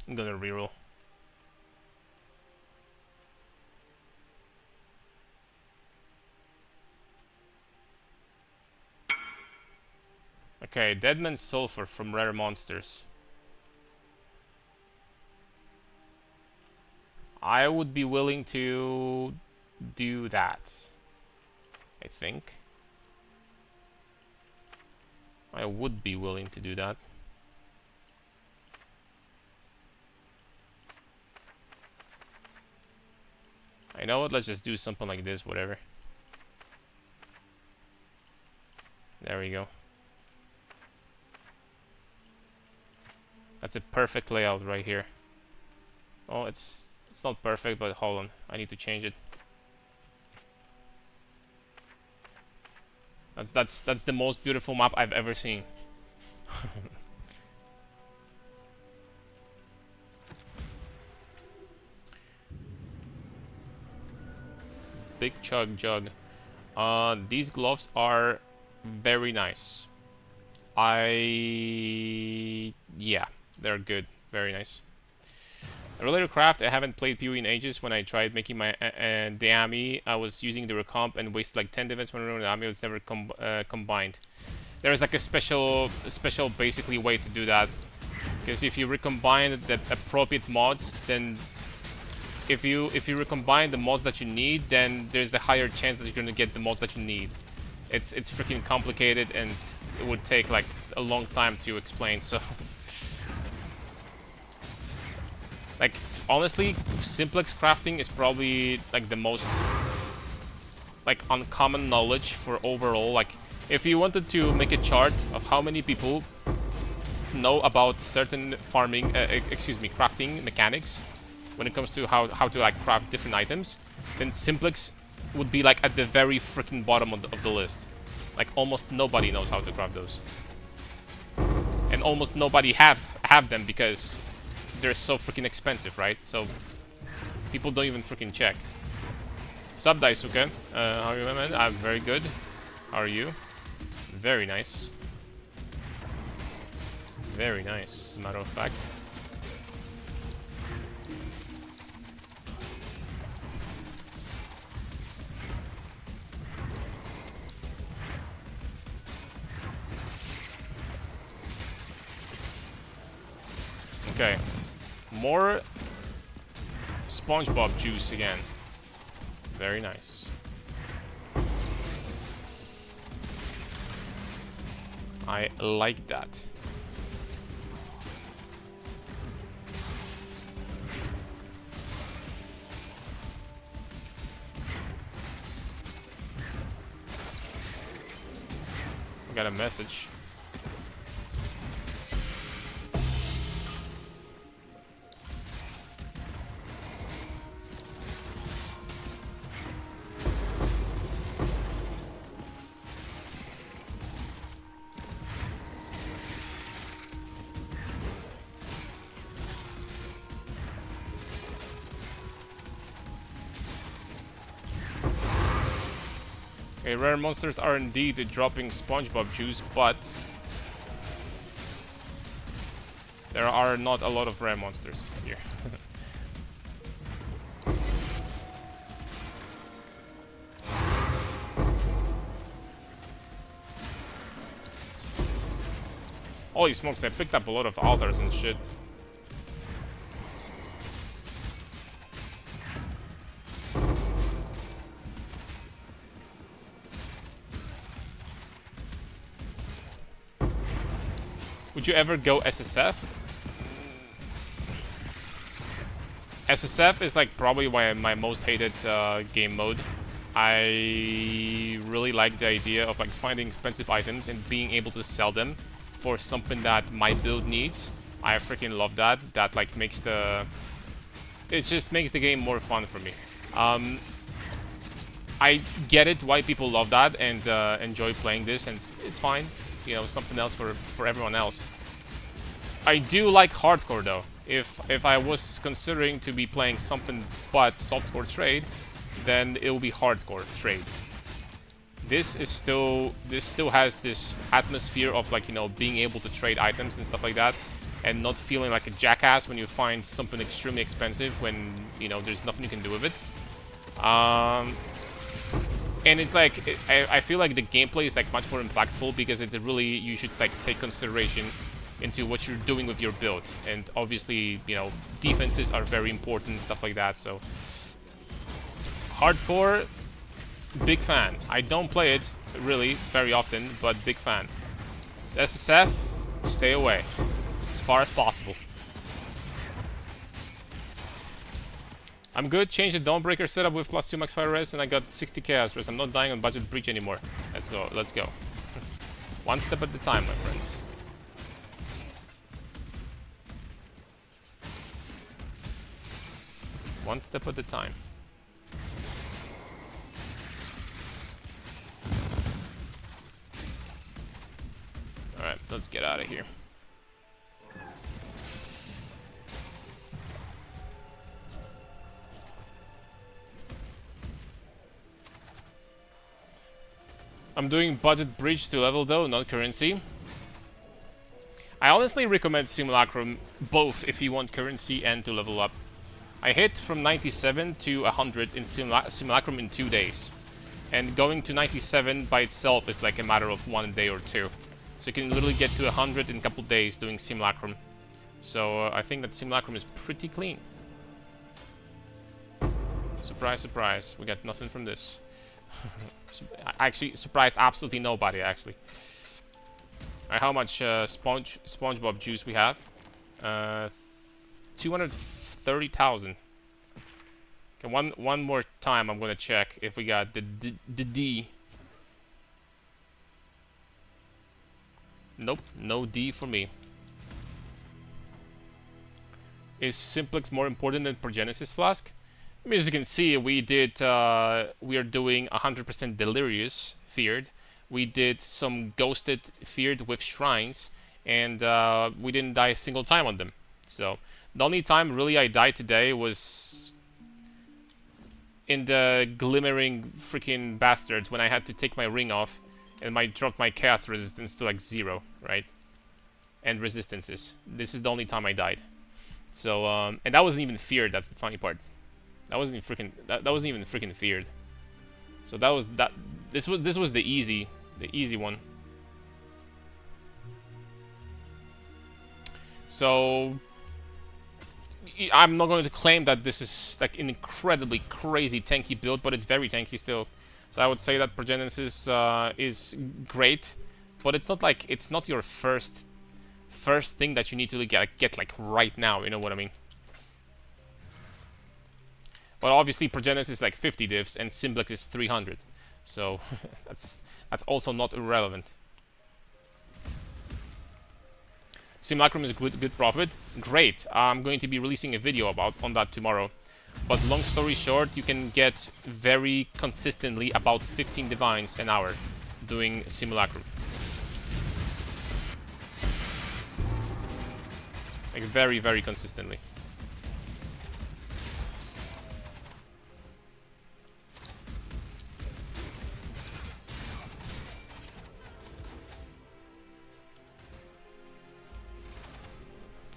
I'm gonna reroll. Okay, Deadman's Sulfur from Rare Monsters. I would be willing to do that. I think. I would be willing to do that. I know what, let's just do something like this, whatever. There we go. That's a perfect layout right here. Oh, it's It's not perfect, but hold on. I need to change it. That's the most beautiful map I've ever seen. Big Chug Jug. These gloves are very nice. Yeah, they're good. Very nice. A related craft, I haven't played PoE in ages. When I tried making my the army, I was using the recomp and wasted like 10 defense when running the army. It's never combined. There is like a special basically way to do that. Because if you recombine the appropriate mods, then if you recombine the mods that you need, then there's a higher chance that you're gonna get the mods that you need. It's freaking complicated and it would take like a long time to explain. So, like honestly, simplex crafting is probably like the most like uncommon knowledge for overall. Like if you wanted to make a chart of how many people know about certain farming, crafting mechanics when it comes to how to like craft different items, then simplex would be like at the very freaking bottom of the list. Like almost nobody knows how to craft those, and almost nobody have them because they're so freaking expensive, right? So people don't even freaking check. Sup, Daisuke? How are you, man? I'm very good. How are you? Very nice. Very nice, as a matter of fact. Okay. More SpongeBob juice again. Very nice. I like that. I got a message. Okay, rare monsters are indeed dropping SpongeBob juice, but there are not a lot of rare monsters here. Holy smokes, I picked up a lot of altars and shit. Would you ever go SSF? SSF is like probably my most hated game mode. I really like the idea of like finding expensive items and being able to sell them for something that my build needs. I freaking love that. That like makes it just makes the game more fun for me. I get it why people love that and enjoy playing this, and it's fine. You know, something else for everyone else. I do like hardcore though. If I was considering to be playing something but softcore trade, then it will be hardcore trade. This still has this atmosphere of like, you know, being able to trade items and stuff like that, and not feeling like a jackass when you find something extremely expensive when, you know, there's nothing you can do with it. And it's like, I feel like the gameplay is like much more impactful because it really, you should like take consideration into what you're doing with your build. And obviously, you know, defenses are very important, stuff like that. So hardcore, big fan. I don't play it really very often, but big fan. So SSF, stay away as far as possible. I'm good. Change the Dawnbreaker setup with +2 max fire res, and I got 60 chaos res. I'm not dying on budget breach anymore. Let's go. Let's go. One step at a time, my friends. One step at a time. Alright, let's get out of here. I'm doing budget bridge to level though, not currency. I honestly recommend Simulacrum both if you want currency and to level up. I hit from 97 to 100 in Simulacrum in 2 days. And going to 97 by itself is like a matter of 1 day or 2. So you can literally get to 100 in a couple days doing Simulacrum. So I think that Simulacrum is pretty clean. Surprise, surprise. We got nothing from this. I actually surprised absolutely nobody, actually. Alright, how much SpongeBob juice we have? 230,000. Okay, one more time I'm gonna check if we got the D. Nope, no D for me. Is Simplex more important than Progenesis Flask? I mean, as you can see, we are doing 100% Delirious Feared. We did some Ghosted Feared with Shrines, and we didn't die a single time on them. So, the only time really I died today was in the Glimmering freaking Bastards when I had to take my ring off and I dropped my Chaos Resistance to like 0, right? And Resistances. This is the only time I died. So, and that wasn't even feared, that's the funny part. That wasn't even freaking feared. So this was the easy one. So I'm not going to claim that this is like an incredibly crazy tanky build, but it's very tanky still. So I would say that Progenesis is great, but it's not your first thing that you need to get like right now, you know what I mean? But obviously Progenesis is like 50 divs and Simplex is 300. So that's also not irrelevant. Simulacrum is good profit. Great. I'm going to be releasing a video on that tomorrow. But long story short, you can get very consistently about 15 divines an hour doing Simulacrum. Like very, very consistently.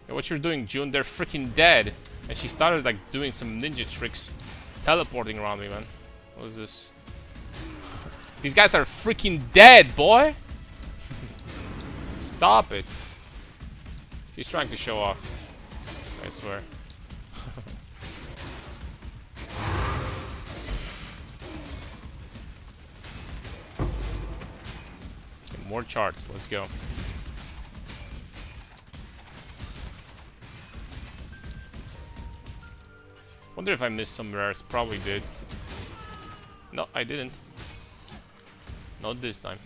What you're doing, June? They're freaking dead. And she started like doing some ninja tricks, teleporting around me, man. What is this? These guys are freaking dead, boy. Stop it. She's trying to show off. I swear. Okay, more charts. Let's go. Wonder if I missed some rares. Probably did. No, I didn't. Not this time.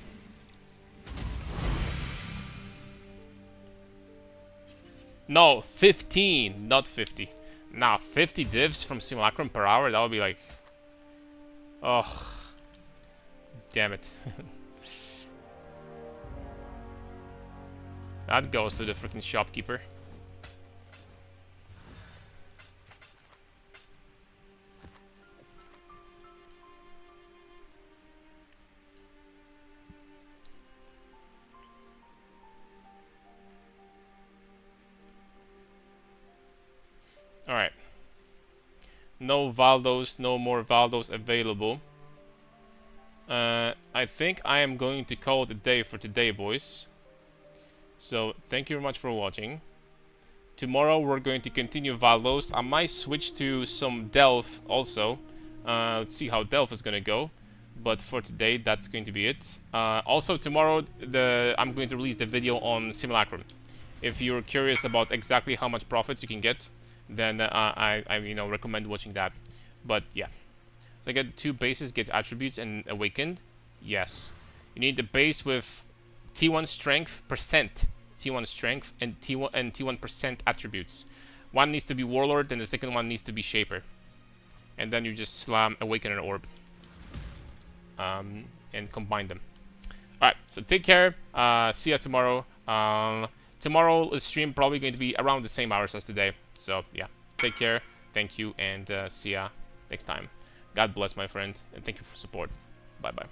No, 15, not 50. Nah, 50 divs from Simulacrum per hour, that would be like... Oh. Damn it. That goes to the freaking shopkeeper. Alright. No Valdos, no more Valdos available. I think I am going to call it a day for today, boys. So, thank you very much for watching. Tomorrow we're going to continue Valdos. I might switch to some Delph also. Let's see how Delph is gonna go. But for today, that's going to be it. Also, tomorrow I'm going to release the video on Simulacrum. If you're curious about exactly how much profits you can get, then I recommend watching that. But yeah, so I get 2 bases, get attributes and awakened. Yes, you need the base with T1 strength percent, T1 strength and T1% attributes. One needs to be warlord and the second one needs to be shaper. and then you just slam Awakener Orb and combine them. Alright, so take care. See ya tomorrow. Tomorrow's stream probably going to be around the same hours as today. So yeah, take care. Thank you, and see ya next time. God bless, my friend, and thank you for support. Bye bye.